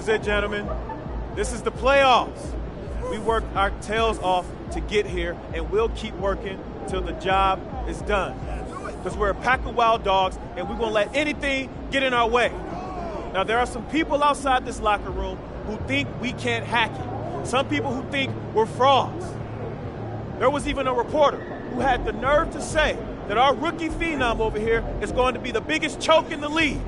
is it, gentlemen. This is the playoffs. We worked our tails off to get here, and we'll keep working till the job is done. Because we're a pack of wild dogs, and we won't let anything get in our way. Now, there are some people outside this locker room who think we can't hack it. Some people who think we're frauds. There was even a reporter who had the nerve to say that our rookie phenom over here is going to be the biggest choke in the league.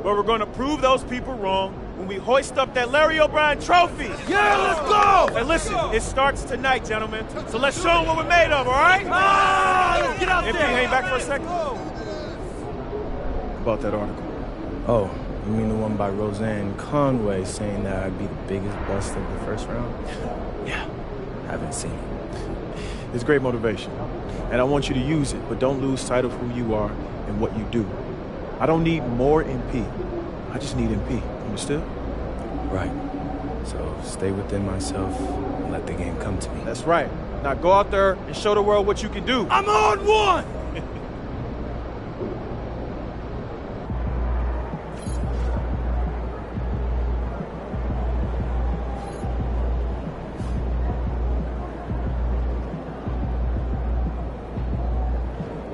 But we're going to prove those people wrong when we hoist up that Larry O'Brien trophy. Yeah, let's go! And listen, it starts tonight, gentlemen. So let's show them what we're made of, all right? Let's get out MP, there. hang back for a second. About that article. Oh, you mean the one by Roseanne Conway saying that I'd be the biggest bust of the first round? Yeah. Haven't seen it. It's great motivation. And I want you to use it, but don't lose sight of who you are and what you do. I don't need more MP. I just need MP. Understood? Right. So stay within myself and let the game come to me. That's right. Now go out there and show the world what you can do. I'm on one!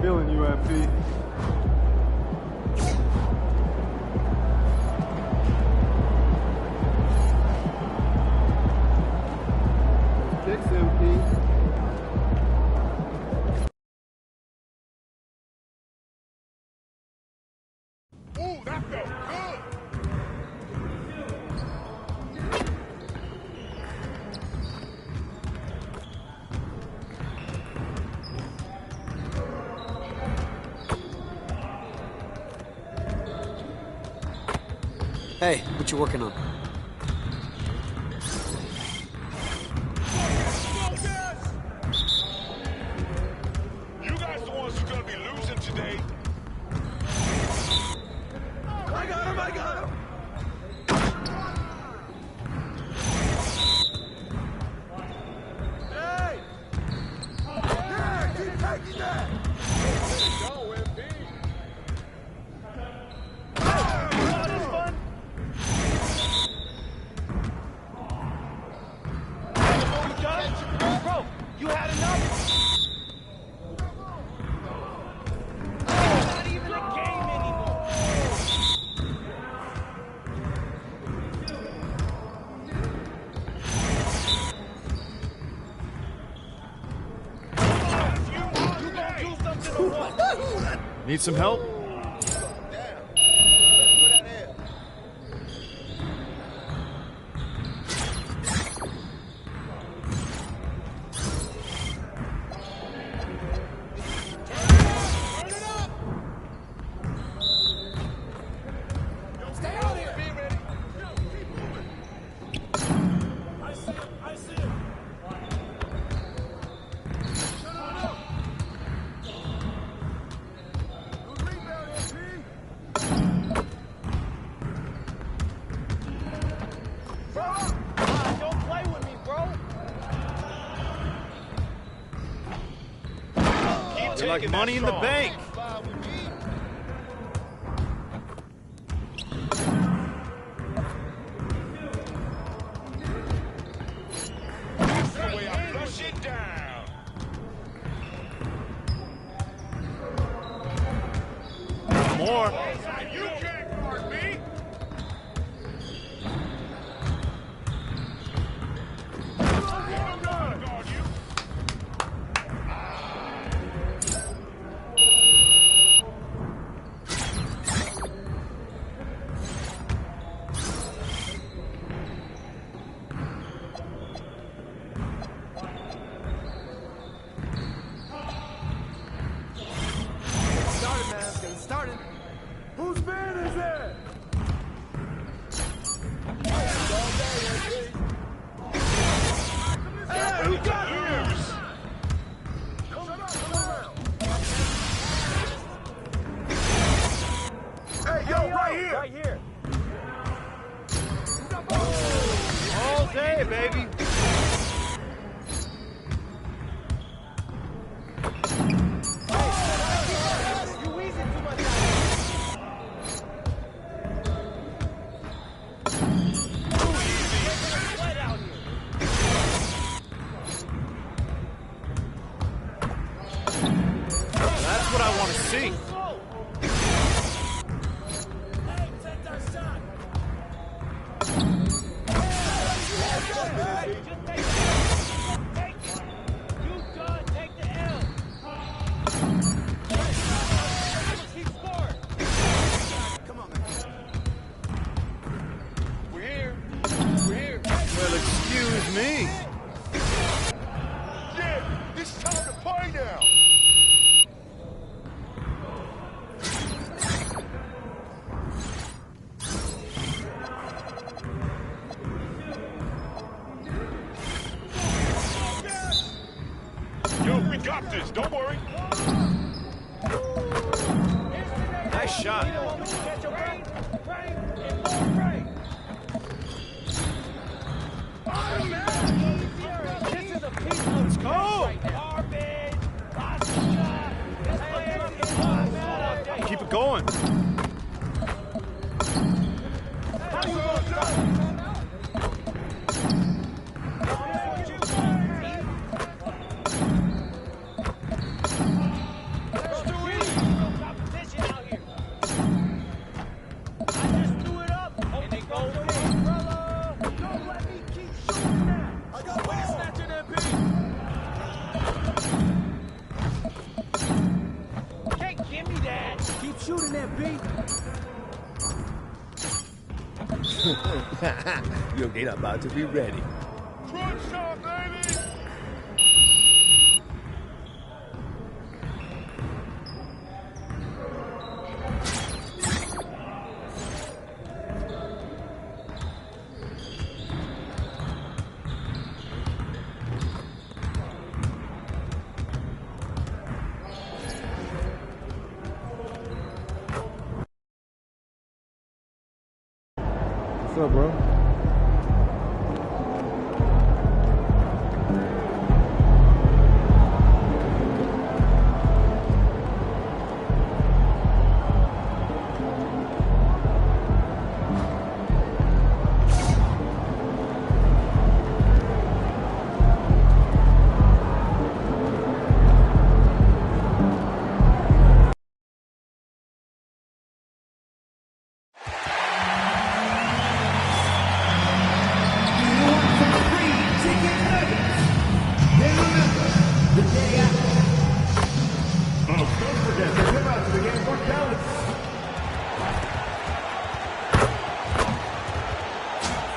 Feeling you, MP. Kicks, MP. Ooh, that felt good. Hey, what you working on? You guys the ones who gonna be losing today. I got him, I got him! Hey! Yeah, keep taking that! Go, MP. Bro, you had enough? Not even a game anymore. You gonna do something or what? Need some help? Stay out here. Be ready. I see him. Good rebound, MP. Don't play with me, bro. You're like money in the bank. That's the way I flush it down. More. You can't guard me. I'm gonna guard you. Started, man. Getting started. Whose man is that? Hey, who got him? Hey, yo, right here. Right here. All day, baby. You easy too much. see. Well, excuse me. Yeah, it's time to play now. Yo, we got this. Don't worry. Nice shot. Let's go. Keep it going. Shooting that beat. Yo, they not about to be ready. Crunch shot, baby. What's up, bro?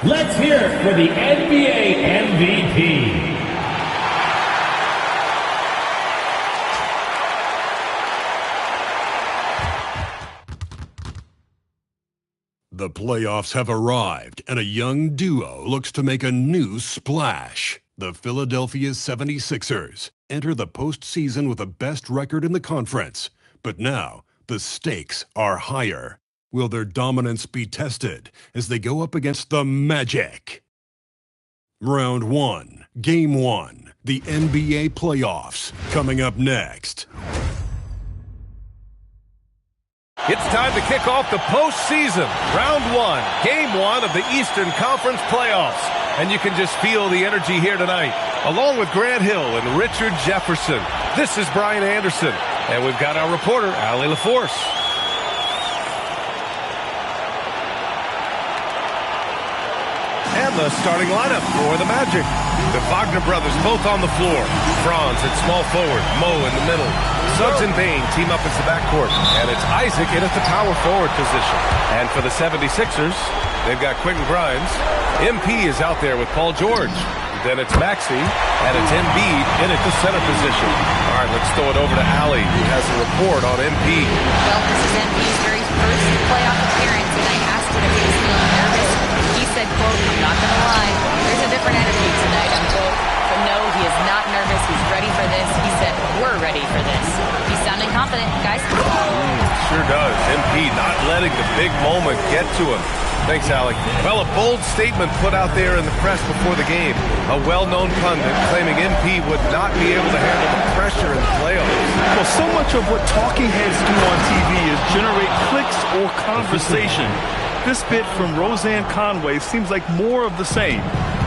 Let's hear it for the NBA MVP. The playoffs have arrived, and a young duo looks to make a new splash. The Philadelphia 76ers enter the postseason with the best record in the conference. But now, the stakes are higher. Will their dominance be tested as they go up against the Magic? Round 1, Game 1, the NBA playoffs, coming up next. It's time to kick off the postseason. Round 1, Game 1 of the Eastern Conference playoffs. And you can just feel the energy here tonight. Along with Grant Hill and Richard Jefferson, this is Brian Anderson. And we've got our reporter, Allie LaForce. And the starting lineup for the Magic. The Wagner brothers both on the floor. Franz at small forward, Mo in the middle. Suggs and Bain team up as the backcourt. And it's Isaac in at the power forward position. And for the 76ers, they've got Quentin Grimes. MP is out there with Paul George. Then it's Maxey, and it's Embiid in at the center position. All right, let's throw it over to Allie, who has a report on MP. Well, this is MP's very first playoff appearance, and I asked him if he was feeling nervous. He said, quote, "I'm not going to lie, there's a different attitude tonight," unquote. But no, he is not nervous. He's ready for this. He said, "We're ready for this." He's sounding confident, guys. Sure does. MP not letting the big moment get to him. Thanks, Allie. Well, a bold statement put out there in the press before the game. A well-known pundit claiming MP would not be able to handle the pressure in the playoffs. Well, so much of what talking heads do on TV is generate clicks or conversation. This bit from Roseanne Conway seems like more of the same.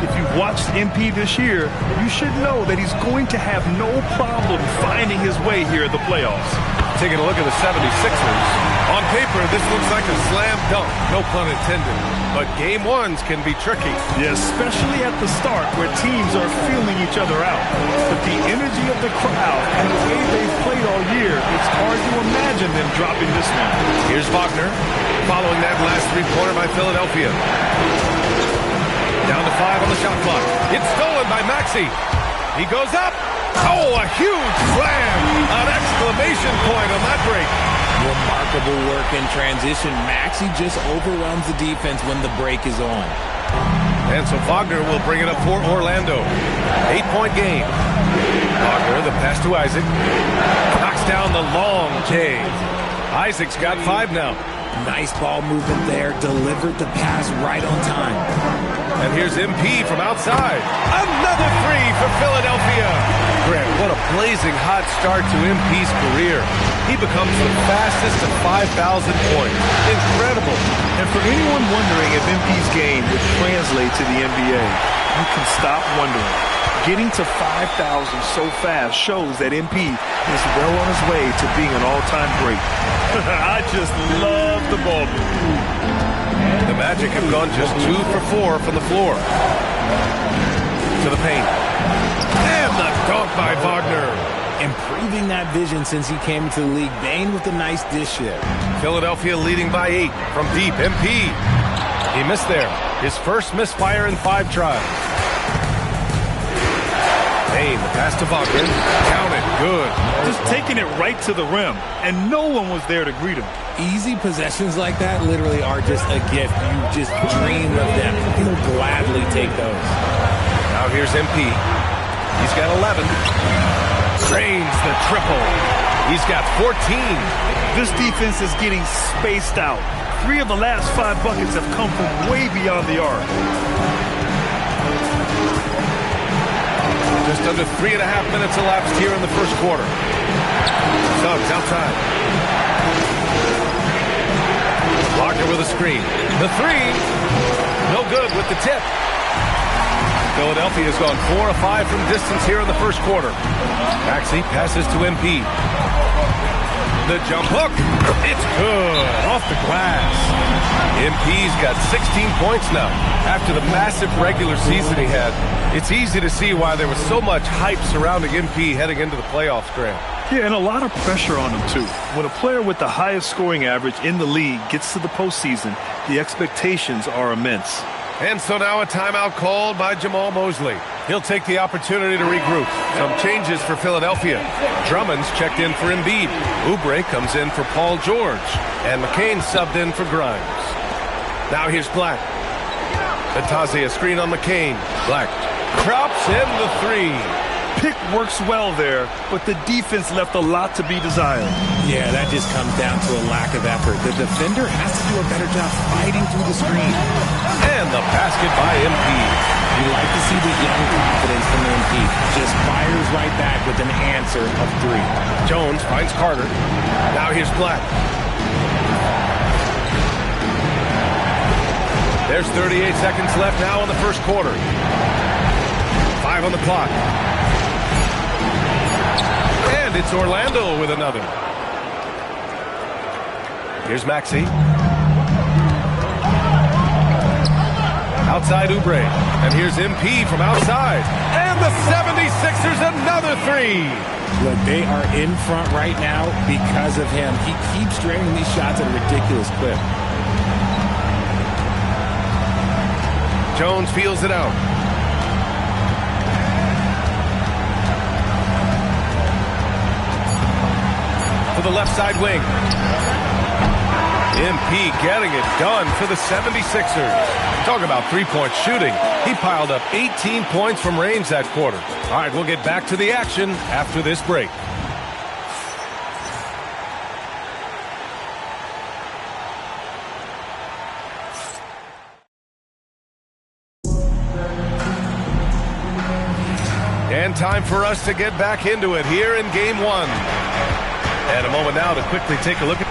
If you've watched MP this year, you should know that he's going to have no problem finding his way here in the playoffs. Taking a look at the 76ers. On paper, this looks like a slam dunk, no pun intended. But game ones can be tricky. Yeah, especially at the start where teams are feeling each other out. But the energy of the crowd and the way they've played all year, it's hard to imagine them dropping this one. Here's Wagner, following that last three-pointer by Philadelphia. Down to 5 on the shot clock. It's stolen by Maxey. He goes up. Oh, a huge slam! An exclamation point on that break. Remarkable work in transition. Maxey just overwhelms the defense when the break is on. And so Wagner will bring it up for Orlando. 8-point game. Wagner, the pass to Isaac. Knocks down the long J. Isaac's got 5 now. Nice ball movement there. Delivered the pass right on time. And here's MP from outside. Another three for Philadelphia. Grant, what a blazing hot start to MP's career. He becomes the fastest to 5,000 points. Incredible. And for anyone wondering if MP's game would translate to the NBA, you can stop wondering. Getting to 5,000 so fast shows that MP is well on his way to being an all-time great. I just love the ball. The Magic have gone just 2 for 4 from the floor. To the paint. And the dunk by Wagner. Improving that vision since he came into the league. Bain with a nice dish there. Philadelphia leading by 8 from deep. MP. He missed there. His first misfire in 5 tries. Bain, the pass to Wagner. Count it. Good. Just taking it right to the rim, and no one was there to greet him. Easy possessions like that literally are just a gift. You just dream of them. He'll gladly take those. Now here's MP. He's got 11. Drains the triple. He's got 14. This defense is getting spaced out. 3 of the last 5 buckets have come from way beyond the arc. Just under 3.5 minutes elapsed here in the first quarter. Suggs outside. Wagner with a screen. The three. No good with the tip. Philadelphia has gone 4 of 5 from distance here in the first quarter. Maxey passes to MP. The jump hook. It's good. Off the glass. MP's got 16 points now. After the massive regular season he had, it's easy to see why there was so much hype surrounding MP heading into the playoffs, Grant. Yeah, and a lot of pressure on him, too. When a player with the highest scoring average in the league gets to the postseason, the expectations are immense. And so now a timeout called by Jamal Mosley. He'll take the opportunity to regroup. Some changes for Philadelphia. Drummond's checked in for Embiid. Oubre comes in for Paul George. And McCain subbed in for Grimes. Now here's Black. Atazi, a screen on McCain. Black drops in the three. Pick works well there, but the defense left a lot to be desired. Yeah, that just comes down to a lack of effort. The defender has to do a better job fighting through the screen. And the basket by MP. You like to see the young confidence from MP. Just fires right back with an answer of 3. Jones finds Carter. Now here's Black. There's 38 seconds left now in the first quarter. 5 on the clock. And it's Orlando with another. Here's Maxey. Outside Oubre. And here's MP from outside. And the 76ers another 3. Look, they are in front right now because of him. He keeps draining these shots at a ridiculous clip. Jones feels it out. For the left side wing. MP getting it done for the 76ers. Talk about three-point shooting. He piled up 18 points from range that quarter. All right, we'll get back to the action after this break. And time for us to get back into it here in Game 1. And a moment now to quickly take a look at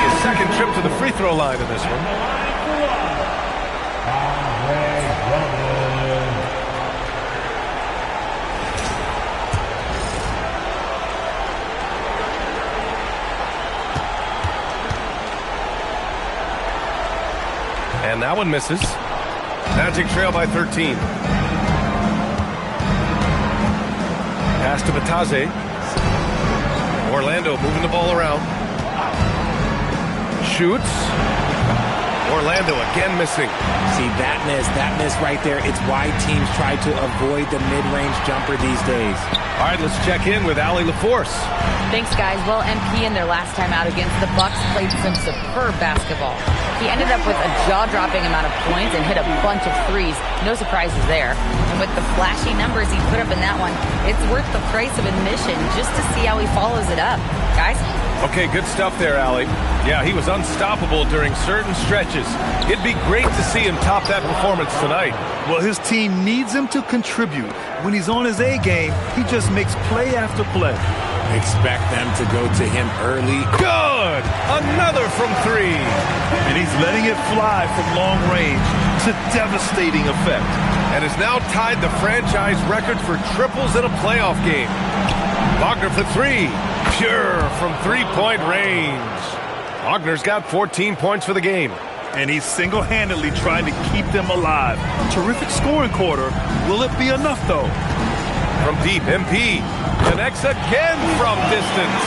his second trip to the free throw line in this one. And that one misses. Magic trail by 13. Pass to Bataze. Orlando moving the ball around. Shoots. Orlando again missing. See, that miss right there. It's why teams try to avoid the mid-range jumper these days. All right, let's check in with Allie LaForce. Thanks, guys. Well, MP in their last time out against the Bucks played some superb basketball. He ended up with a jaw-dropping amount of points and hit a bunch of threes. No surprises there. And with the flashy numbers he put up in that one, it's worth the price of admission just to see how he follows it up. Guys? Okay, good stuff there, Allie. Yeah, he was unstoppable during certain stretches. It'd be great to see him top that performance tonight. Well, his team needs him to contribute. When he's on his A game, he just makes play after play. Expect them to go to him early. Good! Another from three. And he's letting it fly from long range to devastating effect. And has now tied the franchise record for triples in a playoff game. Wagner for three. Pure from three-point range. Wagner's got 14 points for the game. And he's single-handedly trying to keep them alive. Terrific scoring quarter. Will it be enough, though? From deep, MP connects again from distance.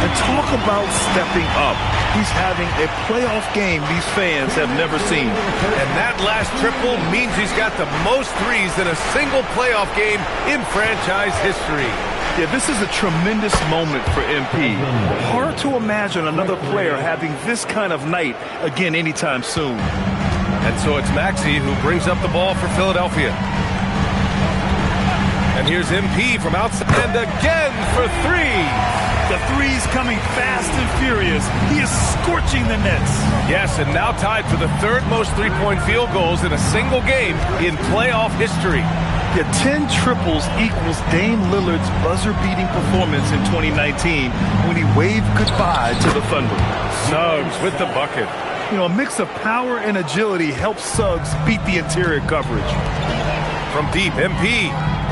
And talk about stepping up. He's having a playoff game these fans have never seen. And that last triple means he's got the most threes in a single playoff game in franchise history. Yeah, this is a tremendous moment for MP. Hard to imagine another player having this kind of night again anytime soon. And so it's Maxey who brings up the ball for Philadelphia. And here's MP from outside and again for three. The three's coming fast and furious. He is scorching the nets. Yes, and now tied for the third most three-point field goals in a single game in playoff history. Yeah, 10 triples equals Dame Lillard's buzzer-beating performance in 2019 when he waved goodbye to the Thunder. Suggs with the bucket. You know, a mix of power and agility helps Suggs beat the interior coverage. From deep, MP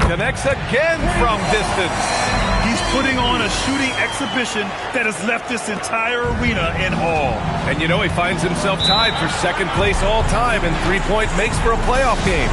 connects again from distance. He's putting on a shooting exhibition that has left this entire arena in awe. And you know, he finds himself tied for second place all time in three-point makes for a playoff game.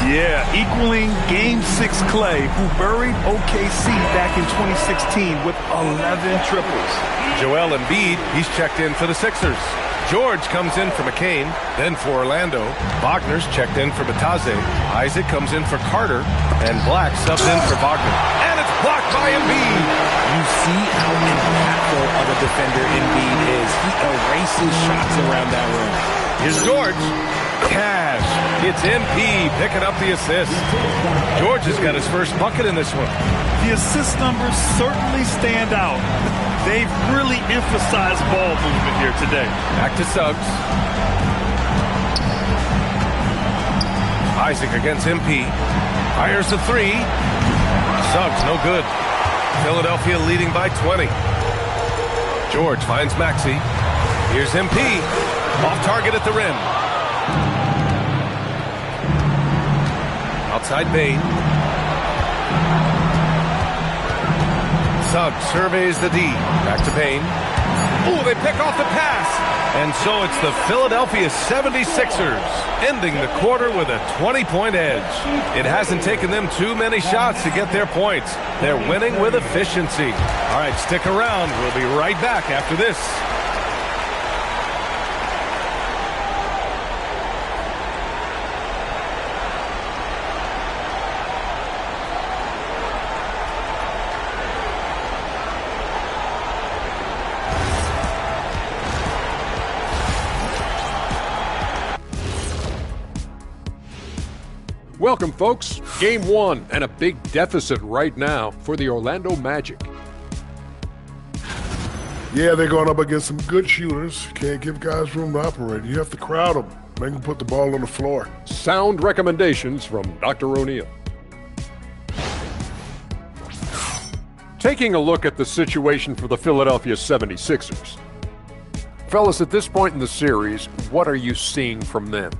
Yeah, equaling Game 6 Clay, who buried OKC back in 2016 with 11 triples. Joel Embiid, he's checked in for the Sixers. George comes in for McCain, then for Orlando. Wagner's checked in for Bataze. Isaac comes in for Carter, and Black subs in for Wagner. And it's blocked by Embiid. You see how impactful of a defender Embiid is. He erases shots around that rim. Here's George. Cash. It's MP picking up the assist. George has got his first bucket in this one. The assist numbers certainly stand out. They've really emphasized ball movement here today. Back to Suggs. Isaac against MP. Fires the three. Suggs, no good. Philadelphia leading by 20. George finds Maxey. Here's MP. Off target at the rim. Outside Bain. Suggs surveys the D. Back to Bain. Ooh, they pick off the pass. And so it's the Philadelphia 76ers ending the quarter with a 20-point edge. It hasn't taken them too many shots to get their points. They're winning with efficiency. All right, stick around. We'll be right back after this. Welcome, folks. Game 1 and a big deficit right now for the Orlando Magic. Yeah, they're going up against some good shooters. Can't give guys room to operate. You have to crowd them, make them put the ball on the floor. Sound recommendations from Dr. O'Neill. Taking a look at the situation for the Philadelphia 76ers. Fellas, at this point in the series, what are you seeing from them?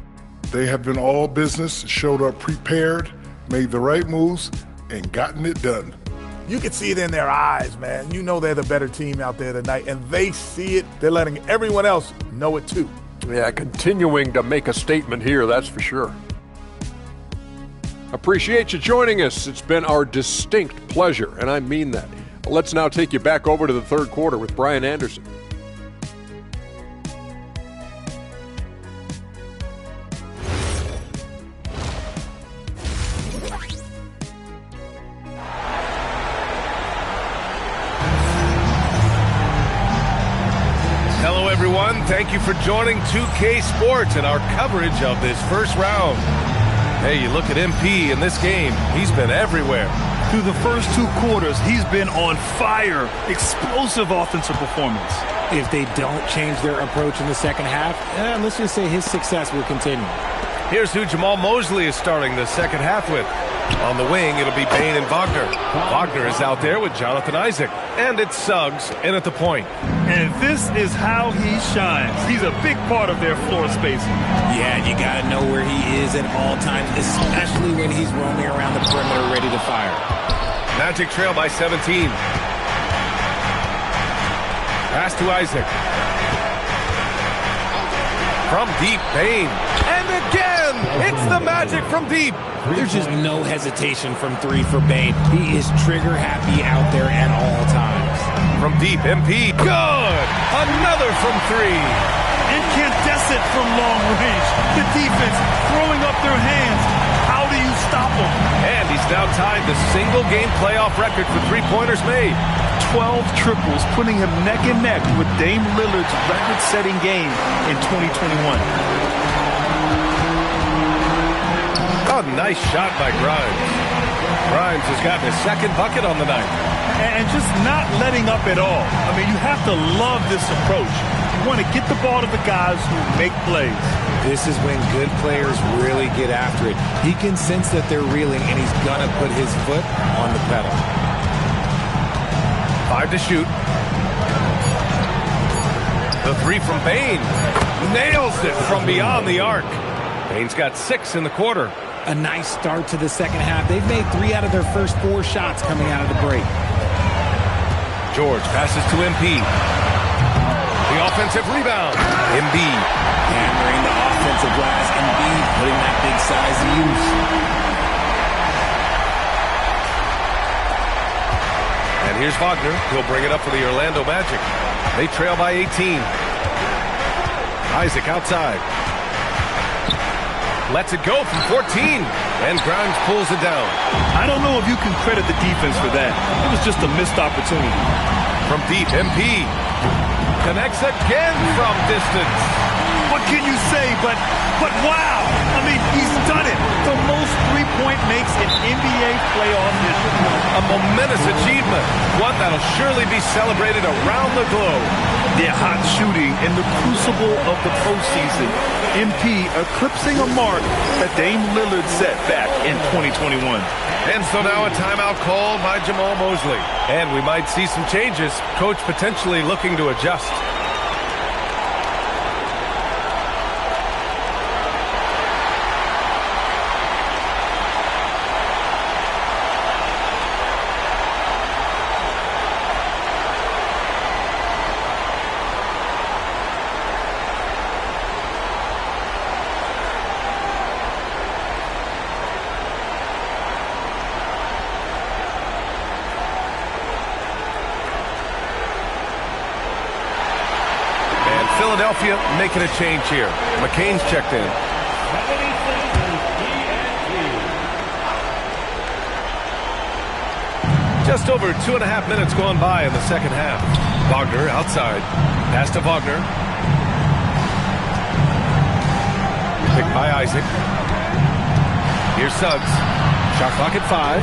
They have been all business, showed up prepared, made the right moves, and gotten it done. You can see it in their eyes, man. You know they're the better team out there tonight, and they see it. They're letting everyone else know it too. Yeah, continuing to make a statement here, that's for sure. Appreciate you joining us. It's been our distinct pleasure, and I mean that. Let's now take you back over to the third quarter with Brian Anderson. Hello, everyone. Thank you for joining 2K Sports and our coverage of this first round. Hey, you look at MP in this game. He's been everywhere. Through the first 2 quarters, he's been on fire. Explosive offensive performance. If they don't change their approach in the second half, let's just say his success will continue. Here's who Jamal Mosley is starting the second half with. On the wing, it'll be Bain and Wagner. Wagner is out there with Jonathan Isaac. And it's Suggs in at the point. And this is how he shines. He's a big part of their floor spacing. Yeah, you got to know where he is at all times, especially when he's roaming around the perimeter ready to fire. Magic trail by 17. Pass to Isaac. From deep, Bain. And again, it's the Magic from deep. There's just no hesitation from 3 for Bain. He is trigger happy out there at all times. From deep, MP. Good! Another from 3. Incandescent from long range. The defense throwing up their hands. How do you stop him? And he's now tied the single-game playoff record for three-pointers made. 12 triples, putting him neck and neck with Dame Lillard's record-setting game in 2021. Oh, nice shot by Grimes. Grimes has gotten his second bucket on the night. And just not letting up at all. I mean, you have to love this approach. You want to get the ball to the guys who make plays. This is when good players really get after it. He can sense that they're reeling, and he's going to put his foot on the pedal. 5 to shoot. The 3 from Bain. Nails it from beyond the arc. Bain's got 6 in the quarter. A nice start to the second half. They've made 3 out of their first 4 shots coming out of the break. George passes to MP. The offensive rebound. MB. Hammering the offensive glass. MB putting that big size to use. And here's Wagner. He'll bring it up for the Orlando Magic. They trail by 18. Isaac outside. Lets it go from 14. And Grimes pulls it down. I don't know if you can credit the defense for that. It was just a missed opportunity. From deep, MP. Connects again from distance. What can you say but wow. I mean, he's done it. The most three-point makes in NBA playoff history. A momentous achievement. One that'll surely be celebrated around the globe. Their hot shooting in the crucible of the postseason. MP eclipsing a mark that Dame Lillard set back in 2021. And so now a timeout called by Jamal Mosley. And we might see some changes. Coach potentially looking to adjust. Philadelphia making a change here. McCain's checked in. Just over 2.5 minutes gone by in the second half. Wagner outside. Pass to Wagner. Picked by Isaac. Here's Suggs. Shot clock at 5.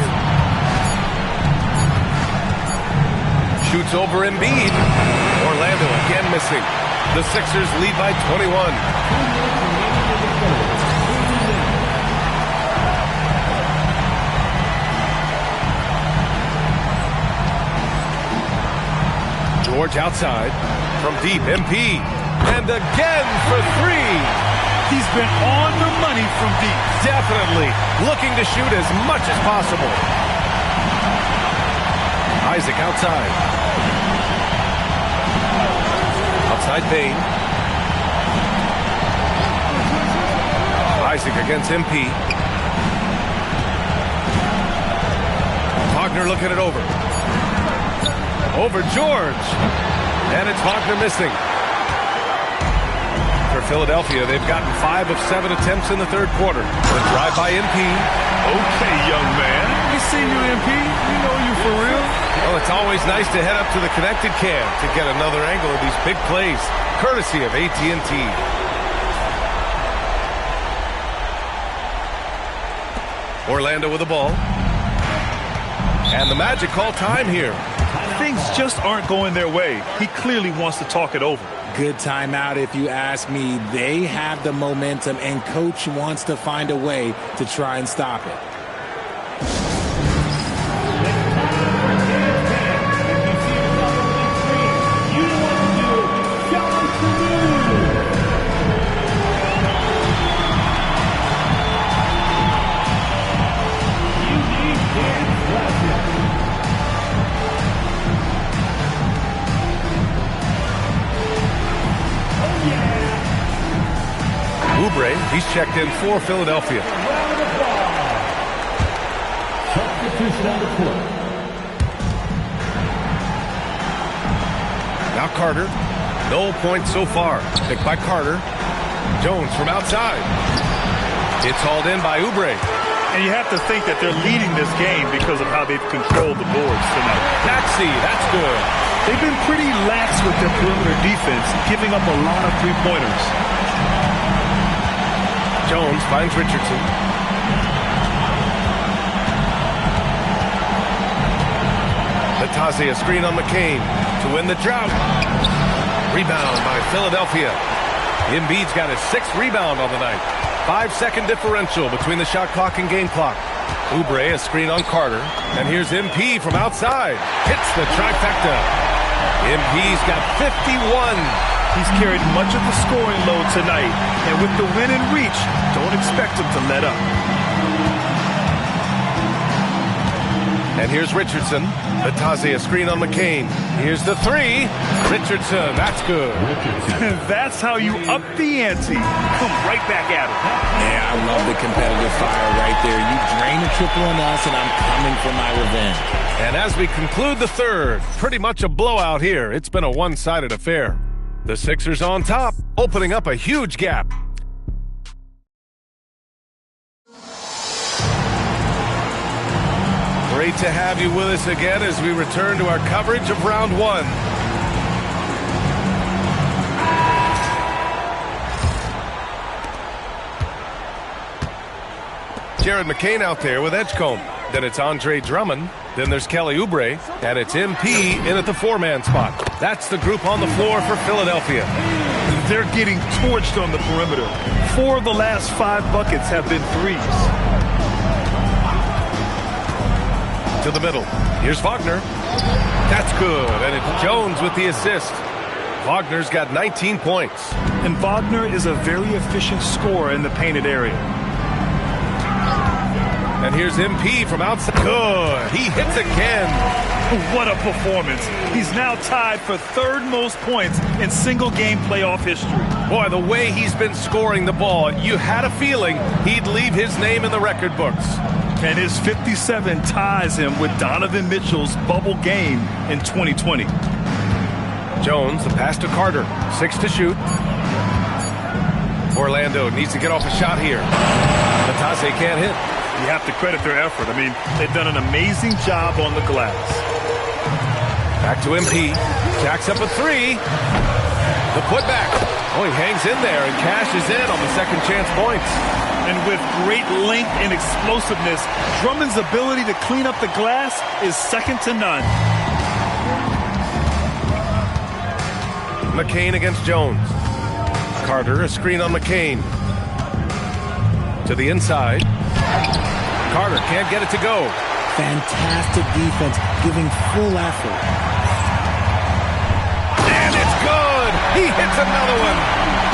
Shoots over Embiid. Orlando again missing. The Sixers lead by 21. George outside. From deep, MP. And again for 3. He's been on the money from deep. Definitely looking to shoot as much as possible. Isaac outside. Outside Bain. Isaac against MP. Wagner looking it over. Over George. And it's Wagner missing. For Philadelphia, they've gotten 5 of 7 attempts in the third quarter. The drive by MP. Okay, young man. We see you, MP. We know you for real. Well, it's always nice to head up to the connected cam to get another angle of these big plays, courtesy of AT&T. Orlando with the ball. And the Magic call time here. Things just aren't going their way. He clearly wants to talk it over. Good timeout if you ask me. They have the momentum, and Coach wants to find a way to try and stop it. Oubre, he's checked in for Philadelphia. Now Carter. No points so far. Picked by Carter. Jones from outside. It's hauled in by Oubre. And you have to think that they're leading this game because of how they've controlled the boards tonight. Maxey, that's good. They've been pretty lax with their perimeter defense, giving up a lot of three-pointers. Jones finds Richardson. Latase, a screen on McCain to win the drought. Rebound by Philadelphia. Embiid's got his 6th rebound on the night. 5-second differential between the shot clock and game clock. Oubre, a screen on Carter. And here's MP from outside. Hits the trifecta. MP's got 51. He's carried much of the scoring load tonight, and with the win in reach, don't expect him to let up. And here's Richardson. Latase, a screen on McCain. Here's the 3. Richardson, that's good. That's how you up the ante. Come right back at him. Yeah, I love the competitive fire right there. You drain a triple on us, and I'm coming for my revenge. And as we conclude the third, pretty much a blowout here. It's been a one-sided affair. The Sixers on top, opening up a huge gap. Great to have you with us again as we return to our coverage of round 1. Jared McCain out there with Edgecombe. Then it's Andre Drummond. Then there's Kelly Oubre. And it's MP in at the 4-man spot. That's the group on the floor for Philadelphia. They're getting torched on the perimeter. 4 of the last 5 buckets have been threes. To the middle. Here's Wagner. That's good. And it's Jones with the assist. Wagner's got 19 points. And Wagner is a very efficient scorer in the painted area. And here's MP from outside. Good. He hits again. What a performance. He's now tied for 3rd most points in single-game playoff history. Boy, the way he's been scoring the ball, you had a feeling he'd leave his name in the record books. And his 57 ties him with Donovan Mitchell's bubble game in 2020. Jones, the pass to Carter. 6 to shoot. Orlando needs to get off a shot here. Latase can't hit. You have to credit their effort. I mean, they've done an amazing job on the glass. Back to MP. Jacks up a 3. The putback. Oh, he hangs in there and cashes in on the second chance points. And with great length and explosiveness, Drummond's ability to clean up the glass is second to none. McCain against Jones. Carter, a screen on McCain. To the inside. Carter can't get it to go. Fantastic defense, giving full effort. And it's good. He hits another one.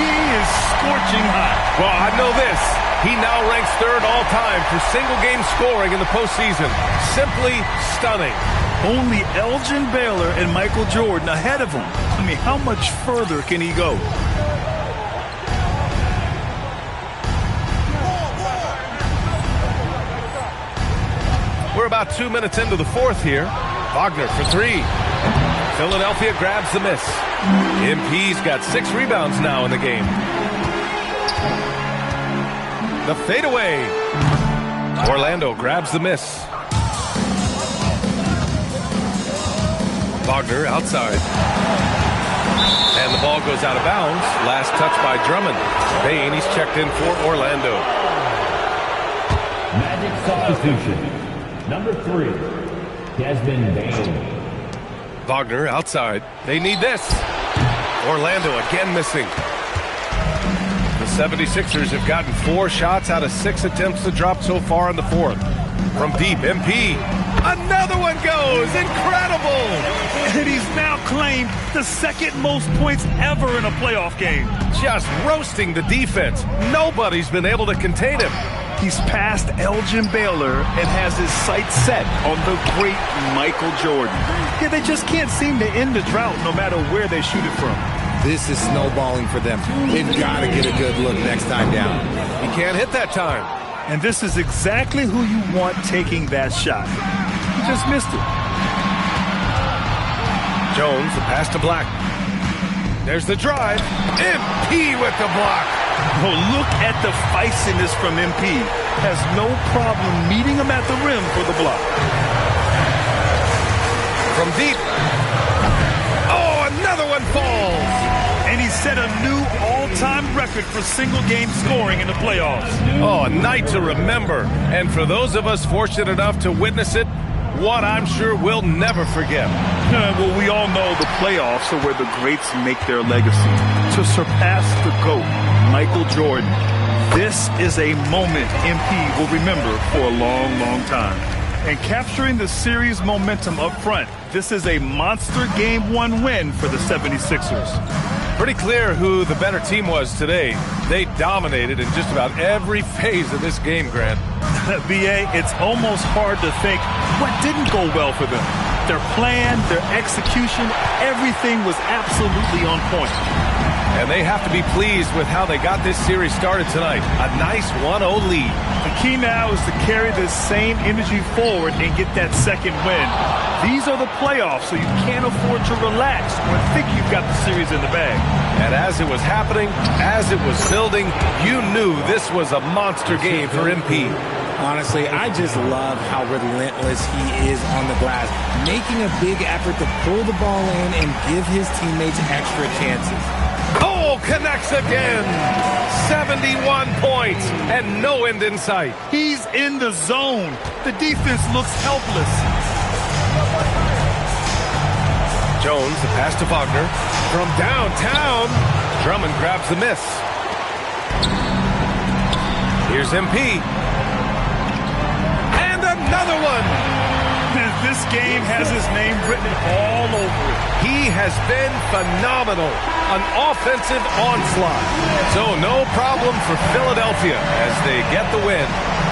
He is scorching hot. Well, I know this. He now ranks 3rd all-time for single-game scoring in the postseason. Simply stunning. Only Elgin Baylor and Michael Jordan ahead of him. I mean, how much further can he go? We're about 2 minutes into the fourth here. Wagner for three. Philadelphia grabs the miss. MP's got 6 rebounds now in the game. The fadeaway. Orlando grabs the miss. Wagner outside. And the ball goes out of bounds. Last touch by Drummond. Bain, he's checked in for Orlando. Magic substitution. Number 3, Desmond Bain. Wagner outside. They need this. Orlando again missing. The 76ers have gotten 4 shots out of 6 attempts to drop so far in the fourth. From deep, MP. Another one goes. Incredible. And he's now claimed the second most points ever in a playoff game. Just roasting the defense. Nobody's been able to contain him. He's passed Elgin Baylor and has his sights set on the great Michael Jordan. Yeah, they just can't seem to end the drought no matter where they shoot it from. This is snowballing for them. They've got to get a good look next time down. He can't hit that time. And this is exactly who you want taking that shot. He just missed it. Jones, the pass to Black. There's the drive. MP with the block. Oh, look at the feistiness from MP. Has no problem meeting him at the rim for the block. From deep. Oh, another one falls. And he set a new all-time record for single-game scoring in the playoffs. Oh, a night to remember. And for those of us fortunate enough to witness it, what I'm sure we'll never forget. Well, we all know the playoffs are where the greats make their legacy. To surpass the GOAT, Michael Jordan, this is a moment MP will remember for a long, long time. And capturing the series momentum up front, this is a monster Game 1 win for the 76ers. Pretty clear who the better team was today. They dominated in just about every phase of this game, Grant. BA, it's almost hard to think what didn't go well for them. Their plan, their execution, everything was absolutely on point. And they have to be pleased with how they got this series started tonight. A nice 1-0 lead. The key now is to carry this same energy forward and get that second win. These are the playoffs, so you can't afford to relax or think you've got the series in the bag. And as it was happening, as it was building, you knew this was a monster game for MP. Honestly, I just love how relentless he is on the glass, making a big effort to pull the ball in and give his teammates extra chances. Oh, connects again. 71 points and no end in sight. He's in the zone. The defense looks helpless. Jones, the pass to Wagner. From downtown, Drummond grabs the miss. Here's MP. And another one. This game has his name written all over it. He has been phenomenal. An offensive onslaught. So no problem for Philadelphia as they get the win.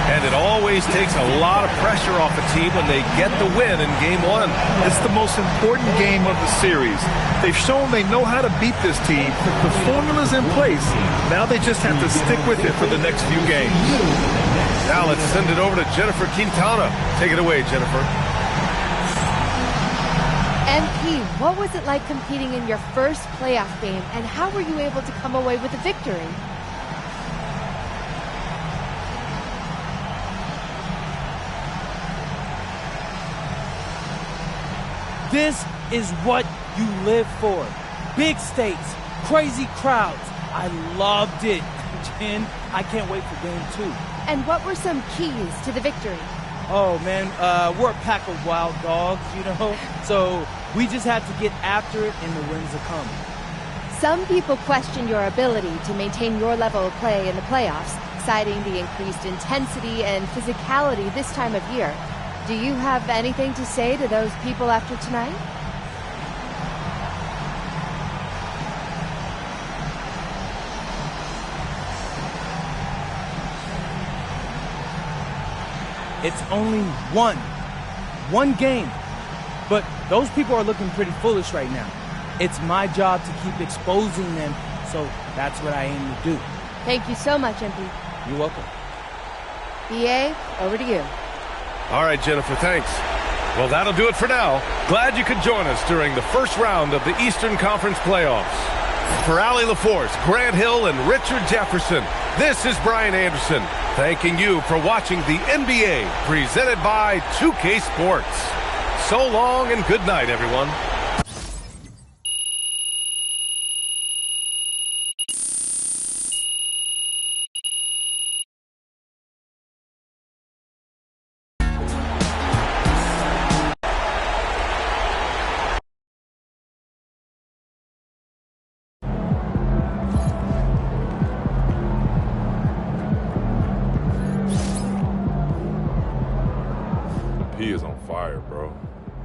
And it always takes a lot of pressure off a team when they get the win in Game 1. It's the most important game of the series. They've shown they know how to beat this team. The formula's in place. Now they just have to stick with it for the next few games. Now let's send it over to Jennifer Quintana. Take it away, Jennifer. MP, what was it like competing in your first playoff game, and how were you able to come away with a victory? This is what you live for. Big stakes, crazy crowds. I loved it. Jen, I can't wait for Game 2. And what were some keys to the victory? Oh, man, we're a pack of wild dogs, you know? So we just had to get after it, and the wins are coming. Some people question your ability to maintain your level of play in the playoffs, citing the increased intensity and physicality this time of year. Do you have anything to say to those people after tonight? It's only one game. But those people are looking pretty foolish right now. It's my job to keep exposing them, so that's what I aim to do. Thank you so much, MP. You're welcome. BA, over to you. All right, Jennifer, thanks. Well, that'll do it for now. Glad you could join us during the first round of the Eastern Conference playoffs. For Allie LaForce, Grant Hill, and Richard Jefferson, this is Brian Anderson, thanking you for watching the NBA presented by 2K Sports. So long and good night, everyone. He is on fire, bro.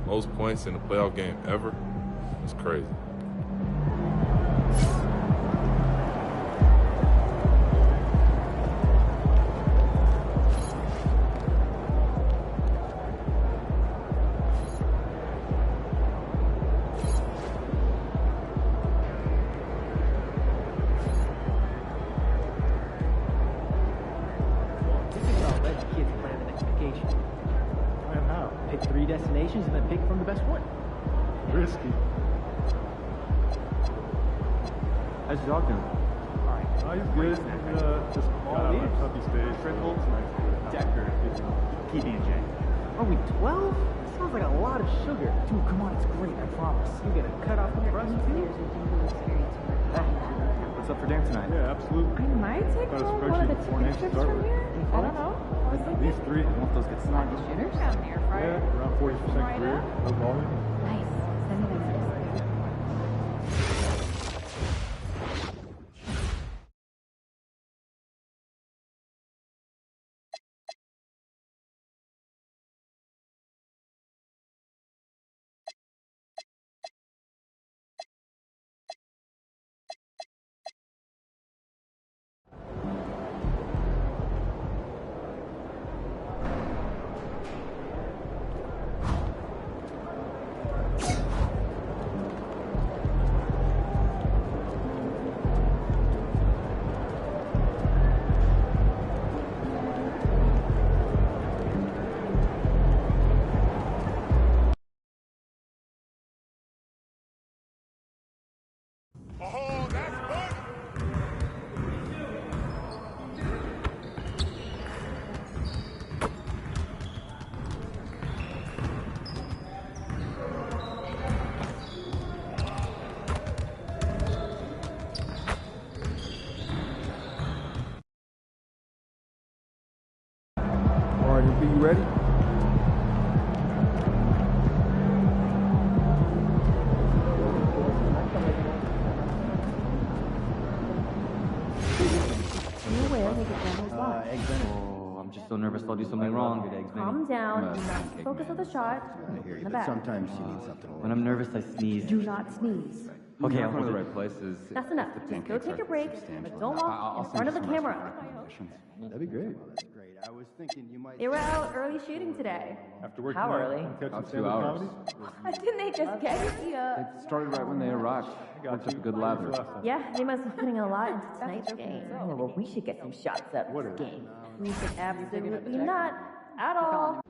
Most points in a playoff game ever. It's crazy. Pick 3 destinations and then pick from the best one. Risky. How's your dog doing? Alright. Oh, he's good. Just got out of a puppy stage. Trickles. Decker. PB&J. Are we 12? Sounds like a lot of sugar. Dude, come on, it's great, I promise. You get a cut off from the breast too? What's up for dinner tonight? Yeah, absolutely. I might take one of the chicken strips from here. I don't know. These 3, I want those get snagged. Shooters down there, fryer. Yeah, around 40% career. No volume. Nice. Send me that. All right, you ready? Oh, I'm just so nervous I'll do something wrong. Calm down. Do not focus on the shot. In the back. Sometimes you need something. When I'm nervous, I sneeze. Do not sneeze. Okay, I'll One of hold the it. right places. That's enough. Just go take a break, but don't walk in front of the camera. That'd be great. That's great. I was thinking you might. They were out early shooting today. After work How tonight, early? wanna catch some About 2 stand-up hours. comedy? Didn't they just get here? It started right when they arrived. Worked up a good lather. Yeah, they must be putting a lot into tonight's game. Oh, well, we should get some shots out of this game. We should absolutely not at all.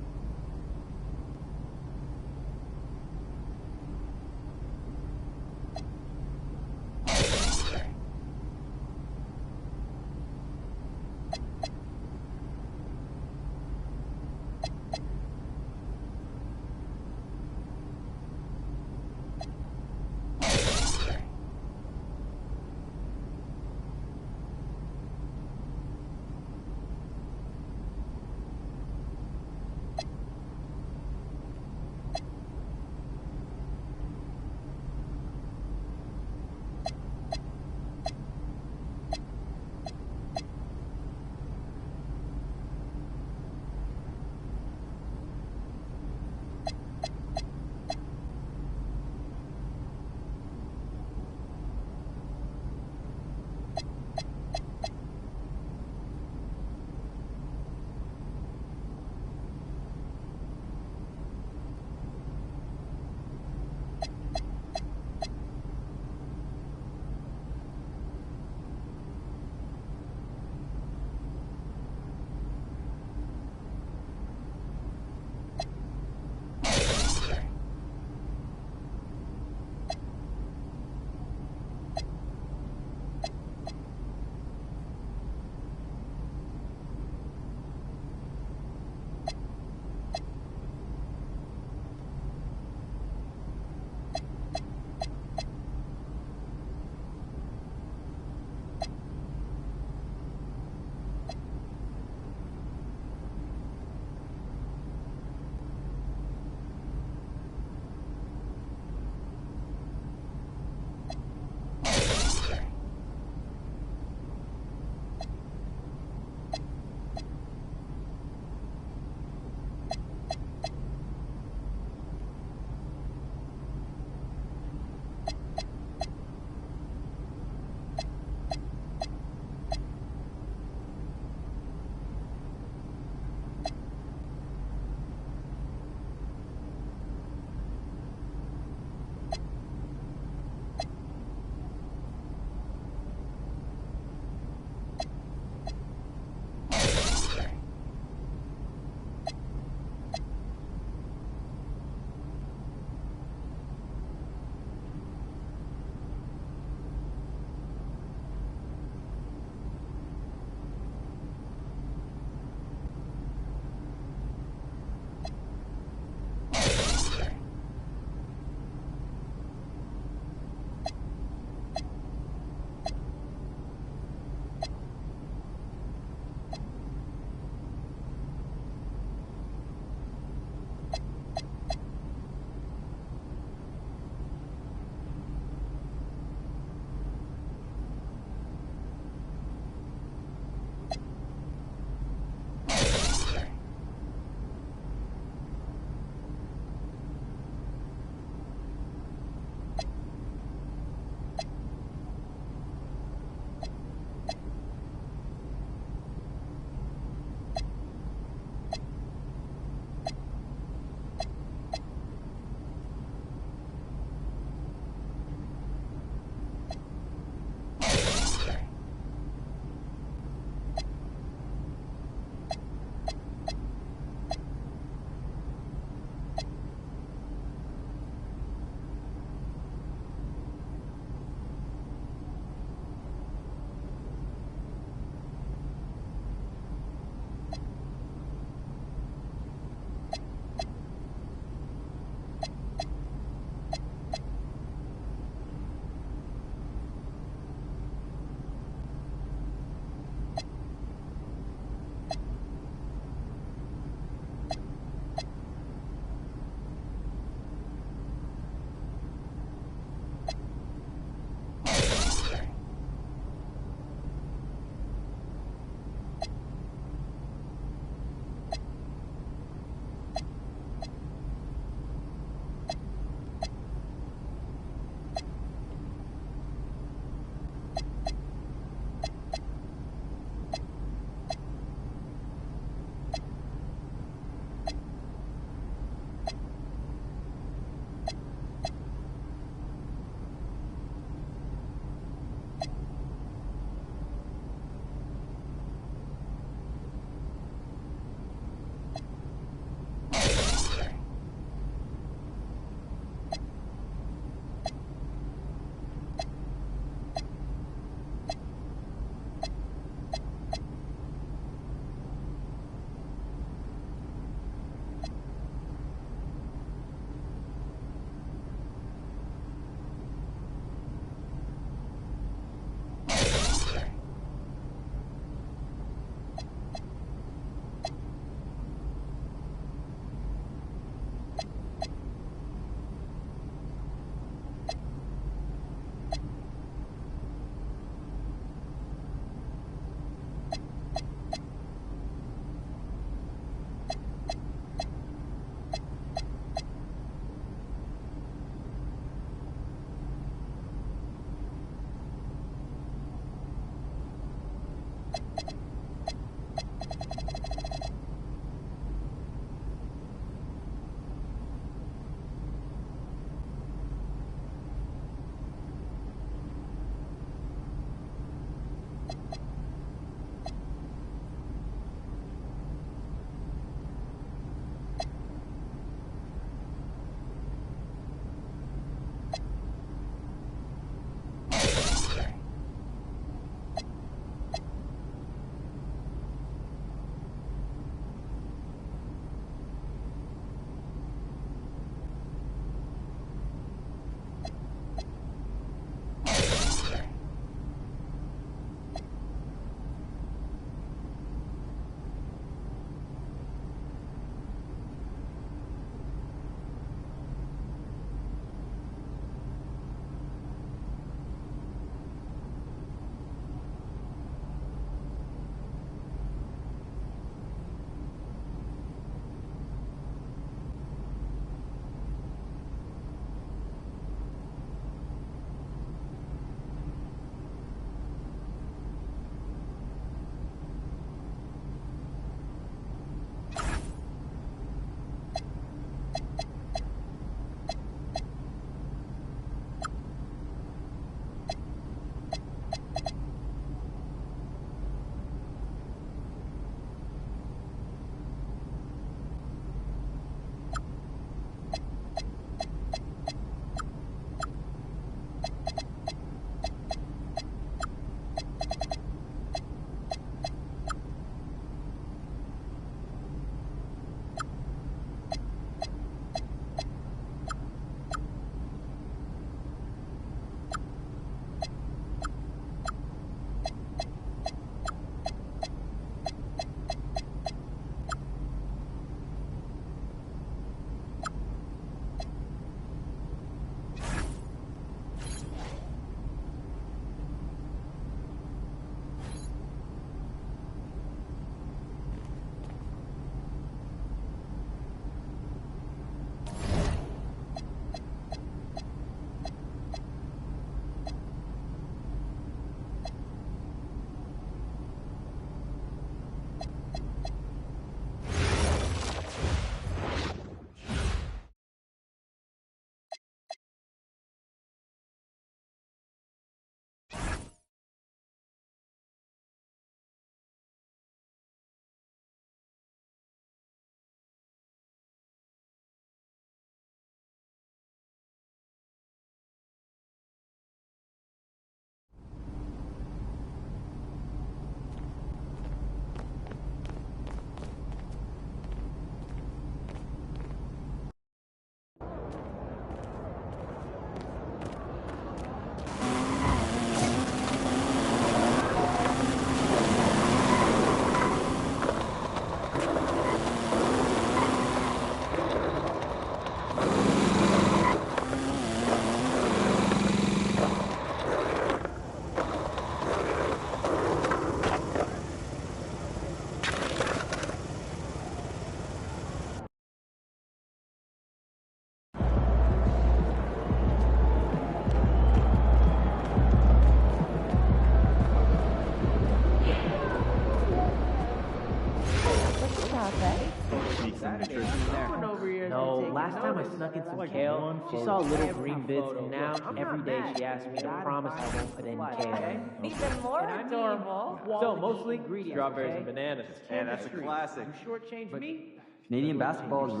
last time I snuck in some kale, she saw little green bits, and now every day she asks me to promise I won't put any kale. Even more adorable. So, mostly strawberries and bananas. And that's a classic. You shortchanged me? Canadian basketball is...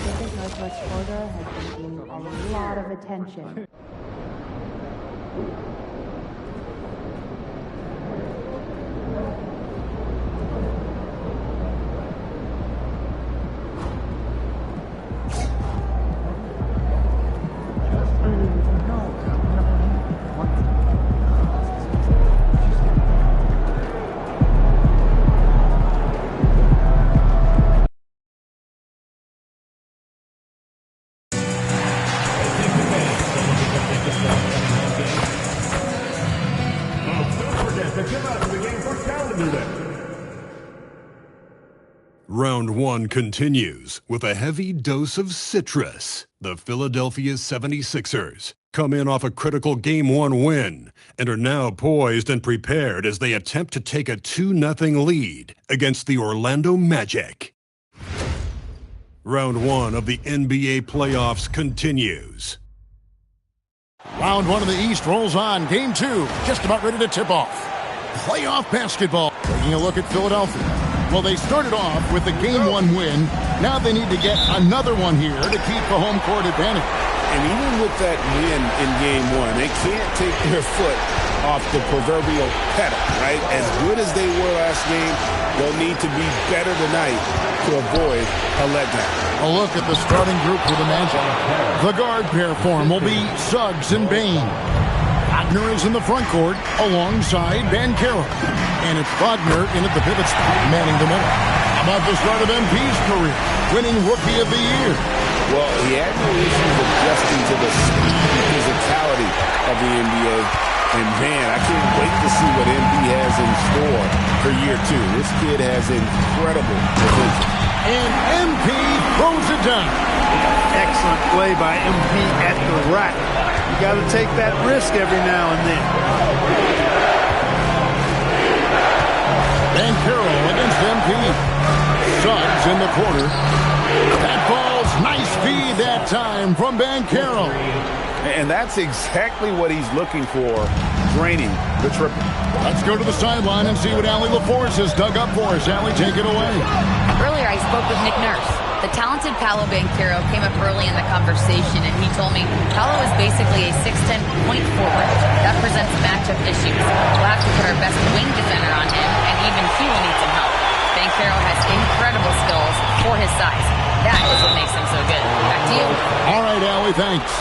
Pacific Northwest Corridor has been getting a lot of attention. Round 1 continues with a heavy dose of citrus. The Philadelphia 76ers come in off a critical Game 1 win and are now poised and prepared as they attempt to take a 2-0 lead against the Orlando Magic. Round 1 of the NBA playoffs continues. Round 1 of the East rolls on. Game 2 just about ready to tip off. Playoff basketball. Taking a look at Philadelphia. Well, they started off with a Game 1 win. Now they need to get another one here to keep the home court advantage. And even with that win in Game 1, they can't take their foot off the proverbial pedal, right? As good as they were last game, they'll need to be better tonight to avoid a letdown. A look at the starting group for the Magic. The guard pair form will be Suggs and Bain. Wagner is in the front court alongside Banchero. And it's Wagner in at the pivot spot, manning the middle. How about the start of MP's career, winning Rookie of the Year? Well, he had no issues adjusting to the speed and physicality of the NBA. And man, I can't wait to see what MP has in store for year 2. This kid has incredible potential. And MP throws it down. Excellent play by MP at the rack. You got to take that risk every now and then. Banchero against MP. Suggs in the corner. That ball's nice feed that time from Banchero. And that's exactly what he's looking for, draining the triple. Let's go to the sideline and see what Allie LaForce has dug up for us. Allie, take it away. Earlier, I spoke with Nick Nurse. The talented Paolo Banchero came up early in the conversation, and he told me Paolo is basically a 6'10" point forward. That presents matchup issues. We'll have to put our best wing defender on him, and even he will need some help. Banchero has incredible skills for his size. That is what makes him so good. Back to you. All right, Allie, thanks.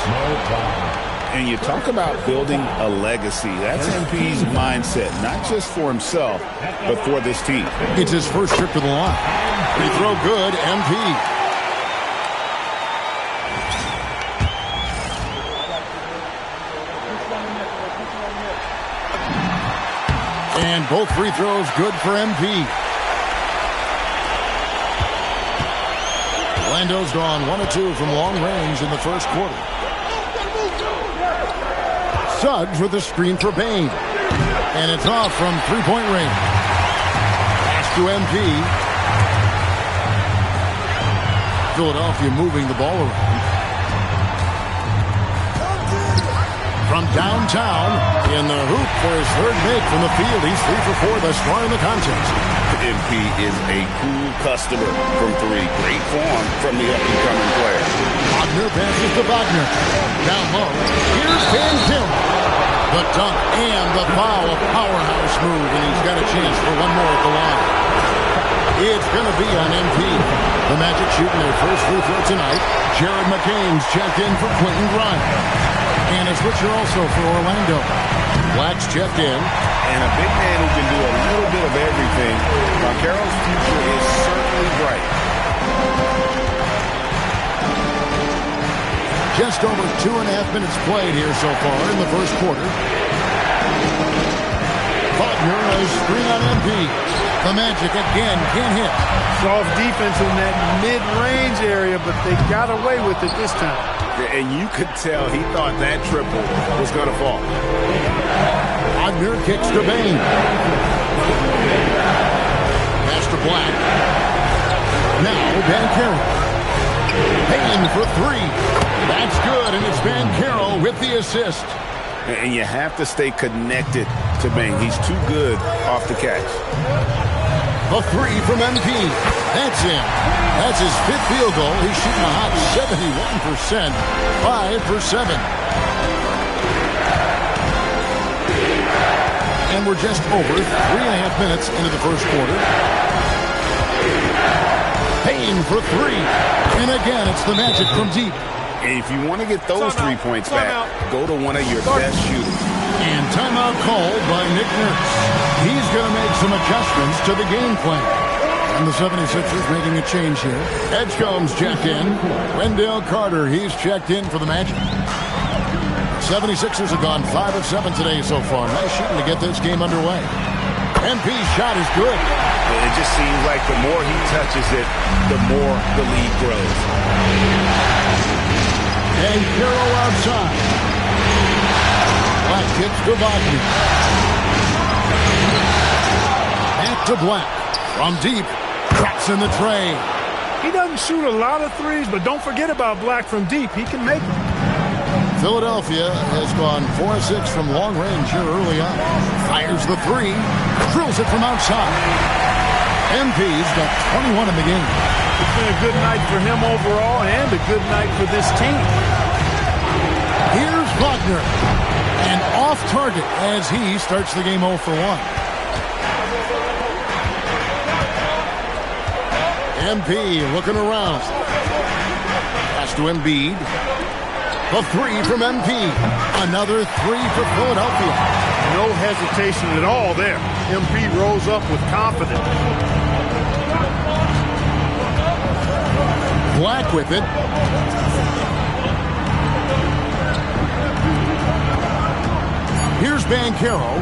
And you talk about building a legacy. That's MP's mindset, not just for himself, but for this team. It's his first trip to the line. Free throw good, MP. And both free throws good for MP. Orlando's gone 1 of 2 from long range in the first quarter. Suggs with a screen for Bain. And it's off from three-point range. Pass to MP. Philadelphia moving the ball around. From downtown, in the hoop for his third make from the field. He's 3 for 4 thus far in the contest. MP is a cool customer from 3. Great form from the up-and-coming player. Wagner passes to Wagner. Down low. Here's Banchero. The dunk and the foul. A powerhouse move, and he's got a chance for one more at the line. It's going to be on MP. The Magic shooting their first free throw tonight. Jared McCain's checked in for Quentin Grimes. And a switcher also for Orlando. Black's checked in. And a big man who can do a little bit of everything. Banchero's future is certainly bright. Just over 2.5 minutes played here so far in the first quarter. Wagner has screen on MP. The Magic again can't hit. Soft defense in that mid-range area, but they got away with it this time. And you could tell he thought that triple was going to fall. Wagner kicks to Bain. Pass to Black. Now Bancaro. Bain for three. That's good, and it's Bancaro with the assist. And you have to stay connected to Bain. He's too good off the catch. A three from MP. That's in. That's his fifth field goal. He's shooting a hot 71%. 5 for 7. And we're just over 3.5 minutes into the first quarter. Payne for three. And again, it's the Magic from deep. And if you want to get those 3 points back, go to one of your best shooters. And timeout called by Nick Nurse. He's going to make some adjustments to the game plan. And the 76ers making a change here. Edgecombe's checked in. Wendell Carter, he's checked in for the Magic. 76ers have gone 5 of 7 today so far. Nice shooting to get this game underway. MP's shot is good. It just seems like the more he touches it, the more the lead grows. And Carroll outside. Black kicks to Wagner. Back to Black. From deep. Traps in the tray. He doesn't shoot a lot of threes, but don't forget about Black from deep. He can make them. Philadelphia has gone 4 of 6 from long range here early on. Fires the three. Drills it from outside. MP's got 21 in the game. It's been a good night for him overall and a good night for this team. Here's Wagner. And off target as he starts the game 0 for 1. MP looking around. Pass to Embiid. A three from MP. Another three for Philadelphia. No hesitation at all there. MP rose up with confidence. Black with it. Here's Bancaro.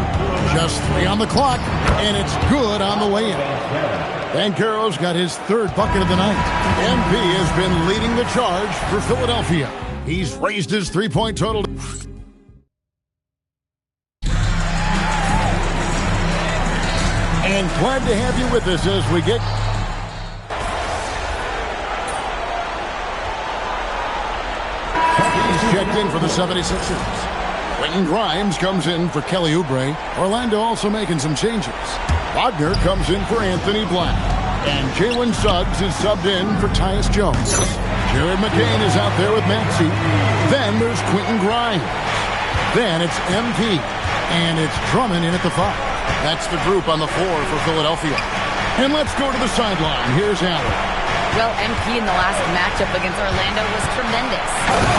Just 3 on the clock, and it's good on the way in. Bancaro's got his 3rd bucket of the night. MP has been leading the charge for Philadelphia. He's raised his 3-point total. And glad to have you with us as we get... He's checked in for the 76ers. Quentin Grimes comes in for Kelly Oubre. Orlando also making some changes. Wagner comes in for Anthony Black. And Jalen Suggs is subbed in for Tyus Jones. Jared McCain is out there with Maxey. Then there's Quentin Grimes. Then it's MP. And it's Drummond in at the 5. That's the group on the floor for Philadelphia. And let's go to the sideline. Here's Allen. Well, MP in the last matchup against Orlando was tremendous.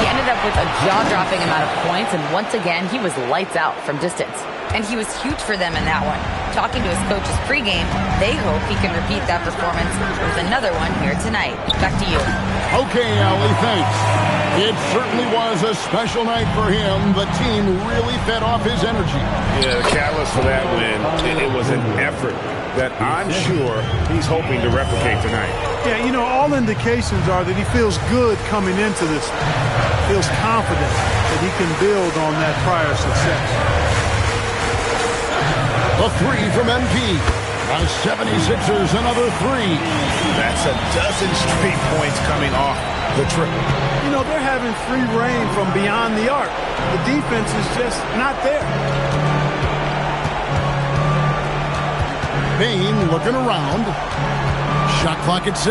He ended up with a jaw-dropping amount of points, and once again, he was lights out from distance. And he was huge for them in that one. Talking to his coaches pregame, they hope he can repeat that performance with another one here tonight. Back to you. Okay, Allie, thanks. It certainly was a special night for him. The team really fed off his energy. Yeah, the catalyst for that win, it was an effort that I'm sure he's hoping to replicate tonight. Yeah, you know, all indications are that he feels good coming into this. Feels confident that he can build on that prior success. A three from MP. The 76ers, another three. That's a dozen straight points coming off the trip. You know, they're having free reign from beyond the arc. The defense is just not there. Bain looking around. Shot clock at 6.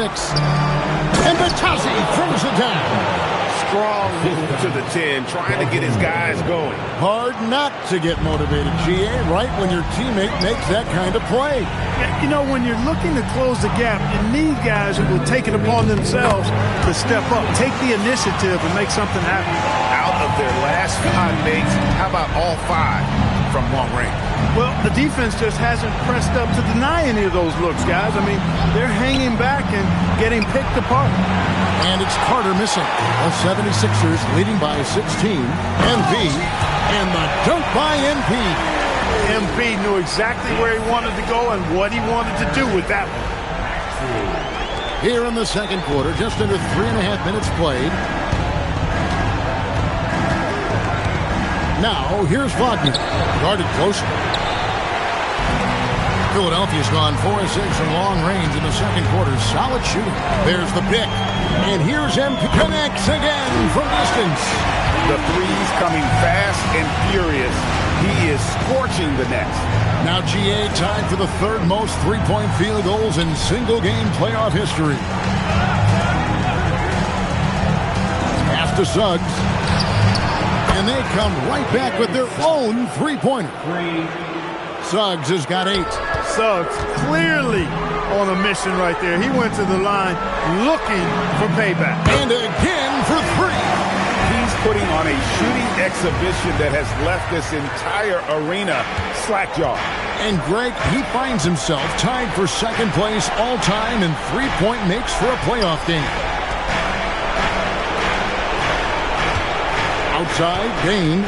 And Batazzi throws it down. Strong move to the 10, trying to get his guys going. Hard not to get motivated, GA, right when your teammate makes that kind of play. Yeah, you know, when you're looking to close the gap, you need guys who will take it upon themselves to step up, take the initiative, and make something happen. Out of their last 5 makes, how about all 5 from long range? Well, the defense just hasn't pressed up to deny any of those looks, guys. I mean, they're hanging back and getting picked apart. And it's Carter missing. The 76ers leading by 16. MP. And the dunk by MP. MP knew exactly where he wanted to go and what he wanted to do with that one. Here in the second quarter, just under 3.5 minutes played. Now, here's Wagner. Guarded closely. Philadelphia's gone 4 of 6 from long range in the second quarter. Solid shooting. There's the pick. And here's MP. Connects again from distance. The threes coming fast and furious. He is scorching the nets. Now GA tied for the third most three-point field goals in single-game playoff history. Pass to Suggs. And they come right back with their own three-pointer. Suggs has got 8. Suggs clearly on a mission right there. He went to the line looking for payback. And again for 3. He's putting on a shooting exhibition that has left this entire arena slack-jawed. And Greg, he finds himself tied for second place all-time in three-point makes for a playoff game. Outside, Bain.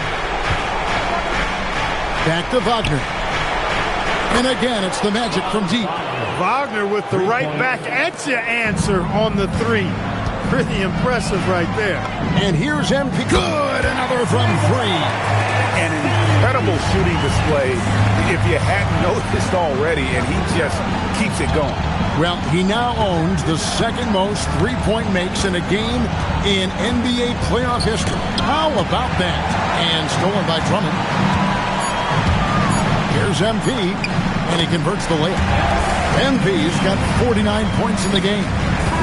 Back to Wagner. And again, it's the Magic from deep. Wagner with the right back at you answer on the 3. Pretty impressive right there. And here's MP. Good, another from 3. An incredible shooting display if you hadn't noticed already, and he just keeps it going. Well, he now owns the second most three-point makes in a game in NBA playoff history. How about that? And stolen by Drummond. Here's MP, and he converts the layup. MP's got 49 points in the game.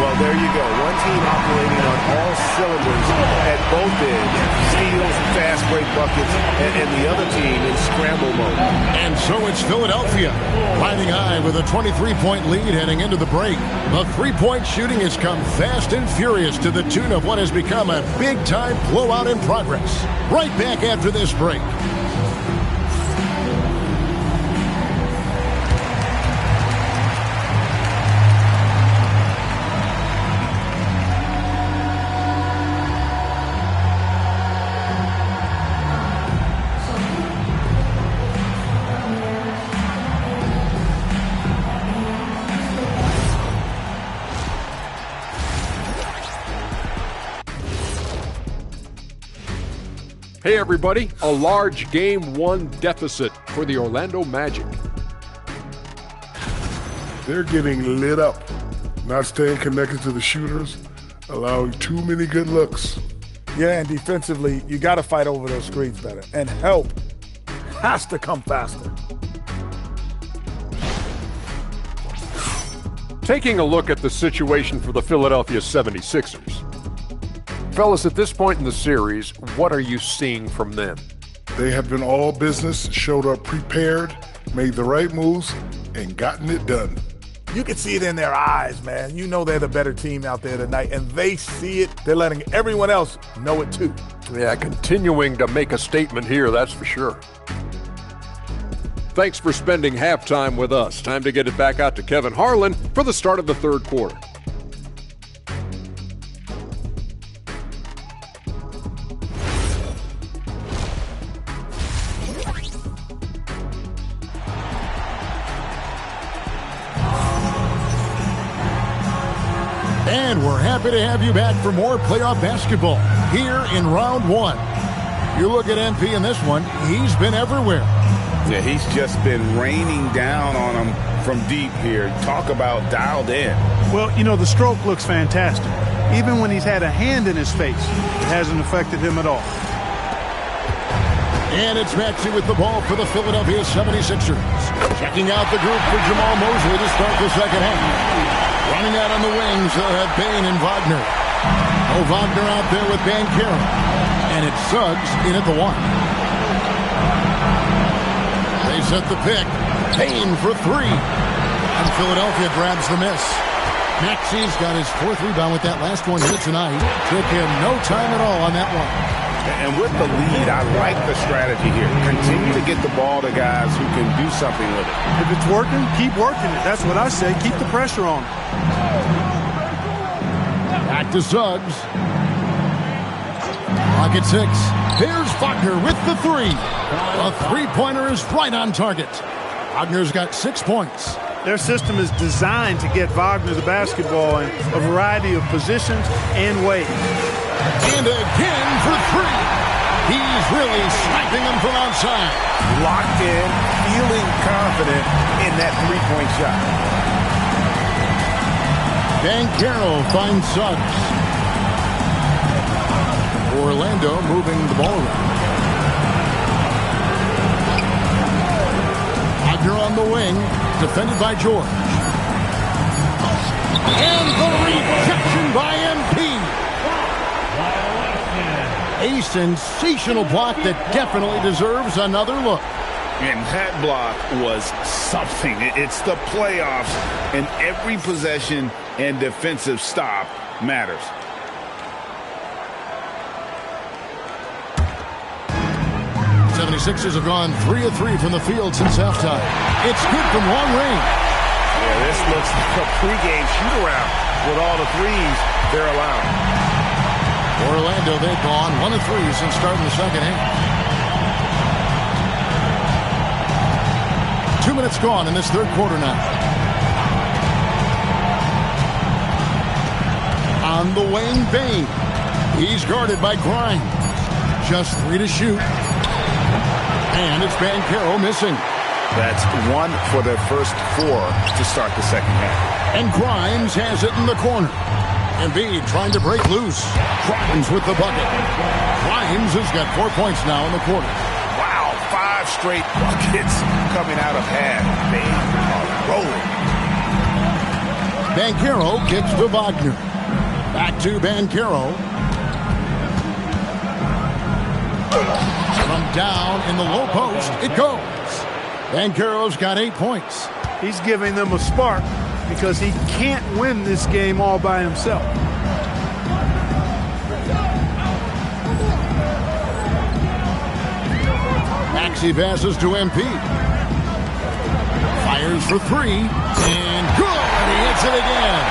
Well, there you go. One team operating on all cylinders at both ends. Steals and fast break buckets, and the other team in scramble mode. And so it's Philadelphia riding high with a 23-point lead heading into the break. The three-point shooting has come fast and furious to the tune of what has become a big-time blowout in progress. Right back after this break. Hey everybody, a large Game 1 deficit for the Orlando Magic. They're getting lit up, not staying connected to the shooters, allowing too many good looks. Yeah, and defensively, you got to fight over those screens better. And help has to come faster. Taking a look at the situation for the Philadelphia 76ers. Fellas, at this point in the series, what are you seeing from them? They have been all business, showed up prepared, made the right moves, and gotten it done. You can see it in their eyes, man. You know they're the better team out there tonight, and they see it. They're letting everyone else know it too. Yeah, continuing to make a statement here, that's for sure. Thanks for spending halftime with us. Time to get it back out to Kevin Harlan for the start of the third quarter. And we're happy to have you back for more playoff basketball here in round 1. You look at MP in this one, he's been everywhere. Yeah, he's just been raining down on them from deep here. Talk about dialed in. Well, you know, the stroke looks fantastic. Even when he's had a hand in his face, it hasn't affected him at all. And it's Maxey with the ball for the Philadelphia 76ers. Checking out the group for Jamal Mosley to start the second half. Running out on the wings, they'll have Bain and Wagner. Oh, Wagner out there with Banchero. And it's Suggs in at the 1. They set the pick. Bain for 3. And Philadelphia grabs the miss. Maxey's got his 4th rebound with that last one here tonight. Took him no time at all on that one. And with the lead, I like the strategy here. Continue to get the ball to guys who can do something with it. If it's working, keep working it. That's what I say. Keep the pressure on. Back to Suggs. Clock at 6. There's Wagner with the 3. A three-pointer is right on target. Wagner's got 6 points. Their system is designed to get Wagner the basketball in a variety of positions and ways. And again for 3. He's really sniping him from outside. Locked in, feeling confident in that three-point shot. Banchero finds Suggs. Orlando moving the ball around. Wagner on the wing, defended by George. And the rejection by MP. A sensational block that definitely deserves another look. And that block was something. It's the playoffs, and every possession and defensive stop matters. The 76ers have gone 3 of 3 from the field since halftime. It's good from long range. Yeah, this looks like a pregame shoot-around with all the threes they're allowing. Orlando, they've gone 1 of 3 since starting the second half. 2 minutes gone in this third quarter now. On the wing, Bane. He's guarded by Grimes. Just 3 to shoot. And it's Banchero missing. That's 1 for their first 4 to start the second half. And Grimes has it in the corner. Embiid trying to break loose. Grimes with the bucket. Grimes has got 4 points now in the quarter. Wow, 5 straight buckets coming out of half. They are rolling. Banchero kicks to Wagner. Back to Banchero. From down in the low post, it goes. Banchero's got 8 points. He's giving them a spark because he can't win this game all by himself. Maxey passes to MP. Fires for 3. And good! He hits it again.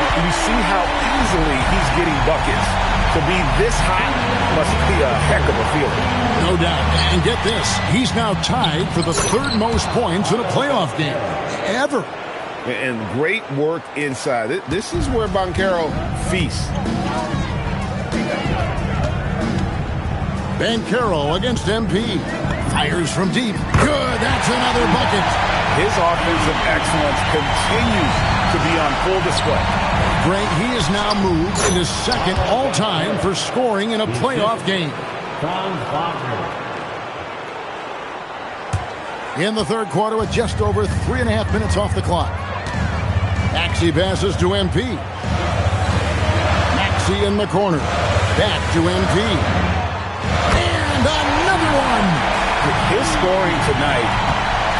You see how easily he's getting buckets. To be this hot must be a heck of a feeling. No doubt. And get this, he's now tied for the 3rd most points in a playoff game ever. And great work inside. This is where Banchero feasts. Banchero against MP. Fires from deep. Good, that's another bucket. His offensive excellence continues to be on full display. Greg, he has now moved into 2nd all-time for scoring in a playoff game. In the third quarter with just over 3.5 minutes off the clock. Maxey passes to MP. Maxey in the corner. Back to MP. And another one! His scoring tonight,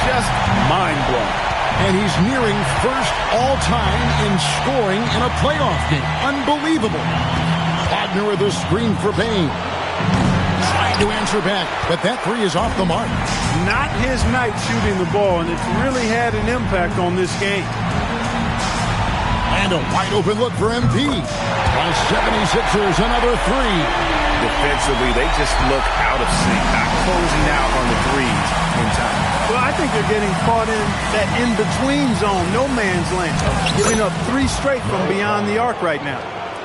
just mind-blowing. And he's nearing 1st all-time in scoring in a playoff game. Unbelievable. Wagner with a screen for Bane. Trying to answer back, but that 3 is off the mark. Not his night shooting the ball, and it's really had an impact on this game. And a wide-open look for MP. By 76ers, another 3. Defensively, they just look out of sync, not closing out on the threes in time. Well, I think they're getting caught in that in-between zone, no man's land, giving up 3 straight from beyond the arc right now.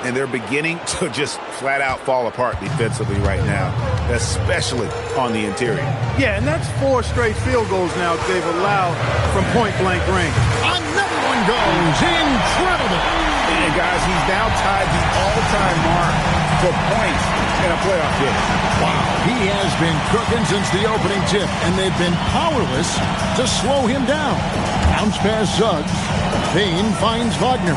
And they're beginning to just flat-out fall apart defensively right now, especially on the interior. Yeah, and that's 4 straight field goals now they've allowed from point-blank range. Another one goes. Incredible. And, guys, he's now tied the all-time mark for points in a playoff game. Wow, he has been cooking since the opening tip, and they've been powerless to slow him down. Bounce pass Suggs. Bane finds Wagner.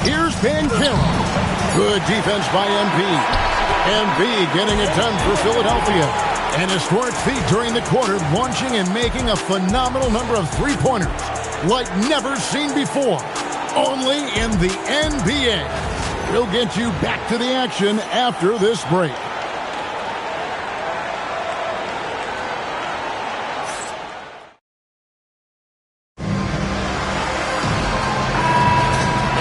Here's Banchero. Good defense by MP. MP getting it done for Philadelphia. An historic feat during the quarter, launching and making a phenomenal number of 3-pointers like never seen before. Only in the NBA. We'll get you back to the action after this break.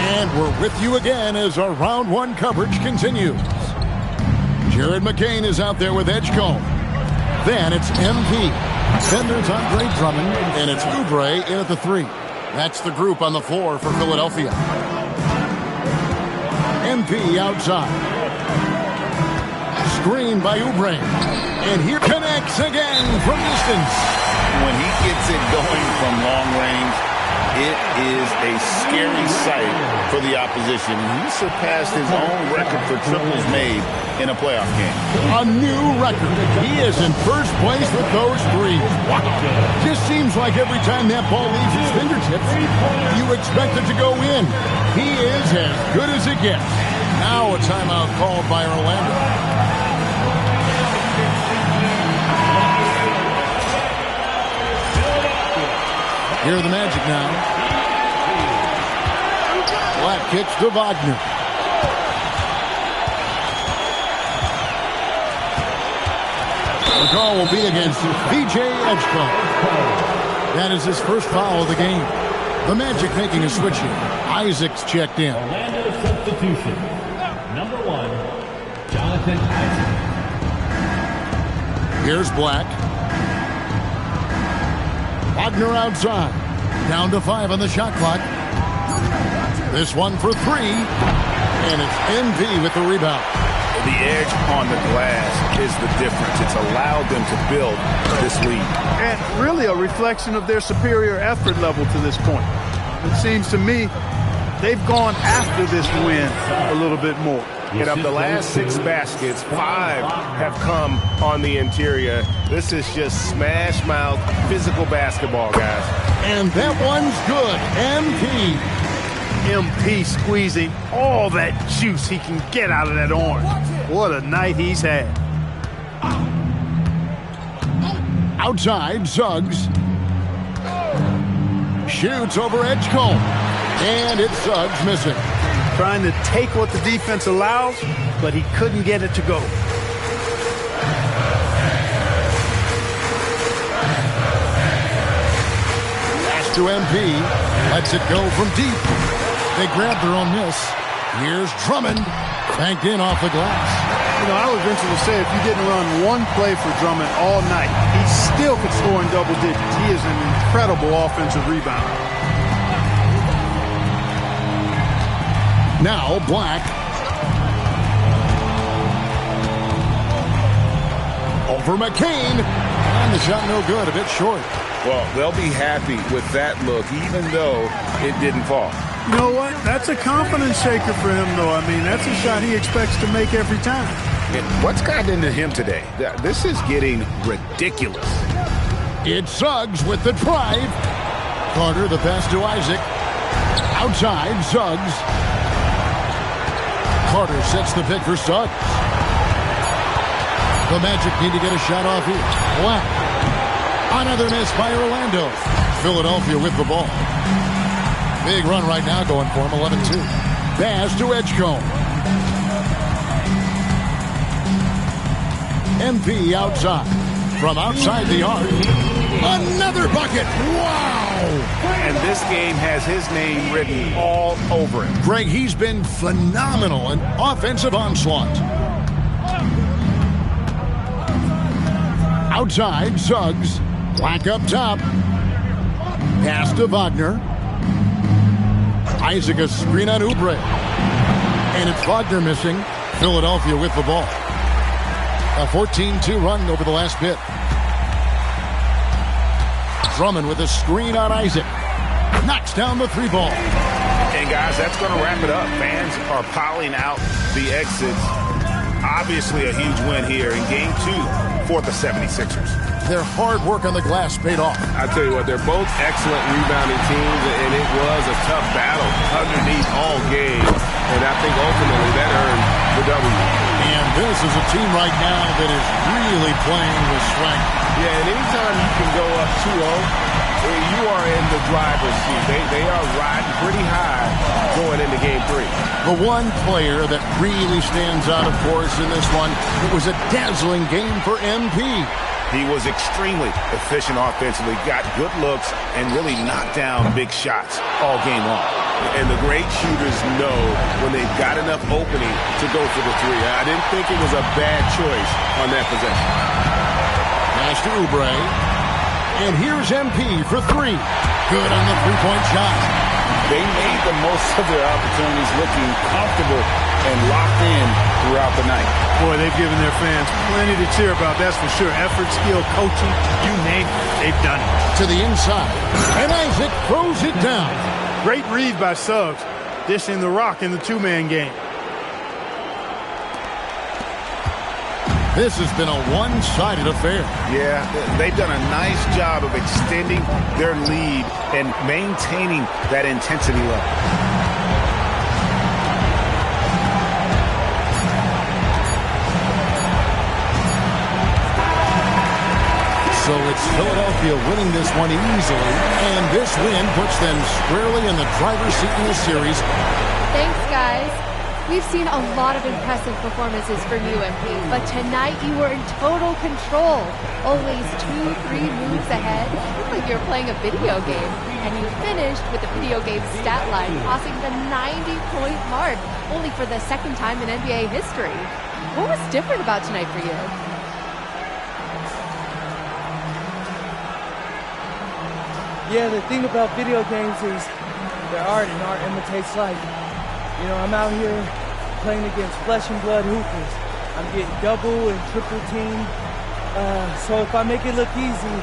And we're with you again as our round 1 coverage continues. Jared McCain is out there with Edgecombe. Then it's MP. Then there's Andre Drummond, and it's Oubre in at the 3. That's the group on the floor for Philadelphia. MP outside. screen by Oubre. And here connects again from distance. When he gets it going from long range, it is a scary sight for the opposition. He surpassed his own record for triples made in a playoff game. A new record. He is in first place with those threes. Wow. Just seems like every time that ball leaves his fingertips, you expect it to go in. He is as good as it gets. Now a timeout called by Orlando. Here are the Magic now. Black kicks to Wagner. The call will be against B.J. Edgecombe. That is his first foul of the game. The Magic making a switch here. Isaac's checked in. Orlando substitution. Number 1, Jonathan Isaac. Here's Black. Wagner outside. Down to 5 on the shot clock. This one for 3. And it's MV with the rebound. The edge on the glass is the difference. It's allowed them to build this lead. And really a reflection of their superior effort level to this point. It seems to me they've gone after this win a little bit more. And of the last 6 baskets, 5 have come on the interior. This is just smash mouth physical basketball, guys. And that one's good. MP squeezing all that juice he can get out of that orange. What a night he's had. Outside, Suggs. Shoots over Edgecombe. And it's Suggs missing. Trying to take what the defense allows, but he couldn't get it to go. Pass to MP. Lets it go from deep. They grab their own miss. Here's Drummond. Banked in off the glass. You know, I would venture to say if you didn't run one play for Drummond all night, he still could score in double digits. He is an incredible offensive rebounder. Now Black. Over McCain. And the shot no good, a bit short. Well, they'll be happy with that look, even though it didn't fall. You know what? That's a confidence shaker for him, though. I mean, that's a shot he expects to make every time. And what's gotten into him today? This is getting ridiculous. It's Suggs with the drive. Carter, the pass to Isaac. Outside, Suggs. Carter sets the pick for Suggs. The Magic need to get a shot off here. Black. Another miss by Orlando. Philadelphia with the ball. Big run right now going for him, 11-2. Pass to Edgecombe. MP outside. From outside the arc. Another bucket. Wow! And this game has his name written all over it. Greg, he's been phenomenal in offensive onslaught. Outside, Suggs. Black up top. Pass to Wagner. Isaac a screen on Oubre. And it's Wagner missing. Philadelphia with the ball. A 14-2 run over the last bit. Drummond with a screen on Isaac. Knocks down the 3 ball. And guys, that's going to wrap it up. Fans are piling out the exits. Obviously a huge win here in Game 2 for the 76ers. Their hard work on the glass paid off. I tell you what, they're both excellent rebounding teams, and it was a tough battle underneath all game. And I think ultimately that earned the W. And this is a team right now that is really playing with strength. Yeah, and anytime you can go up 2-0, you are in the driver's seat. They are riding pretty high going into Game 3. The one player that really stands out, of course, in this one, it was a dazzling game for MP. He was extremely efficient offensively, got good looks, and really knocked down big shots all game long. And the great shooters know when they've got enough opening to go for the 3. I didn't think it was a bad choice on that possession. Pass to Oubre. And here's MP for 3. Good on the 3-point shot. They made the most of their opportunities, looking comfortable and locked in throughout the night. Boy, they've given their fans plenty to cheer about, that's for sure. Effort, skill, coaching, you name it, they've done it. To the inside, and Isaac throws it down. Great read by Suggs, dishing the rock in the two-man game. This has been a one-sided affair. Yeah, they've done a nice job of extending their lead and maintaining that intensity level. So it's Philadelphia winning this one easily, and this win puts them squarely in the driver's seat in this series. Thanks, guys. We've seen a lot of impressive performances from you, MP, but tonight you were in total control. Always 2-3 moves ahead. Looked like you were playing a video game. And you finished with the video game stat line crossing the 90-point mark, only for the second time in NBA history. What was different about tonight for you? Yeah, the thing about video games is they're art, and art imitates life. You know, I'm out here playing against flesh and blood hoopers. I'm getting double and triple teamed. So if I make it look easy,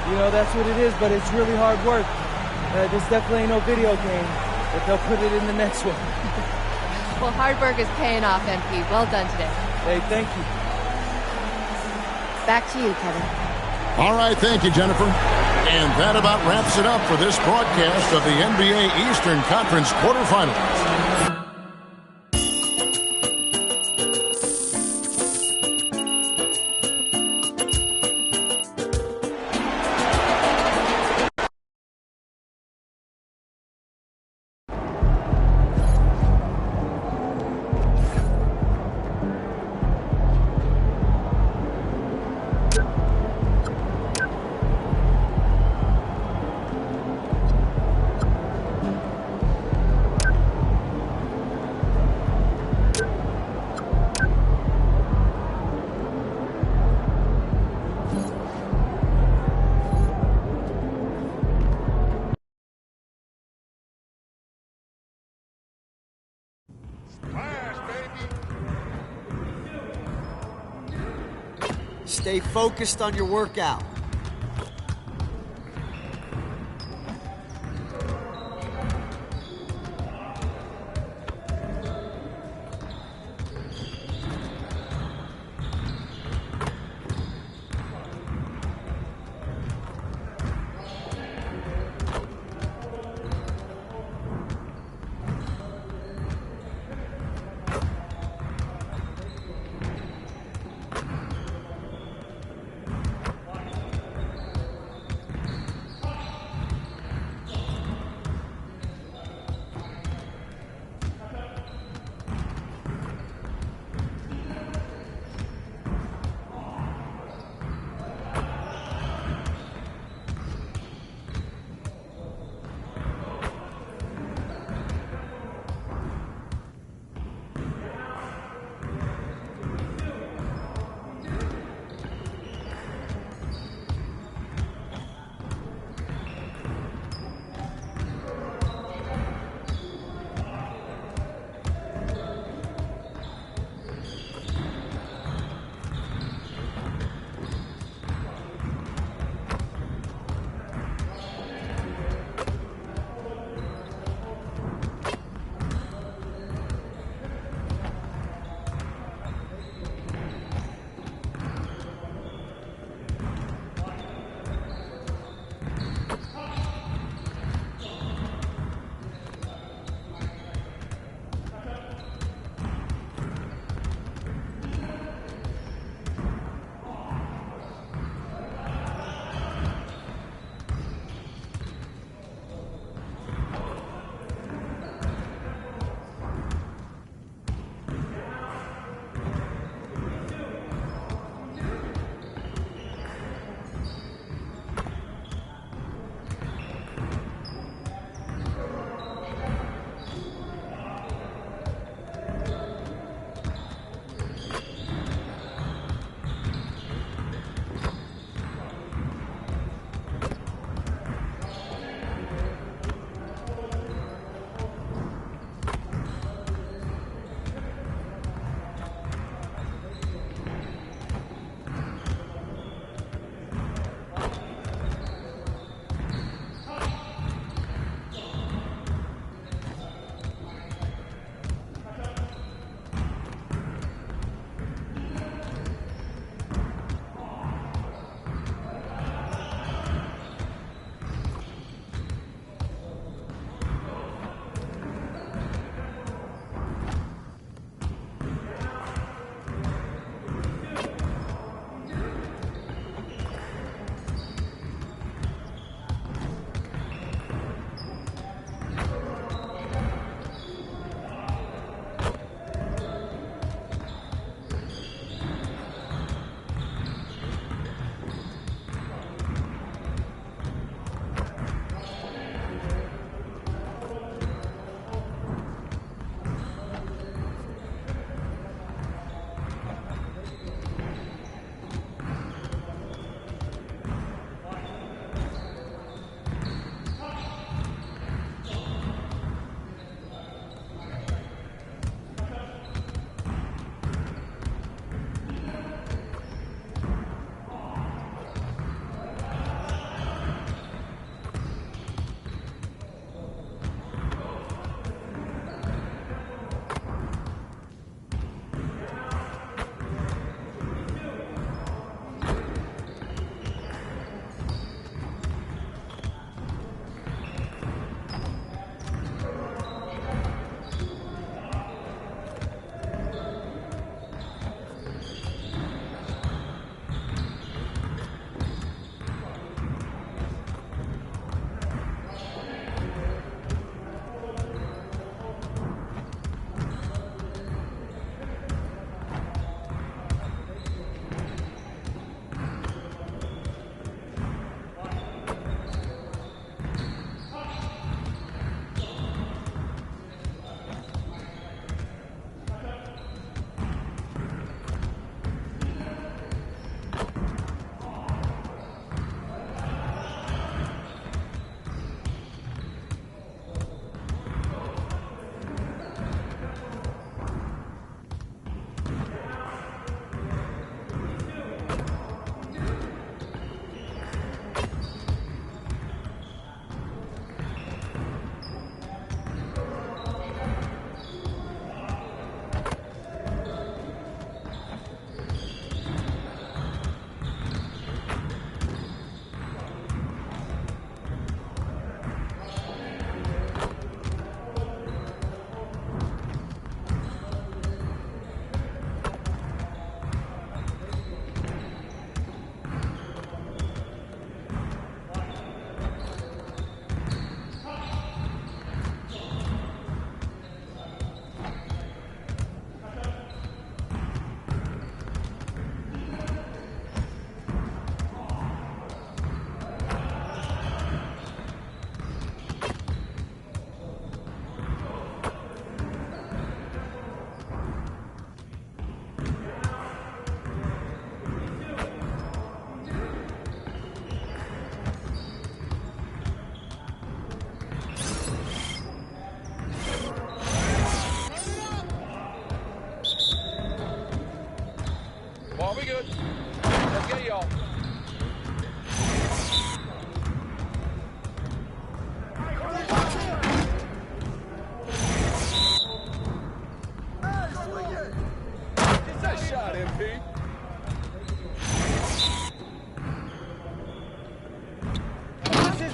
you know, that's what it is, but it's really hard work. This definitely ain't no video game, but they'll put it in the next one. Well, hard work is paying off, MP. Well done today. Hey, thank you. Back to you, Kevin. All right, thank you, Jennifer. And that about wraps it up for this broadcast of the NBA Eastern Conference quarterfinals. Stay focused on your workout.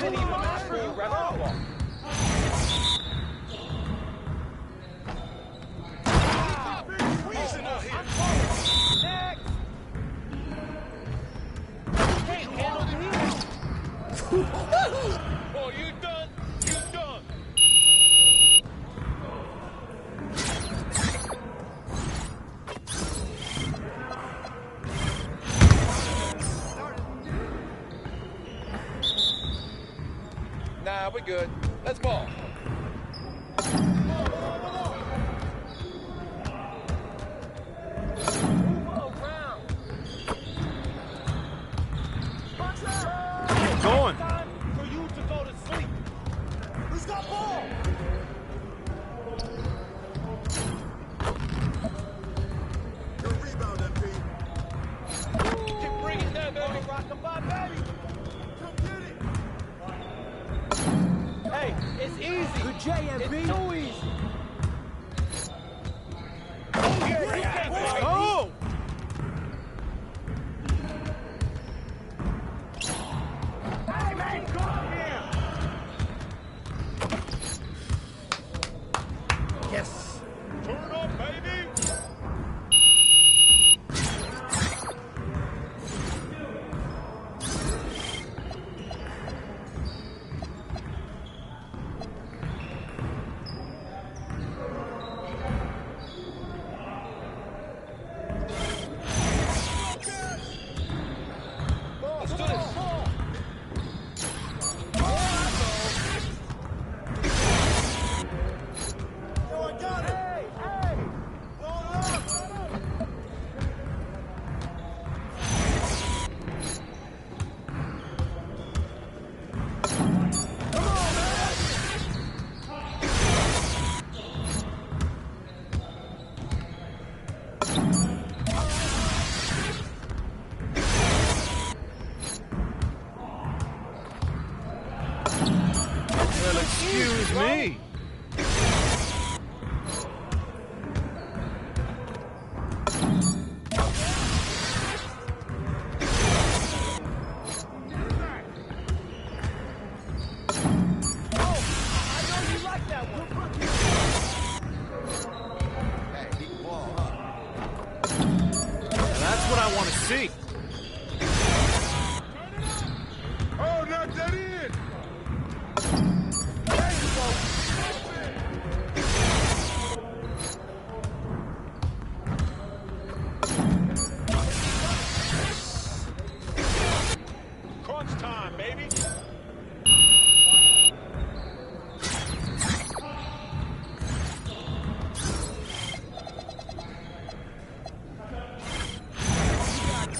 isn't even actual repertoire. Oh, you done? You done? Nah, we're good. Let's ball. Going. For you to go to sleep. Who's got ball? Your rebound, MP. Keep bringing that, baby. Rockin' by, baby. Come get it. Hey, it's easy. Good J, MP. It's too easy. Oh! Hey, man, come here. Yes. Turn up, baby. Let's do this. Yo, I got it. Hey, hey. Roll up. Come on, man. Well, excuse me. That's what I want to see. Oh, knock that in. There you go. Crunch time, baby.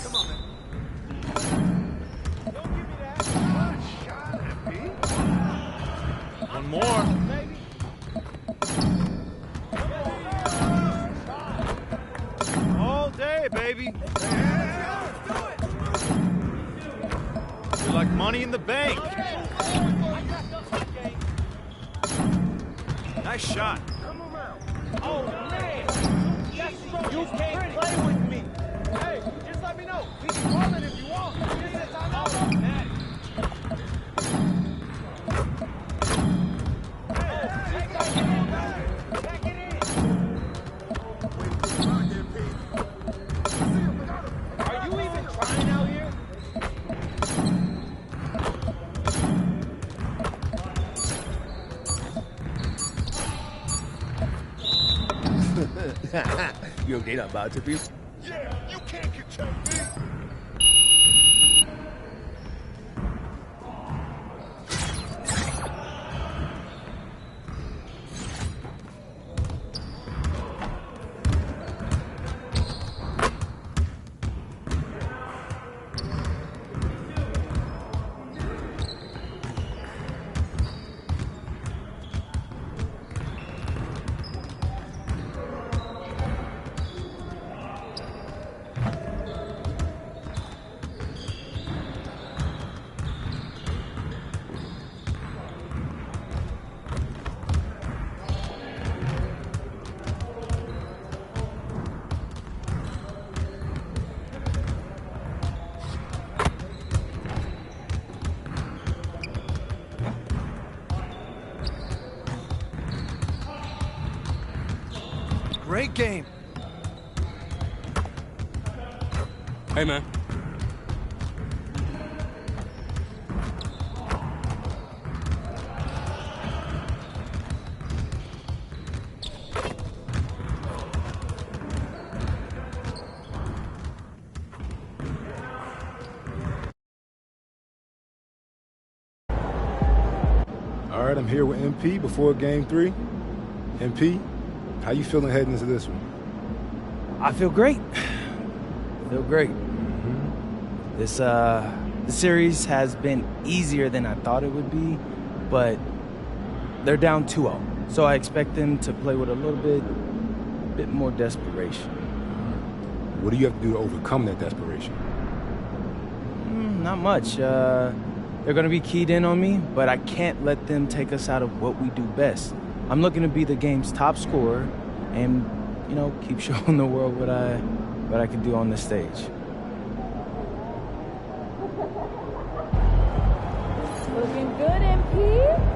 Come on, man. Don't give me that. Good shot, MP. One more. All day, baby. You're like money in the bank. Nice shot. Oh, man. You can't play with me. Hey, just let me know. We can call it if you want. Are you even trying out here? Yo, they not about to be. Yeah, you can't contain me. Great game. Hey, man. All right, I'm here with MP before Game 3. MP, how you feeling heading into this one? I feel great. Feel great. This the series has been easier than I thought it would be, but they're down 2-0. So I expect them to play with a little bit more desperation. What do you have to do to overcome that desperation? Not much. They're going to be keyed in on me, but I can't let them take us out of what we do best. I'm looking to be the game's top scorer and, you know, keep showing the world what I can do on this stage. Looking good, MP.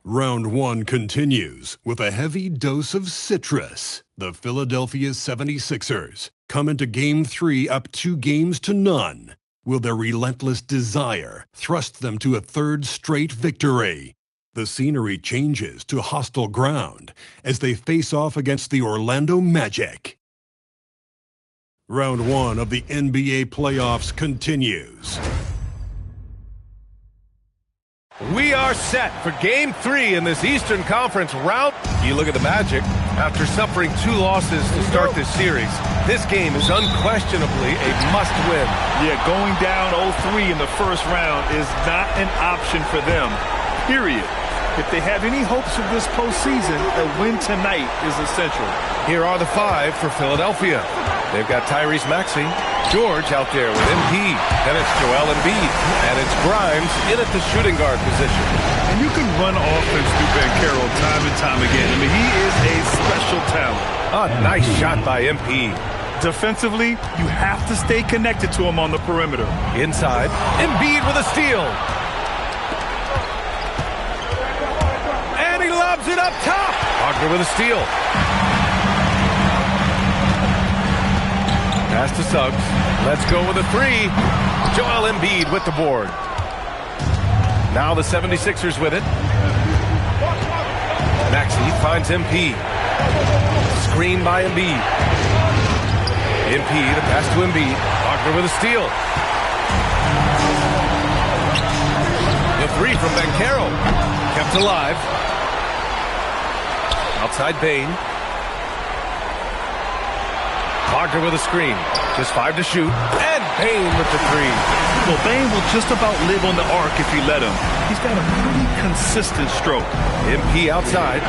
Round 1 continues with a heavy dose of citrus. The Philadelphia 76ers come into Game 3 up 2-0. Will their relentless desire thrust them to a third straight victory? The scenery changes to hostile ground as they face off against the Orlando Magic. Round 1 of the NBA playoffs continues. We are set for Game 3 in this Eastern Conference round. You look at the Magic. After suffering 2 losses to start this series, this game is unquestionably a must-win. Yeah, going down 0-3 in the first round is not an option for them, period. If they have any hopes of this postseason, a win tonight is essential. Here are the 5 for Philadelphia. They've got Tyrese Maxey, George out there with MP, then it's Joel Embiid, and it's Grimes in at the shooting guard position. And you can run offense through Banchero time and time again. I mean, he is a special talent. A nice shot by MP. Defensively, you have to stay connected to him on the perimeter. Inside, Embiid with a steal. And he lobs it up top. Wagner with a steal. Pass to Suggs. Let's go with a 3. Joel Embiid with the board. Now the 76ers with it. Maxey finds MP. Screen by Embiid. MP, the pass to Embiid. Wagner with a steal. The 3 from Banchero. Kept alive. Outside Bane. Wagner with a screen. Just 5 to shoot. And Bane with the 3. Well, Bane will just about live on the arc if you let him. He's got a pretty consistent stroke. MP outside.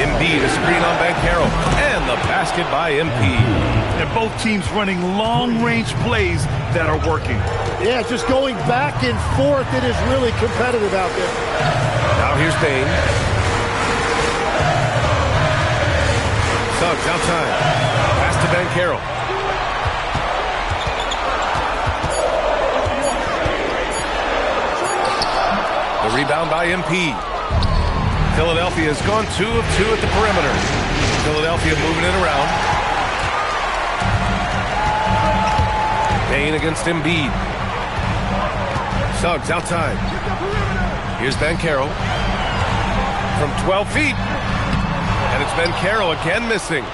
Embiid, a screen on Banchero. And the basket by MP. And both teams running long-range plays that are working. Yeah, just going back and forth. It is really competitive out there. Now here's Bane. Suggs outside. Pass to Banchero. The rebound by MP. Philadelphia has gone 2 of 2 at the perimeter. Philadelphia moving it around. Bane against Embiid. Suggs outside. Here's Banchero. From 12 feet. And it's Banchero again missing.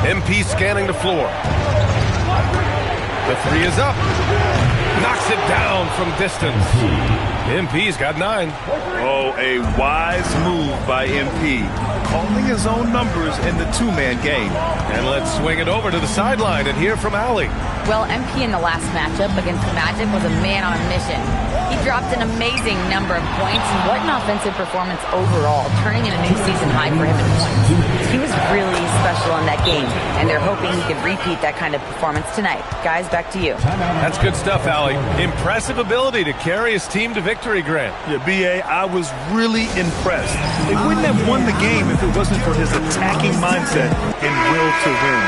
MP scanning the floor. The 3 is up. Knocks it down from distance. MP's got 9. Oh, a wise move by MP. Calling his own numbers in the two-man game. And let's swing it over to the sideline and hear from Allie. Well, MP in the last matchup against the Magic was a man on a mission. He dropped an amazing number of points. What an offensive performance overall, turning in a new season high for him in points. He was really special in that game, and they're hoping he can repeat that kind of performance tonight. Guys, back to you. That's good stuff, Allie. Impressive ability to carry his team to victory, Grant. Yeah, B.A., I was really impressed. They wouldn't have won the game if it wasn't for his attacking mindset and will to win.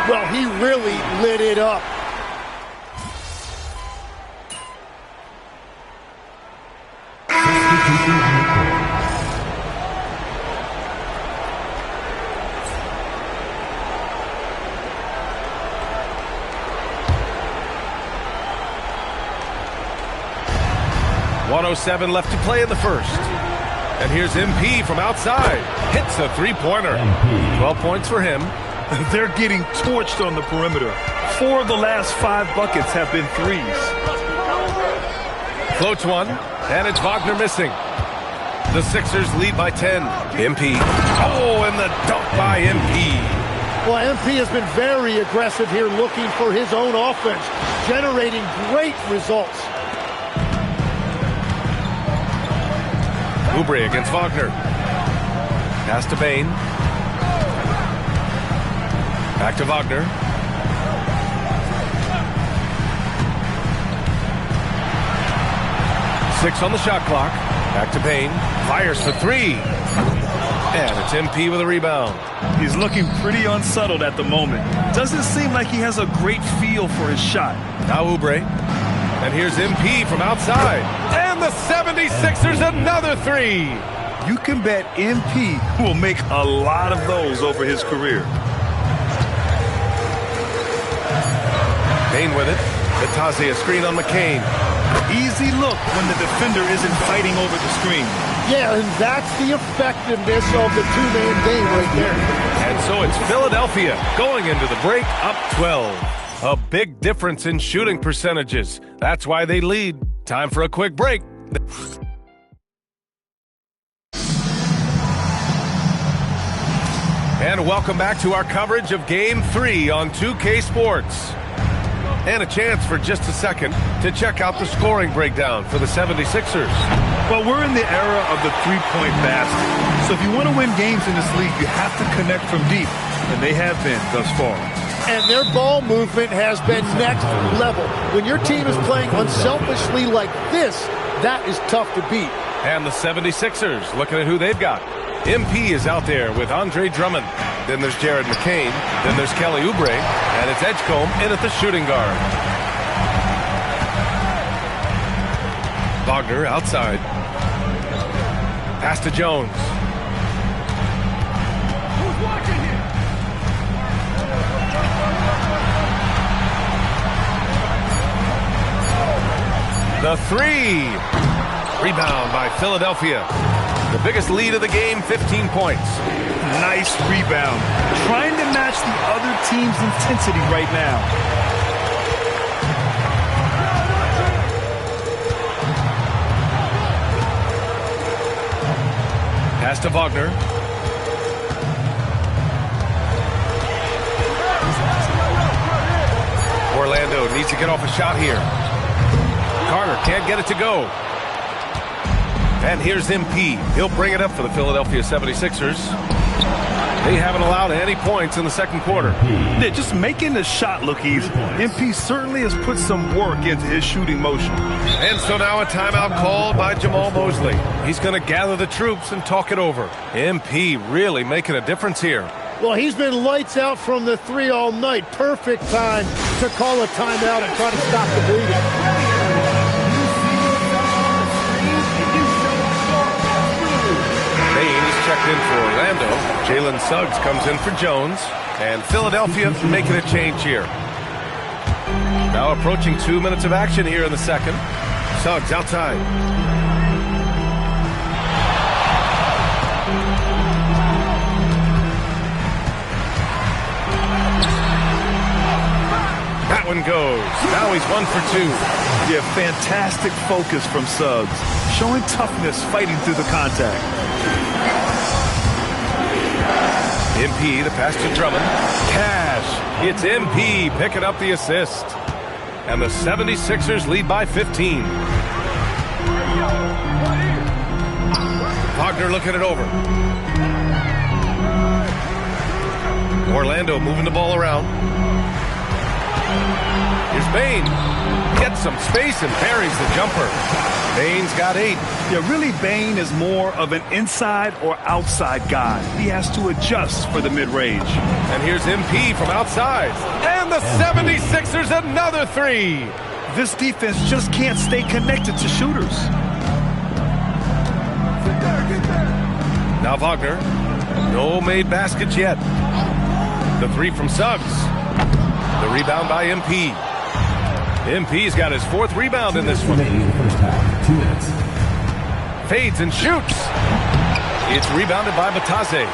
Well, he really lit it up. .107 left to play in the first. And here's MP from outside. Hits a three-pointer. 12 points for him. They're getting torched on the perimeter. 4 of the last 5 buckets have been threes. Floats one, and it's Wagner missing. The Sixers lead by 10. MP. Oh, and the dunk by MP. Well, MP has been very aggressive here, looking for his own offense, generating great results. Oubre against Wagner. Pass to Bain. Back to Wagner. Six on the shot clock. Back to Bain. Fires for 3. And it's MP with a rebound. He's looking pretty unsettled at the moment. Doesn't seem like he has a great feel for his shot. Now Oubre. And here's MP from outside. And the 76ers another 3. You can bet MP will make a lot of those over his career. Bain with it. Vitazzi a screen on McCain. Easy look when the defender isn't fighting over the screen. Yeah, and that's the effectiveness of the two-man game right there. And so it's Philadelphia going into the break up 12. A big difference in shooting percentages. That's why they lead. Time for a quick break. And welcome back to our coverage of Game 3 on 2K Sports. And a chance for just a second to check out the scoring breakdown for the 76ers. Well, we're in the era of the three-point basket. So if you want to win games in this league, you have to connect from deep. And they have been thus far. And their ball movement has been next level. When your team is playing unselfishly like this, that is tough to beat. And the 76ers, looking at who they've got. MP is out there with Andre Drummond. Then there's Jared McCain. Then there's Kelly Oubre. And it's Edgecombe in at the shooting guard. Wagner outside. Pass to Jones. Who's watching here? The 3. Rebound by Philadelphia. The biggest lead of the game, 15 points. Nice rebound. Trying to match the other team's intensity right now. Pass to Wagner. Orlando needs to get off a shot here. Carter can't get it to go. And here's MP. He'll bring it up for the Philadelphia 76ers. They haven't allowed any points in the second quarter. Yeah, just making the shot look easy. MP certainly has put some work into his shooting motion. And so now a timeout called by Jamal Mosley. He's going to gather the troops and talk it over. MP really making a difference here. Well, he's been lights out from the 3 all night. Perfect time to call a timeout and try to stop the bleeding. Checked in for Orlando. Jalen Suggs comes in for Jones. And Philadelphia making a change here. Now approaching 2 minutes of action here in the second. Suggs outside. That one goes. Now he's 1 for 2. Yeah, fantastic focus from Suggs. Showing toughness, fighting through the contact. MP, the pass to Drummond. Cash. It's MP picking up the assist. And the 76ers lead by 15. Wagner looking it over. Orlando moving the ball around. Here's Bane. Gets some space and parries the jumper. Bane's got 8. Yeah, really, Bane is more of an inside or outside guy. He has to adjust for the mid-range. And here's MP from outside. And the 76ers another 3. This defense just can't stay connected to shooters. Now Wagner. No made baskets yet. The 3 from Suggs. The rebound by MP. MP's got his 4th rebound in this one. Fades and shoots. It's rebounded by Batase.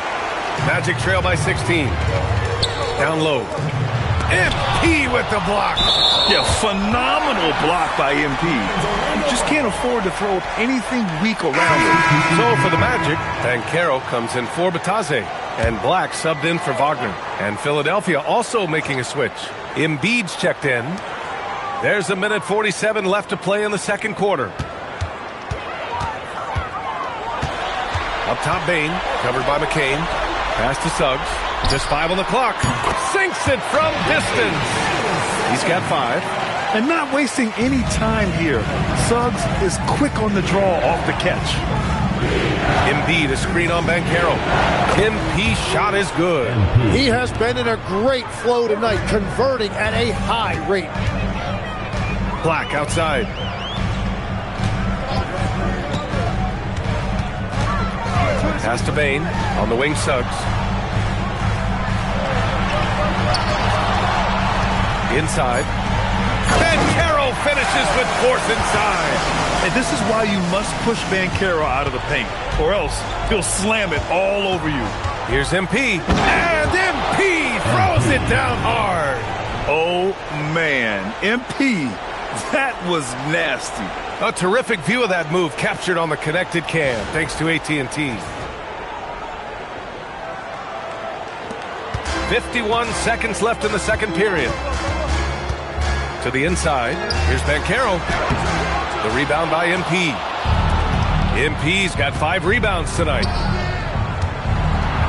Magic trail by 16. Down low. MP with the block. Yeah, phenomenal block by MP. You just can't afford to throw up anything weak around him. So for the Magic, Banchero comes in for Batase. And Black subbed in for Wagner. And Philadelphia also making a switch. Embiid's checked in. There's a minute 47 left to play in the second quarter. Up top, Bane, covered by McCain. Pass to Suggs. Just 5 on the clock. Sinks it from distance. He's got 5. And not wasting any time here. Suggs is quick on the draw off the catch. Embiid, a screen on Banchero. MP shot is good. He has been in a great flow tonight, converting at a high rate. Black outside. Pass to Bane. On the wing, Suggs. Inside. Banchero finishes with force inside. And this is why you must push Banchero out of the paint, or else he'll slam it all over you. Here's MP. And MP throws it down hard. Oh, man. MP. That was nasty. A terrific view of that move captured on the connected cam, thanks to AT&T. 51 seconds left in the second period. To the inside. Here's Banchero. The rebound by MP. MP's got 5 rebounds tonight.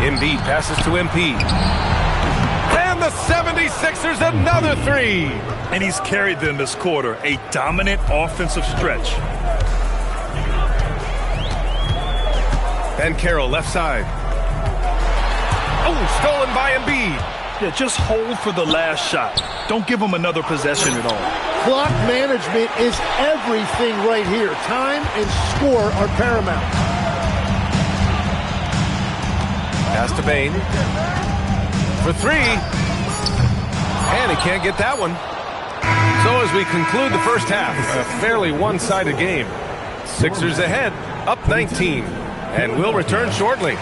Embiid passes to MP. And the 76ers another 3. And he's carried them this quarter. A dominant offensive stretch. Banchero left side. Oh, stolen by Embiid. Yeah, just hold for the last shot. Don't give him another possession at all. Clock management is everything right here. Time and score are paramount. Pass to Bane. For 3. And he can't get that one. So as we conclude the first half, a fairly one-sided game. Sixers ahead, up 19. And we'll return shortly.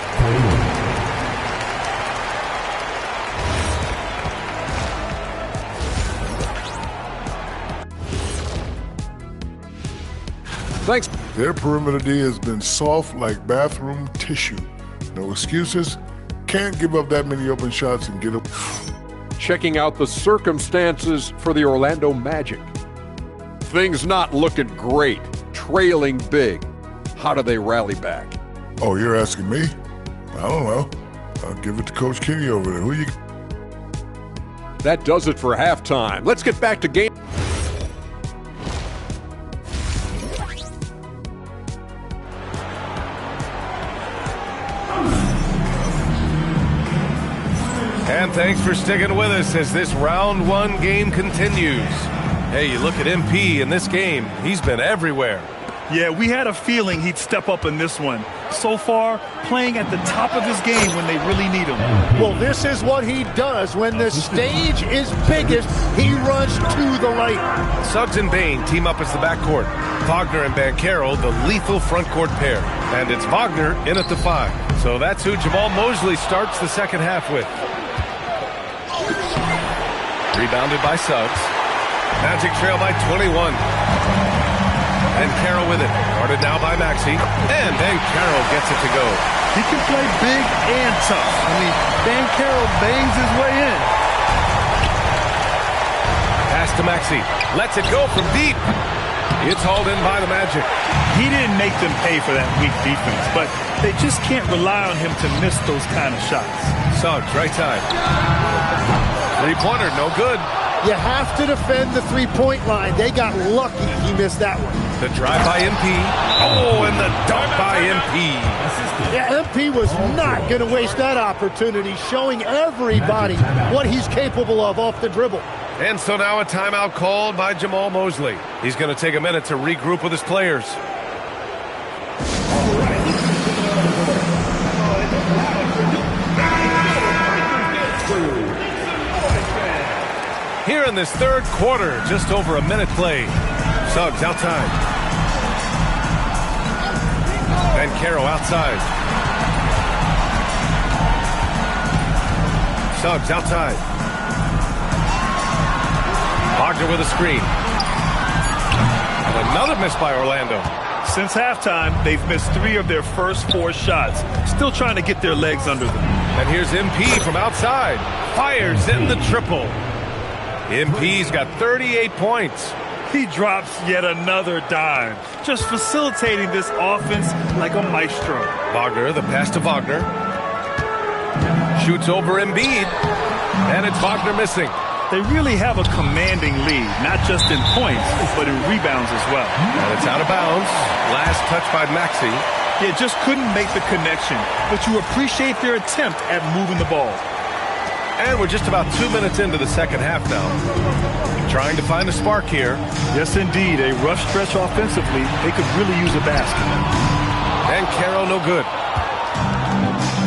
Thanks. Their perimeter D has been soft like bathroom tissue. No excuses. Can't give up that many open shots and get up. Checking out the circumstances for the Orlando Magic. Things not looking great. Trailing big. How do they rally back? Oh, you're asking me? I don't know. I'll give it to Coach Kenny over there. Who you? That does it for halftime. Let's get back to game. And thanks for sticking with us as this round 1 game continues. Hey, you look at MP in this game, he's been everywhere. Yeah, we had a feeling he'd step up in this one. So far, playing at the top of his game when they really need him. Well, this is what he does. When the stage is biggest, he runs to the light. Suggs and Bane team up as the backcourt. Wagner and Banchero, the lethal frontcourt pair. And it's Wagner in at the 5. So that's who Jamal Mosley starts the second half with. Rebounded by Suggs. Magic trail by 21. And Carroll with it. Guarded now by Maxey. And then Carroll gets it to go. He can play big and tough. I mean, Dan Carroll bangs his way in. Pass to Maxey. Lets it go from deep. It's hauled in by the Magic. He didn't make them pay for that weak defense, but they just can't rely on him to miss those kind of shots. Suggs, right side. Three-pointer, no good. You have to defend the three-point line. They got lucky he missed that one. The drive by MP. Oh, and the dunk by MP. Yeah, MP was not going to waste that opportunity, showing everybody what he's capable of off the dribble. And so now a timeout called by Jamal Mosley. He's going to take a minute to regroup with his players. Here in this third quarter, just over a minute played. Suggs outside. And Carroll outside. Suggs outside. Wagner with a screen. And another miss by Orlando. Since halftime, they've missed 3 of their first 4 shots. Still trying to get their legs under them. And here's MP from outside. Fires in the triple. MP's got 38 points. He drops yet another dime. Just facilitating this offense like a maestro. Wagner, the pass to Wagner. Shoots over Embiid. And it's Wagner missing. They really have a commanding lead, not just in points, but in rebounds as well. And it's out of bounds. Last touch by Maxey. Yeah, just couldn't make the connection, but you appreciate their attempt at moving the ball. And we're just about 2 minutes into the second half now. Trying to find a spark here. Yes, indeed. A rough stretch offensively. They could really use a basket. And Carroll no good.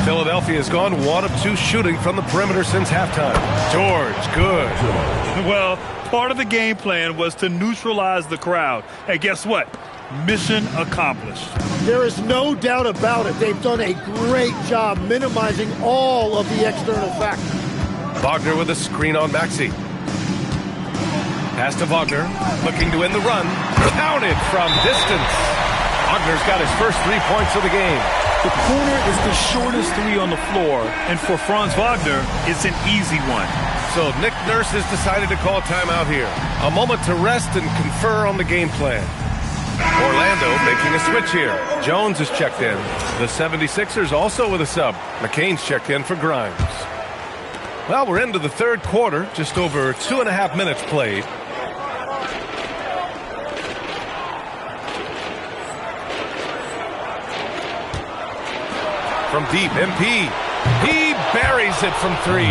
Philadelphia has gone 1 of 2 shooting from the perimeter since halftime. George, good. Well, part of the game plan was to neutralize the crowd. And guess what? Mission accomplished. There is no doubt about it. They've done a great job minimizing all of the external factors. Wagner with a screen on Maxey. Pass to Wagner, looking to win the run. Counted from distance. Wagner's got his first 3 points of the game. The corner is the shortest 3 on the floor, and for Franz Wagner, it's an easy one. So Nick Nurse has decided to call timeout here. A moment to rest and confer on the game plan. Orlando making a switch here. Jones is checked in. The 76ers also with a sub. McCain's checked in for Grimes. Well, we're into the third quarter, just over 2.5 minutes played. From deep, MP. He buries it from 3.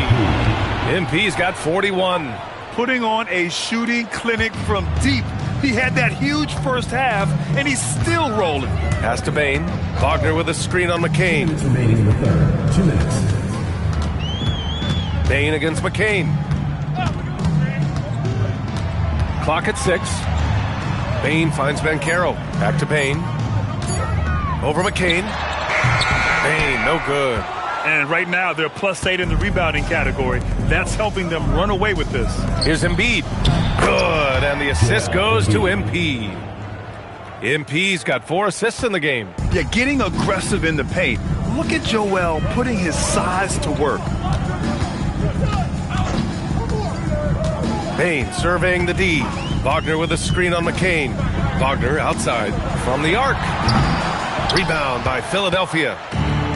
MP's got 41. Putting on a shooting clinic from deep. He had that huge first half, and he's still rolling. Pass to Bain. Wagner with a screen on McCain. 2 minutes remaining in the third. 2 minutes. Bain against McCain. Clock at 6. Bain finds Banchero. Back to Bain. Over McCain. Bain, no good. And right now, they're +8 in the rebounding category. That's helping them run away with this. Here's Embiid. Good, and the assist goes to MP. MP's got 4 assists in the game. Yeah, getting aggressive in the paint. Look at Joel putting his size to work. Bain surveying the D. Wagner with a screen on McCain. Wagner outside from the arc. Rebound by Philadelphia.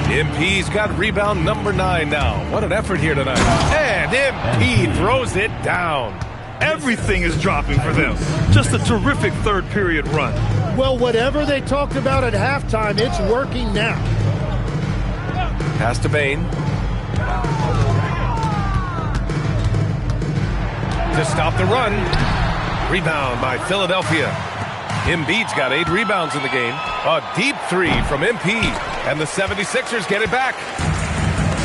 MP's got rebound number 9 now. What an effort here tonight. And MP throws it down. Everything is dropping for them. Just a terrific third period run. Well, whatever they talked about at halftime, it's working now. Pass to Bain. To stop the run. Rebound by Philadelphia. Embiid's got 8 rebounds in the game. A deep 3 from MP. And the 76ers get it back.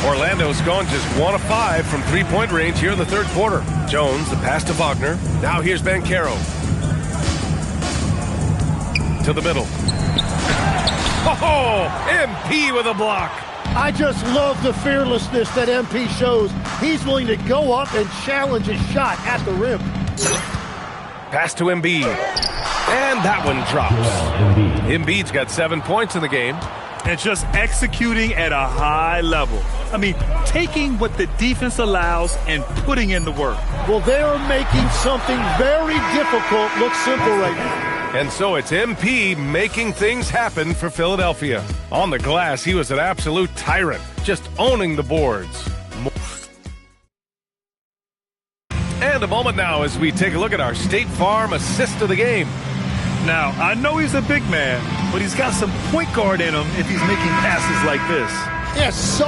Orlando's gone just 1 of 5 from 3-point range here in the third quarter. Jones, the pass to Wagner. Now here's Banchero. To the middle. Oh, MP with a block. I just love the fearlessness that MP shows. He's willing to go up and challenge a shot at the rim. Pass to Embiid. And that one drops. Embiid's got 7 points in the game. And just executing at a high level. I mean, taking what the defense allows and putting in the work. Well, they are making something very difficult look simple right now. And so it's MP making things happen for Philadelphia. On the glass, he was an absolute tyrant, just owning the boards. And a moment now as we take a look at our State Farm assist of the game. Now, I know he's a big man, but he's got some point guard in him if he's making passes like this. Yeah, so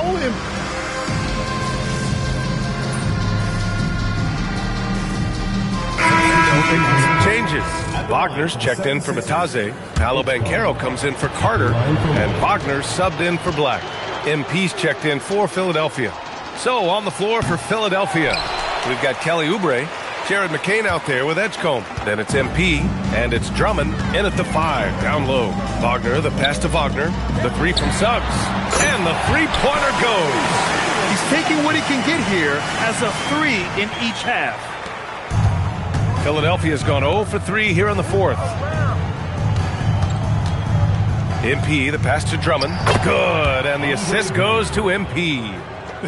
changes. Wagner's checked in for Mataze. Paolo Banchero comes in for Carter. And Wagner subbed in for Black. MP's checked in for Philadelphia. So on the floor for Philadelphia, we've got Kelly Oubre. Jared McCain out there with Edgecombe. Then it's MP, and it's Drummond in at the 5, down low. Wagner, the pass to Wagner. The 3 from Suggs. And the three-pointer goes. He's taking what he can get here as a 3 in each half. Philadelphia's gone 0 for 3 here in the 4th. MP, the pass to Drummond. Good, and the assist goes to MP.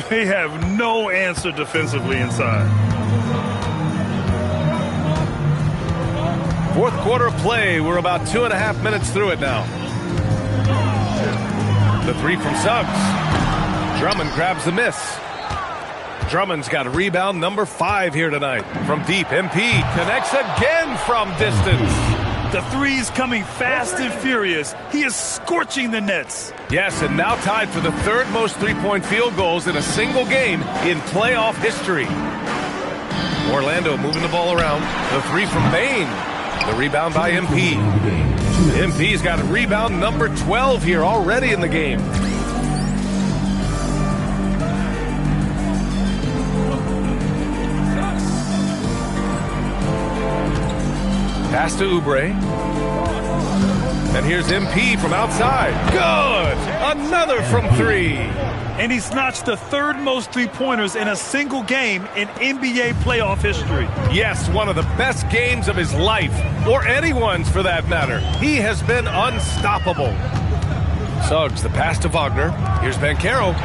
They have no answer defensively inside. 4th quarter of play. We're about 2.5 minutes through it now. The 3 from Suggs. Drummond grabs the miss. Drummond's got rebound number 5 here tonight. From deep, MP connects again from distance. The 3's coming fast and furious. He is scorching the nets. Yes, and now tied for the 3rd most three-point field goals in a single game in playoff history. Orlando moving the ball around. The 3 from Bain. The rebound by MP. MP's got rebound number 12 here already in the game. Pass to Oubre. And here's MP from outside. Good! Another from 3. And he's notched the 3rd most three-pointers in a single game in NBA playoff history. Yes, one of the best games of his life, or anyone's for that matter. He has been unstoppable. Suggs, the pass to Wagner. Here's Banchero.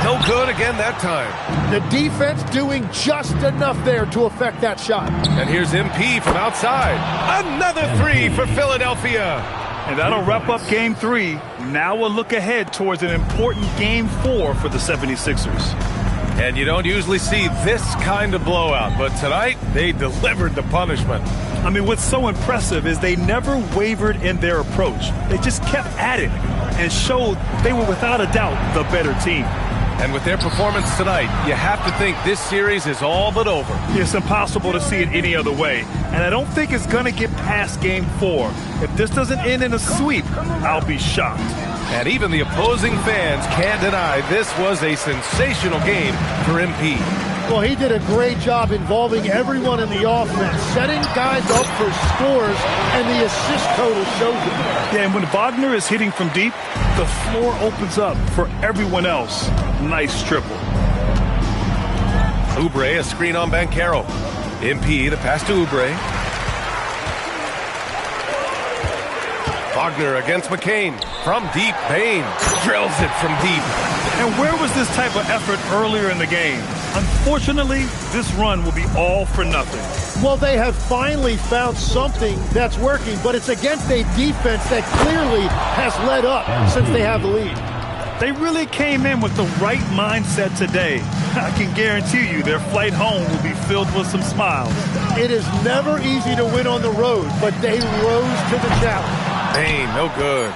No good again that time. The defense doing just enough there to affect that shot. And here's MP from outside. Another 3 for Philadelphia. And that'll wrap up Game 3. Now we'll look ahead towards an important Game 4 for the 76ers. And you don't usually see this kind of blowout, but tonight they delivered the punishment. I mean, what's so impressive is they never wavered in their approach. They just kept at it and showed they were without a doubt the better team. And with their performance tonight, you have to think this series is all but over. It's impossible to see it any other way. And I don't think it's going to get past Game 4. If this doesn't end in a sweep, I'll be shocked. And even the opposing fans can't deny this was a sensational game for MP. Well, he did a great job involving everyone in the offense, setting guys up for scores, and the assist total shows it. Yeah, and when Wagner is hitting from deep, the floor opens up for everyone else. Nice triple. Oubre, a screen on Banchero. MP, the pass to Oubre. Wagner against McCain. From deep, Bain drills it from deep. And where was this type of effort earlier in the game? Unfortunately, this run will be all for nothing. Well, they have finally found something that's working, but it's against a defense that clearly has let up since they have the lead. They really came in with the right mindset today. I can guarantee you their flight home will be filled with some smiles. It is never easy to win on the road, but they rose to the challenge. Bain, no good.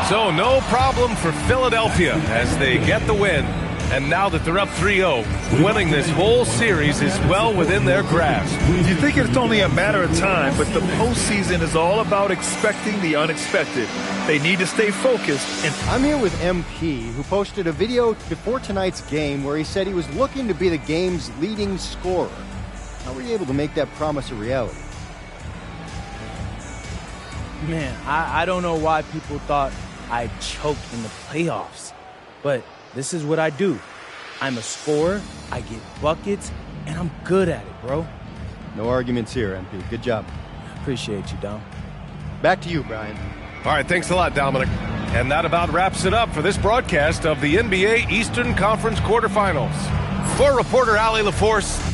So no problem for Philadelphia as they get the win. And now that they're up 3-0, winning this whole series is well within their grasp. You think it's only a matter of time, but the postseason is all about expecting the unexpected. They need to stay focused. And I'm here with MP, who posted a video before tonight's game where he said he was looking to be the game's leading scorer. How were you able to make that promise a reality? Man, I don't know why people thought I'd choke in the playoffs. But This is what I do. I'm a scorer, I get buckets, and I'm good at it, bro. No arguments here, MP. Good job. Appreciate you, Dom. Back to you, Brian. All right, thanks a lot, Dominic. And that about wraps it up for this broadcast of the NBA Eastern Conference quarterfinals. For reporter Allie LaForce,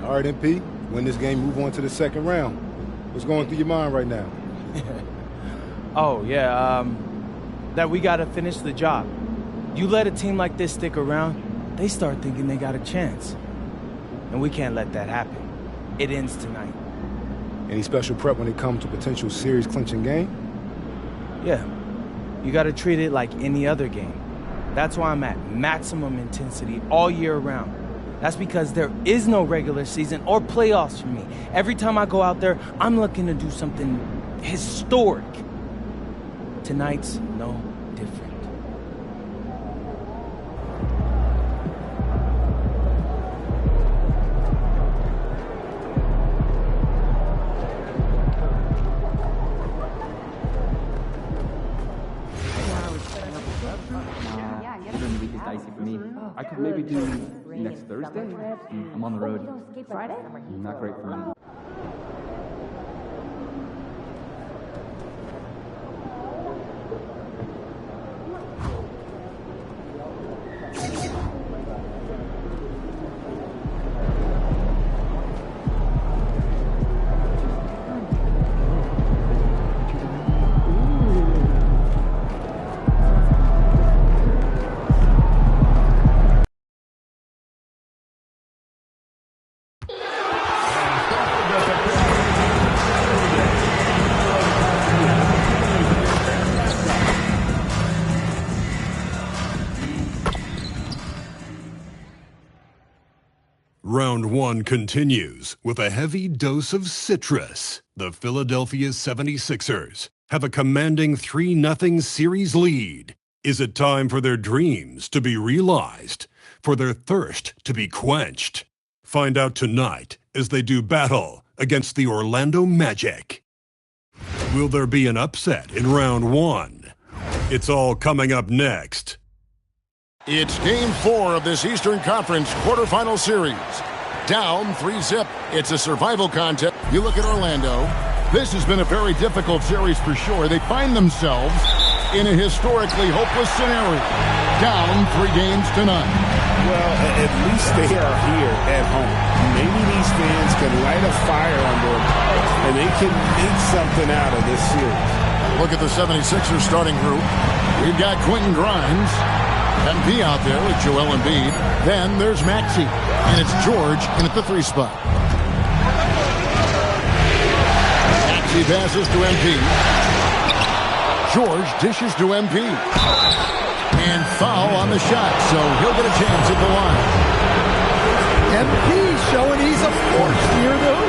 All right, MP, win this game, move on to the second round. What's going through your mind right now? Oh, yeah, that we gotta finish the job. You let a team like this stick around, they start thinking they got a chance. And we can't let that happen. It ends tonight. Any special prep when it comes to potential series-clinching game? Yeah, you gotta treat it like any other game. That's why I'm at maximum intensity all year round. That's because there is no regular season or playoffs for me. Every time I go out there, I'm looking to do something historic. Tonight's no different. I could maybe do next Thursday. I'm on the road. Friday? Not great for me. Round one continues with a heavy dose of citrus. The Philadelphia 76ers have a commanding 3-0 series lead. Is it time for their dreams to be realized, for their thirst to be quenched? Find out tonight as they do battle against the Orlando Magic. Will there be an upset in round one? It's all coming up next. It's Game 4 of this Eastern Conference quarterfinal series. Down 3-0. It's a survival contest. You look at Orlando. This has been a very difficult series for sure. They find themselves in a historically hopeless scenario. Down 3 games to none. Well, at least they are here at home. Maybe these fans can light a fire under them, and they can make something out of this series. Look at the 76ers starting group. We've got Quentin Grimes. MP out there with Joel Embiid. Then there's Maxey. And it's George in at the 3 spot. Maxey passes to MP. George dishes to MP. And foul on the shot, so he'll get a chance at the line. MP showing he's a force here, though.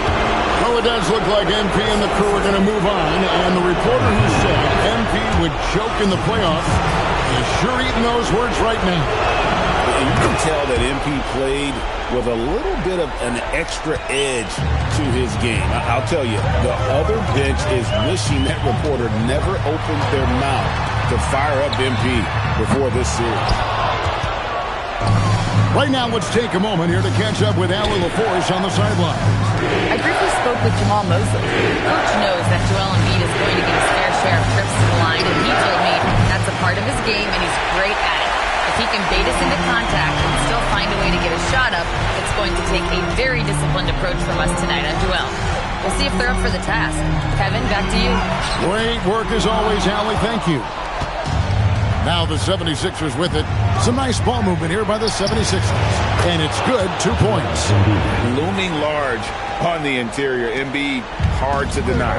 Well, it does look like MP and the crew are going to move on. And the reporter who said MP would choke in the playoffs is sure eating those words right now. You can tell that MP played with a little bit of an extra edge to his game. I'll tell you, the other bench is wishing that reporter never opened their mouth to fire up MP before this series. Right now, let's take a moment here to catch up with Allie LaForce on the sideline. I briefly spoke with Jamal Mosley. Coach knows that Joel Embiid is going to get his fair share of trips to the line, and he told me that's a part of his game, and he's great at it. If he can bait us into contact and still find a way to get a shot up, it's going to take a very disciplined approach from us tonight on Joel. We'll see if they're up for the task. Kevin, back to you. Great work as always, Allie. Thank you. Now the 76ers with it. Some nice ball movement here by the 76ers. And it's good, 2 points. Looming large on the interior. Embiid, hard to deny.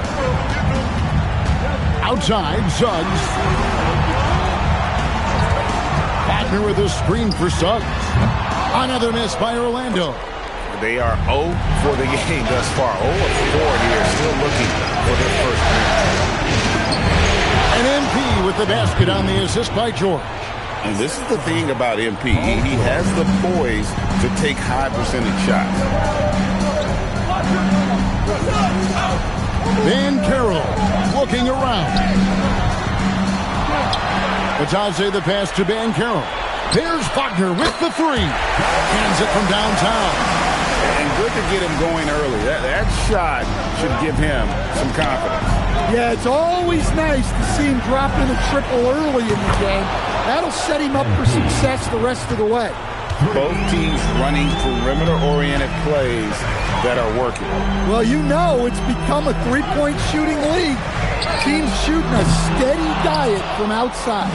Outside, Suggs. Wagner with a screen for Suggs. Another miss by Orlando. They are 0 for the game thus far. 0 of 4 here, still looking for their first win. And MP with the basket on the assist by George. And this is the thing about MP. He has the poise to take high percentage shots. Van Carroll looking around. Batadze the pass to Van Carroll. There's Wagner with the three. Hands it from downtown. And good to get him going early. That shot should give him some confidence. Yeah, it's always nice to see him drop in a triple early in the game. That'll set him up for success the rest of the way. Both teams running perimeter-oriented plays that are working. Well, you know it's become a three-point shooting league. Teams shooting a steady diet from outside.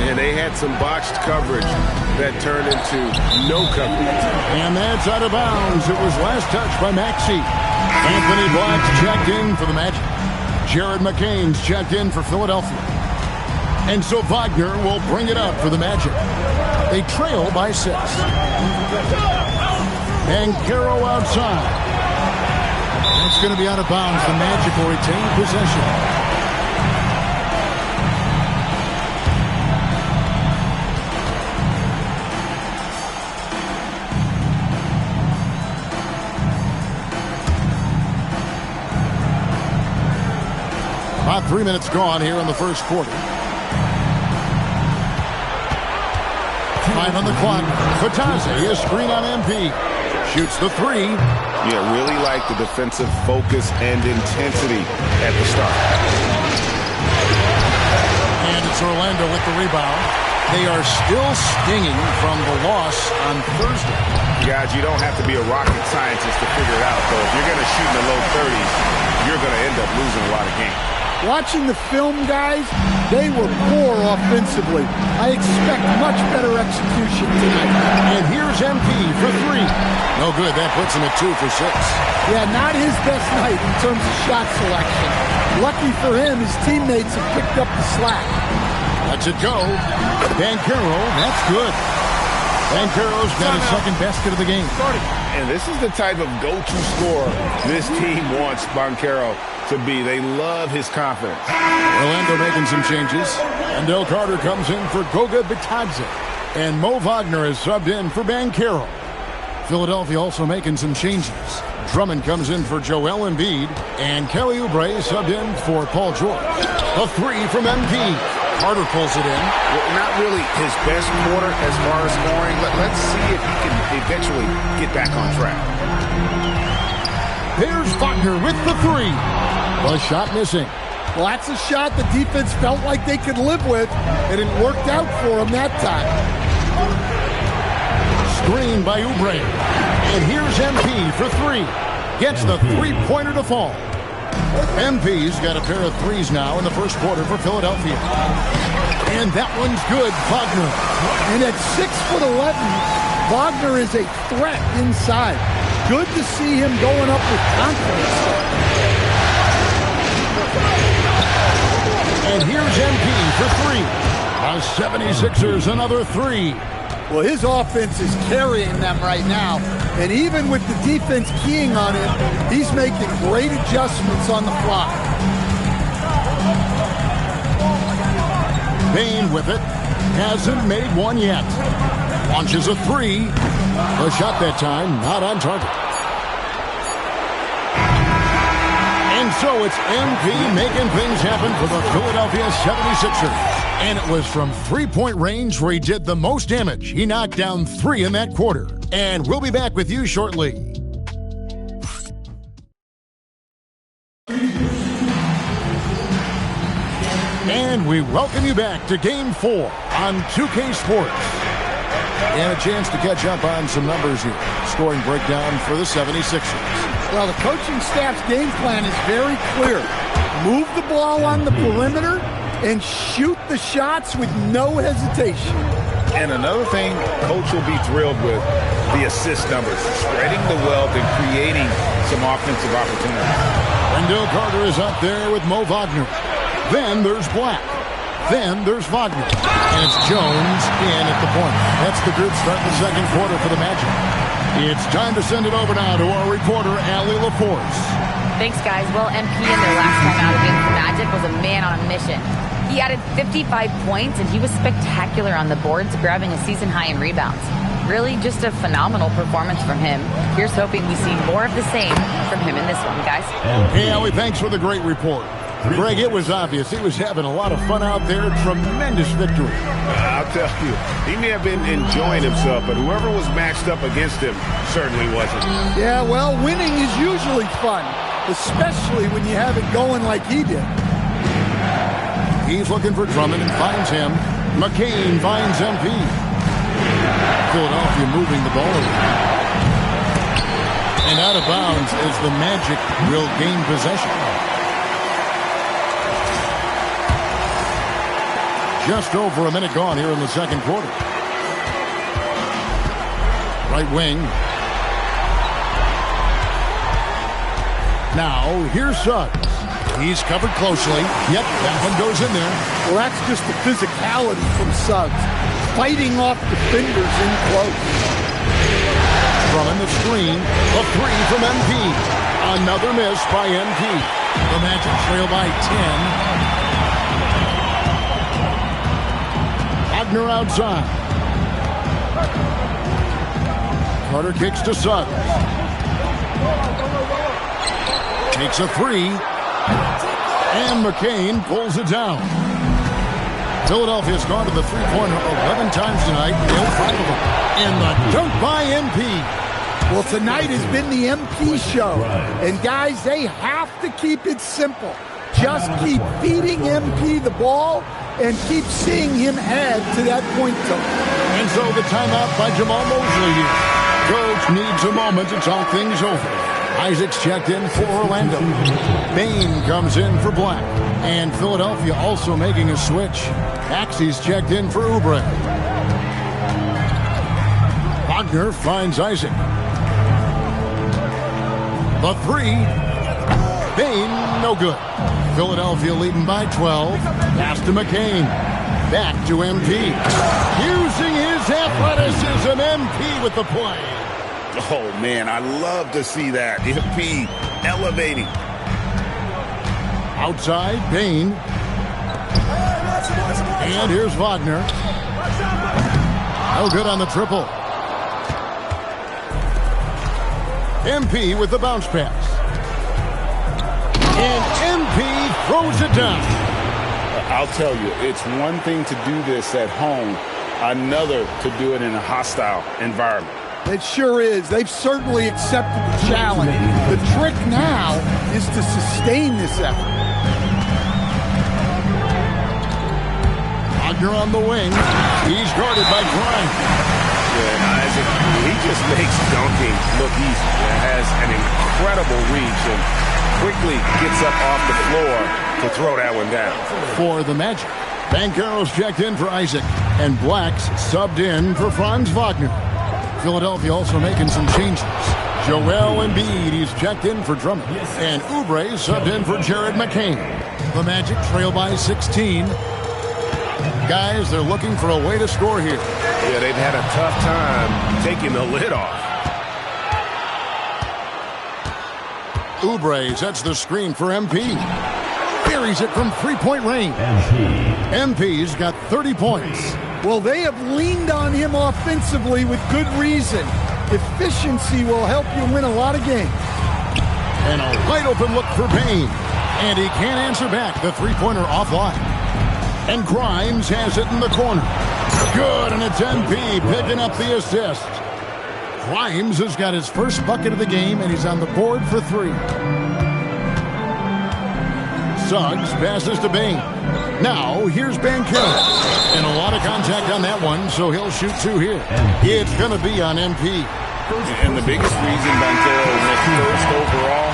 And they had some botched coverage that turned into no coverage. And that's out of bounds. It was last touched by Maxey. Anthony Black's checked in for the Magic. Jared McCain's checked in for Philadelphia. And so Wagner will bring it up for the Magic. They trail by 6. And Caro outside. That's going to be out of bounds. The Magic will retain possession. About 3 minutes gone here in the first quarter. 5 on the clock. Batadze, a screen on MP. Shoots the three. Yeah, really like the defensive focus and intensity at the start. And it's Orlando with the rebound. They are still stinging from the loss on Thursday. Guys, you don't have to be a rocket scientist to figure it out, though. If you're going to shoot in the low 30s, you're going to end up losing a lot of games. Watching the film, guys, they were poor offensively. I expect much better execution tonight. And here's MP for three. No good. That puts him at 2 for 6. Yeah, not his best night in terms of shot selection. Lucky for him, his teammates have picked up the slack. Lets it go. Van Carroll, that's good. Van Carroll's got his second basket of the game. And this is the type of go-to scorer this team wants Banchero to be. They love his confidence. Orlando making some changes. Wendell Carter comes in for Goga Batadze. And Mo Wagner is subbed in for Banchero. Philadelphia also making some changes. Drummond comes in for Joel Embiid. And Kelly Oubre subbed in for Paul George. A three from MP. Carter pulls it in. Well, not really his best quarter as far as scoring. Let's see if he can eventually get back on track. There's Wagner with the three. The shot missing. Well, that's a shot the defense felt like they could live with, and it worked out for them that time. Screen by Oubre. And here's MP for three. Gets the three-pointer to fall. MP's got a pair of threes now in the first quarter for Philadelphia. And that one's good, Wagner. And at 6'11", Wagner is a threat inside. Good to see him going up with confidence. And here's MP for three. The 76ers, another three. Well, his offense is carrying them right now. And even with the defense keying on him, he's making great adjustments on the fly. Bain with it. Hasn't made one yet. Launches a three. A shot that time, not on target. And so it's MP making things happen for the Philadelphia 76ers. And it was from three-point range where he did the most damage. He knocked down 3 in that quarter. And we'll be back with you shortly. And we welcome you back to Game 4 on 2K Sports. And a chance to catch up on some numbers here. Scoring breakdown for the 76ers. Well, the coaching staff's game plan is very clear. Move the ball on the perimeter and shoot the shots with no hesitation. And another thing Coach will be thrilled with, the assist numbers, spreading the wealth and creating some offensive opportunities. Wendell Carter is up there with Mo Wagner. Then there's Black. Then there's Wagner. And it's Jones in at the point. That's the good start in the second quarter for the Magic. It's time to send it over now to our reporter, Allie LaForce. Thanks, guys. Well, MP in their last time out against the Magic was a man on a mission. He added 55 points, and he was spectacular on the boards, grabbing a season high in rebounds. Really just a phenomenal performance from him. Here's hoping we see more of the same from him in this one, guys. Hey, Allie, thanks for the great report. Greg, it was obvious. He was having a lot of fun out there. Tremendous victory. I'll tell you, he may have been enjoying himself, but whoever was matched up against him certainly wasn't. Yeah, well, winning is usually fun, especially when you have it going like he did. He's looking for Drummond and finds him. McCain finds MP. Philadelphia moving the ball. And out of bounds as the Magic will gain possession. Just over a minute gone here in the second quarter. Right wing. Now, here's Suggs. He's covered closely. Yep, that one goes in there. Well, that's just the physicality from Suggs. Fighting off defenders in close. Drummond the screen. A three from MP. Another miss by MP. The Magic trail by 10. Wagner outside. Carter kicks to Suggs. Takes a three. And McCain pulls it down. Philadelphia's gone to the three-pointer 11 times tonight. Nailed 5 of them. And the dunk by MP. Well, tonight has been the MP show. And guys, they have to keep it simple. Just keep feeding MP the ball and keep seeing him add to that point total. And so the timeout by Jamal Mosley here. Coach needs a moment to talk things over. Isaac's checked in for Orlando. Bain comes in for Black. And Philadelphia also making a switch. Maxey's checked in for Oubre. Wagner finds Isaac. The three. Bain, no good. Philadelphia leading by 12. Pass to McCain. Back to MP. Using his athleticism, MP with the play. Oh, man, I love to see that. MP elevating. Outside, Bain. And here's Wagner. No good on the triple. MP with the bounce pass. And MP throws it down. I'll tell you, it's one thing to do this at home, another to do it in a hostile environment. It sure is. They've certainly accepted the challenge. The trick now is to sustain this effort. Wagner on the wing. He's guarded by Grimes. Yeah, Isaac, he just makes dunking look easy. Has an incredible reach and quickly gets up off the floor to throw that one down. For the Magic, Banchero's checked in for Isaac, and Black's subbed in for Franz Wagner. Philadelphia also making some changes. Joel Embiid, he's checked in for Drummond. And Oubre subbed in for Jared McCain. The Magic trail by 16. Guys, they're looking for a way to score here. Yeah, they've had a tough time taking the lid off. Oubre sets the screen for MP. Buries it from three-point range. MP's got 30 points. Well, they have leaned on him offensively with good reason. Efficiency will help you win a lot of games. And a wide-open look for Bain. And he can't answer back. The three-pointer offline. And Grimes has it in the corner. Good, and it's MP picking up the assist. Grimes has got his first bucket of the game, and he's on the board for three. Suggs passes to Bain. Now, here's Banchero. And a lot of contact on that one, so he'll shoot two here. It's going to be on MP. And the biggest reason Banchero went first overall,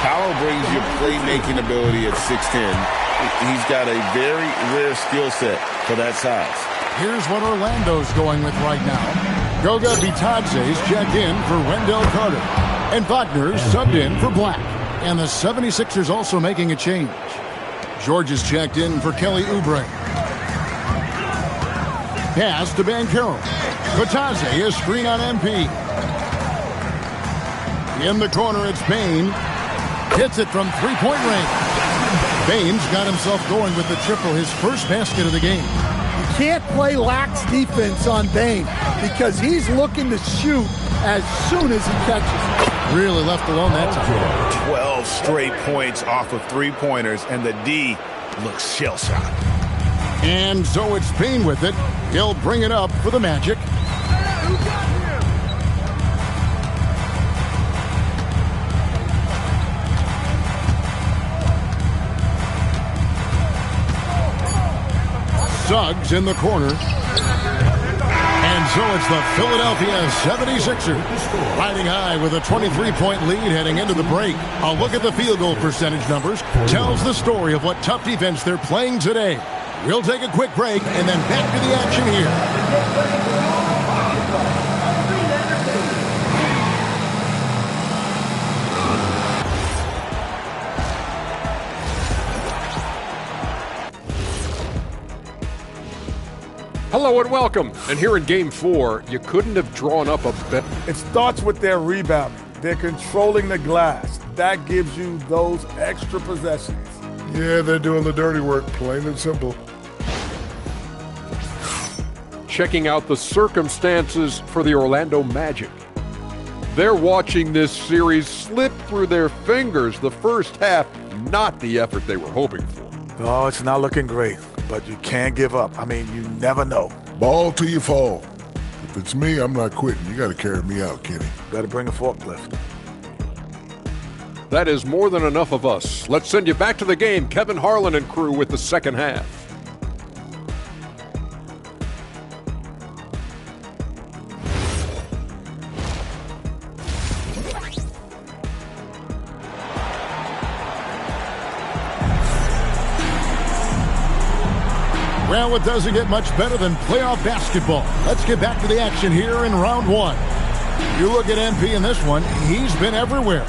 Paolo brings you playmaking ability at 6'10". He's got a very rare skill set for that size. Here's what Orlando's going with right now. Goga Bitadze's checked in for Wendell Carter. And Wagner's subbed in for Black. And the 76ers also making a change. George is checked in for Kelly Oubre. Pass to Banchero. Bitadze is screen on MP. In the corner, it's Bain. Hits it from three-point range. Bain's got himself going with the triple, his first basket of the game. You can't play lax defense on Bain because he's looking to shoot as soon as he catches it. Really left alone that time. 12 straight points off of three-pointers, and the D looks shell-shocked. And so it's Bain with it. He'll bring it up for the Magic. Suggs in the corner. And so it's the Philadelphia 76ers riding high with a 23-point lead heading into the break. A look at the field goal percentage numbers tells the story of what tough defense they're playing today. We'll take a quick break and then back to the action here. Hello and welcome. And here in Game 4, you couldn't have drawn up a bet. It starts with their rebounding. They're controlling the glass. That gives you those extra possessions. Yeah, they're doing the dirty work, plain and simple. Checking out the circumstances for the Orlando Magic. They're watching this series slip through their fingers. The first half, not the effort they were hoping for. Oh, it's not looking great, but you can't give up. I mean, you never know. Ball till you fall. If it's me, I'm not quitting. You got to carry me out, Kenny. Got to bring a forklift. That is more than enough of us. Let's send you back to the game. Kevin Harlan and crew with the second half. Well, it doesn't get much better than playoff basketball. Let's get back to the action here in round one. You look at MP in this one, he's been everywhere.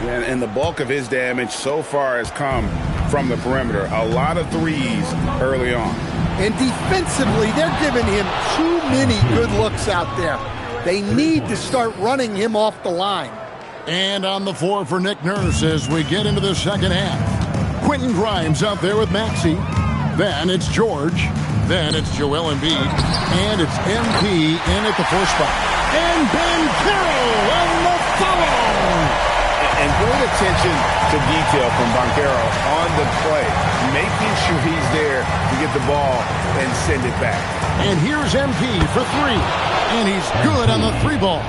Yeah, and the bulk of his damage so far has come from the perimeter. A lot of threes early on. And defensively, they're giving him too many good looks out there. They need to start running him off the line. And on the floor for Nick Nurse as we get into the second half. Quentin Grimes out there with Maxey. Then it's George. Then it's Joel Embiid. And it's MP in at the 4 spot. And Banchero on the follow. And great attention to detail from Banchero on the play. Making sure he's there to get the ball and send it back. And here's MP for 3. And he's good on the 3 ball.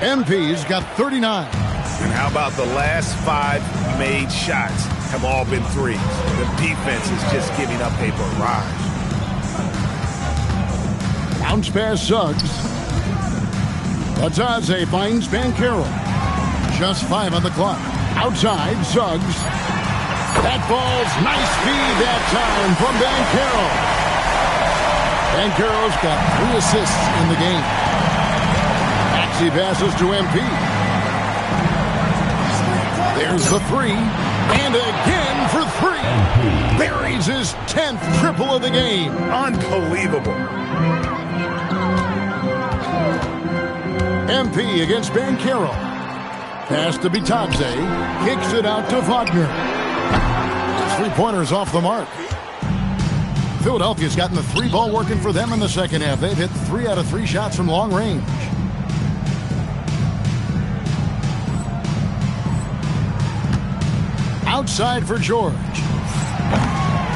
MP's got 39. And how about the last 5 made shots have all been threes? The defense is just giving up a barrage. Bounce pass Suggs. Bitadze finds Banchero. Just 5 on the clock. Outside, Suggs. That ball's nice feed that time from Banchero. Banchero's got 3 assists in the game. Maxey passes to MP. There's the 3. And again for 3. Buries his 10th triple of the game. Unbelievable. MP against Banchero. Pass to Bitadze. Kicks it out to Wagner. 3-pointers off the mark. Philadelphia's gotten the 3 ball working for them in the second half. They've hit 3 out of 3 shots from long range. Outside for George.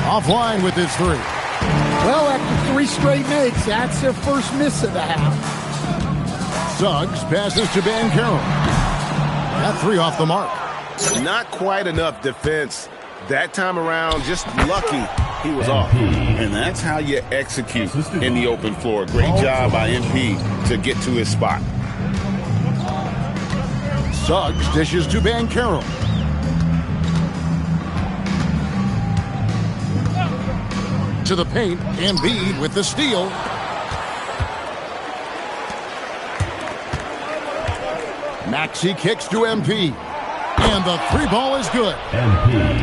Offline with his 3. Well, after 3 straight makes, that's their first miss of the half. Suggs passes to Banchero. That 3 off the mark. Not quite enough defense. That time around, just lucky he was off. And that's how you execute in the open floor. Great job by MP to get to his spot. Suggs dishes to Banchero. To the paint, Embiid with the steal. Maxey kicks to MP. And the three ball is good.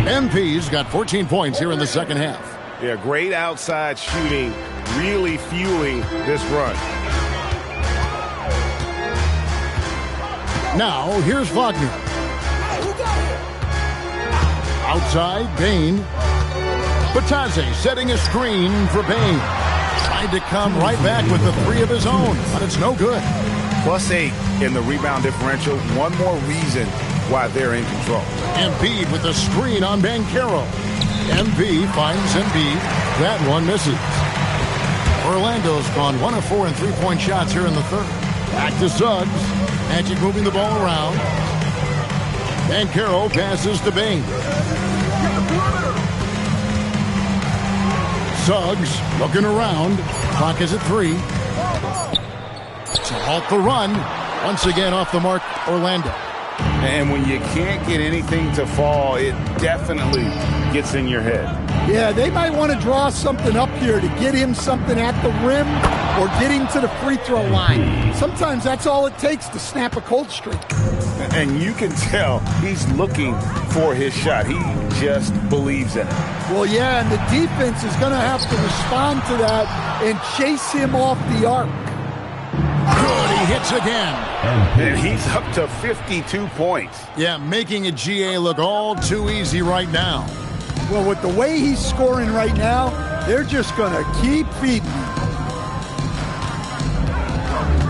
MP's got 14 points here in the second half. Yeah, great outside shooting, really fueling this run. Now, here's Wagner. Outside, Bain. Batadze setting a screen for Bain. Tried to come right back with the three of his own, but it's no good. +8 in the rebound differential. One more reason why they're in control. Embiid with the screen on Banchero. MB finds Embiid. That one misses. Orlando's gone 1 of 4 in three-point shots here in the third. Back to Suggs. Magic moving the ball around. Banchero passes to Bain. Suggs looking around. Clock is at 3. To halt the run. Once again off the mark, Orlando. And when you can't get anything to fall, it definitely gets in your head. Yeah, they might want to draw something up here to get him something at the rim or get him to the free throw line. Sometimes that's all it takes to snap a cold streak. And you can tell he's looking for his shot. He just believes in it. Well, yeah, and the defense is going to have to respond to that and chase him off the arc. Good, he hits again. And he's up to 52 points. Yeah, making a GA look all too easy right now. Well, with the way he's scoring right now, they're just going to keep feeding him.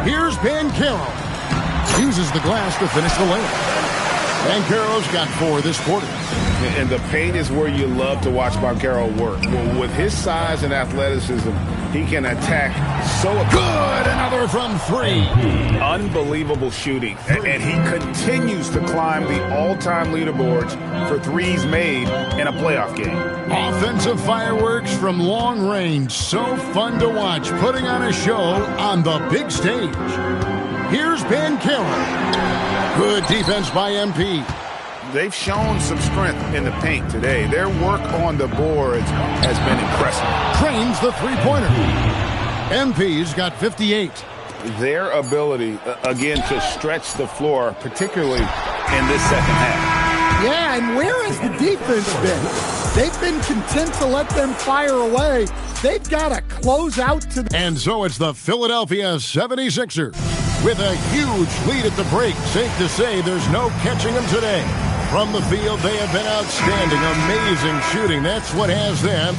Here's Banchero. Uses the glass to finish the layup. Banchero's got 4 this quarter. And the paint is where you love to watch Banchero work. Well, with his size and athleticism, he can attack so good. Another from 3. Unbelievable shooting. And he continues to climb the all-time leaderboards for threes made in a playoff game. Offensive fireworks from long range. So fun to watch. Putting on a show on the big stage. Here's Banchero. Good defense by MP. They've shown some strength in the paint today. Their work on the boards has been impressive. Trains the three-pointer. MP's got 58. Their ability, again, to stretch the floor, particularly in this second half. Yeah, and where has the defense been? They've been content to let them fire away. They've got to close out to them. And so it's the Philadelphia 76ers. With a huge lead at the break, safe to say there's no catching them today. From the field, they have been outstanding. Amazing shooting. That's what has them.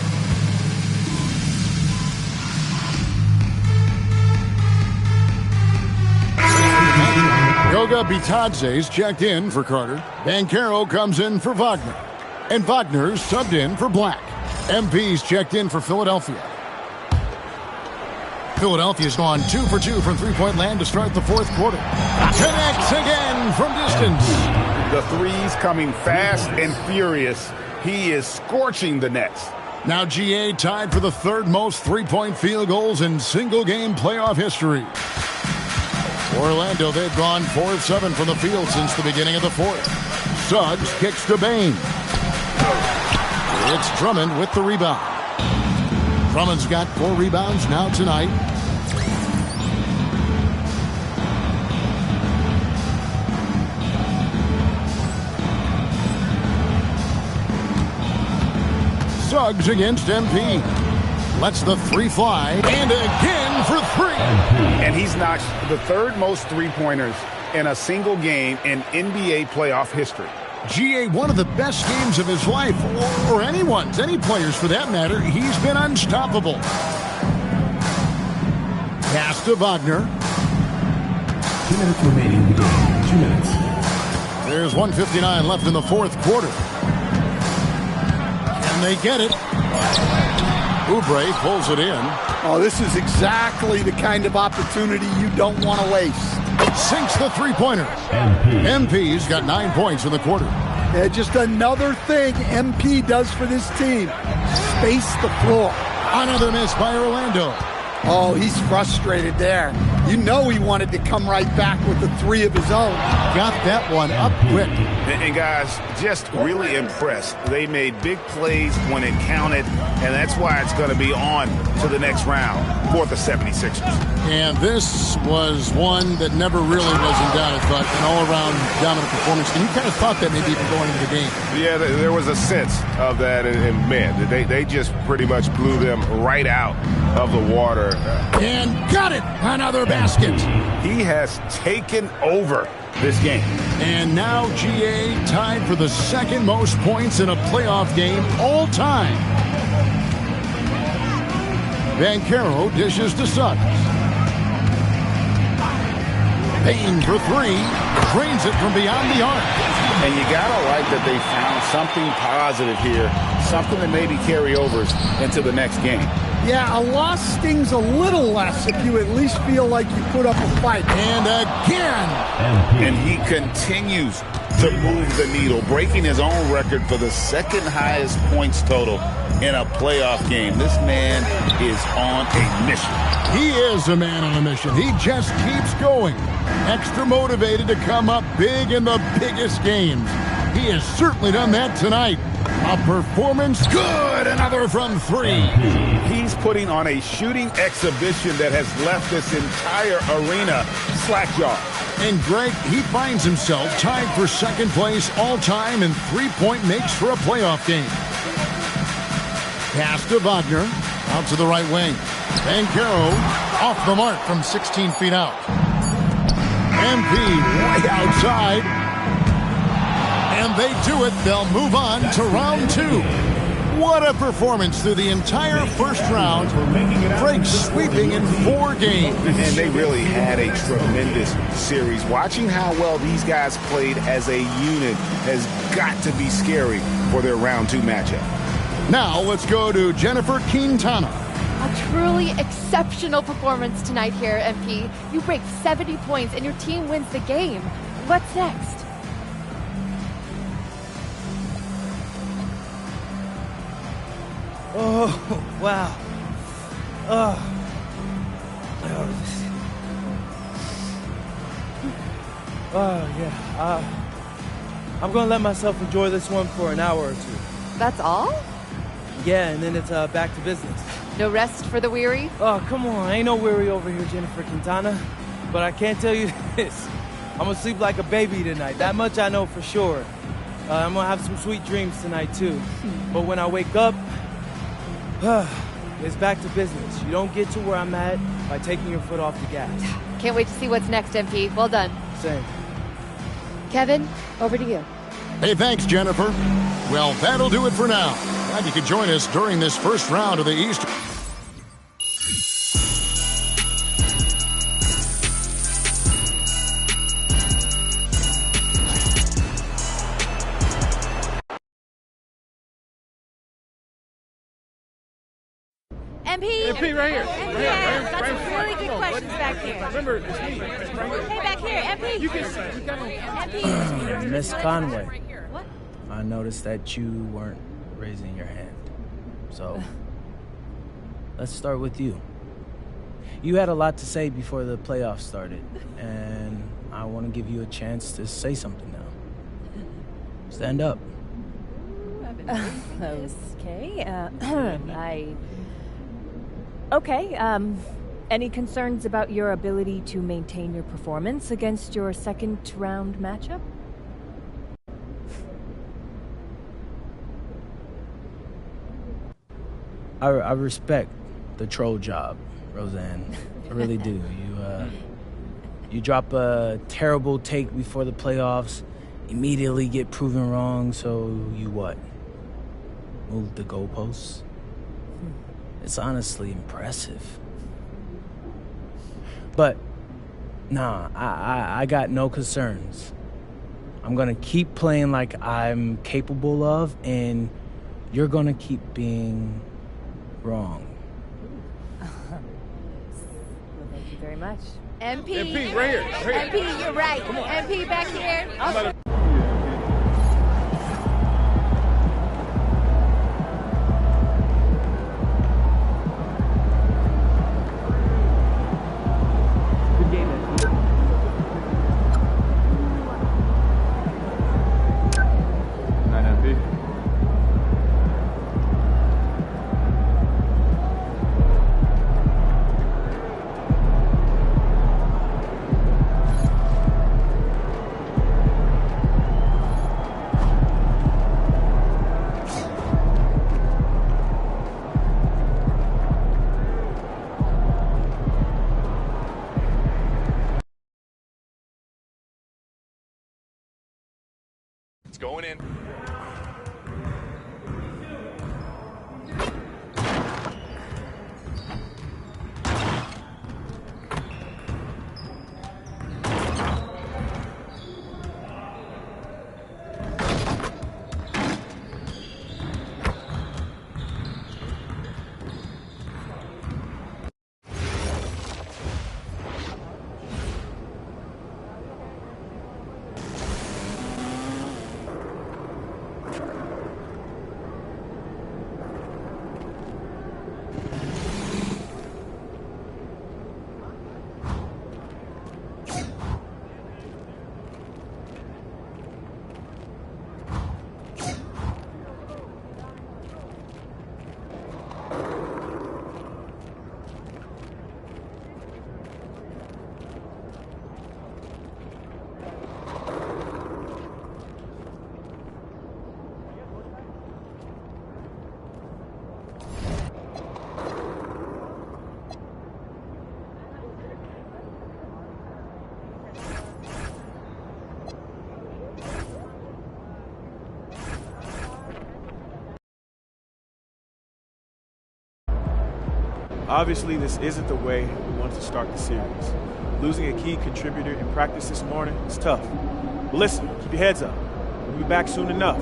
Goga Bitadze's checked in for Carter. Banchero comes in for Wagner. And Wagner's subbed in for Black. MP's checked in for Philadelphia. Philadelphia's gone 2 for 2 from three-point land to start the fourth quarter. Connects again from distance. The threes coming fast and furious. He is scorching the nets. Now GA tied for the third most three-point field goals in single-game playoff history. Orlando, they've gone 4 of 7 from the field since the beginning of the fourth. Suggs kicks to Bain. It's Drummond with the rebound. Drummond's got 4 rebounds now tonight. Suggs against MP. Lets the 3 fly. And again for 3. And he's notched the third most three-pointers in a single game in NBA playoff history. GA, one of the best games of his life, or anyone's, any players for that matter. He's been unstoppable. Pass to Wagner. 2 minutes remaining in the game. 2 minutes. There's 1:59 left in the fourth quarter. Can they get it? Oubre pulls it in. Oh, this is exactly the kind of opportunity you don't want to waste. Sinks the three-pointer. MP's got 9 points in the quarter. Yeah, just another thing MP does for this team. Space the floor. Another miss by Orlando. Oh, he's frustrated there. You know he wanted to come right back with the 3 of his own. Got that one up quick. And guys, just really impressed. They made big plays when it counted, and that's why it's going to be on to the next round for the 76ers. And this was one that never really was in doubt, I thought. An all-around dominant performance. And you kind of thought that maybe even going into the game. Yeah, there was a sense of that. And man, they just pretty much blew them right out of the water. And got it! Another basket. He has taken over this game. And now GA tied for the second most points in a playoff game all time. Banchero dishes to Suggs. Payne for three. Drains it from beyond the arc. And you gotta like that they found something positive here. Something that maybe carry overs into the next game. Yeah, a loss stings a little less if you at least feel like you put up a fight. And again. And he continues to move the needle, breaking his own record for the second highest points total in a playoff game. This man is on a mission. He is a man on a mission. He just keeps going. Extra motivated to come up big in the biggest games. He has certainly done that tonight. A performance good. Another from three. He's putting on a shooting exhibition that has left this entire arena slack-jawed. And Greg, he finds himself tied for second place all-time in three-point makes for a playoff game. Pass to Wagner. Out to the right wing. Banchero off the mark from 16 feet out. MP way outside. And they do it. They'll move on to round two. What a performance through the entire first round. Greg sweeping in 4 games. And they really had a tremendous series. Watching how well these guys played as a unit has got to be scary for their round 2 matchup. Now let's go to Jennifer Quintana. A truly exceptional performance tonight here, MP. You break 70 points and your team wins the game. What's next? Oh, wow. Yeah. I'm going to let myself enjoy this one for an hour or 2. That's all? Yeah, and then it's back to business. No rest for the weary? Oh, come on. Ain't no weary over here, Jennifer Quintana. But I can't tell you this. I'm going to sleep like a baby tonight. That much I know for sure. I'm going to have some sweet dreams tonight, too. But when I wake up, it's back to business. You don't get to where I'm at by taking your foot off the gas. Can't wait to see what's next, MP. Well done. Same. Kevin, over to you. Hey, thanks, Jennifer. Well, that'll do it for now. Glad you could join us during this first round of the East. MP right here. MP, got some really good questions back here. Remember, it's me. Hey, back here, MP. You can Miss Conway. What? I noticed that you weren't raising your hand. So, let's start with you. You had a lot to say before the playoffs started, and I want to give you a chance to say something now. Stand up. Okay. Okay, any concerns about your ability to maintain your performance against your second round matchup? I respect the troll job, Roseanne. I really do. You drop a terrible take before the playoffs, immediately get proven wrong, so you what? Move the goalposts? It's honestly impressive. But, nah, I got no concerns. I'm gonna keep playing like I'm capable of, and you're gonna keep being wrong. Well, thank you very much. MP, right here. MP, you're right. MP, back here. going in. Obviously, this isn't the way we wanted to start the series. Losing a key contributor in practice this morning is tough. But listen, keep your heads up. We'll be back soon enough.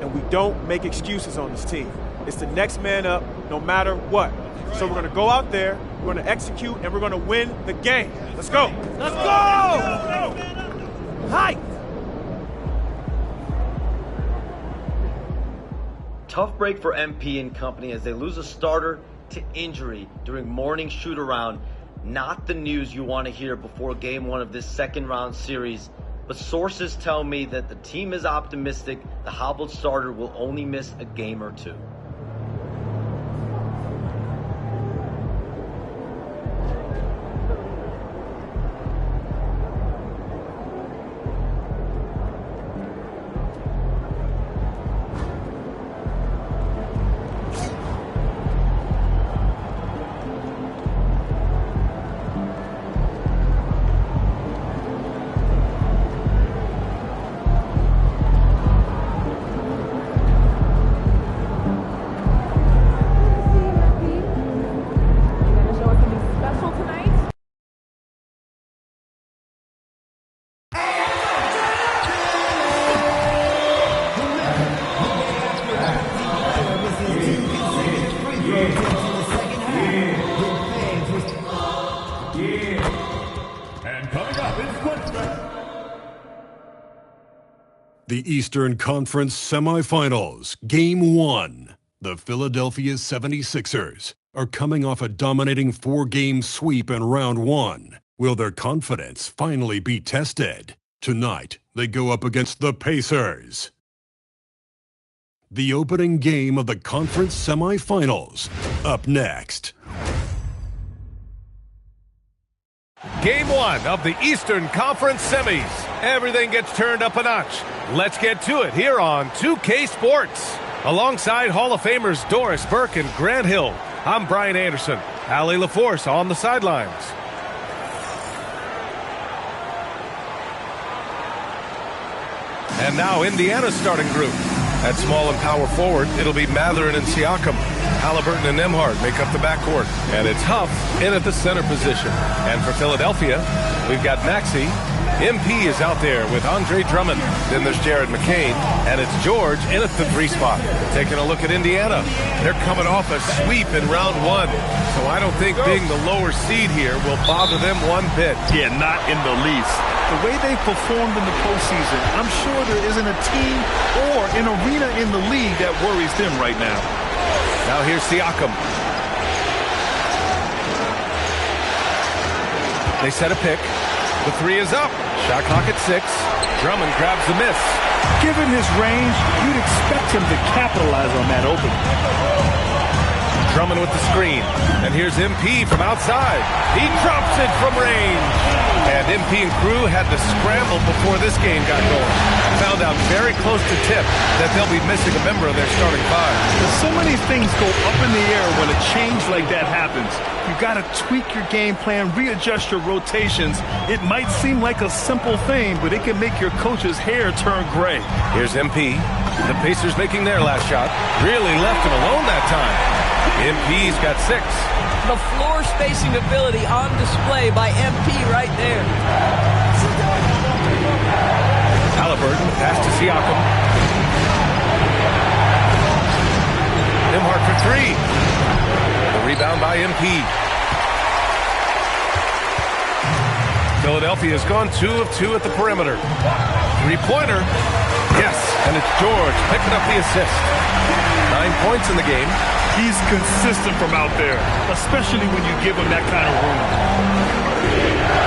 And we don't make excuses on this team. It's the next man up, no matter what. So we're going to go out there, we're going to execute, and we're going to win the game. Let's go! Let's go! Hi! Tough break for MP and company as they lose a starter to injury during morning shoot-around. Not the news you want to hear before game one of this second-round series, but sources tell me that the team is optimistic the hobbled starter will only miss a game or two. The Eastern Conference Semifinals, Game 1. The Philadelphia 76ers are coming off a dominating 4-game sweep in Round 1. Will their confidence finally be tested? Tonight, they go up against the Pacers. The opening game of the conference semifinals, up next. Game 1 of the Eastern Conference semis. Everything gets turned up a notch. Let's get to it here on 2K Sports. Alongside Hall of Famers Doris Burke and Grant Hill, I'm Brian Anderson. Allie LaForce on the sidelines. And now Indiana's starting group. At small and power forward, it'll be Mathurin and Siakam. Halliburton and Nembhard make up the backcourt. And it's Huff in at the center position. And for Philadelphia, we've got Maxey. MP is out there with Andre Drummond. Then there's Jared McCain. And it's George in at the 3 spot. Taking a look at Indiana. They're coming off a sweep in round 1. So I don't think being the lower seed here will bother them one bit. Yeah, not in the least. The way they performed in the postseason, I'm sure there isn't a team or an arena in the league that worries them right now. Now here's Siakam. They set a pick. The 3 is up. Shot clock at 6. Drummond grabs the miss. Given his range, you'd expect him to capitalize on that opening. Drummond with the screen. And here's MP from outside. He drops it from range. And MP and crew had to scramble before this game got going. found out very close to tip that they'll be missing a member of their starting five. There's so many things go up in the air when a change like that happens. You got to tweak your game plan, readjust your rotations. It might seem like a simple thing, but it can make your coach's hair turn gray. Here's MP. The Pacers making their last shot. Really left him alone that time. MP's got 6. The floor spacing ability on display by MP right there. Halliburton, pass to Siakam. Nimhart for 3. The rebound by MP. Philadelphia has gone 2 of 2 at the perimeter. 3-pointer. Yes, and it's George picking up the assist. 9 points in the game. He's consistent from out there, especially when you give him that kind of room.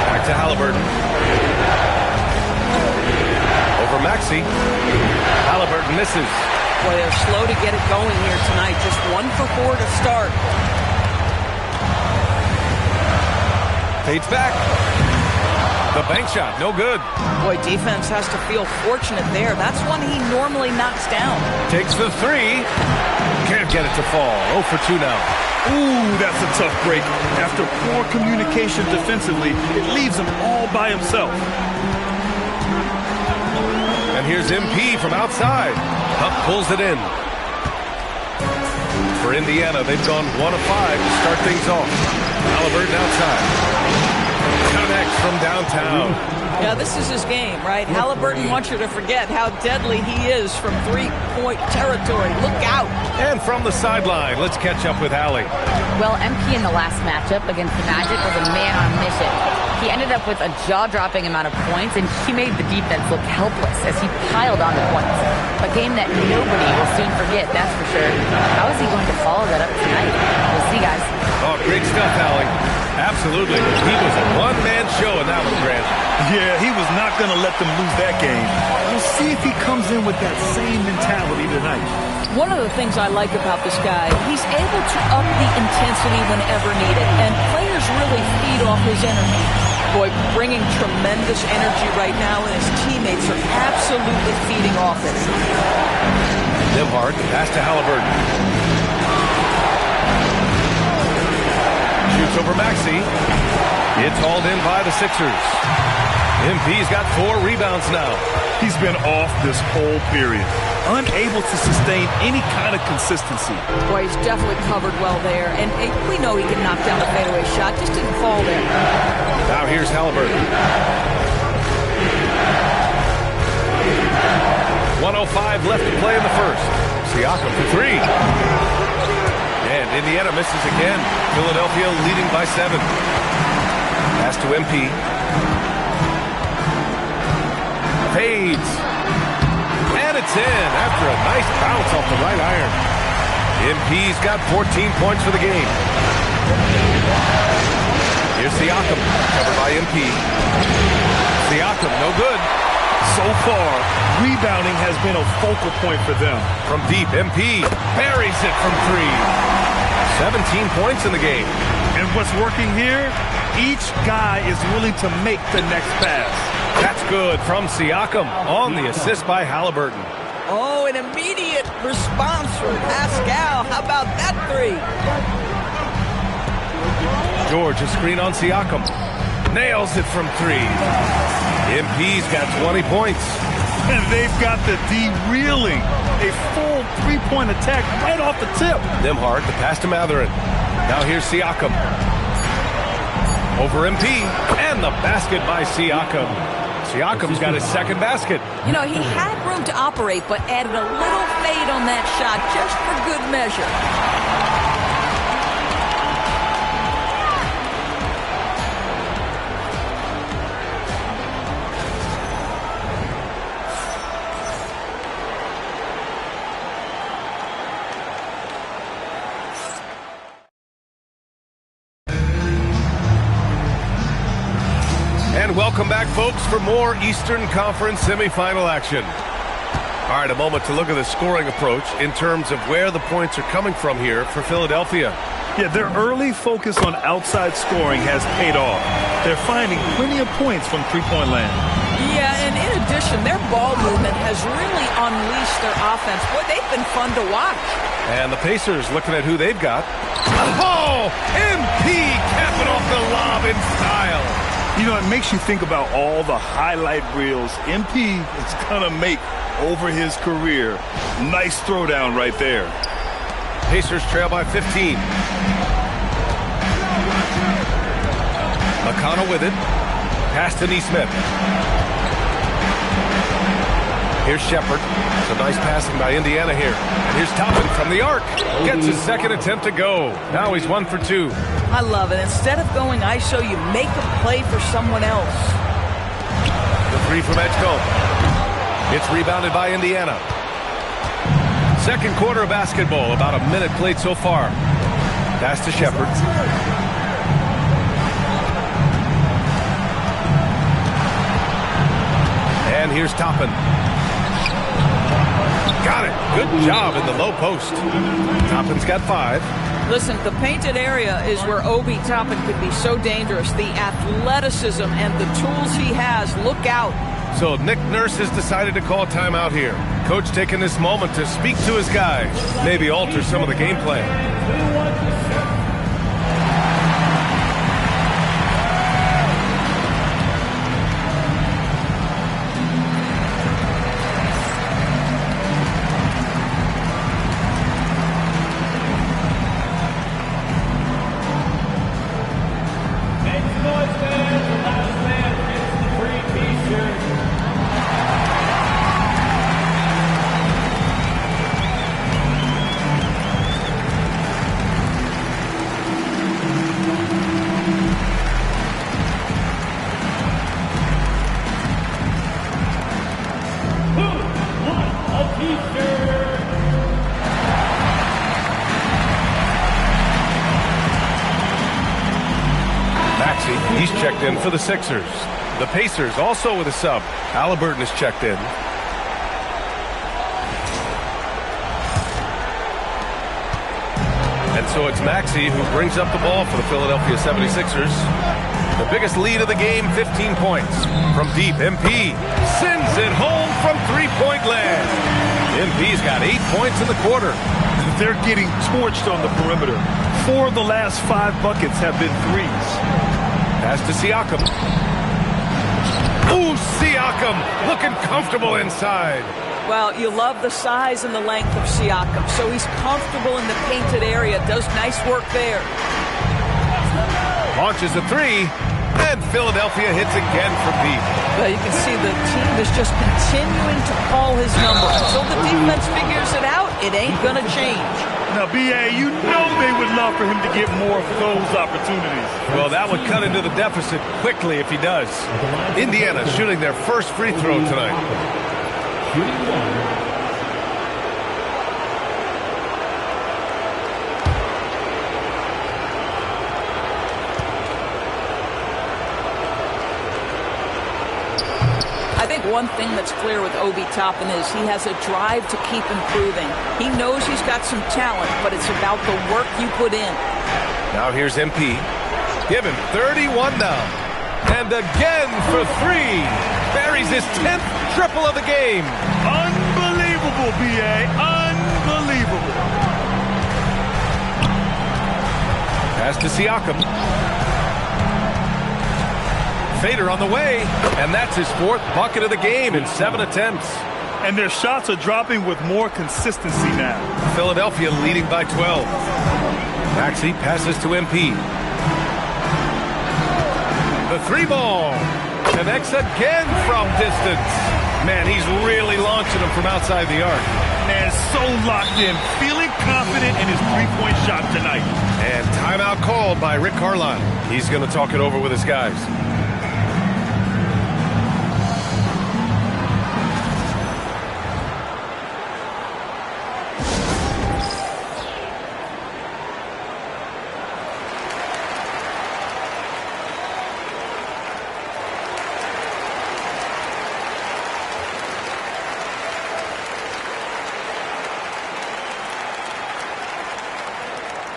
Back to Halliburton. Over Maxey. Halliburton misses. Boy, they're slow to get it going here tonight. Just 1 for 4 to start. Fades back. The bank shot, no good. Boy, defense has to feel fortunate there. That's one he normally knocks down. Takes the 3. Can't get it to fall. 0 for 2 now. Ooh, that's a tough break. After poor communication defensively, it leaves him all by himself. And here's MP from outside. Huck pulls it in. For Indiana, they've gone 1 of 5 to start things off. Halliburton outside. Connects from downtown. Yeah, this is his game, right? Halliburton wants you to forget how deadly he is from 3-point territory. Look out. And from the sideline, let's catch up with Hallie. Well, MP in the last matchup against the Magic was a man on a mission. He ended up with a jaw-dropping amount of points, and he made the defense look helpless as he piled on the points. A game that nobody will soon forget, that's for sure. How is he going to follow that up tonight? We'll see, guys. Oh, great stuff, Hallie. Absolutely. He was a one-man show in that one, Grant. Yeah, he was not going to let them lose that game. We'll see if he comes in with that same mentality tonight. One of the things I like about this guy, he's able to up the intensity whenever needed, and players really feed off his energy. Boy, bringing tremendous energy right now, and his teammates are absolutely feeding off it. Nimhart, pass to Halliburton. Shoots over Maxey. It's hauled in by the Sixers. MP's got 4 rebounds now. He's been off this whole period. Unable to sustain any kind of consistency. Boy, he's definitely covered well there. And we know he can knock down the fadeaway shot. Just didn't fall there. Now here's Halliburton. 1:05 left to play in the first. Siakam for 3. And Indiana misses again. Philadelphia leading by 7. Pass to MP. Fades. And it's in after a nice bounce off the right iron. MP's got 14 points for the game. Here's Siakam, covered by MP. Siakam, no good. So far, rebounding has been a focal point for them. From deep, MP buries it from 3. 17 points in the game. And what's working here? Each guy is willing to make the next pass. That's good from Siakam on the assist by Halliburton. Oh, an immediate response from Pascal. How about that 3? George, a screen on Siakam. Nails it from 3. MP's got 20 points. And they've got the D reeling. A full 3-point attack right off the tip. Nimhart, the pass to Matherin. Now here's Siakam. Over MP. And the basket by Siakam. Siakam's got his second basket. You know, he had room to operate, but added a little fade on that shot just for good measure. And welcome back, folks, for more Eastern Conference semifinal action. All right, a moment to look at the scoring approach in terms of where the points are coming from here for Philadelphia. Yeah, their early focus on outside scoring has paid off. They're finding plenty of points from three-point land. Yeah, and in addition transition, their ball movement has really unleashed their offense. Boy, they've been fun to watch. And the Pacers looking at who they've got. Oh, MP capping off the lob in style. You know, it makes you think about all the highlight reels MP is going to make over his career. Nice throwdown right there. Pacers trail by 15. McConnell with it. Pass to Neesmith. Here's Shepard. It's a nice passing by Indiana here. And here's Toppin from the arc. Gets his second attempt to go. Now he's 1 for 2. I love it. Instead of going ISO, you make a play for someone else. The three from Edgecombe. It's rebounded by Indiana. Second quarter of basketball. About a minute played so far. Pass to Shepard. And here's Toppin. Got it. Good job in the low post. Toppin's got 5. Listen, the painted area is where Obi Toppin could be so dangerous. The athleticism and the tools he has. Look out. So Nick Nurse has decided to call timeout here. Coach taking this moment to speak to his guys. Maybe alter some of the game plan. He's checked in for the Sixers. The Pacers also with a sub. Halliburton is checked in. And so it's Maxey who brings up the ball for the Philadelphia 76ers. The biggest lead of the game, 15 points. From deep, MP sends it home from three-point land. MP's got 8 points in the quarter. They're getting torched on the perimeter. 4 of the last 5 buckets have been threes. Pass to Siakam. Ooh, Siakam looking comfortable inside. Well, you love the size and the length of Siakam. So he's comfortable in the painted area. Does nice work there. Launches a 3, and Philadelphia hits again from deep. Well, you can see the team is just continuing to call his number. Until the defense figures it out, it ain't going to change. Now, B.A., you know they would love for him to get more of those opportunities. Well, that would cut into the deficit quickly if he does. Indiana shooting their first free throw tonight. I think one thing that's clear with Obi Toppin is he has a drive to keep improving. He knows he's got some talent, but it's about the work you put in. Now here's MP. Give him 31 now. And again for 3. Buries his 10th triple of the game. Unbelievable, B.A. Unbelievable. Pass to Siakam. Fader on the way, and that's his 4th bucket of the game in 7 attempts. And their shots are dropping with more consistency now. Philadelphia leading by 12. Maxey passes to MP. The 3-ball connects again from distance. Man, he's really launching them from outside the arc. Man, so locked in, feeling confident in his three-point shot tonight. And timeout called by Rick Carlisle. He's going to talk it over with his guys.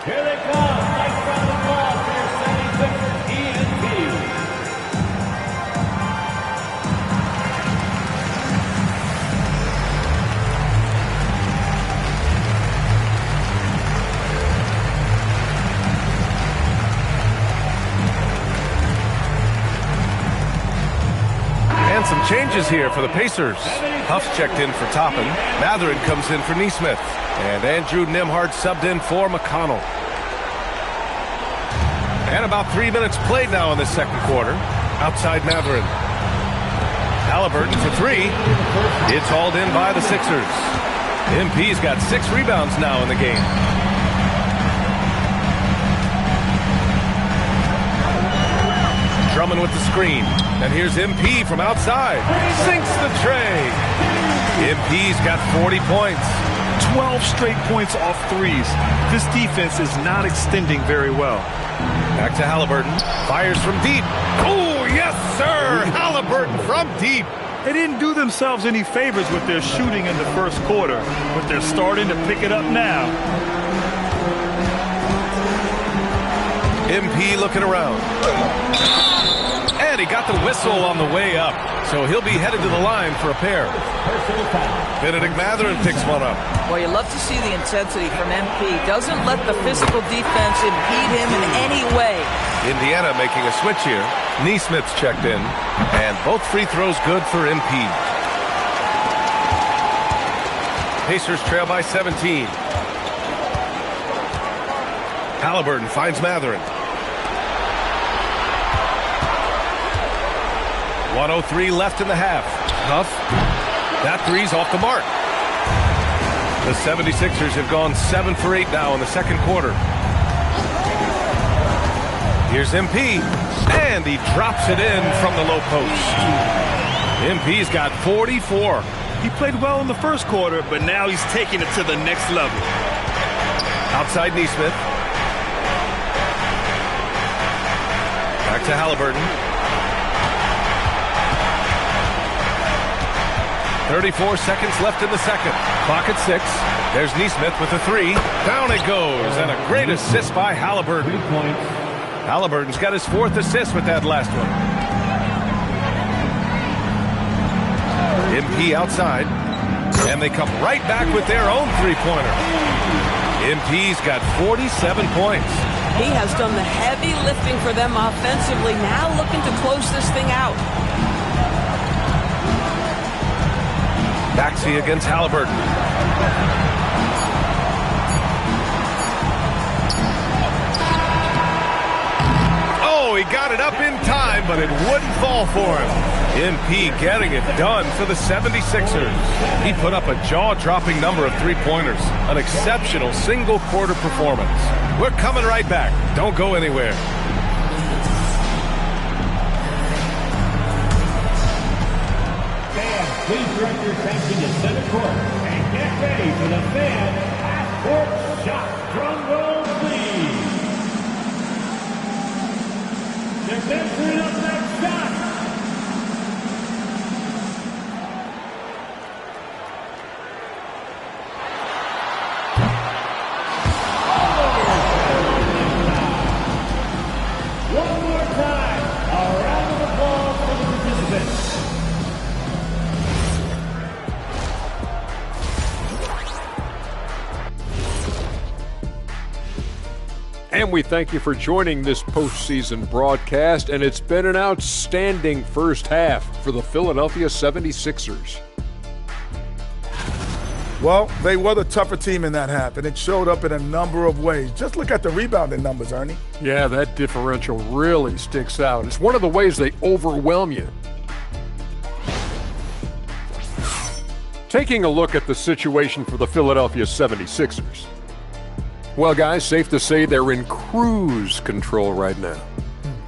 Here they come. Nice round of applause for your 76ers ENT. changes here for the Pacers. Huff's checked in for Toppin. Mathurin comes in for Neesmith. And Andrew Nembhard subbed in for McConnell. And about 3 minutes played now in the second quarter. Outside Mathurin. Halliburton for three. It's hauled in by the Sixers. MP's got 6 rebounds now in the game. Drummond with the screen. And here's MP from outside. Sinks the tray. MP's got 40 points. 12 straight points off threes. This defense is not extending very well. Back to Halliburton. Fires from deep. Oh, yes, sir. Halliburton from deep. They didn't do themselves any favors with their shooting in the first quarter, but they're starting to pick it up now. MP looking around. And he got the whistle on the way up, so he'll be headed to the line for a pair. Benedict Mathurin picks one up. Well, you love to see the intensity from MP. Doesn't let the physical defense impede him in any way. Indiana making a switch here. Neesmith's checked in, and both free throws good for MP. Pacers trail by 17. Halliburton finds Mathurin. 1:03 left in the half. Huff. That three's off the mark. The 76ers have gone 7 for 8 now in the second quarter. Here's MP. And he drops it in from the low post. MP's got 44. He played well in the first quarter, but now he's taking it to the next level. Outside Neesmith. Back to Halliburton. 34 seconds left in the second. Clock at 6. There's Neesmith with a three. Down it goes, and a great assist by Halliburton. Halliburton's got his 4th assist with that last one. MP outside, and they come right back with their own three-pointer. MP's got 47 points. He has done the heavy lifting for them offensively, now looking to close this thing out. Baxi against Halliburton. Oh, he got it up in time, but it wouldn't fall for him. MP getting it done for the 76ers. He put up a jaw-dropping number of three-pointers. An exceptional single-quarter performance. We're coming right back. Don't go anywhere. Please direct your attention to center court and get ready for the fan half-court shot. Drum roll, please. They're venturing up that shot. One more time, a round of applause for the participants. And we thank you for joining this postseason broadcast, and it's been an outstanding first half for the Philadelphia 76ers. Well, they were the tougher team in that half, and it showed up in a number of ways. Just look at the rebounding numbers, Ernie. Yeah, that differential really sticks out. It's one of the ways they overwhelm you. Taking a look at the situation for the Philadelphia 76ers. Well, guys, safe to say they're in cruise control right now.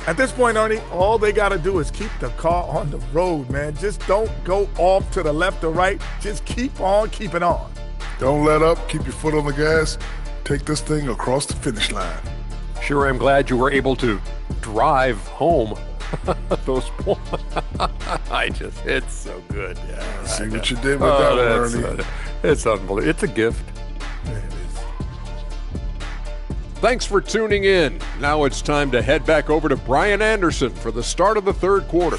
At this point, Ernie, all they got to do is keep the car on the road, man. Just don't go off to the left or right. Just keep on keeping on. Don't let up. Keep your foot on the gas. Take this thing across the finish line. Sure, I'm glad you were able to drive home those points. It's so good. Yeah, see what you did with that one, Ernie. It's unbelievable. It's a gift. Thanks for tuning in. Now it's time to head back over to Brian Anderson for the start of the third quarter.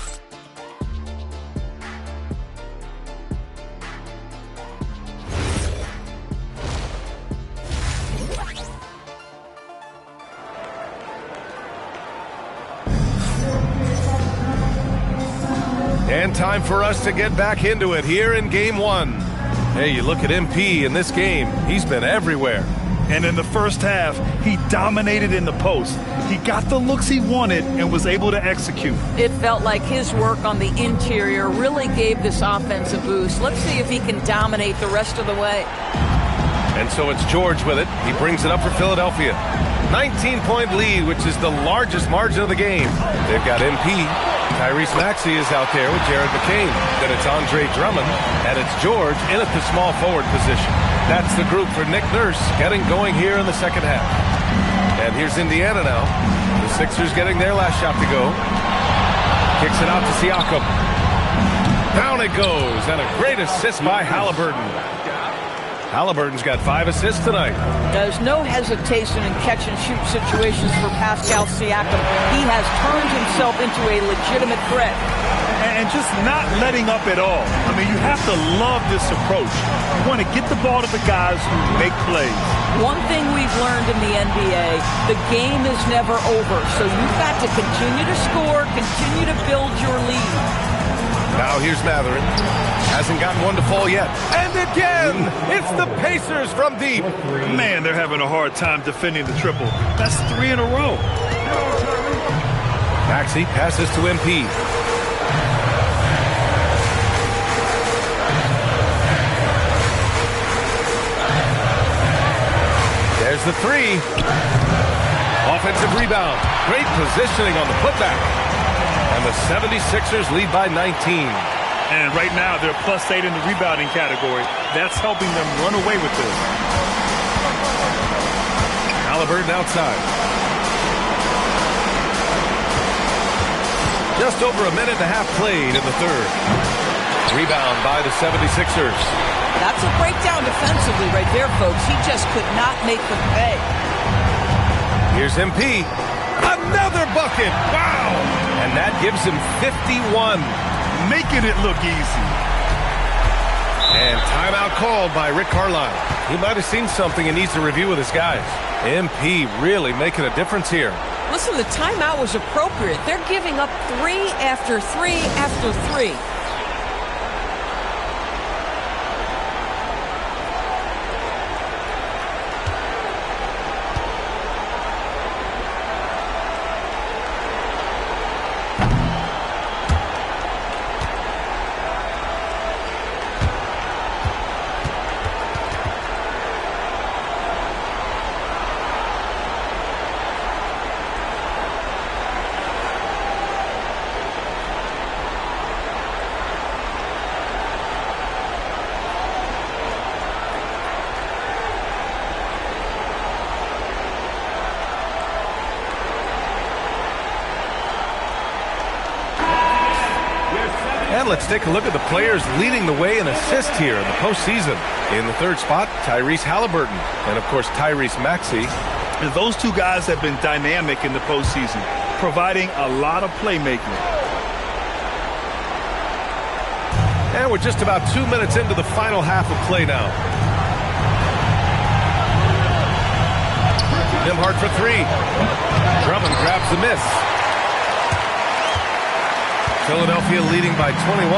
And time for us to get back into it here in Game 1. Hey, you look at MP in this game, he's been everywhere. And in the first half, he dominated in the post. He got the looks he wanted and was able to execute. It felt like his work on the interior really gave this offense a boost. Let's see if he can dominate the rest of the way. And so it's George with it. He brings it up for Philadelphia. 19-point lead, which is the largest margin of the game. They've got MP. Tyrese Maxey is out there with Jared McCain. Then it's Andre Drummond, and it's George in at the small forward position. That's the group for Nick Nurse getting going here in the second half. And here's Indiana now. The Sixers getting their last shot to go. Kicks it out to Siakam. Down it goes, and a great assist by Halliburton. Halliburton's got 5 assists tonight. There's no hesitation in catch-and-shoot situations for Pascal Siakam. He has turned himself into a legitimate threat. And just not letting up at all. I mean, you have to love this approach. You want to get the ball to the guys who make plays. One thing we've learned in the NBA, the game is never over. So you've got to continue to score, continue to build your lead. Now here's Matherin. Hasn't gotten one to fall yet. And again, it's the Pacers from deep. Man, they're having a hard time defending the triple. That's 3 in a row. Maxey passes to MP. There's the 3. Offensive rebound. Great positioning on the putback. And the 76ers lead by 19. And right now, they're +8 in the rebounding category. That's helping them run away with this. Halliburton outside. Just over a minute and a half played in the third. Rebound by the 76ers. That's a breakdown defensively right there, folks. He just could not make them pay. Here's MP. Another bucket. Wow. And that gives him 51. Making it look easy. And timeout called by Rick Carlisle. He might have seen something and needs to review with his guys. MP really making a difference here. Listen, the timeout was appropriate. They're giving up 3 after 3 after 3. And let's take a look at the players leading the way in assists here in the postseason. In the third spot, Tyrese Halliburton. And, of course, Tyrese Maxey. And those two guys have been dynamic in the postseason, providing a lot of playmaking. And we're just about 2 minutes into the final half of play now. Nembhard for 3. Drummond grabs the miss. Philadelphia leading by 21.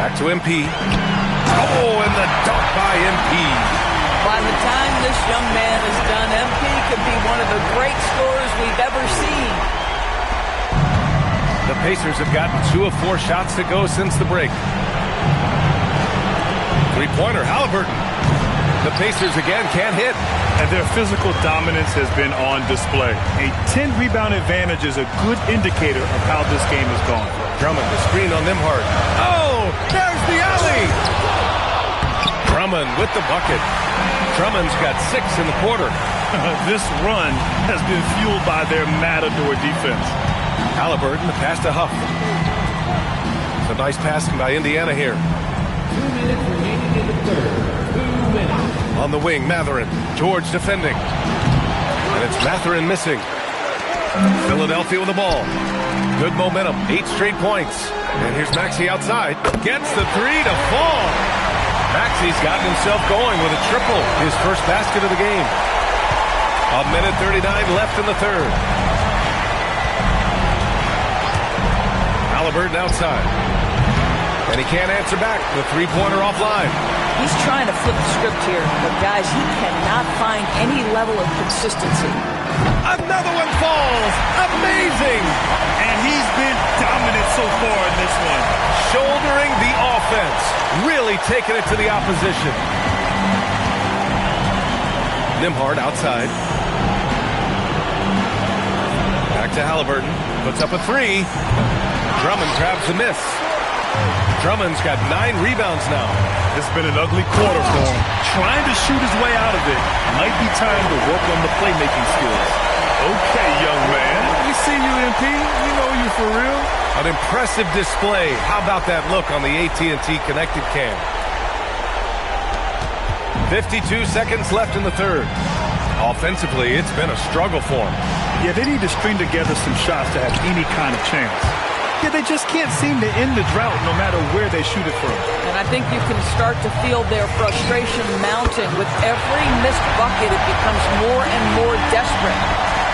Back to MP. Oh, and the dunk by MP. By the time this young man is done, MP could be one of the great scorers we've ever seen. The Pacers have gotten 2 of 4 shots to go since the break. Three-pointer, Halliburton. The Pacers again can't hit. And their physical dominance has been on display. A 10-rebound advantage is a good indicator of how this game has gone. Drummond, the screen on Nembhard. Oh, there's the alley! Drummond with the bucket. Drummond's got 6 in the quarter. This run has been fueled by their matador defense. Halliburton, the pass to Huff. Some nice passing by Indiana here. 2 minutes remaining in the third. 2 minutes. On the wing, Matherin. George defending. And it's Matherin missing. Philadelphia with the ball. Good momentum. 8 straight points. And here's Maxey outside. Gets the 3 to fall. Maxey's gotten himself going with a triple. His first basket of the game. 1:39 left in the third. Halliburton outside. And he can't answer back. The three-pointer offline. He's trying to flip the script here, but guys, he cannot find any level of consistency. Another one falls. Amazing. And he's been dominant so far in this one. Shouldering the offense. Really taking it to the opposition. Nembhard outside. Back to Halliburton. Puts up a three. Drummond grabs the miss. Drummond's got 9 rebounds now. It's been an ugly quarter for him. Trying to shoot his way out of it. Might be time to work on the playmaking skills. Okay, young man. We see you, MP. We know you for real. An impressive display. How about that look on the AT&T connected cam? 52 seconds left in the third. Offensively, it's been a struggle for him. Yeah, they need to string together some shots to have any kind of chance. Yeah, they just can't seem to end the drought no matter where they shoot it from. And I think you can start to feel their frustration mounting. With every missed bucket, it becomes more and more desperate.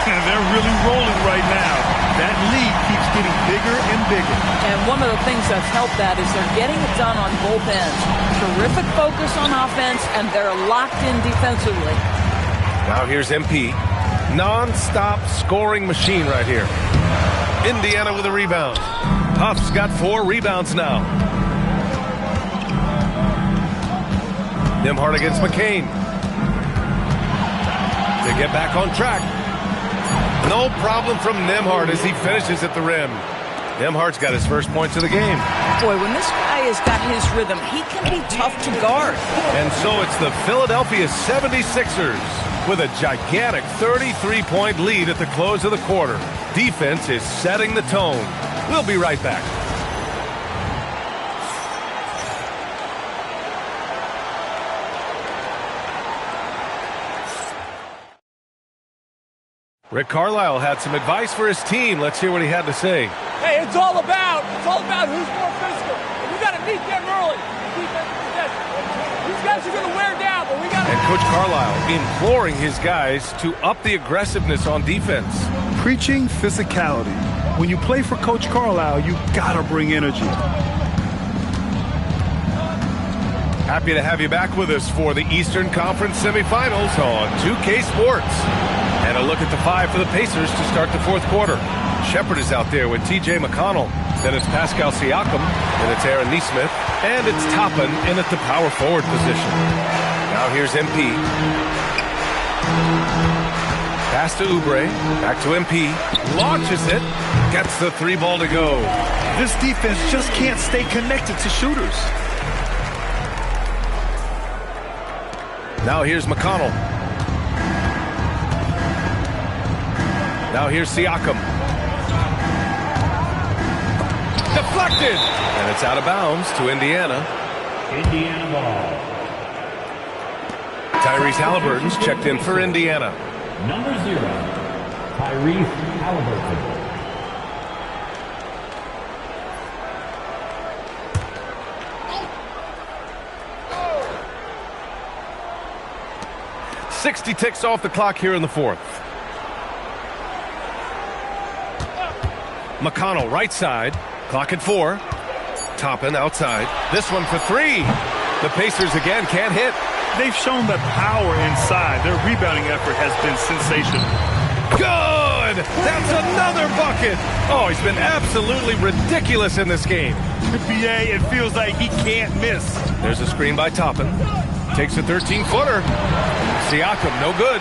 And they're really rolling right now. That lead keeps getting bigger and bigger. And one of the things that's helped that is they're getting it done on both ends. Terrific focus on offense, and they're locked in defensively. Now here's MP. Non-stop scoring machine right here. Indiana with a rebound. Huff's got 4 rebounds now. Nembhard against McCain. They get back on track. No problem from Nembhard as he finishes at the rim. Nembhard's got his first points of the game. Boy, when this guy has got his rhythm, he can be tough to guard. And so it's the Philadelphia 76ers with a gigantic 33-point lead at the close of the quarter. Defense is setting the tone. We'll be right back. Rick Carlisle had some advice for his team. Let's hear what he had to say. Hey, it's all about who's more physical. We got to beat them early. These guys are going to wear down, but we got to... And Coach Carlisle imploring his guys to up the aggressiveness on defense. Preaching physicality. When you play for Coach Carlisle, you got to bring energy. Happy to have you back with us for the Eastern Conference semifinals on 2K Sports. And a look at the 5 for the Pacers to start the fourth quarter. Shepard is out there with T.J. McConnell. Then it's Pascal Siakam. Then it's Aaron Nesmith. And it's Toppin in at the power forward position. Now here's MP. Pass to Oubre. Back to MP. Launches it. Gets the 3 ball to go. This defense just can't stay connected to shooters. Now here's McConnell. Now here's Siakam. Deflected! And it's out of bounds to Indiana. Indiana ball. Tyrese Halliburton's checked in for Indiana. Number 0, Tyrese Halliburton. .60 ticks off the clock here in the fourth. McConnell right side. Clock at 4. Toppin outside. This one for 3. The Pacers again can't hit. They've shown that power inside. Their rebounding effort has been sensational. Good! That's another bucket! Oh, he's been absolutely ridiculous in this game. BA, it feels like he can't miss. There's a screen by Toppin. Takes a 13-footer. Siakam, no good.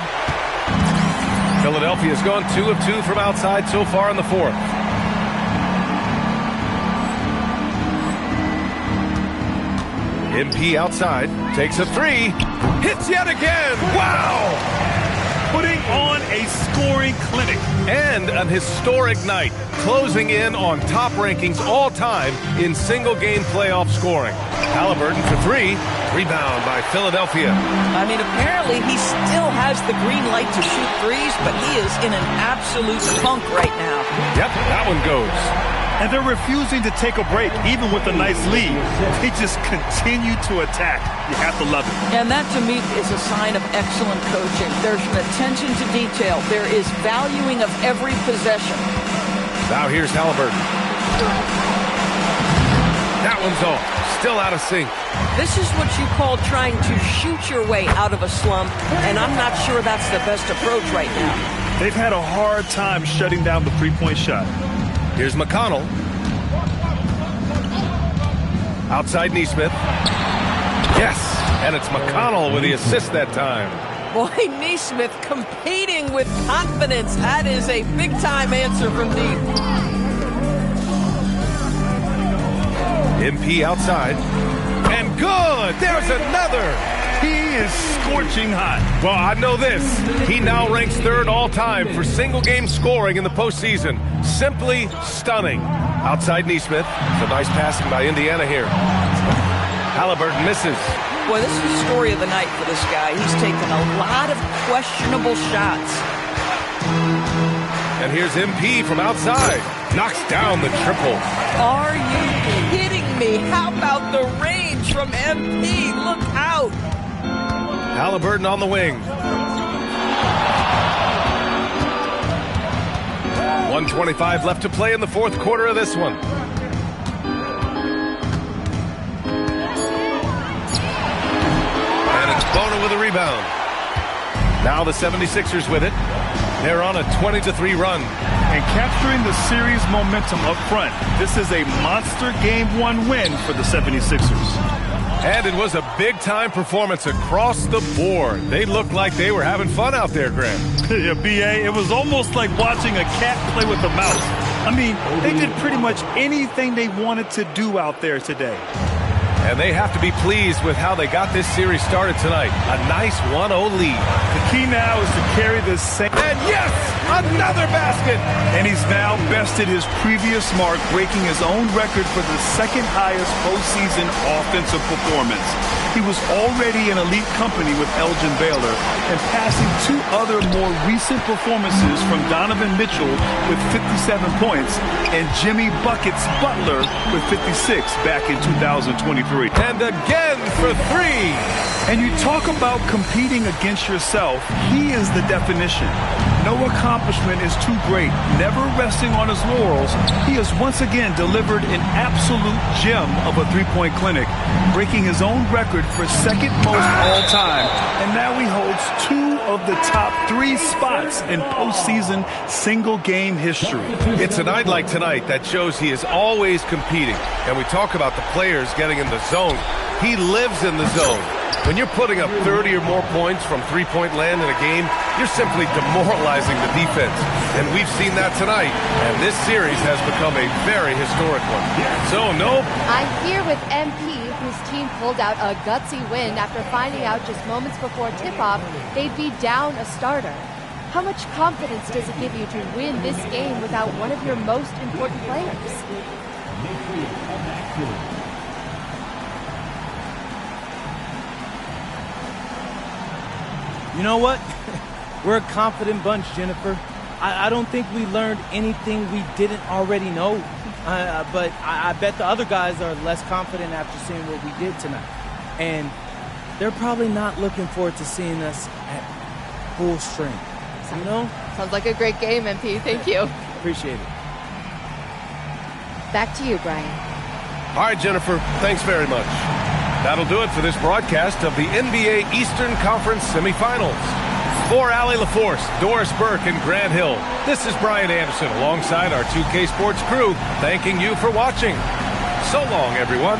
Philadelphia's gone 2 of 2 from outside so far in the fourth. MP outside, takes a 3, hits yet again. Wow! Putting on a scoring clinic. And an historic night, closing in on top rankings all time in single-game playoff scoring. Halliburton for 3, rebound by Philadelphia. I mean, apparently he still has the green light to shoot threes, but he is in an absolute funk right now. Yep, that one goes. And they're refusing to take a break, even with a nice lead. They just continue to attack. You have to love it. And that, to me, is a sign of excellent coaching. There's an attention to detail. There is valuing of every possession. Now here's Halliburton. That one's off. Still out of sync. This is what you call trying to shoot your way out of a slump, and I'm not sure that's the best approach right now. They've had a hard time shutting down the three-point shot. Here's McConnell. Outside Neesmith. Yes, and it's McConnell with the assist that time. Boy, Neesmith competing with confidence. That is a big-time answer from deep. MP outside. And good! There's another! He is scorching hot. Well, I know this. He now ranks third all-time for single-game scoring in the postseason. Simply stunning. Outside Neesmith. So nice passing by Indiana here. Halliburton misses. Boy, this is the story of the night for this guy. He's taken a lot of questionable shots. And here's MP from outside. Knocks down the triple. Are you kidding me? How about the range from MP? Look out. Halliburton on the wing. 1:25 left to play in the fourth quarter of this one. And it's Bona with a rebound. Now the 76ers with it. They're on a 20-3 run. And capturing the series momentum up front. This is a monster Game 1 win for the 76ers. And it was a big-time performance across the board. They looked like they were having fun out there, Graham. Yeah, B.A., it was almost like watching a cat play with a mouse. I mean, they did pretty much anything they wanted to do out there today. And they have to be pleased with how they got this series started tonight. A nice 1-0 lead. The key now is to carry this same... And yes! Another basket! And he's now bested his previous mark, breaking his own record for the second highest postseason offensive performance. He was already in elite company with Elgin Baylor and passing two other more recent performances from Donovan Mitchell with 57 points and Jimmy Buckets Butler with 56 back in 2023. And again for three. And you talk about competing against yourself. He is the definition. No accomplishment is too great. Never resting on his laurels, he has once again delivered an absolute gem of a three-point clinic, breaking his own record for second most all-time. And now he holds two of the top three spots in postseason single-game history. It's a night like tonight that shows he is always competing. And we talk about the players getting in the zone. He lives in the zone. When you're putting up 30 or more points from three-point land in a game, you're simply demoralizing the defense. And we've seen that tonight. And this series has become a very historic one. So, no. I'm here with MP, whose team pulled out a gutsy win after finding out just moments before tip-off they'd be down a starter. How much confidence does it give you to win this game without one of your most important players? You know what? We're a confident bunch, Jennifer. I don't think we learned anything we didn't already know. But I bet the other guys are less confident after seeing what we did tonight. And they're probably not looking forward to seeing us at full strength. You know? Sounds like a great game, MP. Thank you. Appreciate it. Back to you, Brian. All right, Jennifer. Thanks very much. That'll do it for this broadcast of the NBA Eastern Conference semifinals. For Allie LaForce, Doris Burke, and Grant Hill, this is Brian Anderson alongside our 2K Sports crew, thanking you for watching. So long, everyone.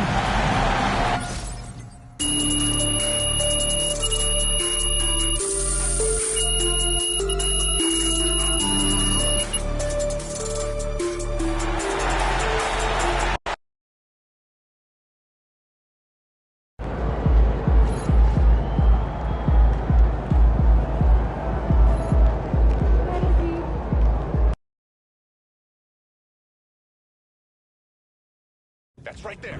That's right there.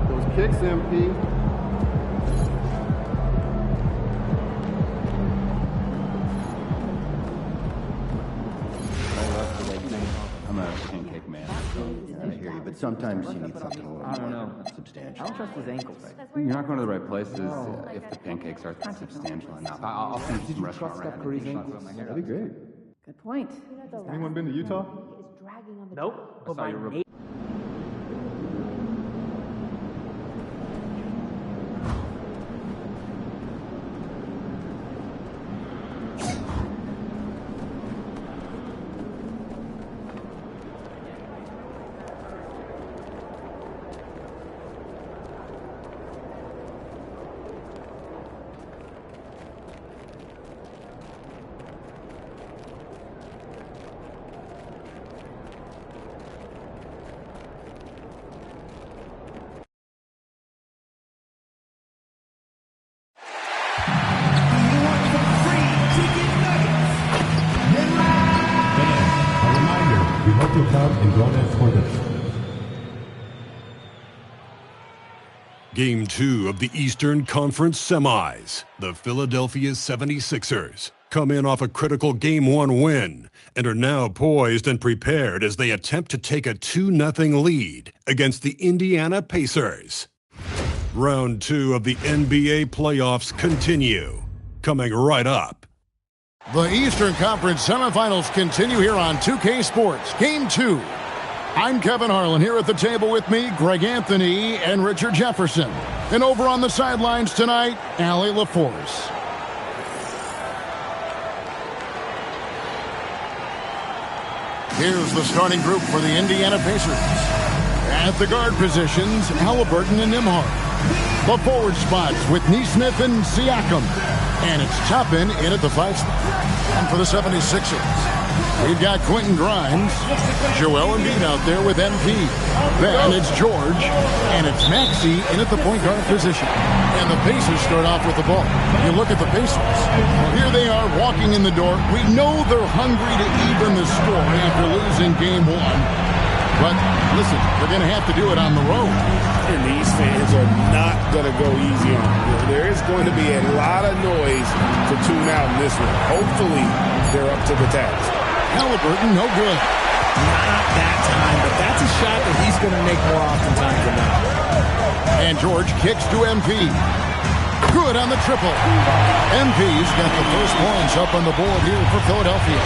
Those kicks, MP. I'm a pancake man, so I hear you. But sometimes you need something a little more substantial. I don't trust his ankles. You're not going to the right places if the pancakes are substantial enough. I'll send you some restaurant recommendations. That'd be great. Good point. Anyone been to Utah? Nope. I saw your We hope you'll come and join us for the Game 2 of the Eastern Conference Semis. The Philadelphia 76ers come in off a critical Game 1 win and are now poised and prepared as they attempt to take a 2-0 lead against the Indiana Pacers. Round 2 of the NBA playoffs continue, coming right up. The Eastern Conference semifinals continue here on 2K Sports. Game 2. I'm Kevin Harlan. Here at the table with me, Greg Anthony and Richard Jefferson. And over on the sidelines tonight, Allie LaForce. Here's the starting group for the Indiana Pacers. At the guard positions, Halliburton and Nembhard. The forward spots with Nesmith and Siakam. And it's Toppin in at the 5 spot. And for the 76ers, we've got Quentin Grimes, Joel Embiid out there with MP. Then it's George, and it's Maxey in at the point guard position. And the Pacers start off with the ball. You look at the Pacers. Well, here they are walking in the door. We know they're hungry to even the score after losing Game 1. But listen, they're going to have to do it on the road. And these fans are not going to go easy on them. There is going to be a lot of noise to tune out in this one. Hopefully, they're up to the task. Halliburton, no good. Not that time, but that's a shot that he's going to make more oftentimes than not. And George kicks to MP. Good on the triple. MP's got the first points up on the board here for Philadelphia.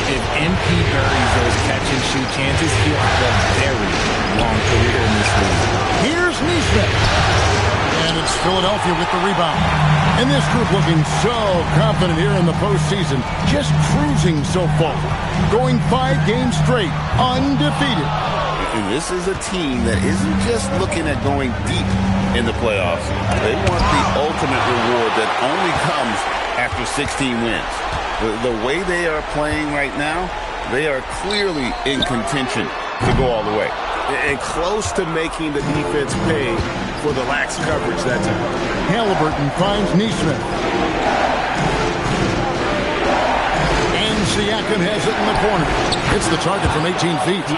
If MP buries those catch-and-shoot chances, he'll have a very long career in this league. Here's Nesmith. And it's Philadelphia with the rebound. And this group looking so confident here in the postseason. Just cruising so far. Going 5 games straight, undefeated. And this is a team that isn't just looking at going deep in the playoffs. They want the ultimate reward that only comes after 16 wins. The way they are playing right now, they are clearly in contention to go all the way. And close to making the defense pay for the lax coverage that time. Halliburton finds Nesmith. And Siakam has it in the corner. It's the target from 18 feet.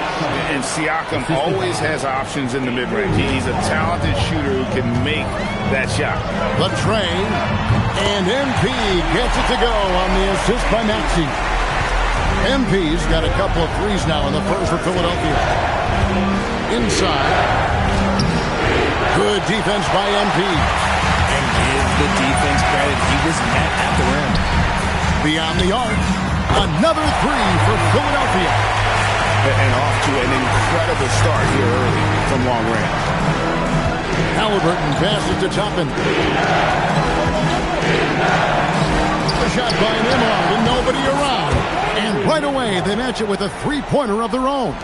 And Siakam always has options in the mid-range. He's a talented shooter who can make that shot. The train. And MP gets it to go on the assist by Maxey. MP's got a couple of threes now in the first for Philadelphia. Inside. Good defense by MP. And give the defense credit. He was at the rim. Beyond the arc. Another three for Philadelphia. And off to an incredible start here early from long range. Halliburton passes to Toppin. A shot by Nembhard and nobody around. And right away, they match it with a three-pointer of their own.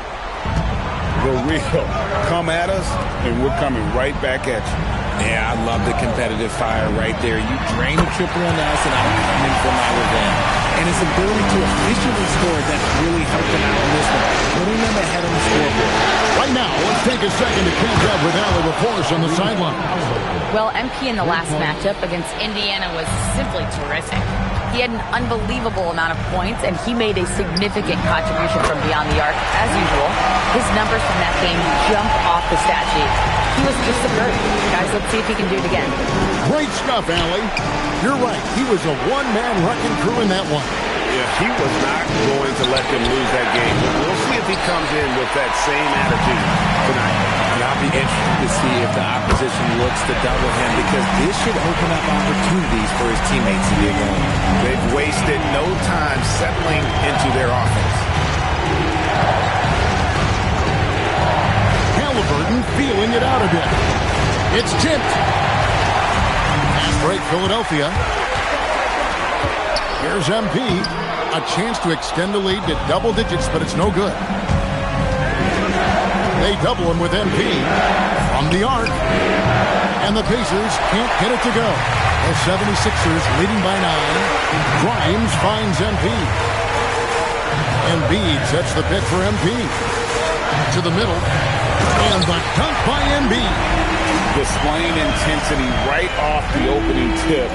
The real come at us, and we're coming right back at you. Yeah, I love the competitive fire right there. You drain a triple on us, and I'm coming for my revenge. And his ability to efficiently score that really helped him out in this one, putting them ahead on the scoreboard. Right now, let's take a second to catch up with Allie LaForce on the sideline. Well, MP in the last matchup against Indiana was simply terrific. He had an unbelievable amount of points, and he made a significant contribution from beyond the arc, as usual. His numbers from that game jump off the stat sheet. He was just superb. Guys, let's see if he can do it again. Great stuff, Allie. You're right. He was a one-man wrecking crew in that one. Yeah, he was not going to let them lose that game. We'll see if he comes in with that same attitude tonight. And I'll be interested to see if the opposition looks to double him, because this should open up opportunities for his teammates to get going. They've wasted no time settling into their offense. Halliburton feeling it out a bit. It's tipped. Fast break, Philadelphia. Here's MP. A chance to extend the lead to double digits, but it's no good. They double him with MP from the arc. And the Pacers can't get it to go. The 76ers leading by 9. Grimes finds MP. Embiid sets the pick for MP. To the middle. And the dunk by Embiid. Displaying intensity right off the opening tip,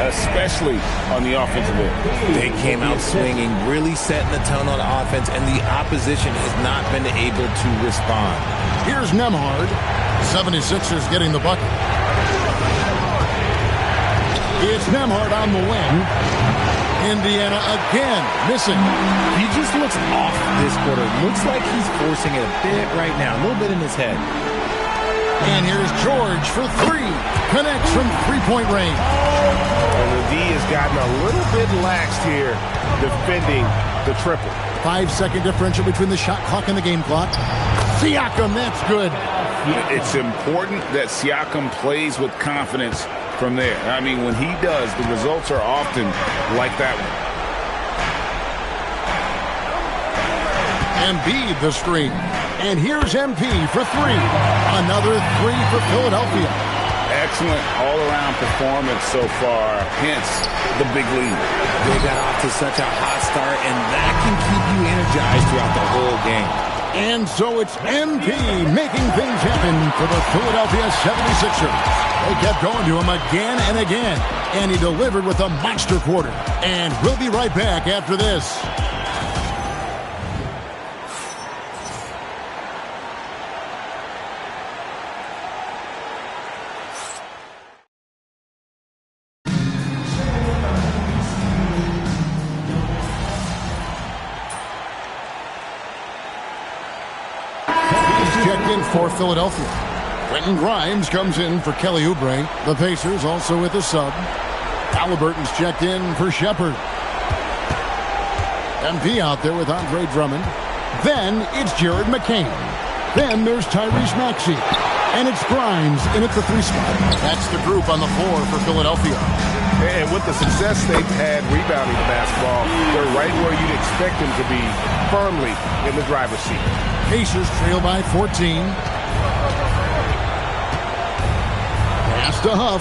especially on the offensive end. They came out swinging, really setting the tone on offense, and the opposition has not been able to respond. Here's Nembhard. 76ers getting the bucket. It's Nembhard on the wing. Indiana again missing. He just looks off this quarter. Looks like he's forcing it a bit right now, a little bit in his head. And here's George for 3. Connects from three-point range. And the D has gotten a little bit laxed here defending the triple. 5-second differential between the shot clock and the game clock. Siakam, that's good. It's important that Siakam plays with confidence from there. I mean, when he does, the results are often like that one. Embiid the screen. And here's MP for 3. Another 3 for Philadelphia. Excellent all-around performance so far, hence the big lead. They got off to such a hot start, and that can keep you energized throughout the whole game. And so it's MP making things happen for the Philadelphia 76ers. They kept going to him again and again, and he delivered with a monster quarter. And we'll be right back after this. For Philadelphia. Quentin Grimes comes in for Kelly Oubre. The Pacers also with a sub. Halliburton's checked in for Shepard. MP out there with Andre Drummond. Then it's Jared McCain. Then there's Tyrese Maxey. And it's Grimes in at the 3 spot. That's the group on the floor for Philadelphia. And with the success they've had rebounding the basketball, they're right where you'd expect them to be, firmly in the driver's seat. Pacers trail by 14. Pass to Huff.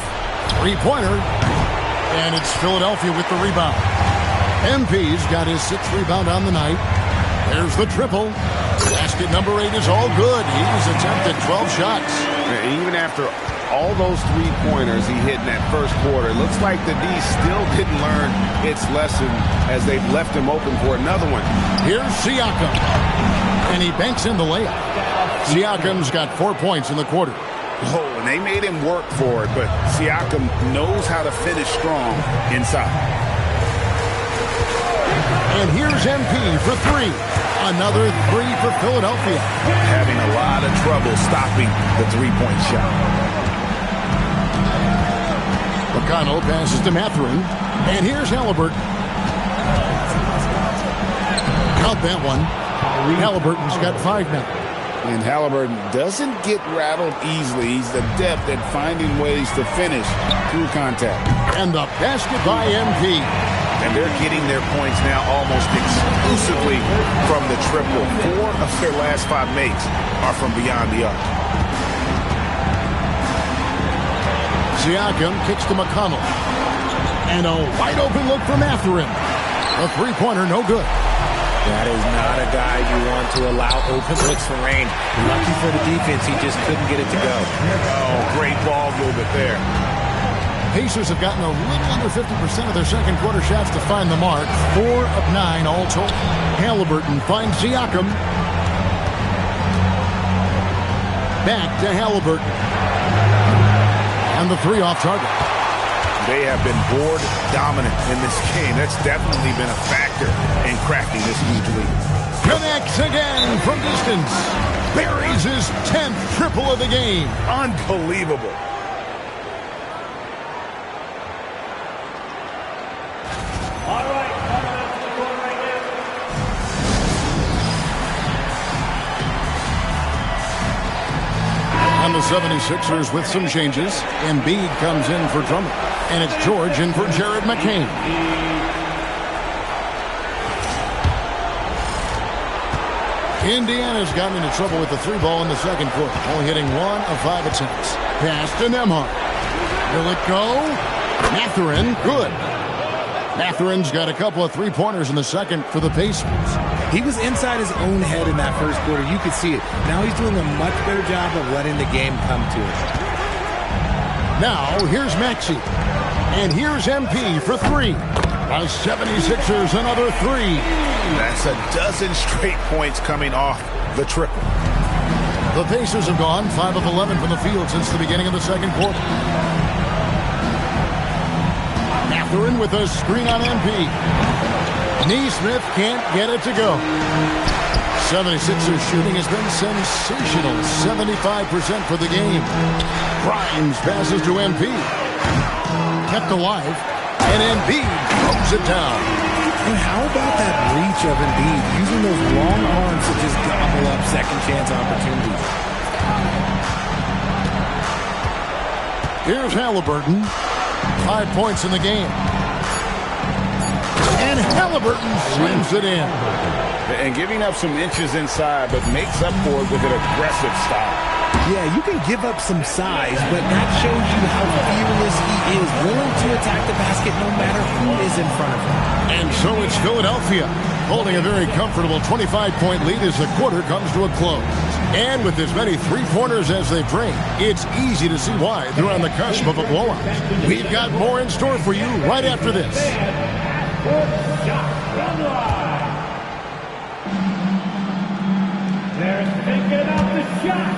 3-pointer. And it's Philadelphia with the rebound. MP's got his 6th rebound on the night. There's the triple. Basket number 8 is all good. He's attempted 12 shots. And even after all those 3-pointers he hit in that first quarter, it looks like the D still didn't learn its lesson as they've left him open for another one. Here's Siakam. And he banks in the layup. Siakam's got 4 points in the quarter. Oh, and they made him work for it, but Siakam knows how to finish strong inside. And here's MP for 3. Another 3 for Philadelphia. Having a lot of trouble stopping the 3-point shot. McConnell passes to Mathurin. And here's Halliburton. Count that one. Halliburton's got 5 now. And Halliburton doesn't get rattled easily. He's adept at finding ways to finish through contact. And the basket by MP. And they're getting their points now almost exclusively from the triple. 4 of their last 5 makes are from beyond the arc. Siakam kicks to McConnell. And a wide open look for Mathurin. A 3-pointer, no good. That is not a guy you want to allow open looks for rain. Lucky for the defense, he just couldn't get it to go. Oh, great ball movement there. Pacers have gotten a little under 50% of their second quarter shots to find the mark. 4 of 9 all told. Halliburton finds Siakam. Back to Halliburton. And the 3 off target. They have been board dominant in this game. That's definitely been a factor in crafting this huge lead. Connects again from distance. Buries his 10th triple of the game. Unbelievable. And the 76ers with some changes. Embiid comes in for Drummond. And it's George in for Jared McCain. Indiana's gotten into trouble with the three ball in the second quarter, only hitting 1 of 5 attempts. Pass to Nembhard. Will it go? Mathurin, good. Mathurin's got a couple of three-pointers in the second for the Pacers. He was inside his own head in that first quarter. You could see it. Now he's doing a much better job of letting the game come to him. Now, here's Maxey. And here's MP for 3. The 76ers, another 3. That's a dozen straight points coming off the triple. The Pacers have gone 5 of 11 from the field since the beginning of the second quarter. Mathurin with a screen on MP. Neesmith can't get it to go. 76ers shooting has been sensational. 75% for the game. Grimes passes to MP. Kept alive. And Embiid throws it down. And how about that reach of Embiid, using those long arms to just gobble up second chance opportunities? Here's Halliburton. 5 points in the game. And Halliburton slams it in. And giving up some inches inside, but makes up for it with an aggressive style. Yeah, you can give up some size, but that shows you how fearless he is, willing to attack the basket no matter who is in front of him. And so it's Philadelphia, holding a very comfortable 25-point lead as the quarter comes to a close. And with as many three-pointers as they bring, it's easy to see why they're on the cusp of a blowout. We've got more in store for you right after this. They're thinking of the shot.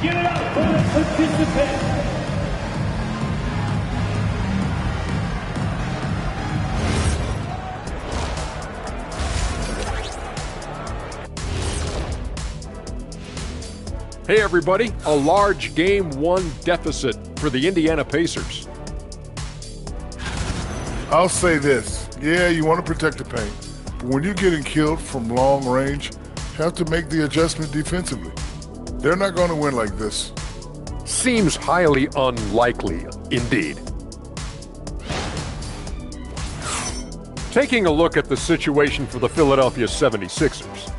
Give it up for the participants. Hey everybody, a large Game 1 deficit for the Indiana Pacers. I'll say this. Yeah, you want to protect the paint. But when you're getting killed from long range, you have to make the adjustment defensively. They're not going to win like this. Seems highly unlikely, indeed. Taking a look at the situation for the Philadelphia 76ers.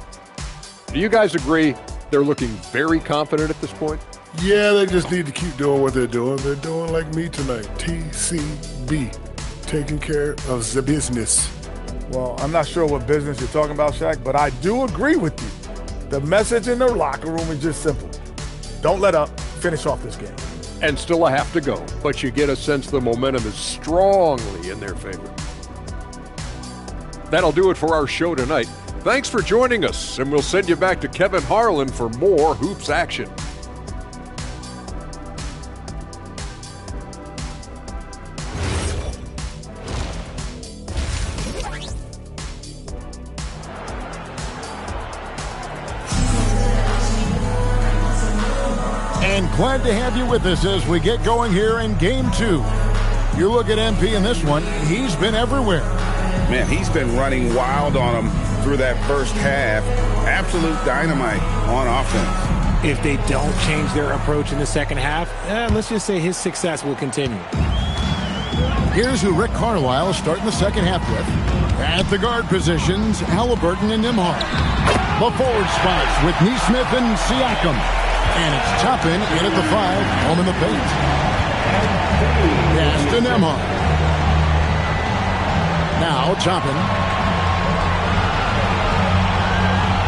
Do you guys agree they're looking very confident at this point? Yeah, they just need to keep doing what they're doing. They're doing like me tonight. TCB. Taking care of the business. Well, I'm not sure what business you're talking about, Shaq, but I do agree with you. The message in the locker room is just simple. Don't let up. Finish off this game. And still a half to go, but you get a sense the momentum is strongly in their favor. That'll do it for our show tonight. Thanks for joining us, and we'll send you back to Kevin Harlan for more hoops action. And glad to have you with us as we get going here in Game 2. You look at MP in this one, he's been everywhere. Man, he's been running wild on him through that first half. Absolute dynamite on offense. If they don't change their approach in the second half, let's just say his success will continue. Here's who Rick Carlisle is starting the second half with. At the guard positions, Halliburton and Nembhard. The forward spots with Neesmith and Siakam. And it's Toppin in at the 5, home in the paint. Pass to Nembhard. Now Toppin.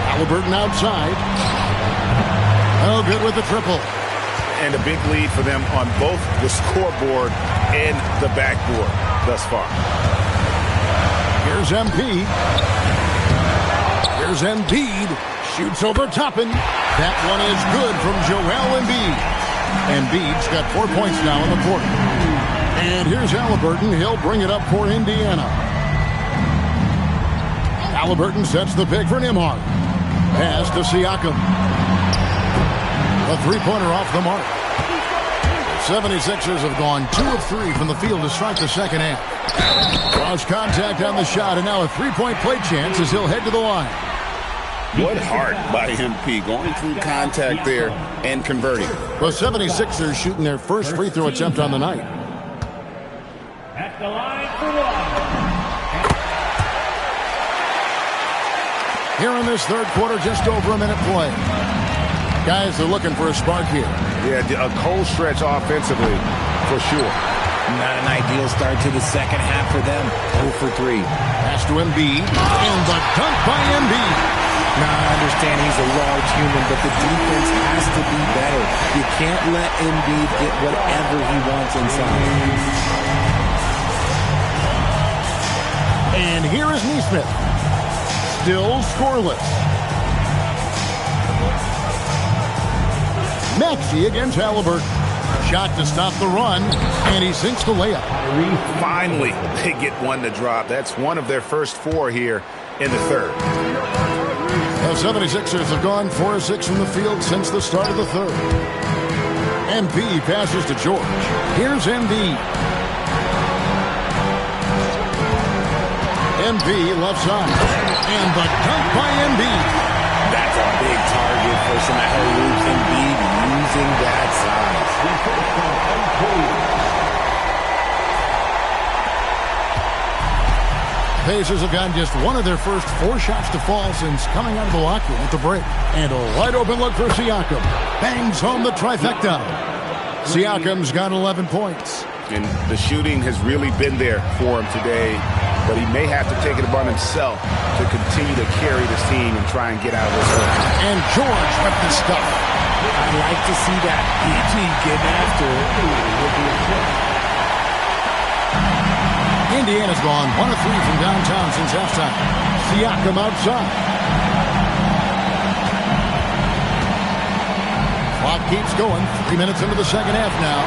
Halliburton outside. Oh, good with the triple. And a big lead for them on both the scoreboard and the backboard thus far. Here's MP. Here's Embiid. Shoots over Toppin. That one is good from Joel Embiid. Embiid's got 4 points now in the quarter. And here's Halliburton. He'll bring it up for Indiana. Halliburton sets the pick for Nembhard. Pass to Siakam. A three-pointer off the mark. 76ers have gone 2 of 3 from the field to start the second half. Lost contact on the shot, and now a three-point play chance as he'll head to the line. What heart by MP, going through contact there and converting. The 76ers shooting their first free throw attempt on the night. At the line for one. Here in this third quarter, just over a minute play. Guys are looking for a spark here. Yeah, a cold stretch offensively, for sure. Not an ideal start to the second half for them. 0 for 3. Pass to Embiid, and the dunk by Embiid. Now, I understand he's a large human, but the defense has to be better. You can't let Embiid get whatever he wants inside. And here is Nesmith. Still scoreless. Maxey against Halliburton. Shot to stop the run, and he sinks the layup. Finally, they get one to drop. That's one of their first 4 here in the third. The 76ers have gone 4 of 6 from the field since the start of the third. Embiid passes to George. Here's Embiid. Embiid left side. And the dunk by Embiid. That's a big target for Senahir Embiid using that size. Pacers have gotten just one of their first 4 shots to fall since coming out of the locker room at the break. And a wide open look for Siakam. Bangs home the trifecta. Siakam's got 11 points. And the shooting has really been there for him today, but he may have to take it upon himself to continue to carry this team and try and get out of this one. And George with the stuff. I'd like to see that PG getting after it. Indiana's gone 1 of 3 from downtown since halftime. Siakam outside. Clock keeps going. 3 minutes into the second half now.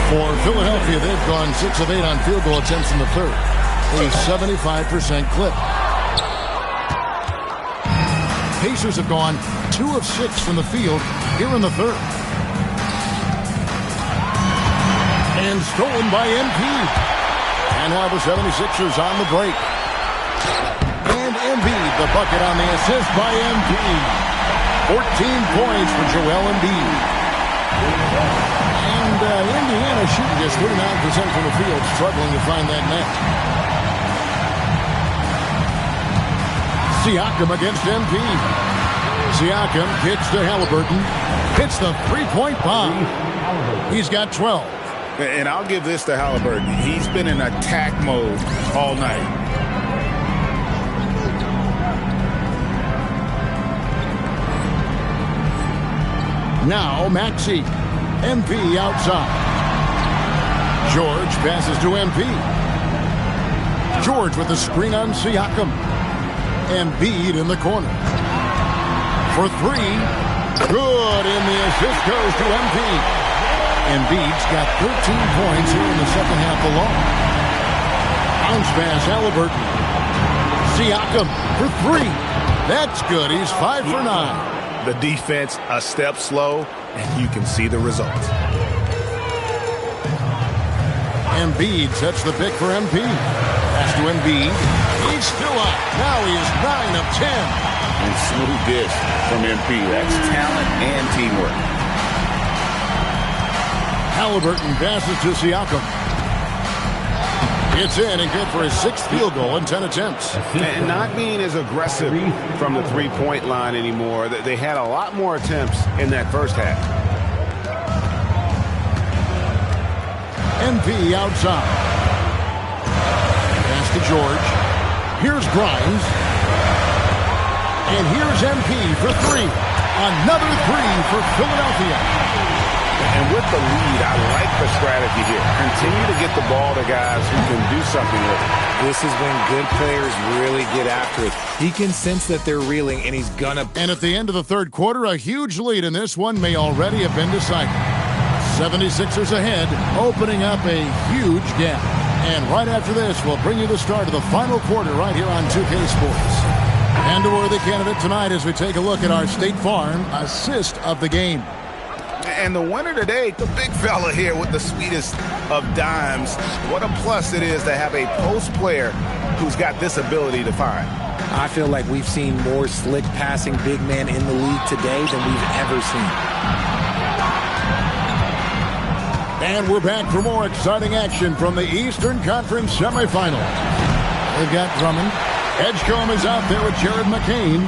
For Philadelphia, they've gone 6 of 8 on field goal attempts in the third. A 75% clip. Pacers have gone 2 of 6 from the field here in the third. And stolen by MP. And now the 76ers on the break. And Embiid, the bucket on the assist by MP. 14 points for Joel Embiid. And Indiana shooting just 39% from the field, struggling to find that net. Siakam against MP. Siakam kicks to Halliburton. Hits the three-point bomb. He's got 12. And I'll give this to Halliburton. He's been in attack mode all night. Now Maxey. MP outside. George passes to MP. George with the screen on Siakam. Embiid in the corner. For 3. Good, and the assist goes to MP. Embiid's got 13 points here in the second half alone. Bounce pass, Halliburton. Siakam for 3. That's good. He's 5 for 9. The defense a step slow, and you can see the results. Embiid sets the pick for MP. Pass to Embiid. He's still up. Now he is 9 of 10. And smooth dish from MP. That's talent and teamwork. Halliburton passes to Siakam. It's in and good for his 6th field goal in 10 attempts. And not being as aggressive from the three-point line anymore. They had a lot more attempts in that first half. MP outside. Pass to George. Here's Grimes. And here's MP for 3. Another 3 for Philadelphia. And with the lead, I like the strategy here. continue to get the ball to guys who can do something with it. This is when good players really get after it. He can sense that they're reeling, and he's gonna. And at the end of the third quarter, a huge lead in this one may already have been decided. 76ers ahead, opening up a huge gap. And right after this, we'll bring you the start of the final quarter right here on 2K Sports. And a worthy candidate tonight as we take a look at our State Farm assist of the game. And the winner today, the big fella here with the sweetest of dimes. What a plus it is to have a post player who's got this ability to find. I feel like we've seen more slick passing big men in the league today than we've ever seen. And we're back for more exciting action from the Eastern Conference semifinals. They've got Drummond. Edgecombe is out there with Jared McCain.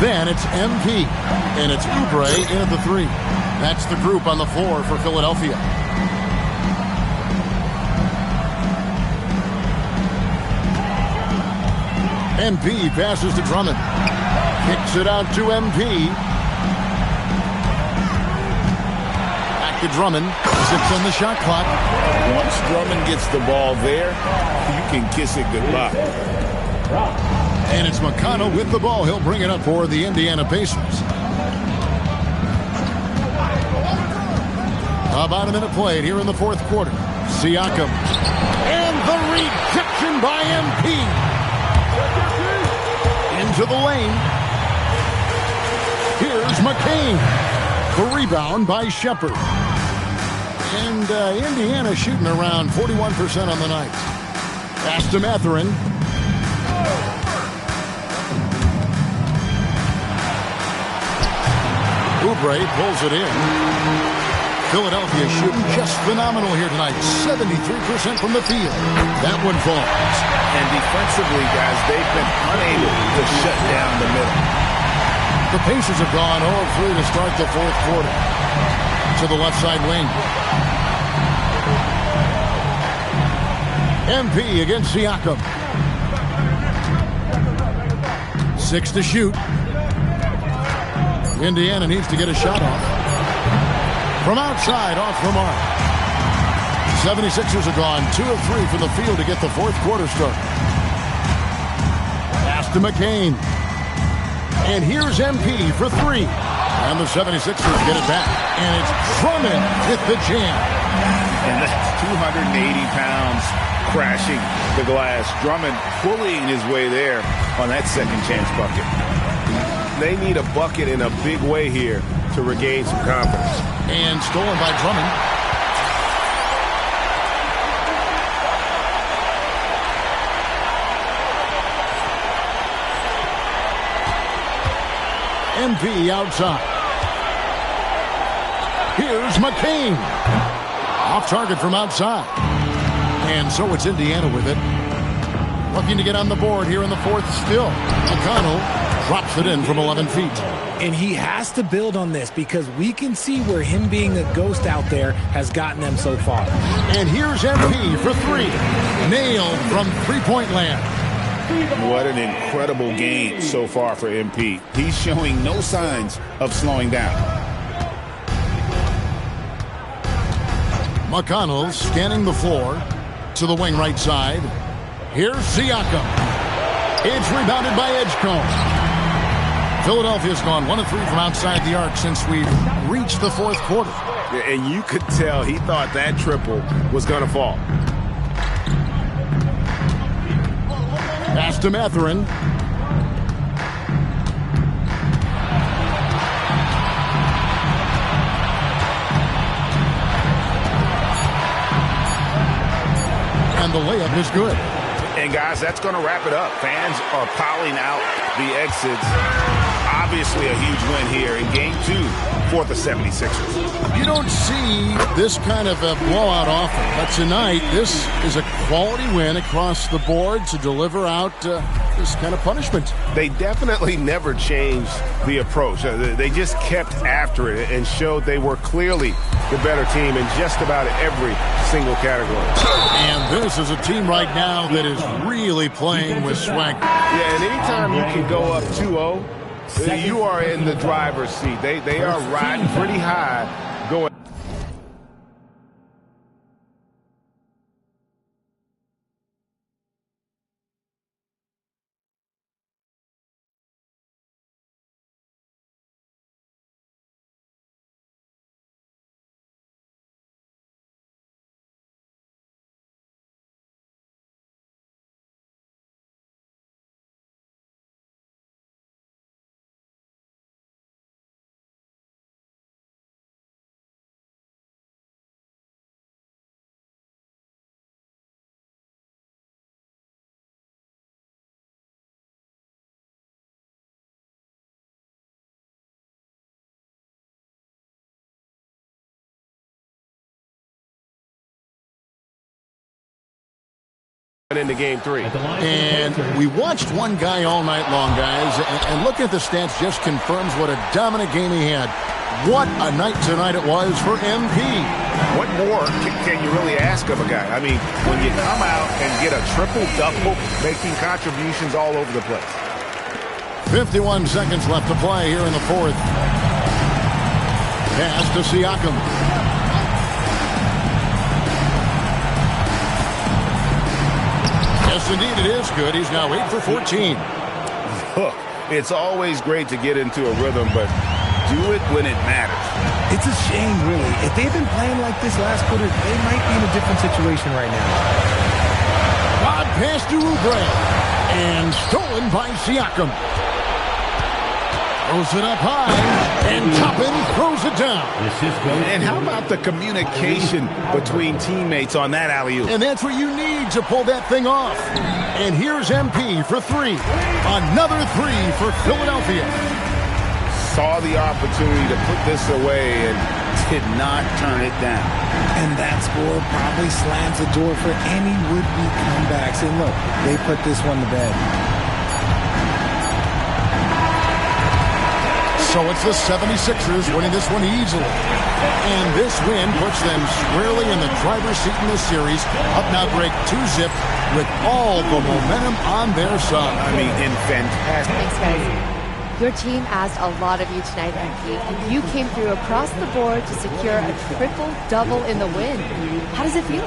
Then it's MP. And it's Oubre in at the 3. That's the group on the floor for Philadelphia. MP passes to Drummond. Kicks it out to MP. Back to Drummond. 6 on the shot clock. Once Drummond gets the ball there, you can kiss it goodbye. And it's McConnell with the ball. He'll bring it up for the Indiana Pacers. About a minute played here in the fourth quarter. Siakam. And the rejection by MP. Into the lane. Here's McCain. The rebound by Shepard. And Indiana shooting around 41% on the night. Pass to Mathurin. Oubre pulls it in. Philadelphia shooting just phenomenal here tonight. 73% from the field. That one falls. And defensively, guys, they've been unable to shut down the middle. The Pacers have gone 0-3 to start the fourth quarter. To the left side wing. MP against Siakam. 6 to shoot. Indiana needs to get a shot off. From outside, off the mark. 76ers have gone 2 of 3 from the field to get the fourth quarter started. Pass to McCain. And here's MP for 3. And the 76ers get it back. And it's Drummond with the jam. And that's 280 pounds crashing the glass. Drummond bullying his way there on that second chance bucket. They need a bucket in a big way here to regain some confidence. And stolen by Drummond. MP outside. Here's McCain. Off target from outside. And so it's Indiana with it. Looking to get on the board here in the fourth still. McConnell drops it in from 11 feet. And he has to build on this because we can see where him being a ghost out there has gotten them so far. And here's MP for 3. Nailed from three-point land. What an incredible game so far for MP. He's showing no signs of slowing down. McConnell scanning the floor to the wing right side. Here's Siakam. It's rebounded by Edgecombe. Philadelphia's gone 1 of 3 from outside the arc since we've reached the fourth quarter. And you could tell he thought that triple was going to fall. Pass to Mathurin. And the layup is good. And guys, that's going to wrap it up. Fans are piling out the exits. Obviously a huge win here in Game 2 for the 76ers. You don't see this kind of a blowout often, but tonight this is a quality win across the board to deliver out this kind of punishment. They definitely never changed the approach. They just kept after it and showed they were clearly the better team in just about every single category. And this is a team right now that is really playing with swagger. Yeah, and anytime you can go up 2-0, you are in the driver's seat. They are riding pretty high going. into game 3. And we watched one guy all night long, guys, and looking at the stats just confirms what a dominant game he had. What a night tonight it was for MP. What more can you really ask of a guy? I mean, when you come out and get a triple-double, making contributions all over the place. 51 seconds left to play here in the fourth. Pass to Siakam. Yes, indeed, it is good. He's now 8 for 14. Look, it's always great to get into a rhythm, but do it when it matters. It's a shame, really. If they've been playing like this last quarter, they might be in a different situation right now. Rod pass to Oubre. And stolen by Siakam. Throws it up high, and Toppin throws it down. And how about the communication between teammates on that alley-oop? And that's what you need to pull that thing off. And here's MP for 3. Another 3 for Philadelphia. Saw the opportunity to put this away and did not turn it down. And that score probably slams the door for any would-be comebacks. And look, they put this one to bed. So it's the 76ers winning this one easily. And this win puts them squarely in the driver's seat in this series. Up now, Greg, 2-0 with all the momentum on their side. I mean, in fantastic. Thanks, guys. Your team asked a lot of you tonight, MP, and you came through across the board to secure a triple-double in the win. How does it feel?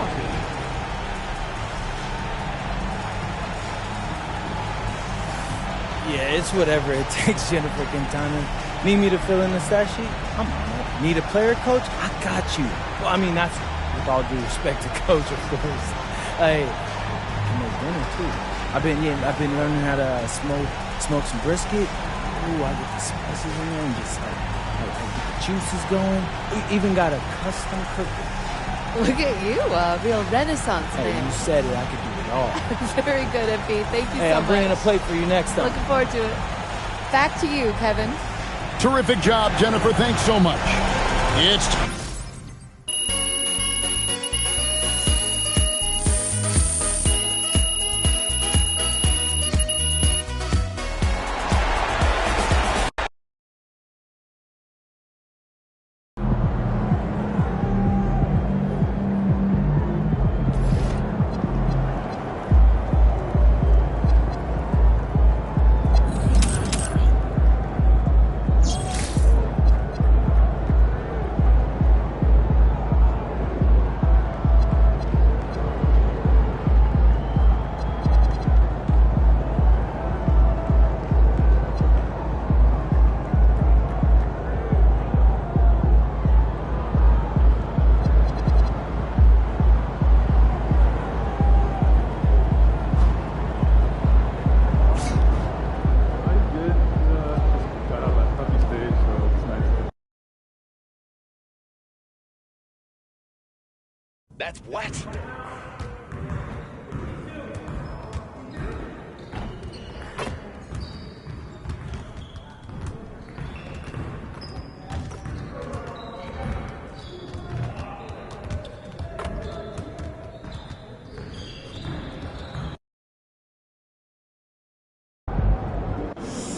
Yeah, it's whatever it takes, Jennifer Quintana. Need me to fill in the stat sheet? I'm on it. Need a player coach? I got you. Well, I mean, that's with all due respect to coach, of course. Hey, I can make dinner too. I've been learning how to smoke some brisket. Ooh, I get the spices in there and just like get the juices going. We even got a custom cooker. Look at you, a real renaissance Hey, man. you said it. I could do it all. Very good, MP. Thank you so much. Hey, I'm bringing a plate for you next time. Looking forward to it. Back to you, Kevin. Terrific job, Jennifer. Thanks so much. It's That's what?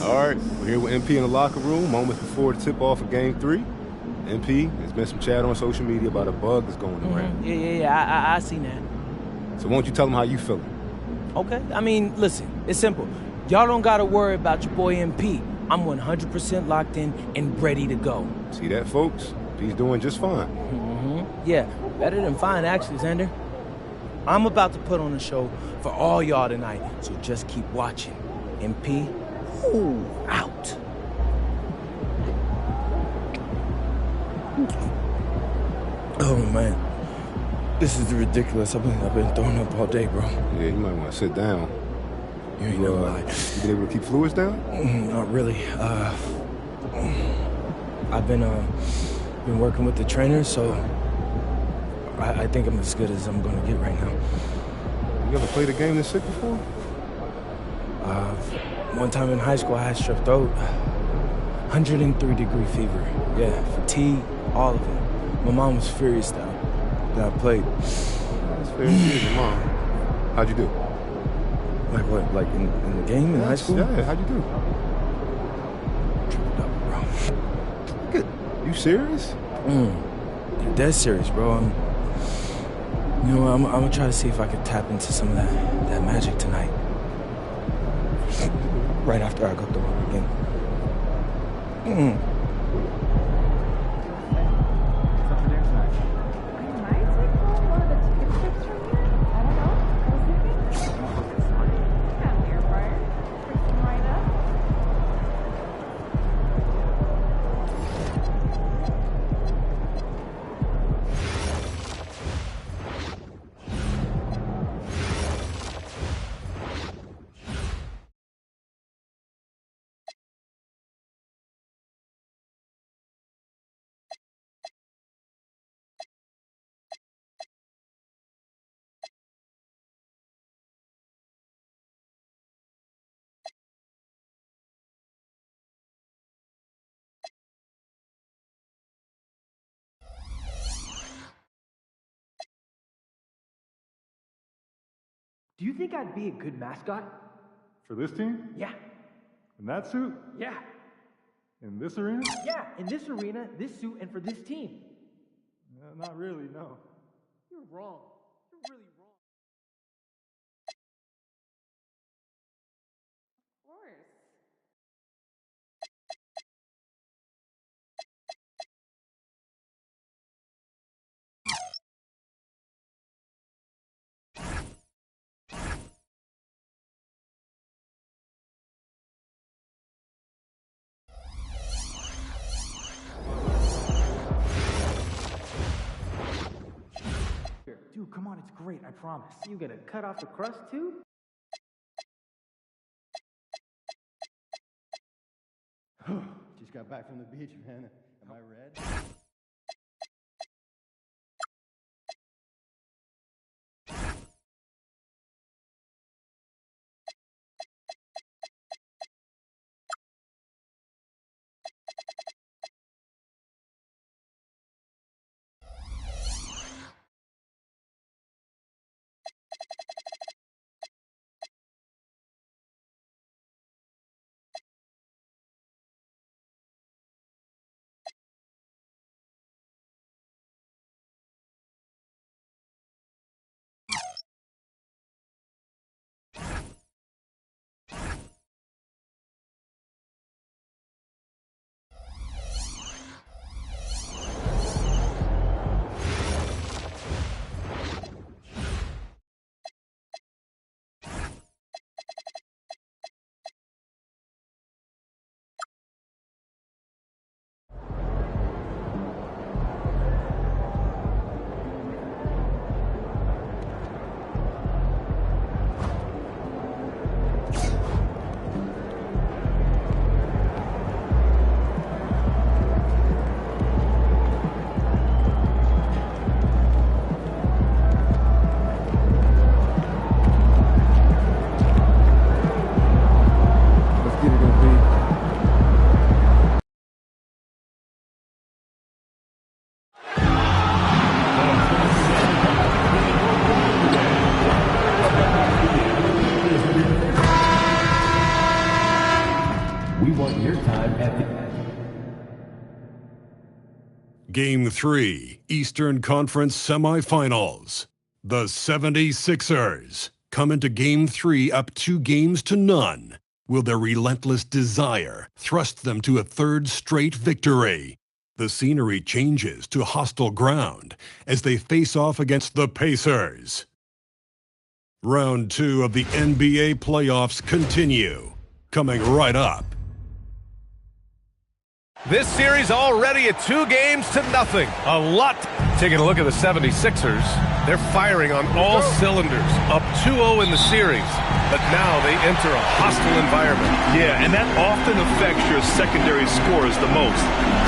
All right, we're here with MP in the locker room, moments before the tip-off of Game 3. MP, there's been some chat on social media about a bug that's going around. Yeah, I seen that. So why don't you tell them how you feeling? Okay, I mean, listen, it's simple. Y'all don't got to worry about your boy MP. I'm 100% locked in and ready to go. See that, folks? He's doing just fine. Yeah, better than fine, actually, Xander. I'm about to put on a show for all y'all tonight, so just keep watching. MP, ooh, out. Oh, man. This is ridiculous. I've been throwing up all day, bro. Yeah, you might want to sit down. You ain't never lied. You been able to keep fluids down? Not really. I've been working with the trainer, so I think I'm as good as I'm going to get right now. You ever played a game this sick before? One time in high school, I had strep throat. 103-degree fever. Yeah, fatigue, all of it. My mom was furious that I played. That's fair to your mom. How'd you do? Like what? Like in the game in high school? Yeah, how'd you do? Tripped up, bro. Look at you serious? I'm dead serious, bro. You know what? I'm gonna try to see if I can tap into some of that magic tonight. Right after I go through it again. Do you think I'd be a good mascot? For this team? Yeah. In that suit? Yeah. In this arena? Yeah, in this arena, this suit, and for this team. Not really, no. You're wrong. You're really wrong. Of course. Dude, come on, it's great, I promise. You gonna cut off the crust too? Just got back from the beach, man. Am I red? We want your time at the Game 3, Eastern Conference Semifinals. The 76ers come into Game 3 up 2-0. Will their relentless desire thrust them to a third straight victory? The scenery changes to hostile ground as they face off against the Pacers. Round 2 of the NBA playoffs continue. Coming right up. This series already at 2-0. A lot. Taking a look at the 76ers, they're firing on all cylinders, up 2-0 in the series. But now they enter a hostile environment. Yeah, and that often affects your secondary scores the most.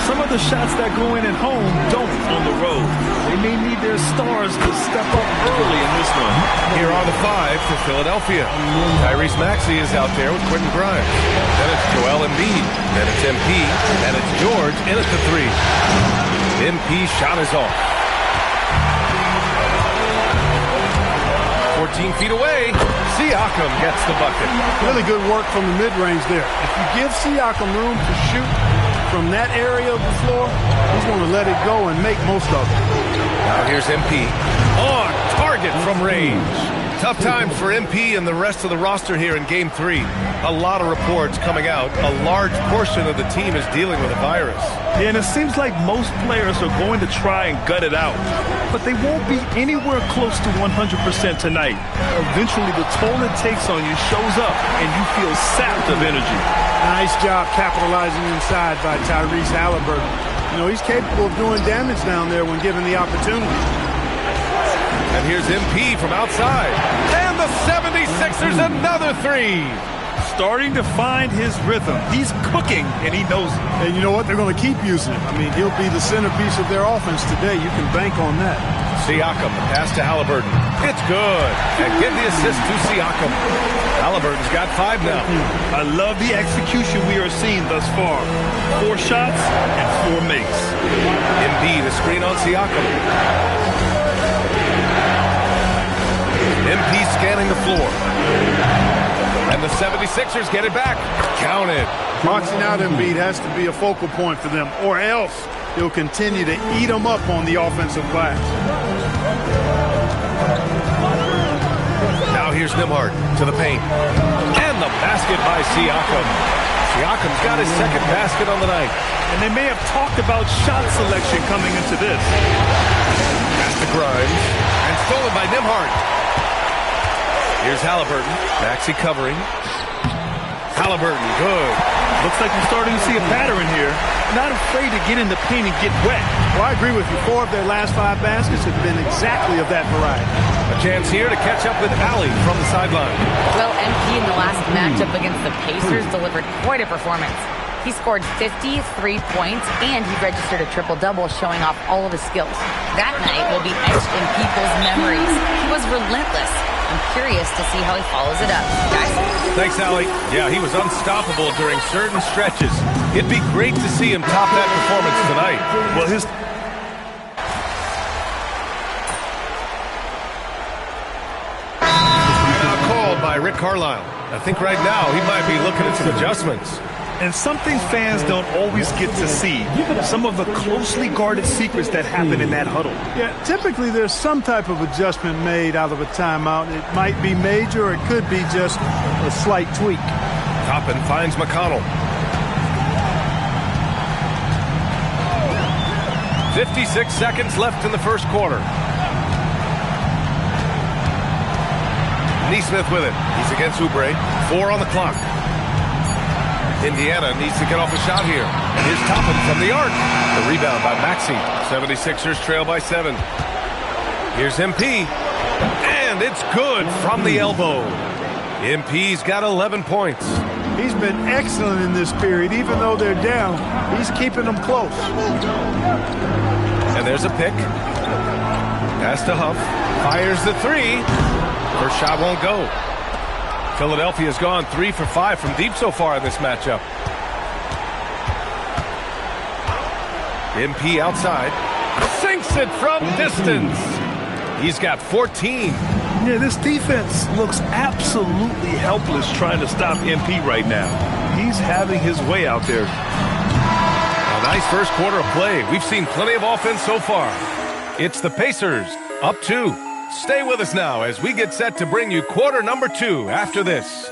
Some of the shots that go in at home don't on the road. They may need their stars to step up early in this one. Here are the 5 for Philadelphia. Tyrese Maxey is out there with Quentin Grimes. Then it's Joel Embiid. Then it's MP. Then it's George in at the 3. MP shot is off. For 14 feet away. Siakam gets the bucket. Really good work from the mid-range there. If you give Siakam room to shoot from that area of the floor, he's going to let it go and make most of it. Now here's MP. On target from range. Tough times for MP and the rest of the roster here in Game 3. A lot of reports coming out. A large portion of the team is dealing with a virus. Yeah, and it seems like most players are going to try and gut it out. But they won't be anywhere close to 100% tonight. Eventually, the toll it takes on you shows up, and you feel sapped of energy. Nice job capitalizing inside by Tyrese Halliburton. You know, he's capable of doing damage down there when given the opportunity. And here's MP from outside. And the 76ers another three. Starting to find his rhythm. He's cooking, and he knows it. And you know what? They're going to keep using him. I mean, he'll be the centerpiece of their offense today. You can bank on that. Siakam, the pass to Halliburton. It's good. And give the assist to Siakam. Halliburton's got 5 now. I love the execution we are seeing thus far. 4 shots and 4 makes. Embiid, a screen on Siakam. MP scanning the floor. And the 76ers get it back. Counted. Boxing out Embiid has to be a focal point for them, or else he'll continue to eat them up on the offensive glass. Now here's Nembhard to the paint. And the basket by Siakam. Siakam's got his second basket on the night. And they may have talked about shot selection coming into this. Pass to Grimes. And stolen by Nembhard. Here's Halliburton. Maxey covering. Halliburton, good. Looks like we're starting to see a pattern here. Not afraid to get in the paint and get wet. Well, I agree with you. 4 of their last 5 baskets have been exactly of that variety. A chance here to catch up with Ali from the sideline. Well, MP in the last matchup against the Pacers delivered quite a performance. He scored 53 points, and he registered a triple-double, showing off all of his skills. That night will be etched in people's memories. He was relentless. I'm curious to see how he follows it up. Guys? Thanks, Allie. Yeah, he was unstoppable during certain stretches. It'd be great to see him top that performance tonight. Well, his... Called by Rick Carlisle. I think right now he might be looking at some adjustments. And something fans don't always get to see. Some of the closely guarded secrets that happen in that huddle. Yeah, typically there's some type of adjustment made out of a timeout. It might be major or it could be just a slight tweak. Toppin finds McConnell. 56 seconds left in the first quarter. Neesmith with it. He's against Oubre. 4 on the clock. Indiana needs to get off a shot here. Here's Toppin from the arc. The rebound by Maxey. 76ers trail by 7. Here's MP. And it's good from the elbow. MP's got 11 points. He's been excellent in this period. Even though they're down, he's keeping them close. And there's a pick. Pass to Huff. Fires the 3. First shot won't go. Philadelphia's gone 3 for 5 from deep so far in this matchup. MP outside. Sinks it from distance. He's got 14. Yeah, this defense looks absolutely helpless trying to stop MP right now. He's having his way out there. A nice first quarter of play. We've seen plenty of offense so far. It's the Pacers up 2. Stay with us now as we get set to bring you quarter number 2 after this.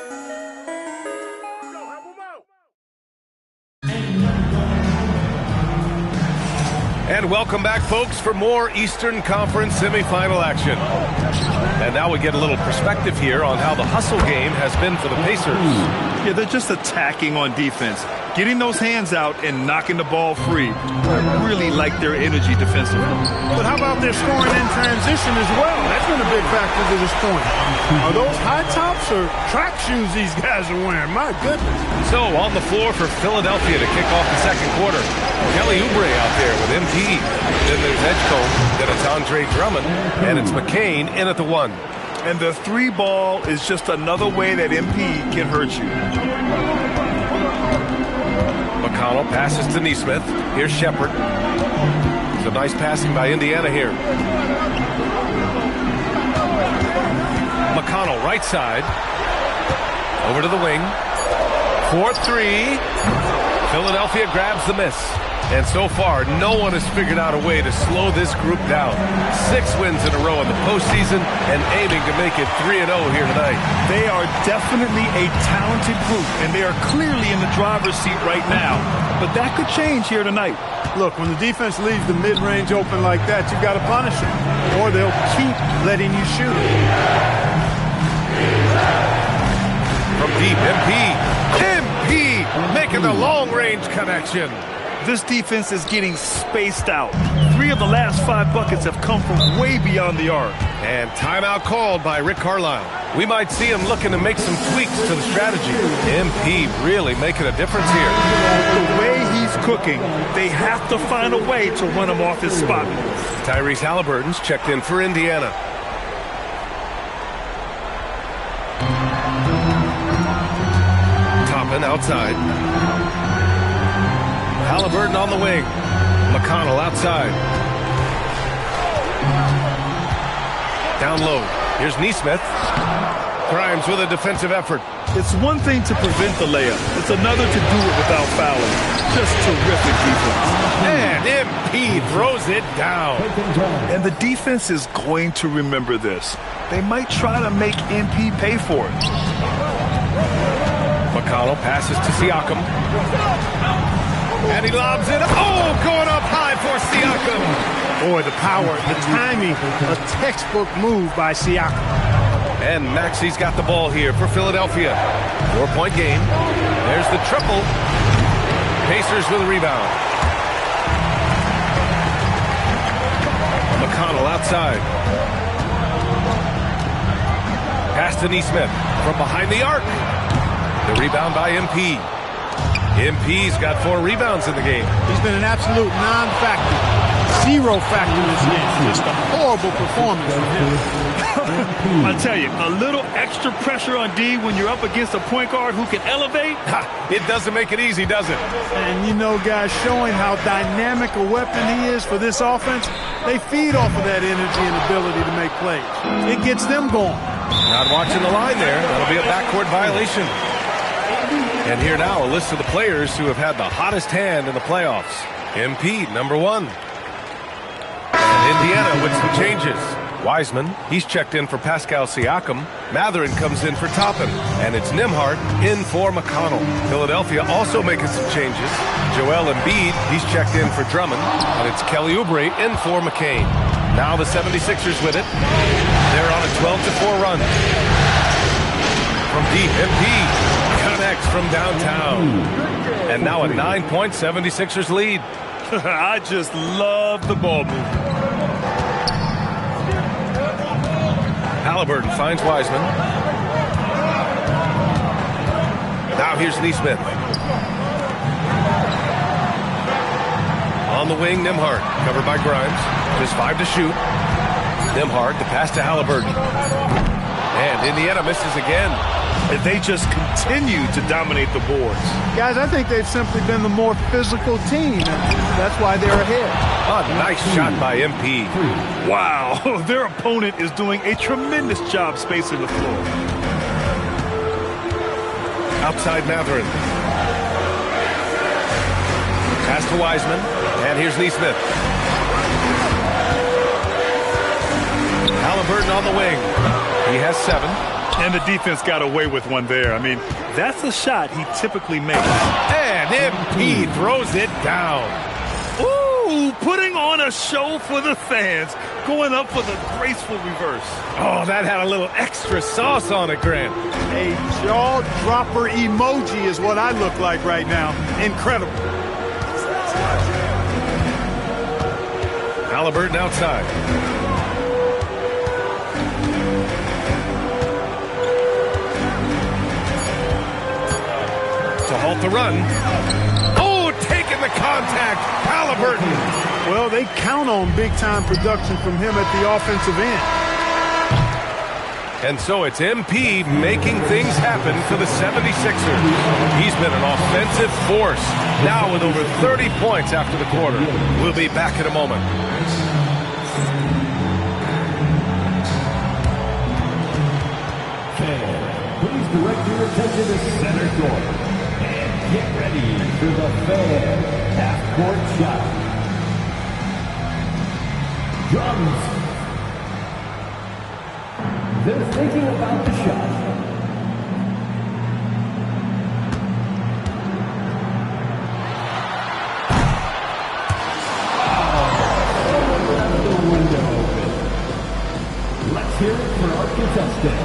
And welcome back, folks, for more Eastern Conference semifinal action. And now we get a little perspective here on how the hustle game has been for the Pacers. Yeah, they're just attacking on defense. Getting those hands out and knocking the ball free. I really like their energy defensively. But how about their scoring in transition as well? That's been a big factor to this point. Are those high tops or track shoes these guys are wearing? My goodness. So on the floor for Philadelphia to kick off the second quarter. Kelly Oubre out there with MP. Then there's Edgecombe. Then it's Andre Drummond. And it's McCain in at the 1. And the 3 ball is just another way that MP can hurt you. McConnell passes to Neesmith. Here's Shepard. It's a nice passing by Indiana here. McConnell, right side. Over to the wing. 4-3. Philadelphia grabs the miss. And so far, no one has figured out a way to slow this group down. 6 wins in a row in the postseason and aiming to make it 3-0 here tonight. They are definitely a talented group, and they are clearly in the driver's seat right now. But that could change here tonight. Look, when the defense leaves the mid-range open like that, you got to punish them, or they'll keep letting you shoot. From deep, MP making the long-range connection. This defense is getting spaced out. 3 of the last 5 buckets have come from way beyond the arc. And timeout called by Rick Carlisle. We might see him looking to make some tweaks to the strategy. MP really making a difference here. The way he's cooking, they have to find a way to run him off his spot. Tyrese Halliburton's checked in for Indiana. Toppin outside. Halliburton on the wing. McConnell outside. Down low. Here's Nesmith. Grimes with a defensive effort. It's one thing to prevent the layup. It's another to do it without fouling. Just terrific defense. And MP throws it down. And the defense is going to remember this. They might try to make MP pay for it. McConnell passes to Siakam. And he lobs it. Oh, going up high for Siakam. Boy, the power, the timing, a textbook move by Siakam. And Maxi's got the ball here for Philadelphia. 4-point game. There's the triple. Pacers with a rebound. McConnell outside. Pass to Nesmith from behind the arc. The rebound by MP. MP's got 4 rebounds in the game. He's been an absolute non-factor. 0 factor in this game. Just a horrible performance from him. I tell you, a little extra pressure on D when you're up against a point guard who can elevate. It doesn't make it easy, does it? And you know, guys, showing how dynamic a weapon he is for this offense, they feed off of that energy and ability to make plays. It gets them going. Not watching the line there. That'll be a backcourt violation. And here now, a list of the players who have had the hottest hand in the playoffs. MP, number 1. And Indiana with some changes. Wiseman, he's checked in for Pascal Siakam. Mathurin comes in for Toppin. And it's Nembhard in for McConnell. Philadelphia also making some changes. Joel Embiid, he's checked in for Drummond. And it's Kelly Oubre in for McCain. Now the 76ers with it. They're on a 12-4 run. From deep, MP connects from downtown. And now a 9-point 76ers lead. I just love the ball movement. Halliburton finds Wiseman. Now here's Nesmith. On the wing, Nembhard, covered by Grimes. Just 5 to shoot. Nembhard, the pass to Halliburton. And Indiana misses again. And they just continue to dominate the boards. Guys, I think they've simply been the more physical team, and that's why they're ahead. A nice shot by MP. Wow, their opponent is doing a tremendous job spacing the floor. Outside Mathurin. Pass to Wiseman, and here's Nesmith. Halliburton on the wing. He has 7. And the defense got away with one there. I mean, that's a shot he typically makes. And MP throws it down. Ooh, putting on a show for the fans. Going up with a graceful reverse. Oh, that had a little extra sauce on it, Grant. A jaw-dropper emoji is what I look like right now. Incredible. Halliburton outside. To halt the run. Oh, taking the contact. Halliburton. Well, they count on big-time production from him at the offensive end. And so it's MP making things happen for the 76ers. He's been an offensive force, now with over 30 points after the quarter. We'll be back in a moment. protecting the center court. And get ready for the fan half-court shot. Drums. They're thinking about the shot. Let's hear it for our contestant.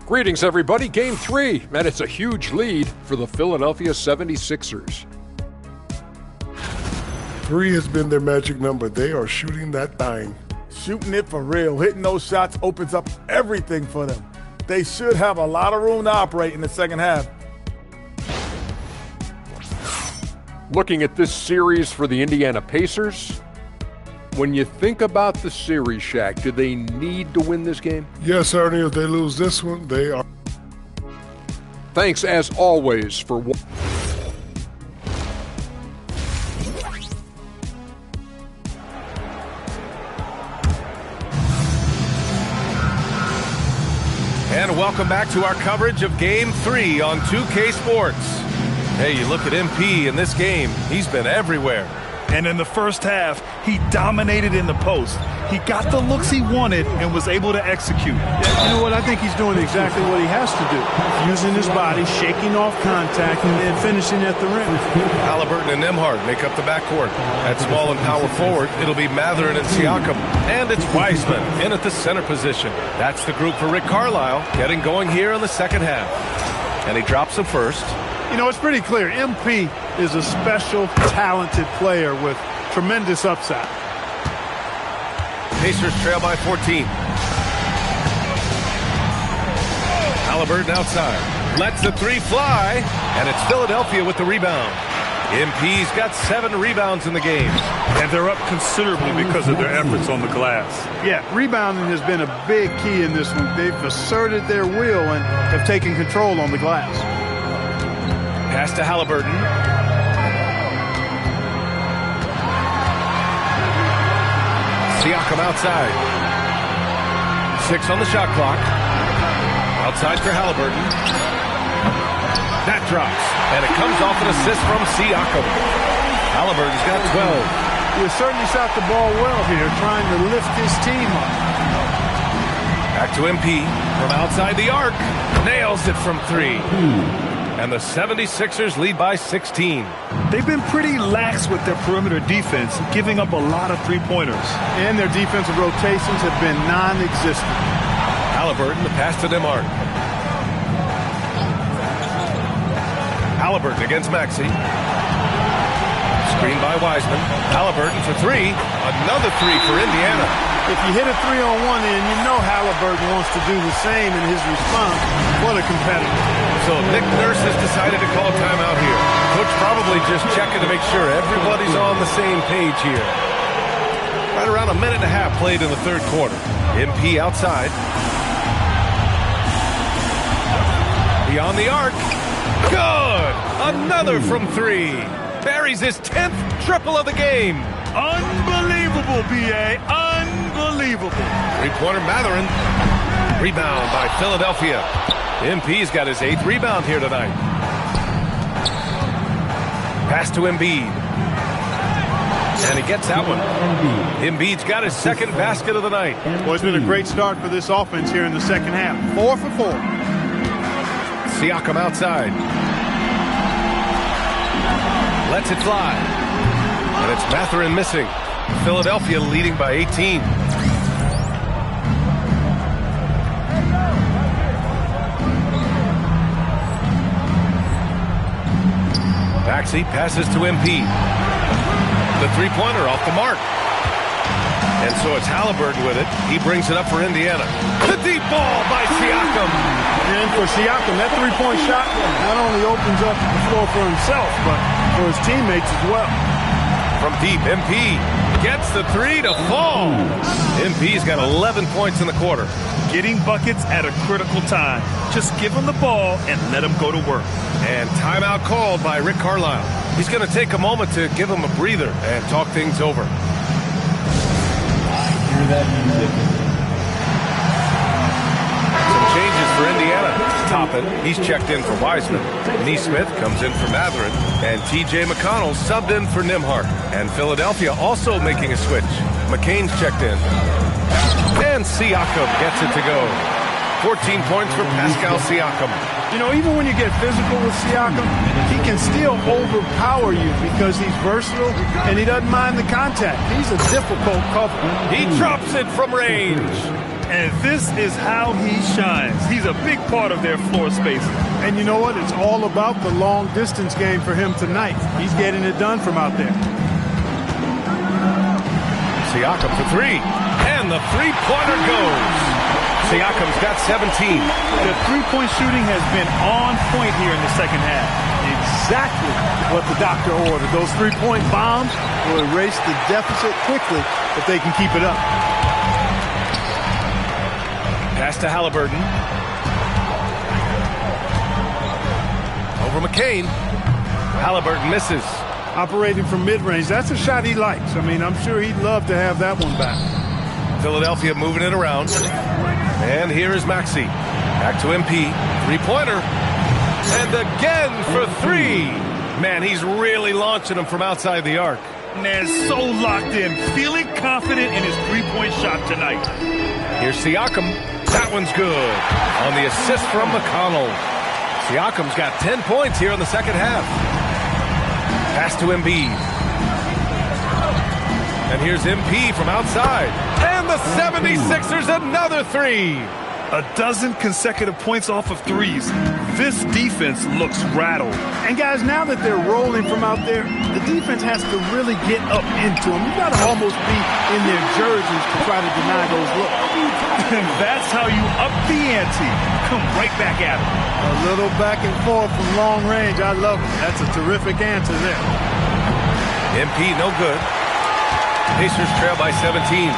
Greetings, everybody. Game 3, and it's a huge lead for the Philadelphia 76ers. 3 has been their magic number. They are shooting that thing. Shooting it for real. Hitting those shots opens up everything for them. They should have a lot of room to operate in the second half. Looking at this series for the Indiana Pacers, when you think about the series, Shaq, do they need to win this game? Yes, Ernie, if they lose this one, they are. Thanks, as always, for And welcome back to our coverage of Game 3 on 2K Sports. Hey, you look at MP in this game, he's been everywhere. And in the first half, he dominated in the post. He got the looks he wanted and was able to execute. You know what? I think he's doing exactly what he has to do. Using his body, shaking off contact, and then finishing at the rim. Halliburton and Nembhard make up the backcourt. At small and power forward, it'll be Mathurin and Siakam. And it's Wiseman in at the center position. That's the group for Rick Carlisle getting going here in the second half. And he drops him first. You know, it's pretty clear. MP is a special, talented player with tremendous upside. Pacers trail by 14. Halliburton outside. Lets the three fly. And it's Philadelphia with the rebound. MP's got 7 rebounds in the game. And they're up considerably because of their efforts on the glass. Yeah, rebounding has been a big key in this one. They've asserted their will and have taken control on the glass. Pass to Halliburton. Siakam outside. 6 on the shot clock. Outside for Halliburton. That drops. And it comes off an assist from Siakam. Halliburton's got 12. He has certainly shot the ball well here, trying to lift his team up. Back to MP from outside the arc. Nails it from 3. And the 76ers lead by 16. They've been pretty lax with their perimeter defense, giving up a lot of three-pointers. And their defensive rotations have been non-existent. Halliburton, the pass to Nembhard. Halliburton against Maxey. Screen by Wiseman. Halliburton for 3. Another 3 for Indiana. If you hit a 3-on-1 in, you know Halliburton wants to do the same in his response. What a competitor. So Nick Nurse has decided to call timeout here. Coach probably just checking to make sure everybody's on the same page here. Right around a minute and a half played in the third quarter. MP outside. Beyond the arc. Good! Another from 3. Buries his 10th triple of the game. Unbelievable, B.A. Unbelievable. Three-pointer Mathurin. Rebound by Philadelphia. MP's got his 8th rebound here tonight. Pass to Embiid. And he gets that one. Embiid's got his 2nd basket of the night. Well, it's been a great start for this offense here in the second half. 4 for 4. Siakam outside. Lets it fly. And it's Mathurin missing. Philadelphia leading by 18. Maxey passes to MP. The three-pointer off the mark. And so it's Halliburton with it. He brings it up for Indiana. The deep ball by Siakam. And for Siakam, that three-point shot not only opens up the floor for himself, but for his teammates as well. From deep, MP gets the 3 to fall. MP's got 11 points in the quarter. getting buckets at a critical time. Just give him the ball and let him go to work. And timeout called by Rick Carlisle. He's going to take a moment to give him a breather and talk things over. I hear that music. Some changes for Indiana. Toppin, he's checked in for Wiseman. Neesmith comes in for Matherin. And T.J. McConnell subbed in for Nimhart. And Philadelphia also making a switch. McCain's checked in. And Siakam gets it to go. 14 points for Pascal Siakam. You know, even when you get physical with Siakam, he can still overpower you because he's versatile and he doesn't mind the contact. He's a difficult cover. He drops it from range. And this is how he shines. He's a big part of their floor space. And you know what? It's all about the long distance game for him tonight. He's getting it done from out there. Siakam for three. And the three-pointer goes. Siakam's got 17. The three-point shooting has been on point here in the second half. Exactly what the doctor ordered. Those three-point bombs will erase the deficit quickly if they can keep it up. Pass to Halliburton. Over McCain. Halliburton misses. Operating from mid-range, that's a shot he likes. I mean, I'm sure he'd love to have that one back. Philadelphia moving it around. And here is Maxey. Back to MP. Three-pointer. And again for three. Man, he's really launching him from outside the arc. Man, so locked in. Feeling confident in his three-point shot tonight. Here's Siakam. That one's good. On the assist from McConnell. Siakam's got 10 points here in the second half. Pass to Embiid. And here's MP from outside. And the 76ers another three. A dozen consecutive points off of threes. This defense looks rattled. And guys, now that they're rolling from out there, the defense has to really get up into them. You got to almost be in their jerseys to try to deny those looks. And that's how you up the ante. Come right back at them. A little back and forth from long range. I love it. That's a terrific answer there. MP no good. Pacers trail by 17.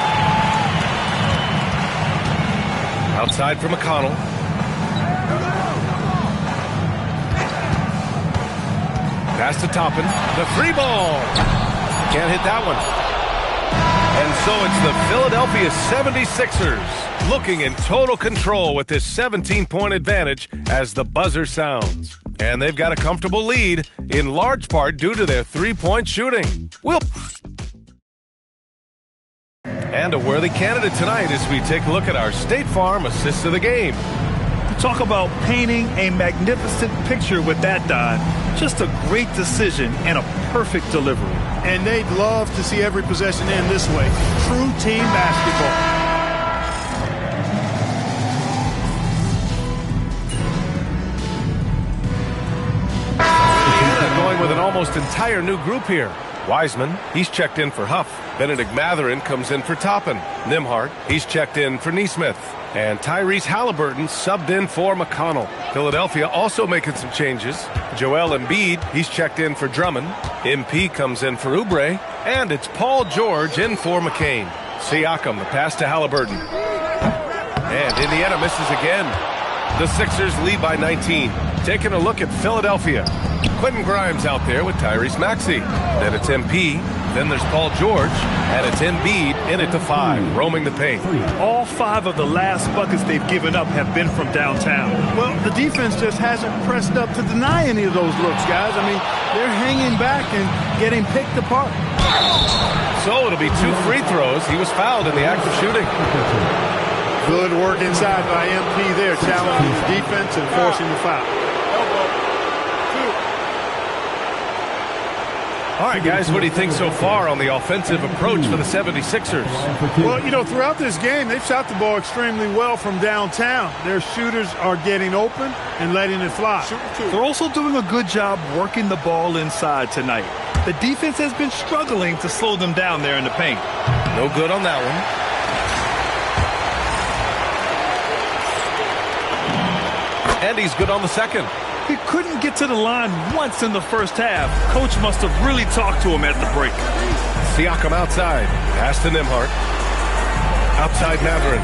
Outside for McConnell. Pass to Toppin. The three ball. Can't hit that one. And so it's the Philadelphia 76ers looking in total control with this 17-point advantage as the buzzer sounds. And they've got a comfortable lead in large part due to their three-point shooting. And a worthy candidate tonight as we take a look at our State Farm assist of the game. Talk about painting a magnificent picture with that dive. Just a great decision and a perfect delivery. And they'd love to see every possession end this way. True team basketball. Going with an almost entire new group here. Wiseman, he's checked in for Huff. Benedict Matherin comes in for Toppin. Nimhart, he's checked in for Neesmith. And Tyrese Halliburton subbed in for McConnell. Philadelphia also making some changes. Joel Embiid, he's checked in for Drummond. MP comes in for Oubre. And it's Paul George in for McCain. Siakam, the pass to Halliburton. And Indiana misses again. The Sixers lead by 19. Taking a look at Philadelphia. Quentin Grimes out there with Tyrese Maxey. Then it's MP. Then there's Paul George. And it's Embiid in it to 5, roaming the paint. All 5 of the last buckets they've given up have been from downtown. Well, the defense just hasn't pressed up to deny any of those looks, guys. I mean, they're hanging back and getting picked apart. So it'll be 2 free throws. He was fouled in the act of shooting. Good work inside by MP there, challenging the defense and forcing the foul. All right, guys, what do you think so far on the offensive approach for the 76ers? Well, you know, throughout this game, they've shot the ball extremely well from downtown. Their shooters are getting open and letting it fly. They're also doing a good job working the ball inside tonight. The defense has been struggling to slow them down there in the paint. No good on that one. And he's good on the second. He couldn't get to the line once in the first half. Coach must have really talked to him at the break. Siakam outside. Pass to Nimhart. Outside Matherin.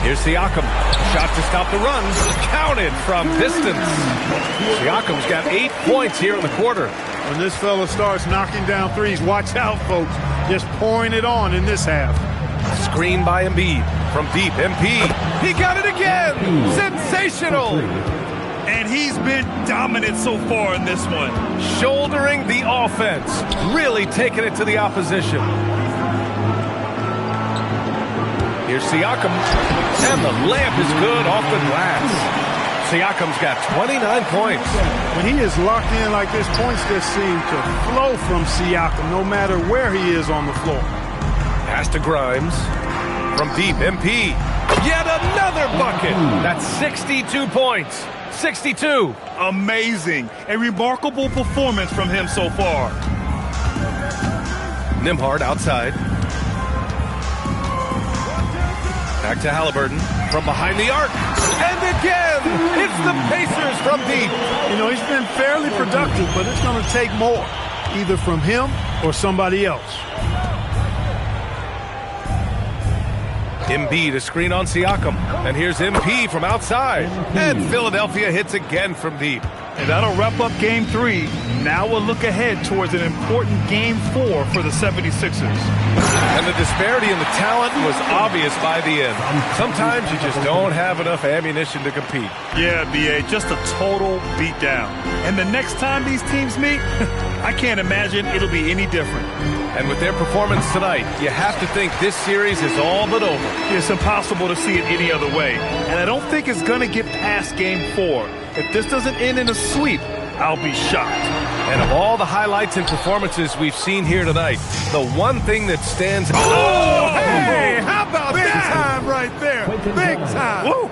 Here's Siakam. Shot to stop the run. Counted from distance. Siakam's got 8 points here in the quarter. When this fella starts knocking down threes, watch out, folks. Just pouring it on in this half. Screen by Embiid. From deep, MP. He got it again. Sensational. And he's been dominant so far in this one. Shouldering the offense. Really taking it to the opposition. Here's Siakam. And the layup is good off the glass. Siakam's got 29 points. When he is locked in like this, points just seem to flow from Siakam no matter where he is on the floor. Pass to Grimes. From deep, MP. Yet another bucket. That's 62 points. 62. Amazing. A remarkable performance from him so far. Nembhard outside. Back to Halliburton from behind the arc. And again, it's the Pacers from deep. You know, he's been fairly productive, but it's going to take more, either from him or somebody else. Embiid, a screen on Siakam. And here's MP from outside. And Philadelphia hits again from deep. And that'll wrap up Game 3. Now we'll look ahead towards an important Game 4 for the 76ers. And the disparity in the talent was obvious by the end. Sometimes you just don't have enough ammunition to compete. Yeah, B.A., just a total beatdown. And the next time these teams meet, I can't imagine it'll be any different. And with their performance tonight, you have to think this series is all but over. It's impossible to see it any other way. And I don't think it's going to get past Game 4. If this doesn't end in a sweep, I'll be shocked. And of all the highlights and performances we've seen here tonight, the one thing that stands out. Oh, hey, how about big that? Time right there. Big time. Woo.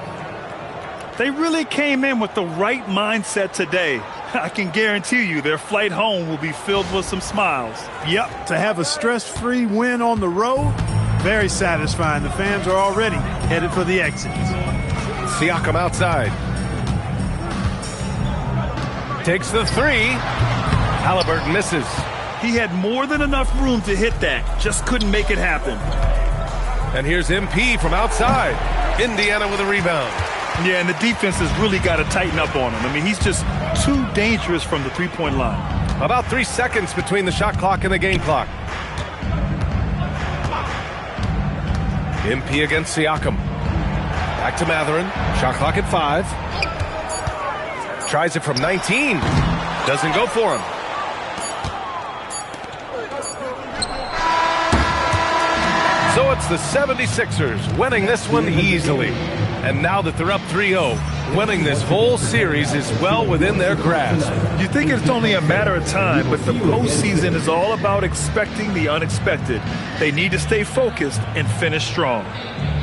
They really came in with the right mindset today. I can guarantee you their flight home will be filled with some smiles. Yep, to have a stress-free win on the road, very satisfying. The fans are already headed for the exits. Siakam outside. Takes the three. Halliburton misses. He had more than enough room to hit that. Just couldn't make it happen. And here's MP from outside. Indiana with a rebound. Yeah, and the defense has really got to tighten up on him. I mean, he's just too dangerous from the three-point line. About 3 seconds between the shot clock and the game clock. MP against Siakam. Back to Matherin. Shot clock at 5. Tries it from 19. Doesn't go for him. So it's the 76ers winning this one easily. And now that they're up 3-0, winning this whole series is well within their grasp. You think it's only a matter of time, but the postseason is all about expecting the unexpected. They need to stay focused and finish strong.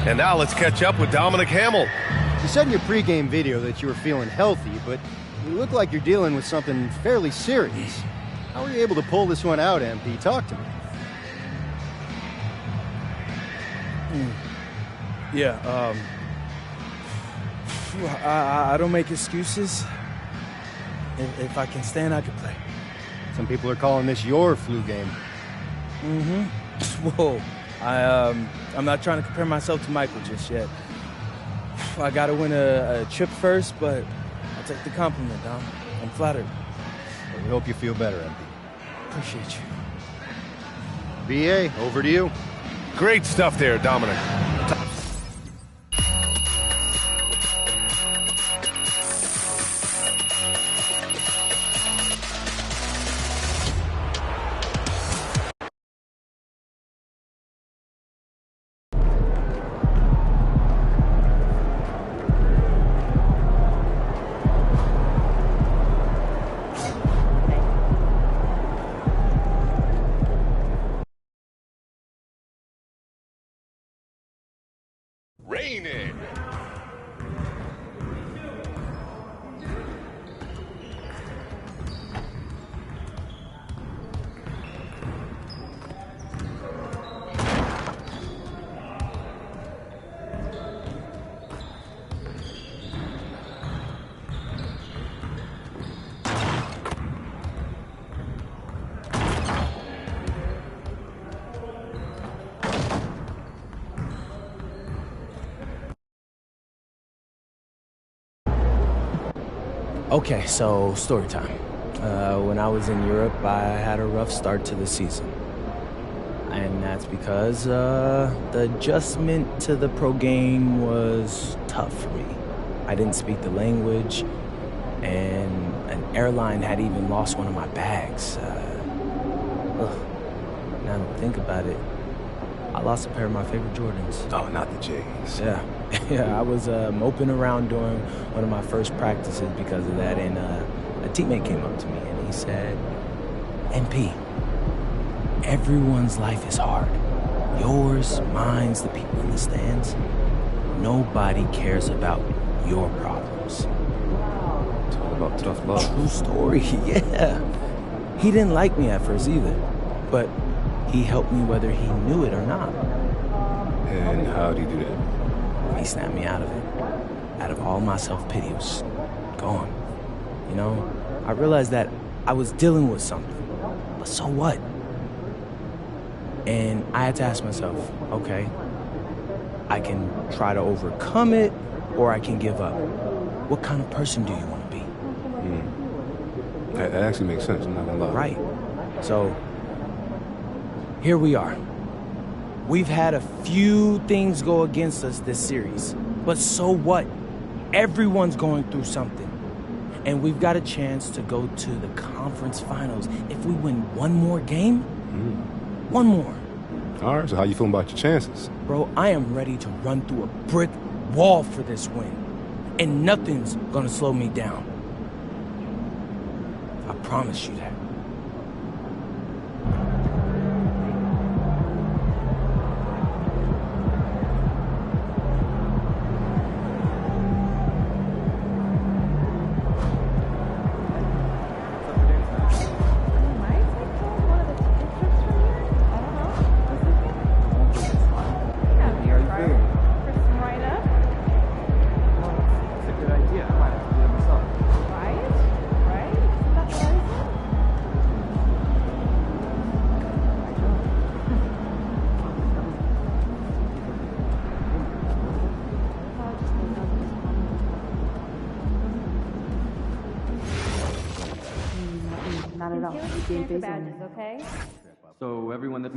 And now let's catch up with Dominic Hamill. You said in your pregame video that you were feeling healthy, but you look like you're dealing with something fairly serious. How were you able to pull this one out, MP? Talk to me. Yeah, I don't make excuses. If I can stand, I can play. Some people are calling this your flu game. Whoa. I'm not trying to compare myself to Michael just yet. I got to win a chip first, but I'll take the compliment, Dom. I'm flattered. Well, we hope you feel better, MP. Appreciate you. B.A., over to you. Great stuff there, Dominic. Raining. Okay, so story time. When I was in Europe, I had a rough start to the season. And that's because the adjustment to the pro game was tough for me. I didn't speak the language, and an airline had even lost one of my bags. Now that I think about it, I lost a pair of my favorite Jordans. Oh, not the J's. Yeah. Yeah, I was moping around during one of my first practices because of that, and a teammate came up to me and he said, MP, everyone's life is hard. Yours, mine's, the people in the stands. Nobody cares about your problems. Talk about tough love. True story, yeah. He didn't like me at first either, but he helped me whether he knew it or not. And how'd he do that? He snapped me out of it. Out of all my self-pity, was gone. You know, I realized that I was dealing with something, but so what? And I had to ask myself, okay, I can try to overcome it, or I can give up. What kind of person do you want to be? That actually makes sense, I'm not gonna lie. Right. So, here we are. We've had a few things go against us this series, but so what? Everyone's going through something. And we've got a chance to go to the conference finals if we win one more game. One more. All right, so how you feeling about your chances? Bro, I am ready to run through a brick wall for this win. And nothing's gonna slow me down. I promise you that. Not at all. Transfer badges, okay? So everyone that's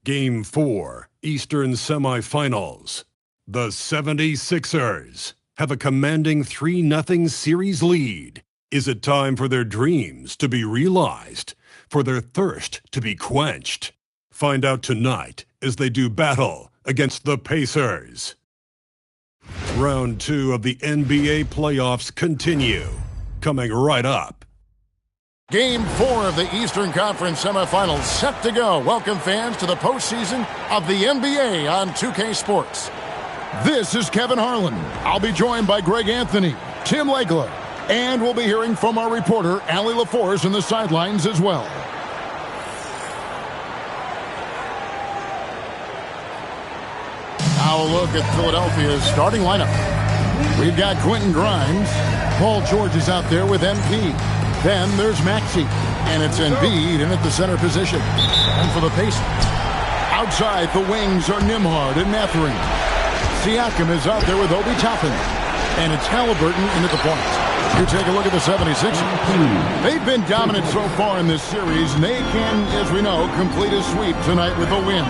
Game 4, Eastern Semifinals. The 76ers have a commanding 3-0 series lead. Is it time for their dreams to be realized, for their thirst to be quenched? Find out tonight as they do battle against the Pacers. Round 2 of the NBA playoffs continue. Coming right up. Game 4 of the Eastern Conference semifinals set to go. Welcome fans to the postseason of the NBA on 2K Sports. This is Kevin Harlan. I'll be joined by Greg Anthony, Tim Legler, and we'll be hearing from our reporter, Allie LaForce, in the sidelines as well. Now a look at Philadelphia's starting lineup. We've got Quentin Grimes. Paul George is out there with MP. Then there's Maxey, and it's Embiid in at the center position. And for the Pacers, outside the wings are Nembhard and Mathurin. Siakam is out there with Obi Toppin, and it's Halliburton in at the point. You take a look at the 76ers. They've been dominant so far in this series, and they can, as we know, complete a sweep tonight with a win.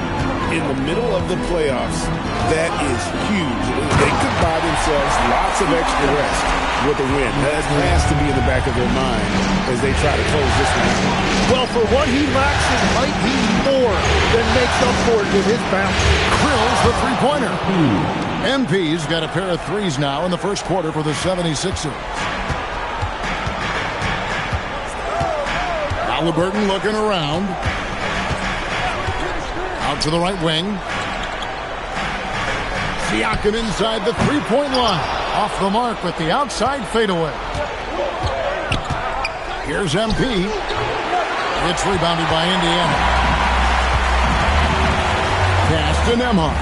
In the middle of the playoffs, that is huge. They could buy themselves lots of extra rest. with a win. That has to be in the back of their mind as they try to close this one out. Well, for what he lacks in height, he more than makes up for it with his bounce. Drills the three-pointer. MP's got a pair of threes now in the first quarter for the 76ers. Halliburton looking around. Out to the right wing. Siakam inside the three-point line. Off the mark with the outside fadeaway. Here's MP. It's rebounded by Indiana. Pass to Nembhard.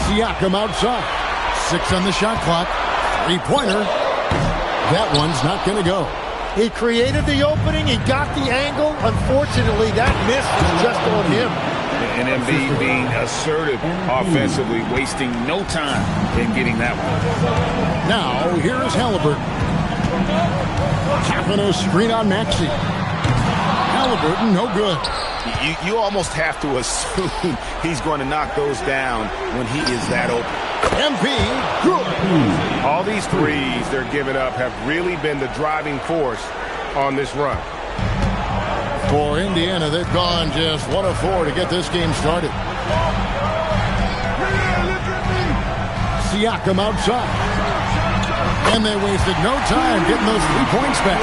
Siakam outside. 6 on the shot clock. Three-pointer. That one's not going to go. He created the opening. He got the angle. Unfortunately, that miss was just on him. And Embiid being assertive offensively, wasting no time in getting that one. Now, here's Halliburton. Tapping a screen on Maxey. Halliburton, no good. You almost have to assume he's going to knock those down when he is that open. MP, good. All these threes they're giving up have really been the driving force on this run. For Indiana, they've gone just 1 of 4 to get this game started. Siakam outside. And they wasted no time getting those 3 points back.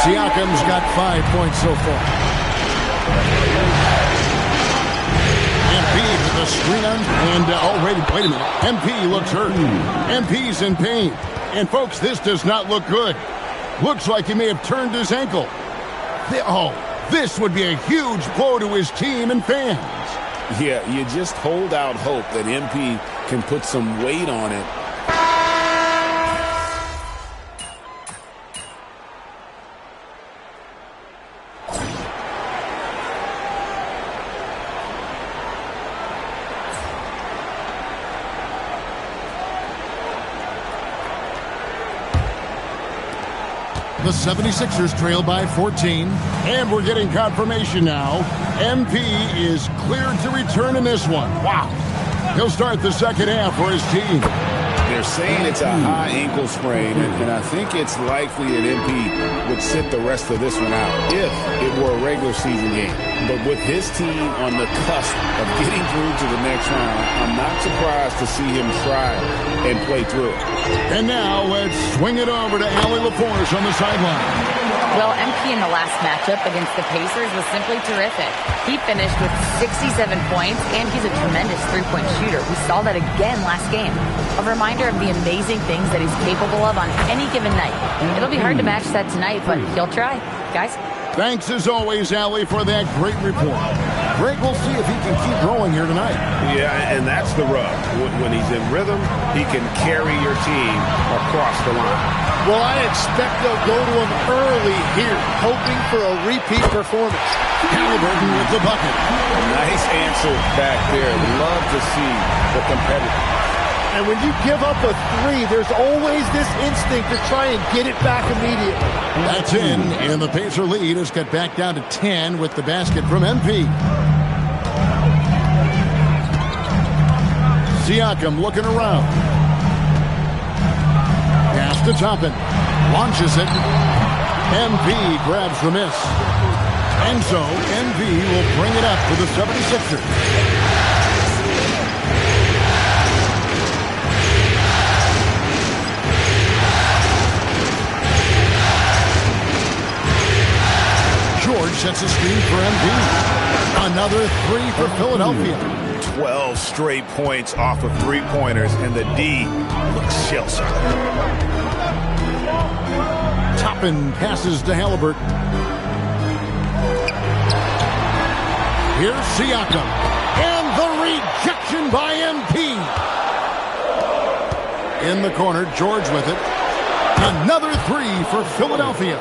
Siakam's got 5 points so far. MP with a screen on. And, wait a minute. MP looks hurt. MP's in pain. And, folks, this does not look good. Looks like he may have turned his ankle. This would be a huge blow to his team and fans. Yeah, you just hold out hope that MP can put some weight on it. The 76ers trail by 14, and we're getting confirmation now. MP is cleared to return in this one. Wow. He'll start the second half for his team. They're saying it's a high ankle sprain, and I think it's likely that MP would sit the rest of this one out if it were a regular season game. But with his team on the cusp of getting through to the next round, I'm not surprised to see him try and play through it. And now let's swing it over to Allie LaForce on the sideline. Well, MP in the last matchup against the Pacers was simply terrific. He finished with 67 points, and he's a tremendous three-point shooter. We saw that again last game. A reminder of the amazing things that he's capable of on any given night. It'll be hard to match that tonight, but he'll try. Guys? Thanks as always, Allie, for that great report. Greg, we'll see if he can keep growing here tonight. Yeah, and that's the rub. When he's in rhythm, he can carry your team across the line. Well, I expect they'll go to him early here, hoping for a repeat performance. Halliburton with the bucket. Nice answer back there. Love to see the competitor. And when you give up a three, there's always this instinct to try and get it back immediately. That's in, and the Pacer lead has got back down to 10 with the basket from MP. Siakam looking around. Pass to Toppin. Launches it. MP grabs the miss. And so, MP will bring it up for the 76ers. George sets a screen for MP. Another three for Philadelphia. 12 straight points off of three-pointers, and the D looks shell-shocked. Toppin passes to Halliburton. Here's Siakam. And the rejection by MP. In the corner, George with it. Another three for Philadelphia.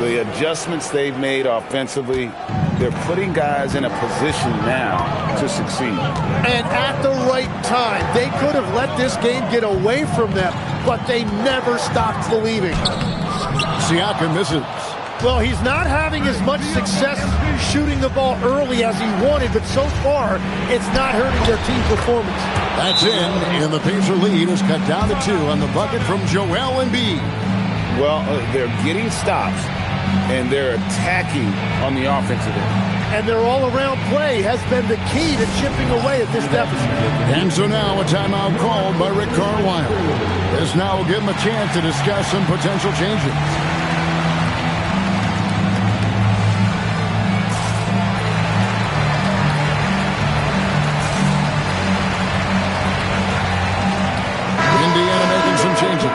The adjustments they've made offensively, they're putting guys in a position now to succeed. And at the right time, they could have let this game get away from them, but they never stopped believing. Siakam misses. Well, he's not having as much success shooting the ball early as he wanted, but so far, it's not hurting their team performance. That's in, and the Pacer lead is cut down to 2 on the bucket from Joel Embiid. Well, they're getting stops, and they're attacking on the offensive end. And their all-around play has been the key to chipping away at this deficit. And so now a timeout called by Rick Carlisle. This now will give him a chance to discuss some potential changes. Indiana making some changes.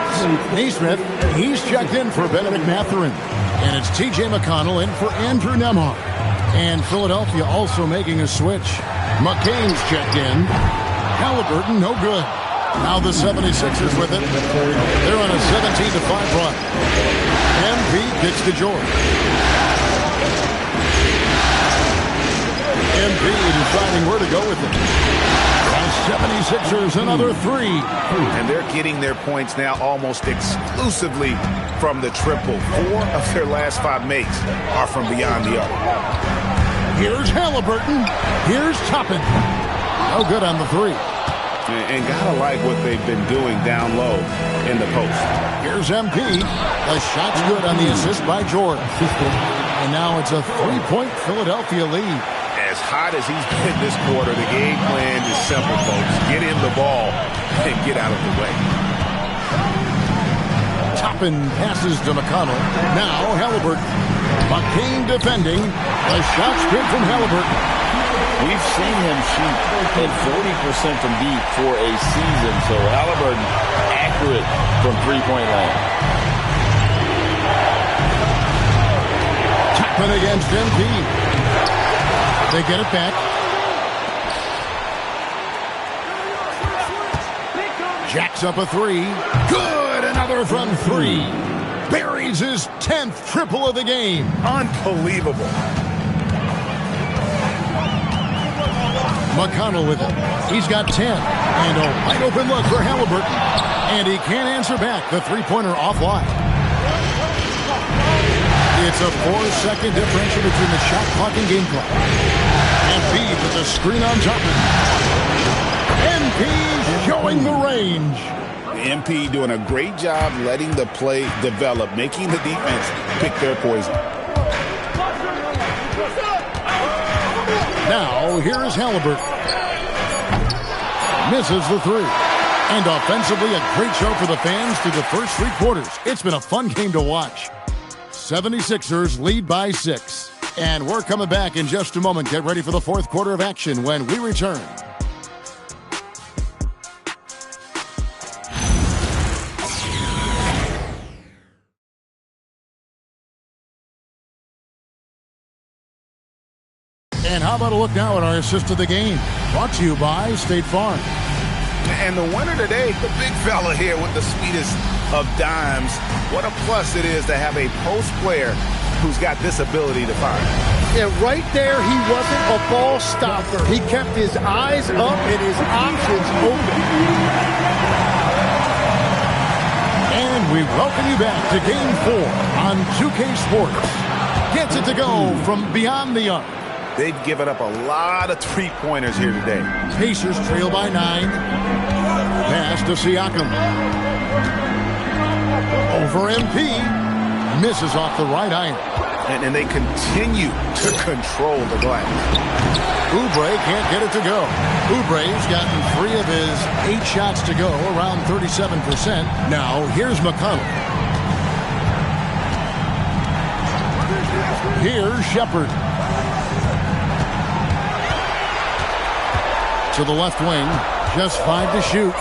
Naismith, he's checked in for Benedict Mathurin. And it's T.J. McConnell in for Andrew Nembhard. And Philadelphia also making a switch. McCain's checked in. Halliburton, no good. Now the 76ers with it. They're on a 17-5 run. MP kicks to George. MP deciding where to go with it. The 76ers, another 3. And they're getting their points now almost exclusively from the triple. 4 of their last 5 makes are from beyond the arc. Here's Halliburton. Here's Toppin. No good on the 3. And gotta like what they've been doing down low in the post. Here's MP. The shot's good on the assist by George. And now it's a 3-point Philadelphia lead. As hot as he's been this quarter, the game plan is simple, folks. Get him the ball and get out of the way. Toppin passes to McConnell. Now Halliburton. McCain defending. The shot's good from Halliburton. We've seen him shoot at 40% from deep for a season, so Halliburton accurate from three-point land. Toppin against MP. They get it back. Jacks up a 3. Good! Another from 3. Buries his 10th triple of the game. Unbelievable. McConnell with it. He's got 10. And a wide open look for Halliburton. And he can't answer back. The three-pointer offline. It's a 4-second differential between the shot clock and game clock. MP with the screen on top of it. MP showing the range. MP doing a great job letting the play develop, making the defense pick their poison. Now, here is Halliburton. Misses the 3. And offensively, a great show for the fans through the first 3 quarters. It's been a fun game to watch. 76ers lead by 6. And we're coming back in just a moment. Get ready for the 4th quarter of action when we return. And how about a look now at our assist of the game? Brought to you by State Farm. And the winner today, the big fella here with the sweetest of dimes. What a plus it is to have a post player who's got this ability to find. Yeah, right there, he wasn't a ball stopper. He kept his eyes up and his options open. And we welcome you back to Game 4 on 2K Sports. Gets it to go from beyond the arc. They've given up a lot of three-pointers here today. Pacers trail by 9. Pass to Siakam. Over MP. Misses off the right iron. And they continue to control the glass. Oubre can't get it to go. Oubre's gotten 3 of his 8 shots to go, around 37%. Now, here's McConnell. Here's Shepard. To the left wing, just 5 to shoot.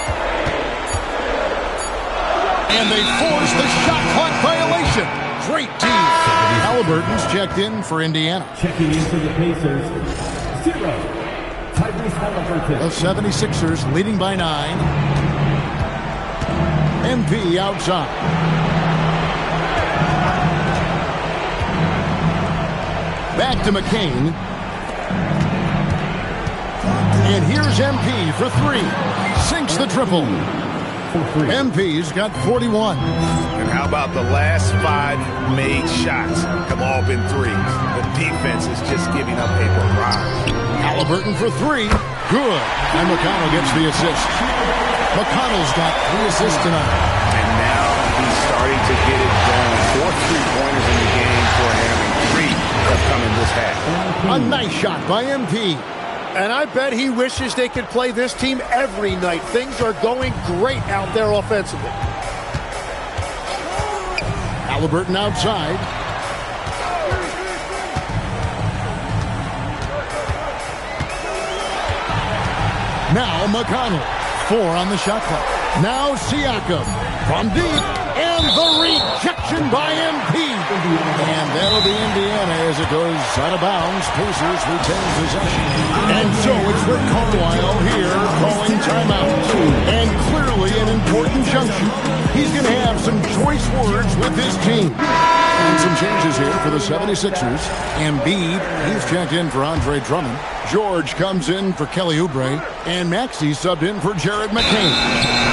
And they force the shot clock violation. Great team. Halliburton's checked in for Indiana. Checking in for the Pacers, 0. Tyrese Halliburton. The 76ers leading by 9. MP outside. Back to McCain. And here's MP for 3. Sinks the triple. MP's got 41. And How about the last 5 made shots have all been threes? The defense is just giving up a barrage. Halliburton for 3. Good. And McConnell gets the assist. McConnell's got 3 assists tonight. And now he's starting to get it going. 4 3-pointers in the game for him, and 3 have come in this half. A nice shot by MP. And I bet he wishes they could play this team every night. Things are going great out there offensively. Halliburton outside. Now McConnell. 4 on the shot clock. Now Siakam from deep. And the rejection by MP. And that'll be Indiana as it goes out of bounds. Pacers retain possession. And so it's Rick Carlisle here calling timeout. And clearly an important junction. He's going to have some choice words with his team. And some changes here for the 76ers. Embiid, he's checked in for Andre Drummond. George comes in for Kelly Oubre. And Maxey subbed in for Jared McCain.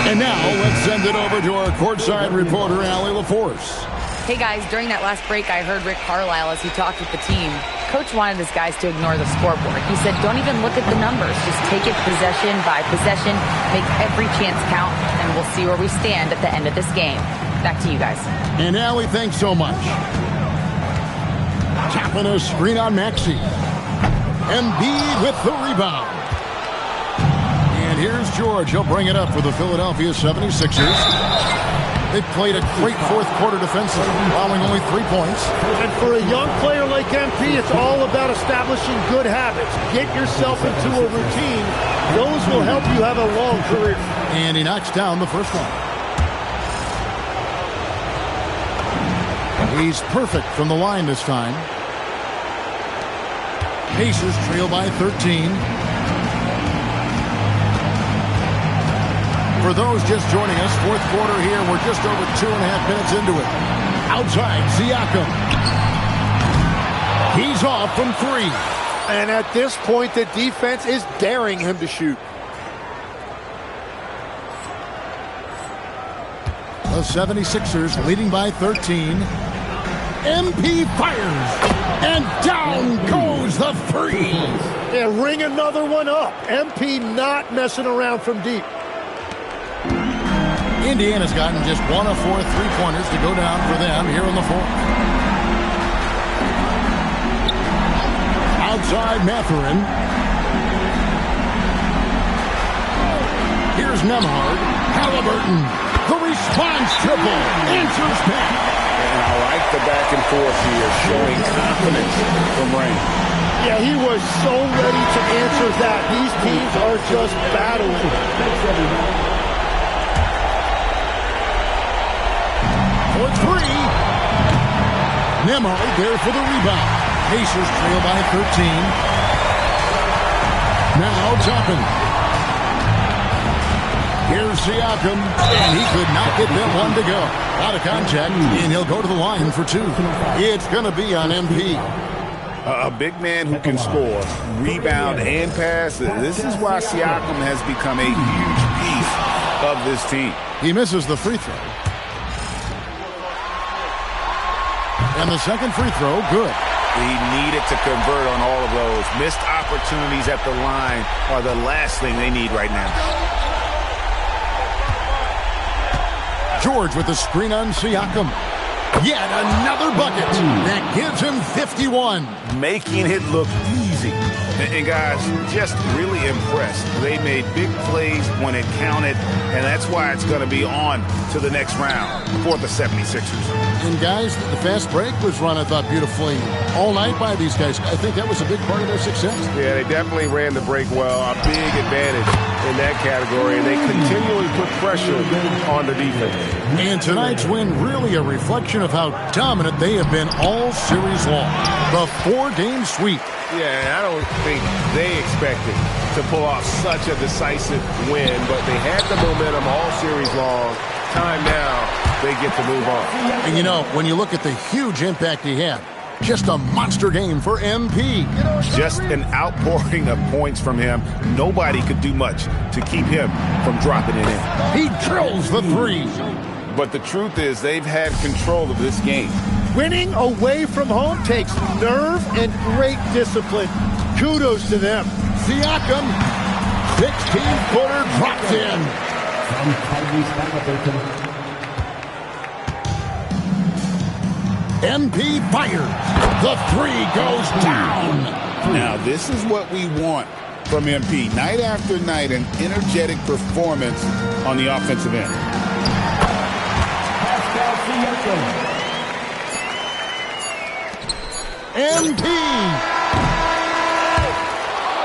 And now let's send it over to our courtside reporter, Allie LaForce. Hey guys, during that last break, I heard Rick Carlisle as he talked with the team. Coach wanted his guys to ignore the scoreboard. He said, don't even look at the numbers. Just take it possession by possession, make every chance count, and we'll see where we stand at the end of this game. Back to you guys. And Allie, thanks so much. Tapping a screen on Maxey. Embiid with the rebound. And here's George. He'll bring it up for the Philadelphia 76ers. They've played a great fourth quarter defensively, allowing only 3 points. And for a young player like MP, it's all about establishing good habits. Get yourself into a routine. Those will help you have a long career. And he knocks down the first one. He's perfect from the line this time. Pacers trail by 13. For those just joining us, fourth quarter here. We're just over 2.5 minutes into it. Outside, Siakam. He's off from 3. And at this point, the defense is daring him to shoot. The 76ers leading by 13. MP fires. And down goes the 3. Yeah, ring another one up. MP not messing around from deep. Indiana's gotten just 1 of 4 3-pointers to go down for them here in the fourth. Outside Mathurin. Here's Nembhard. Halliburton. The response triple. Answers back. And I like the back and forth here, showing confidence from Rain. Yeah, he was so ready to answer that. These teams are just battling. For 3. Nembhard there for the rebound. Pacers trail by 13. Now Toppin. Here's Siakam, and he could not get them one to go. Out of contact, and he'll go to the line for 2. It's going to be on MP. A big man who can score, rebound, and pass. This is why Siakam has become a huge piece of this team. He misses the free throw. And the second free throw, good. He needed to convert on all of those. Missed opportunities at the line are the last thing they need right now. George with the screen on Siakam. Yet another bucket. That gives him 51. Making it look easy. And guys, just really impressed. They made big plays when it counted, and that's why it's going to be on to the next round for the 76ers. And guys, the fast break was run, I thought, beautifully all night by these guys. I think that was a big part of their success. Yeah, they definitely ran the break well. A big advantage in that category, and they continually put pressure on the defense. And tonight's win really a reflection of how dominant they have been all series long. The 4-game sweep. Yeah, and I don't think they expected to pull off such a decisive win, but they had the momentum all series long. Time now, they get to move on. And you know, when you look at the huge impact he had, just a monster game for MP. Just an outpouring of points from him. Nobody could do much to keep him from dropping it in. He drills the 3. but the truth is they've had control of this game. Winning away from home takes nerve and great discipline. Kudos to them. Siakam, 16-footer dropped in. MP fires. The three goes down. Now, this is what we want from MP. Night after night, an energetic performance on the offensive end. MP.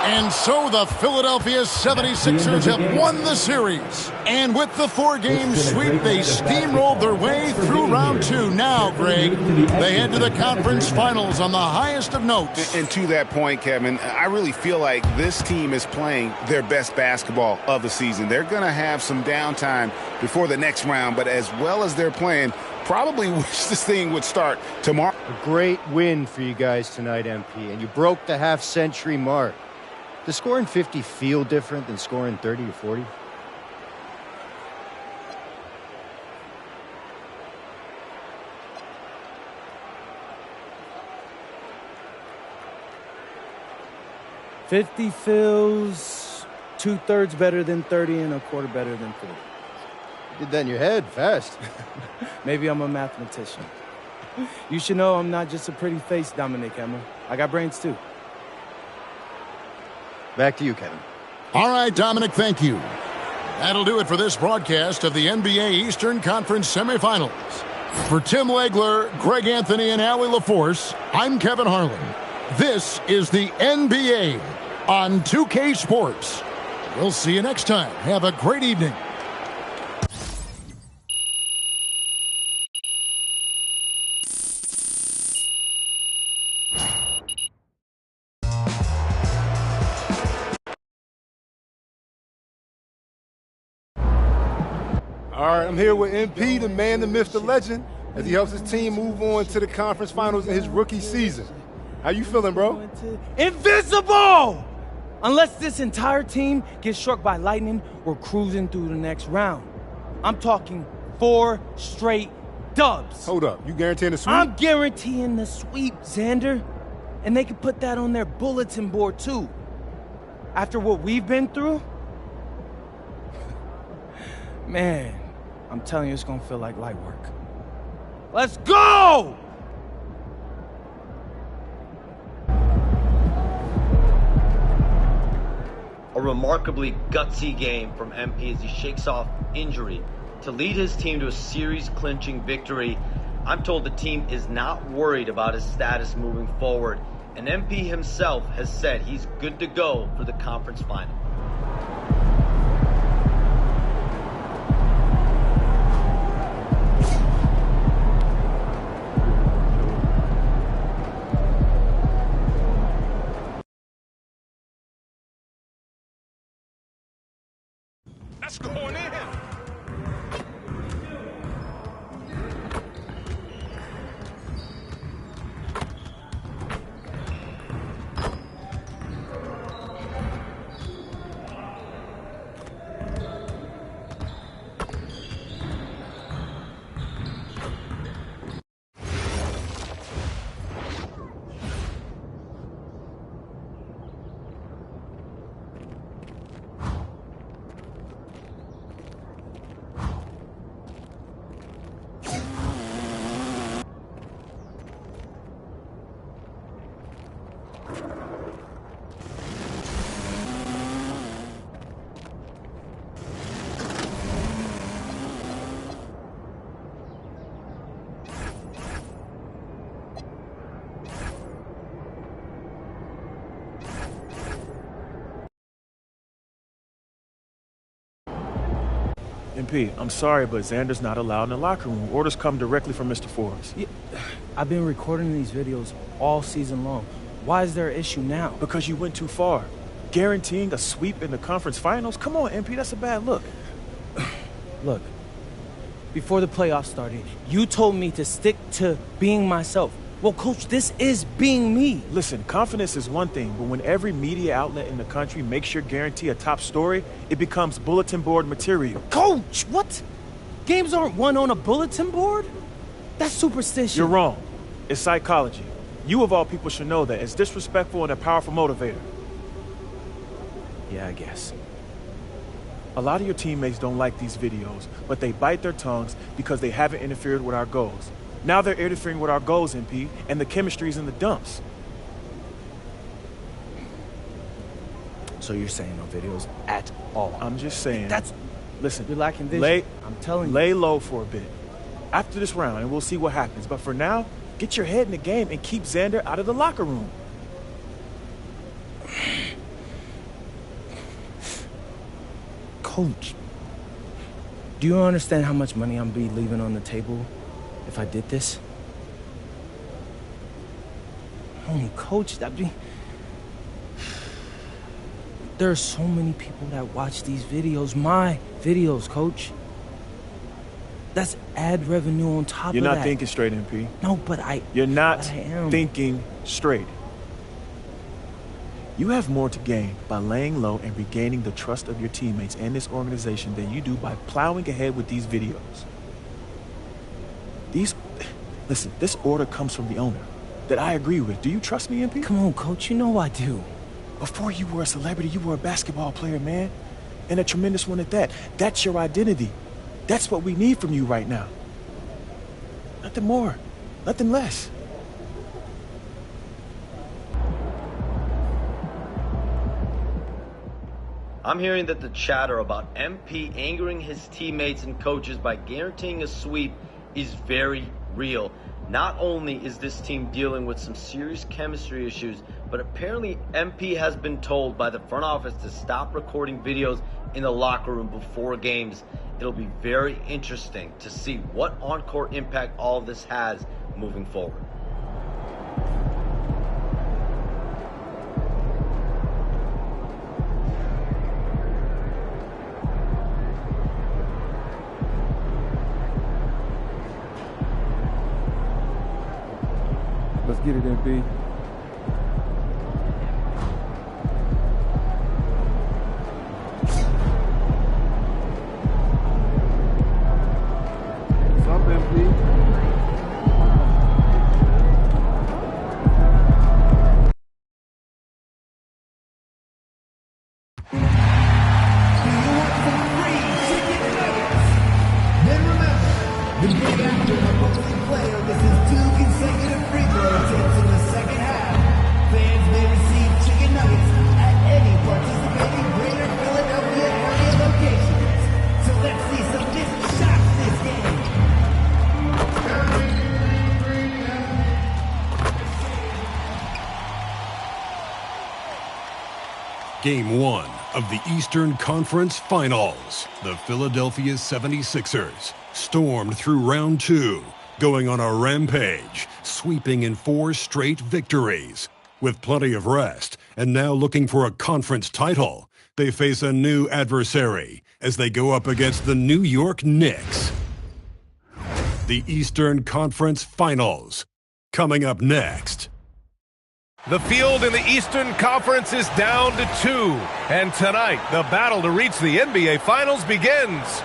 And so the Philadelphia 76ers have won the series. And with the four-game sweep, they steamrolled their way through round two. Now, Greg, they head to the conference finals on the highest of notes. And to that point, Kevin, I really feel like this team is playing their best basketball of the season. They're going to have some downtime before the next round, but as well as they're playing, probably wish this thing would start tomorrow. A great win for you guys tonight, MP, and you broke the half-century mark. Does scoring 50 feel different than scoring 30 or 40? $50 feels 2/3 better than 30 and a quarter better than 40. You did that in your head fast. Maybe I'm a mathematician. You should know I'm not just a pretty face, Dominic Emma. I got brains too. Back to you, Kevin. All right, Dominic, thank you. That'll do it for this broadcast of the NBA Eastern Conference semifinals. For Tim Legler, Greg Anthony, and Allie LaForce, I'm Kevin Harlan. This is the NBA on 2K Sports. We'll see you next time. Have a great evening. All right, I'm here with MP, the man, the myth, the legend, as he helps his team move on to the conference finals in his rookie season. How you feeling, bro? Invisible! Unless this entire team gets struck by lightning, we're cruising through the next round. I'm talking 4 straight dubs. Hold up, you guaranteeing the sweep? I'm guaranteeing the sweep, Xander. And they can put that on their bulletin board, too. After what we've been through, man, I'm telling you, it's gonna feel like light work. Let's go! A remarkably gutsy game from MP as he shakes off injury to lead his team to a series-clinching victory. I'm told the team is not worried about his status moving forward, and MP himself has said he's good to go for the conference final. That's going in. MP, I'm sorry, but Xander's not allowed in the locker room. Orders come directly from Mr. Forbes. Yeah, I've been recording these videos all season long. Why is there an issue now? Because you went too far. Guaranteeing a sweep in the conference finals? Come on, MP, that's a bad look. Look, before the playoffs started, you told me to stick to being myself. Well, Coach, this is being me. Listen, confidence is one thing, but when every media outlet in the country makes your guarantee a top story, it becomes bulletin board material. Coach, what? Games aren't won on a bulletin board. That's superstition. You're wrong. It's psychology. You of all people should know that. It's disrespectful and a powerful motivator. Yeah, I guess. A lot of your teammates don't like these videos, but they bite their tongues because they haven't interfered with our goals. Now they're interfering with our goals, MP, and the chemistry's in the dumps. So you're saying no videos at all? I'm just saying. Listen, you're lacking vision. I'm telling you. Lay low for a bit. After this round, and we'll see what happens. But for now, get your head in the game and keep Xander out of the locker room. Coach, do you understand how much money I'm be leaving on the table if I did this? Coach, that'd be... There are so many people that watch these videos, my videos, Coach. That's ad revenue on top of that. You're not thinking straight, MP. No, but You're not thinking straight. You have more to gain by laying low and regaining the trust of your teammates and this organization than you do by plowing ahead with these videos. Listen, this order comes from the owner that I agree with. Do you trust me, MP? Come on, Coach, you know I do. Before you were a celebrity, you were a basketball player, man. And a tremendous one at that. That's your identity. That's what we need from you right now. Nothing more, nothing less. I'm hearing that the chatter about MP angering his teammates and coaches by guaranteeing a sweep is very real. Not only is this team dealing with some serious chemistry issues, but apparently MP has been told by the front office to stop recording videos in the locker room before games. It'll be very interesting to see what on-court impact all of this has moving forward. Let's get it, MP. What's up, MP? Then remember, the big actor opposing player misses 2 consecutive free throw attempts in the second half. Fans may receive chicken nuggets at any participating Greater Philadelphia area locations. So let's see some missed shots this game. Game 1 of the Eastern Conference Finals. The Philadelphia 76ers stormed through round 2, going on a rampage, sweeping in 4 straight victories. With plenty of rest, and now looking for a conference title, they face a new adversary as they go up against the New York Knicks. The Eastern Conference Finals, coming up next. The field in the Eastern Conference is down to 2. And tonight, the battle to reach the NBA Finals begins.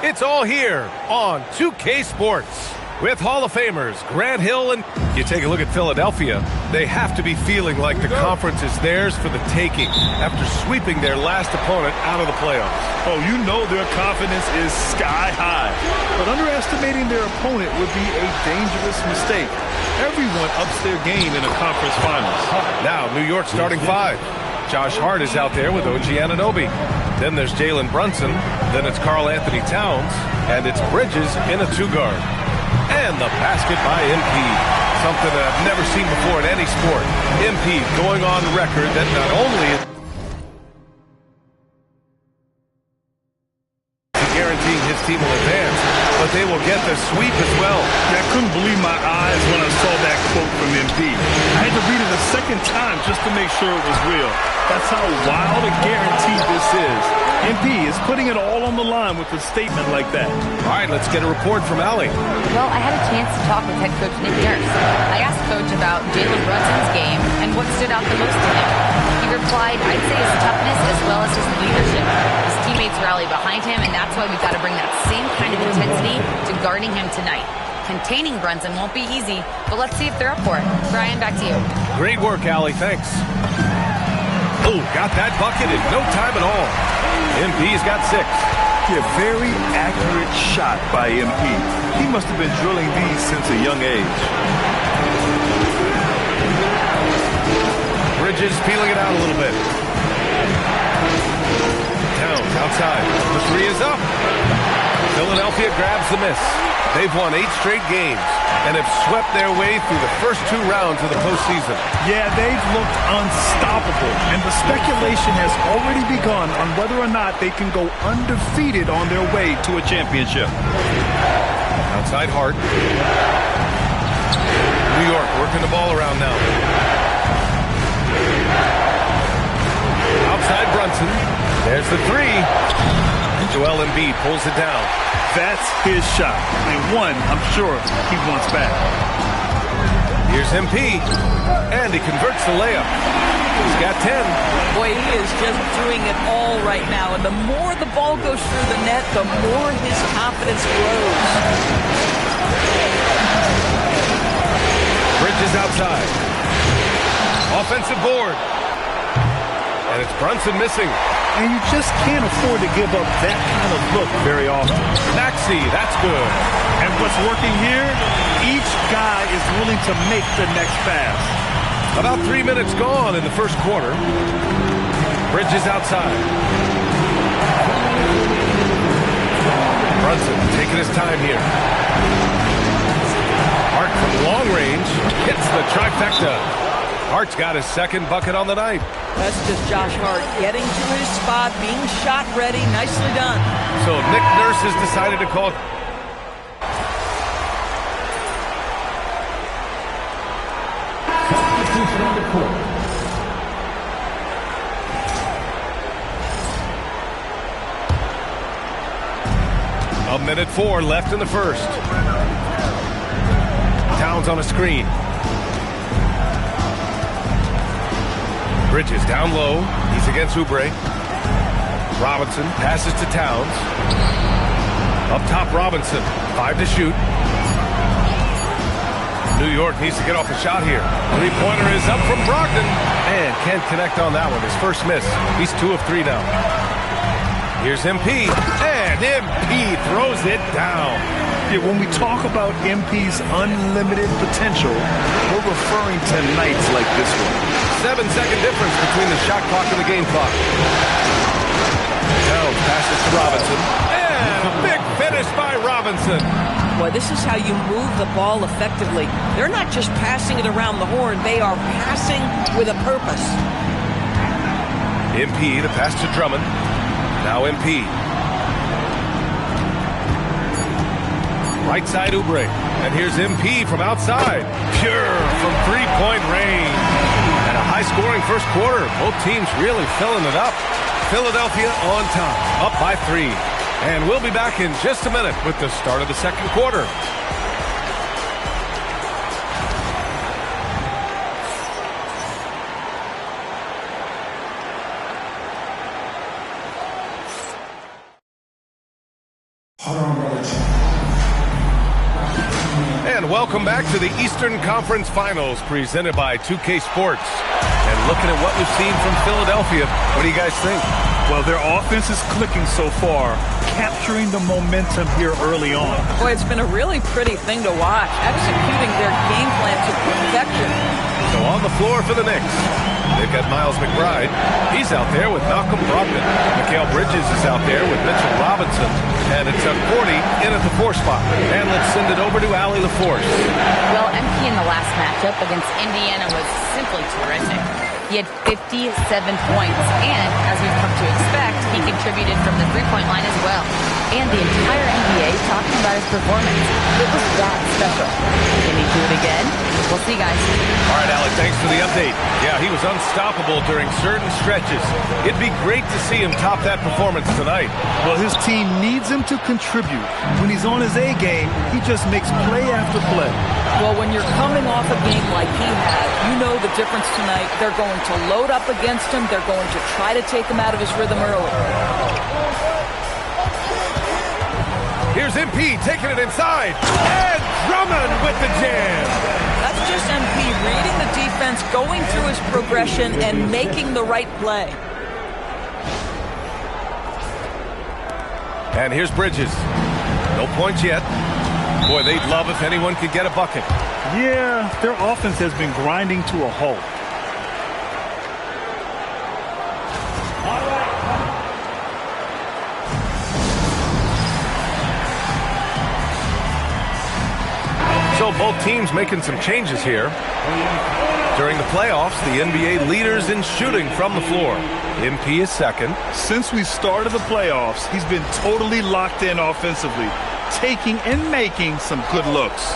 It's all here on 2K Sports. With Hall of Famers Grant Hill and... You take a look at Philadelphia, they have to be feeling like the conference is theirs for the taking after sweeping their last opponent out of the playoffs. Oh, you know their confidence is sky high. But underestimating their opponent would be a dangerous mistake. Everyone ups their game in a conference finals. Now, New York starting 5. Josh Hart is out there with OG Anunoby. Then there's Jalen Brunson. Then it's Karl Anthony Towns. And it's Bridges in a 2-guard. And the basket by MP. Something that I've never seen before in any sport. MP going on record that not only is guaranteeing his team will advance, but they will get the sweep as well. I couldn't believe my eyes when I saw that quote from MP. I had to read it a second time just to make sure it was real. That's how wild and guaranteed this is. MP is putting it all on the line with a statement like that. All right, let's get a report from Allie. Well, I had a chance to talk with head coach Nick Nurse. I asked Coach about Jalen Brunson's game and what stood out the most to him. He replied, I'd say his toughness as well as his leadership. His teammates rally behind him, and that's why we've got to bring that same kind of intensity to guarding him tonight. Containing Brunson won't be easy, but let's see if they're up for it. Brian, back to you. Great work, Allie. Thanks. Oh, got that bucket in no time at all. MP's got 6. Yeah, very accurate shot by MP. He must have been drilling these since a young age. Bridges peeling it out a little bit. Towns outside. The 3 is up. Philadelphia grabs the miss. They've won 8 straight games and have swept their way through the first 2 rounds of the postseason. Yeah, they've looked unstoppable, and the speculation has already begun on whether or not they can go undefeated on their way to a championship. Outside Hart. New York working the ball around now. Outside Brunson. There's the 3. And Joel Embiid pulls it down. That's his shot. And one, I'm sure, he wants back. Here's MP. And he converts the layup. He's got 10. Boy, he is just doing it all right now. And the more the ball goes through the net, the more his confidence grows. Bridges outside. Offensive board. And it's Brunson missing. And you just can't afford to give up that kind of look very often. Maxey, that's good. And what's working here, each guy is willing to make the next pass. About 3 minutes gone in the first quarter. Bridges outside. Brunson taking his time here. Hart from long range hits the trifecta. Hart's got his 2nd bucket on the night. That's just Josh Hart getting to his spot, being shot ready. Nicely done. So Nick Nurse has decided to call. A minute 4 left in the first. Towns on a screen. Bridges down low. He's against Oubre. Robinson passes to Towns. Up top, Robinson. 5 to shoot. New York needs to get off a shot here. 3-pointer is up from Brogdon. And can't connect on that one. His first miss. He's 2 of 3 now. Here's MP. And MP throws it down. Yeah, when we talk about MP's unlimited potential, we're referring to nights like this one. 7-second difference between the shot clock and the game clock. Towns passes to Robinson. And a big finish by Robinson. Boy, this is how you move the ball effectively. They're not just passing it around the horn. They are passing with a purpose. MP, the pass to Drummond. Now MP. Right side Oubre. And here's MP from outside. Pure from 3-point range. And a high-scoring first quarter. Both teams really filling it up. Philadelphia on top, up by 3. And we'll be back in just a minute with the start of the second quarter. And welcome back to the Eastern Conference Finals presented by 2K Sports. And looking at what we've seen from Philadelphia, what do you guys think? Well, their offense is clicking so far, capturing the momentum here early on. Boy, it's been a really pretty thing to watch, executing their game plan to perfection. So on the floor for the Knicks, they've got Miles McBride. He's out there with Malcolm Brogdon. Mikal Bridges is out there with Mitchell Robinson. And it's a 40 in at the 4 spot. And let's send it over to Allie LaForce. Well, MP in the last matchup against Indiana was simply terrific. He had 57 points, and as we've come to expect, he contributed from the 3-point line as well. and the entire NBA talking about his performance. It was that special. Can he do it again? We'll see, guys. All right, Alec, thanks for the update. Yeah, he was unstoppable during certain stretches. It'd be great to see him top that performance tonight. Well, his team needs him to contribute. When he's on his A game, he just makes play after play. Well, when you're coming off a game like he had, you know the difference tonight. They're going to load up against him. They're going to try to take him out of his rhythm early. Here's MP taking it inside. And Drummond with the jam. That's just MP reading the defense, going through his progression, and making the right play. And here's Bridges. No points yet. Boy, they'd love if anyone could get a bucket. Yeah, their offense has been grinding to a halt. So both teams making some changes here. During the playoffs, the NBA leaders in shooting from the floor. MP is second. Since we started the playoffs, he's been totally locked in offensively, taking and making some good looks.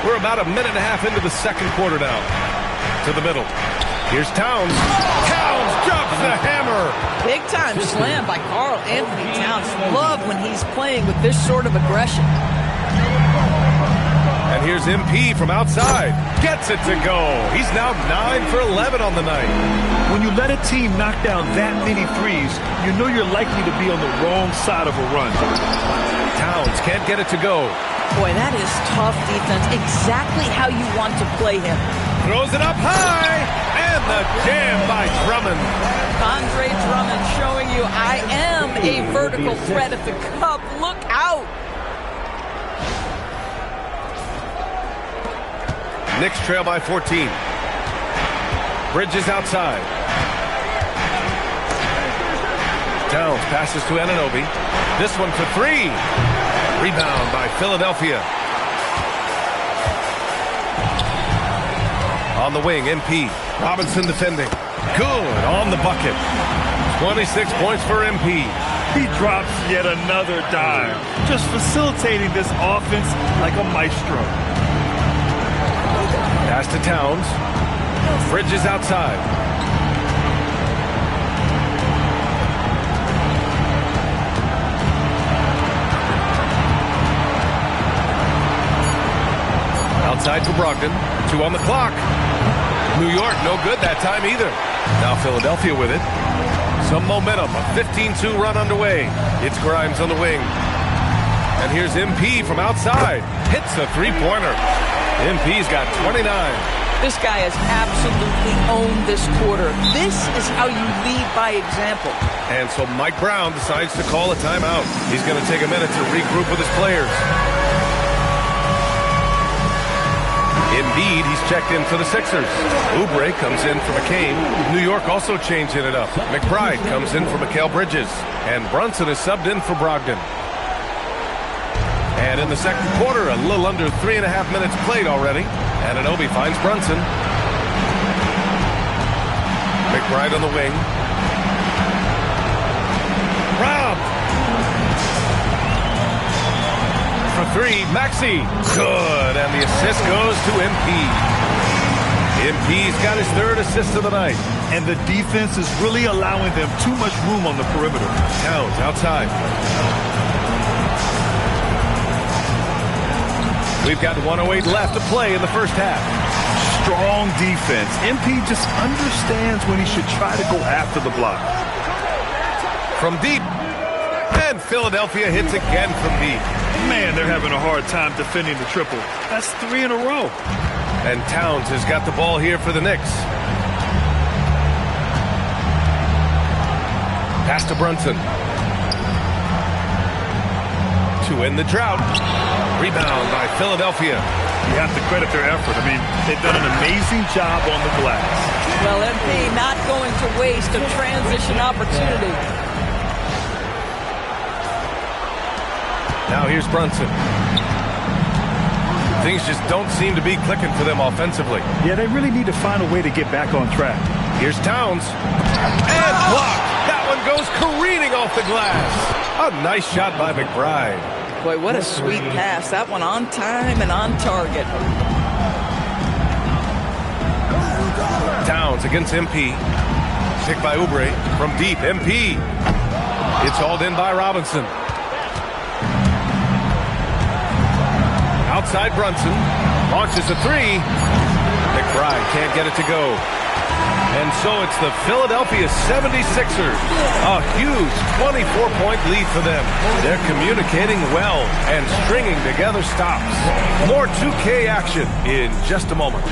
We're about a minute and a half into the second quarter now. To the middle. Here's Towns. Towns drops the hammer. Big time slam by Karl Anthony Towns. Love when he's playing with this sort of aggression. And here's MP from outside. Gets it to go. He's now 9 for 11 on the night. When you let a team knock down that many threes, you know you're likely to be on the wrong side of a run. Towns can't get it to go. Boy, that is tough defense. Exactly how you want to play him. Throws it up high. And the jam by Drummond. Andre Drummond showing you I am a vertical threat at the cup. Look out. Knicks trail by 14. Bridges outside. Towns passes to Anunoby. This one for three. Rebound by Philadelphia. On the wing, MP. Robinson defending. Good on the bucket. 26 points for MP. He drops yet another dime. Just facilitating this offense like a maestro. Pass to Towns. Bridges outside. Outside for Brogdon. 2 on the clock. New York, no good that time either. Now Philadelphia with it. Some momentum. A 15-2 run underway. It's Grimes on the wing. And here's MP from outside. Hits a three-pointer. MP's got 29. This guy has absolutely owned this quarter. This is how you lead by example. And so Mike Brown decides to call a timeout. He's going to take a minute to regroup with his players. Indeed, he's checked in for the Sixers. Oubre comes in for McCain. New York also changing it up. McBride comes in for Mikal Bridges. And Brunson is subbed in for Brogdon. And in the second quarter, a little under 3.5 minutes played already. Anunoby finds Brunson. McBride on the wing. Robbed. For three, Maxey. Good, and the assist goes to MP. MP's got his third assist of the night. And the defense is really allowing them too much room on the perimeter. Towns outside. We've got 1:08 left to play in the first half. Strong defense. MP just understands when he should try to go after the block. From deep. And Philadelphia hits again from deep. Man, they're having a hard time defending the triple. That's 3 in a row. And Towns has got the ball here for the Knicks. Pass to Brunson. To end the drought. Rebound by Philadelphia. You have to credit their effort. I mean, they've done an amazing job on the glass. Well, MP not going to waste a transition opportunity. Now here's Brunson. Things just don't seem to be clicking for them offensively. Yeah, they really need to find a way to get back on track. Here's Towns. And blocked. That one goes careening off the glass. A nice shot by McBride. Boy, what a sweet pass. That one on time and on target. Towns against MP. Picked by Oubre from deep. MP. It's hauled in by Robinson. Outside Brunson. Launches a three. McBride can't get it to go. And so it's the Philadelphia 76ers. A huge 24-point lead for them. They're communicating well and stringing together stops. More 2K action in just a moment.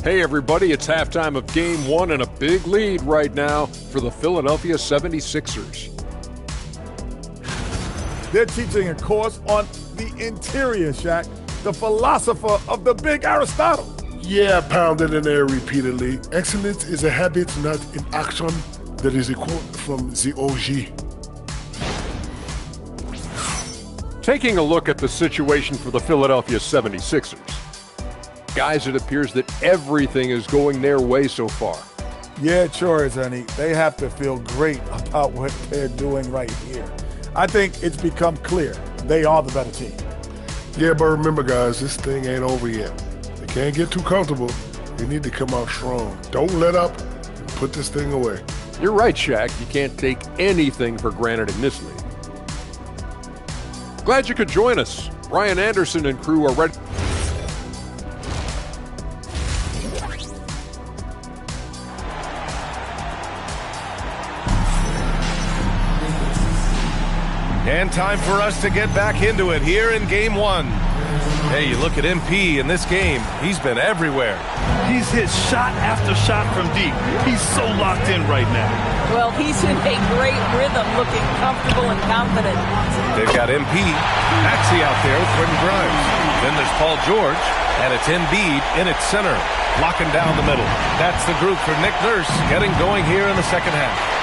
Hey everybody, it's halftime of Game 1 and a big lead right now for the Philadelphia 76ers. They're teaching a course on the interior, Shaq, the philosopher of the big Aristotle. Yeah, pounded in there repeatedly. Excellence is a habit, not an action. That is a quote from the OG. Taking a look at the situation for the Philadelphia 76ers. Guys, it appears that everything is going their way so far. Yeah, it sure is, honey. They have to feel great about what they're doing right here. I think it's become clear they are the better team. Yeah, but remember, guys, this thing ain't over yet. They can't get too comfortable. They need to come out strong. Don't let up and put this thing away. You're right, Shaq. You can't take anything for granted in this league. Glad you could join us. Ryan Anderson and crew are ready. And time for us to get back into it here in Game 1. Hey, you look at MP in this game. He's been everywhere. He's hit shot after shot from deep. He's so locked in right now. Well, he's in a great rhythm, looking comfortable and confident. They've got MP. Maxey out there with Quentin Grimes. Then there's Paul George, and it's Embiid in its center, locking down the middle. That's the group for Nick Nurse getting going here in the second half.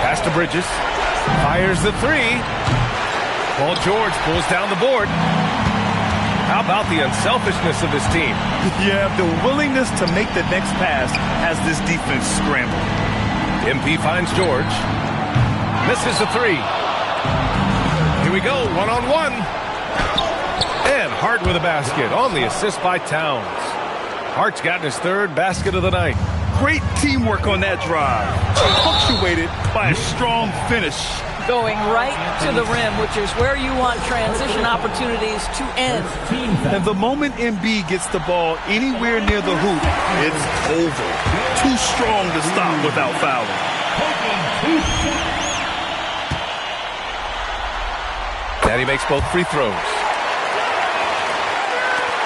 Pass to Bridges. Fires the three. Paul George pulls down the board. How about the unselfishness of his team? Yeah, the willingness to make the next pass has this defense scrambled. MP finds George. Misses the three. Here we go, one-on-one. And Hart with a basket on the assist by Towns. Hart's gotten his third basket of the night. Great teamwork on that drive, punctuated by a strong finish. Going right to the rim, which is where you want transition opportunities to end. And the moment Embiid gets the ball anywhere near the hoop, it's over. Too strong to stop without fouling. And he makes both free throws.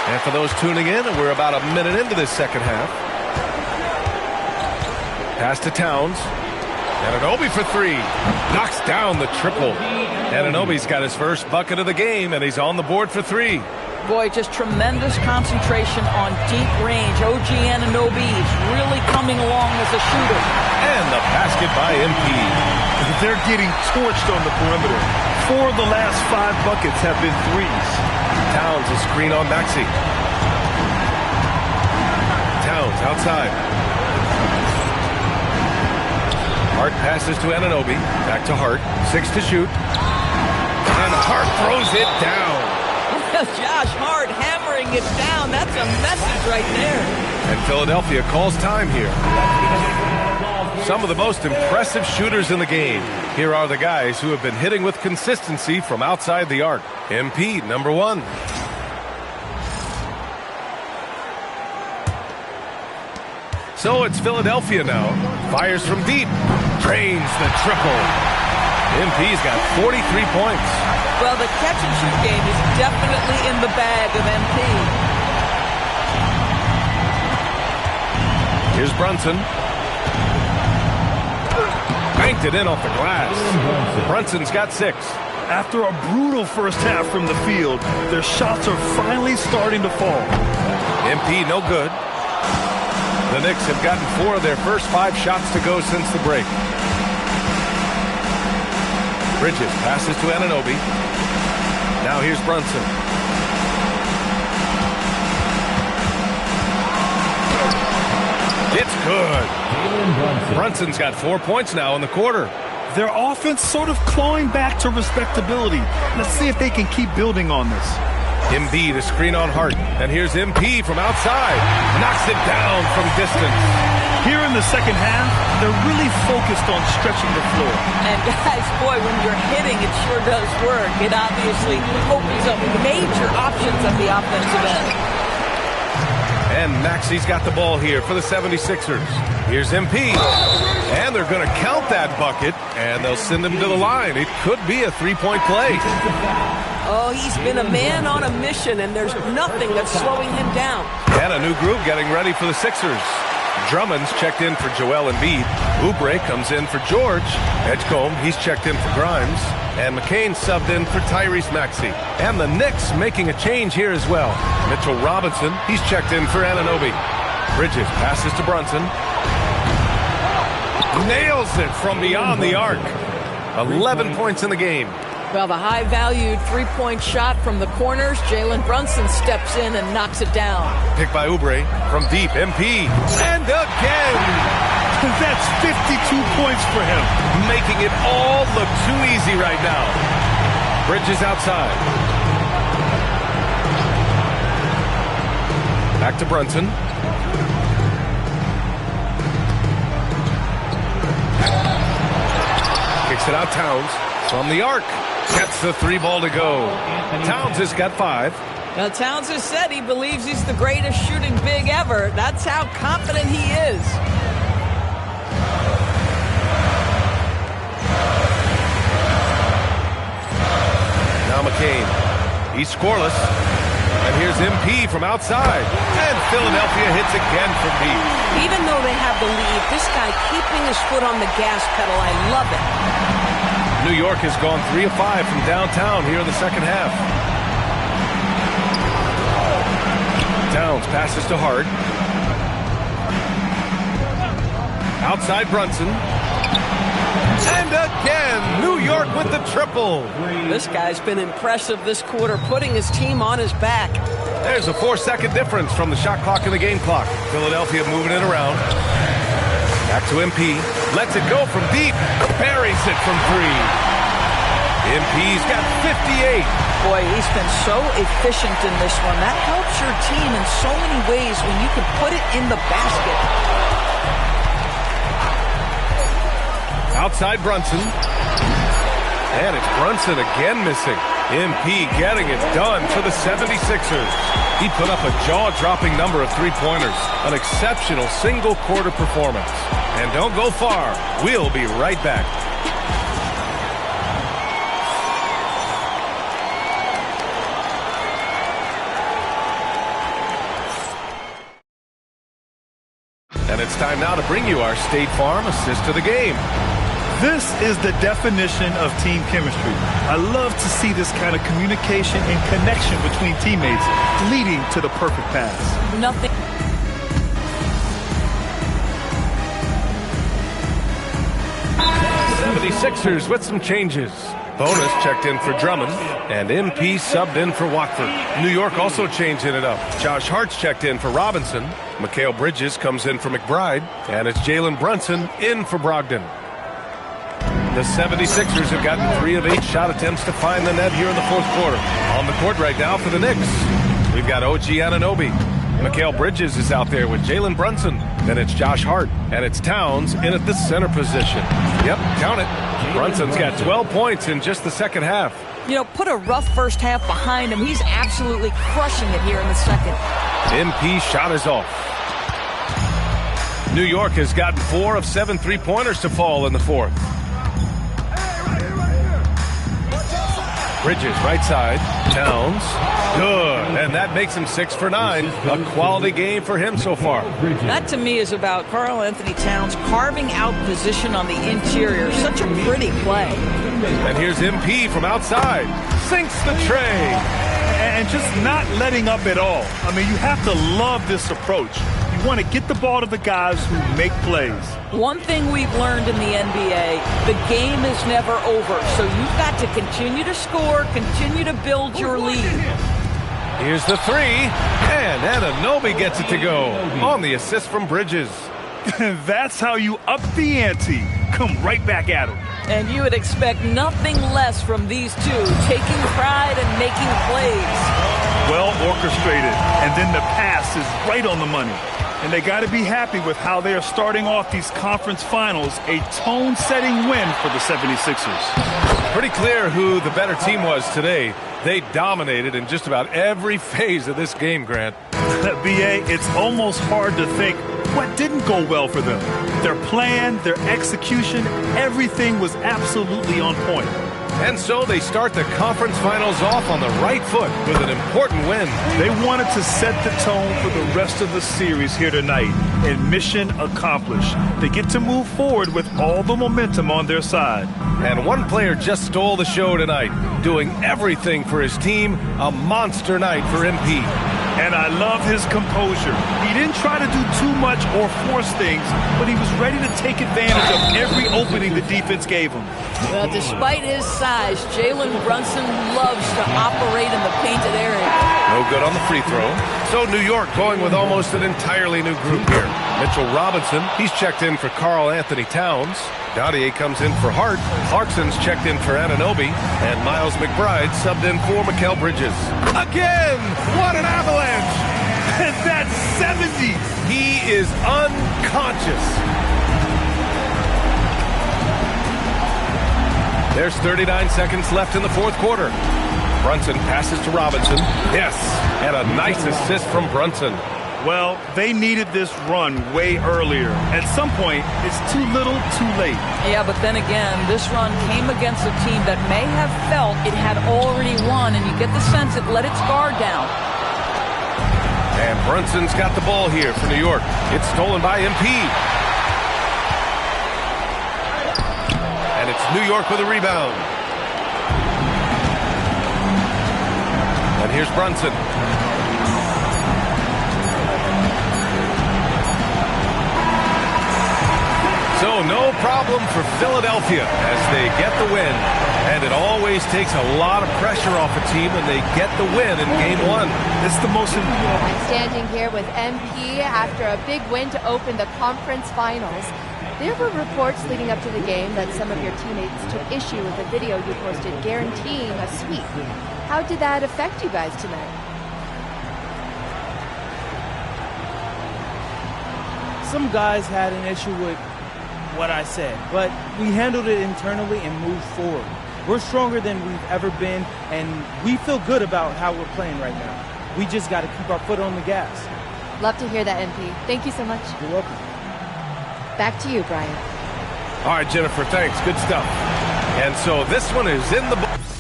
And for those tuning in, we're about a minute into this second half. Pass to Towns. Anunoby for three. Knocks down the triple. Anunoby's got his first bucket of the game, and he's on the board for three. Boy, just tremendous concentration on deep range. OG Anunoby is really coming along as a shooter. And the basket by MP. They're getting torched on the perimeter. 4 of the last 5 buckets have been threes. Towns a screen on Maxey. Towns outside. Hart passes to Anunoby. Back to Hart. 6 to shoot. And Hart throws it down. Josh Hart hammering it down. That's a message right there. And Philadelphia calls time here. Some of the most impressive shooters in the game. Here are the guys who have been hitting with consistency from outside the arc. MP, number 1. So it's Philadelphia now. Fires from deep. Drains the triple. MP's got 43 points. Well, the catch-and-shoot game is definitely in the bag of MP. Here's Brunson. Banked it in off the glass. Brunson's got 6. After a brutal first half from the field, their shots are finally starting to fall. MP no good. The Knicks have gotten 4 of their first 5 shots to go since the break. Bridges passes to Anunoby. Now here's Brunson. It's good. Brunson's got 4 points now in the quarter. Their offense sort of clawing back to respectability. Let's see if they can keep building on this. Embiid, a screen on Hart. And here's MP from outside. Knocks it down from distance. Here in the second half, they're really focused on stretching the floor. And guys, boy, when you're hitting, it sure does work. It obviously opens up major options at the offensive end. And Maxi's got the ball here for the 76ers. Here's MP. And they're going to count that bucket, and they'll send him to the line. It could be a 3-point play. Oh, he's been a man on a mission, and there's nothing that's slowing him down. And a new group getting ready for the Sixers. Drummond's checked in for Joel Embiid. Oubre comes in for George. Edgecombe, he's checked in for Grimes. And McCain subbed in for Tyrese Maxey. And the Knicks making a change here as well. Mitchell Robinson, he's checked in for Anunoby. Bridges passes to Brunson. Nails it from beyond the arc. 11 points in the game. Well, the high-valued three-point shot from the corners. Jalen Brunson steps in and knocks it down. Picked by Oubre from deep. MP. And again. That's 52 points for him. Making it all look too easy right now. Bridges outside. Back to Brunson. Kicks it out Towns from the arc. Gets the 3-ball to go. Towns has got 5. Now, Towns has said he believes he's the greatest shooting big ever. That's how confident he is. Now McCain. He's scoreless. And here's MP from outside. And Philadelphia hits again from deep. Even though they have the lead, this guy keeping his foot on the gas pedal, I love it. New York has gone 3 of 5 from downtown here in the second half. Towns passes to Hart. Outside Brunson. And again, New York with the triple. This guy's been impressive this quarter, putting his team on his back. There's a 4-second difference from the shot clock and the game clock. Philadelphia moving it around. Back to MP. Lets it go from deep. Buries it from 3. MP's got 58. Boy, he's been so efficient in this one. That helps your team in so many ways when you can put it in the basket. Outside Brunson. And it's Brunson again missing. MP getting it done for the 76ers. He put up a jaw-dropping number of 3-pointers. An exceptional single-quarter performance. And don't go far. We'll be right back. And it's time now to bring you our State Farm assist of the game. This is the definition of team chemistry. I love to see this kind of communication and connection between teammates leading to the perfect pass. Nothing. The 76ers with some changes. Bonus checked in for Drummond, and MP subbed in for Watford. New York also changing it up. Josh Hart's checked in for Robinson. Mikal Bridges comes in for McBride, and it's Jalen Brunson in for Brogdon. The 76ers have gotten 3 of 8 shot attempts to find the net here in the fourth quarter. On the court right now for the Knicks, we've got OG Anunoby. Mikal Bridges is out there with Jalen Brunson. Then it's Josh Hart, and it's Towns in at the center position. Yep, count it. Brunson's got 12 points in just the second half. You know, put a rough first half behind him. He's absolutely crushing it here in the second. MP shot is off. New York has gotten 4 of 7 3-pointers to fall in the fourth. Bridges, right side. Towns. Good. And that makes him 6 for 9. A quality game for him so far. That to me is about Karl Anthony Towns carving out position on the interior. Such a pretty play. And here's MP from outside. Sinks the tray. And just not letting up at all. I mean, you have to love this approach. You want to get the ball to the guys who make plays. One thing we've learned in the NBA, the game is never over. So you've got to continue to score, continue to build your lead. Here's the 3. And Anunoby gets it to go on the assist from Bridges. That's how you up the ante. Come right back at him. And you would expect nothing less from these two, taking pride and making plays. Well orchestrated, and then the pass is right on the money. And they got to be happy with how they are starting off these conference finals, a tone-setting win for the 76ers. Pretty clear who the better team was today. They dominated in just about every phase of this game, Grant. B.A., it's almost hard to think what didn't go well for them. Their plan, their execution, everything was absolutely on point. And so they start the conference finals off on the right foot with an important win. They wanted to set the tone for the rest of the series here tonight, and mission accomplished. They get to move forward with all the momentum on their side. And one player just stole the show tonight, doing everything for his team. A monster night for MP. And I love his composure. He didn't try to do too much or force things, but he was ready to take advantage of every opening the defense gave him. Well, despite his size, Jalen Brunson loves to operate in the painted area. No good on the free throw. So New York going with almost an entirely new group here. Mitchell Robinson, he's checked in for Karl Anthony Towns. Dadier comes in for Hart. Clarkson's checked in for Anunoby. And Miles McBride subbed in for Mikal Bridges. Again! What an avalanche! And that's 70! He is unconscious. There's 39 seconds left in the fourth quarter. Brunson passes to Robinson. Yes, and a nice assist from Brunson. Well, they needed this run way earlier. At some point, it's too little, too late. Yeah, but then again, this run came against a team that may have felt it had already won, and you get the sense it let its guard down. And Brunson's got the ball here for New York. It's stolen by MP. And it's New York with a rebound. And here's Brunson. So no problem for Philadelphia as they get the win. And it always takes a lot of pressure off a team when they get the win in Game 1. It's the most important. I'm standing here with MP after a big win to open the conference finals. There were reports leading up to the game that some of your teammates took issue with the video you posted guaranteeing a sweep. How did that affect you guys tonight? Some guys had an issue with what I said, but we handled it internally and moved forward. We're stronger than we've ever been, and we feel good about how we're playing right now. We just got to keep our foot on the gas. Love to hear that, MP. Thank you so much. You're welcome. Back to you, Brian. All right, Jennifer, thanks. Good stuff. And so this one is in the books.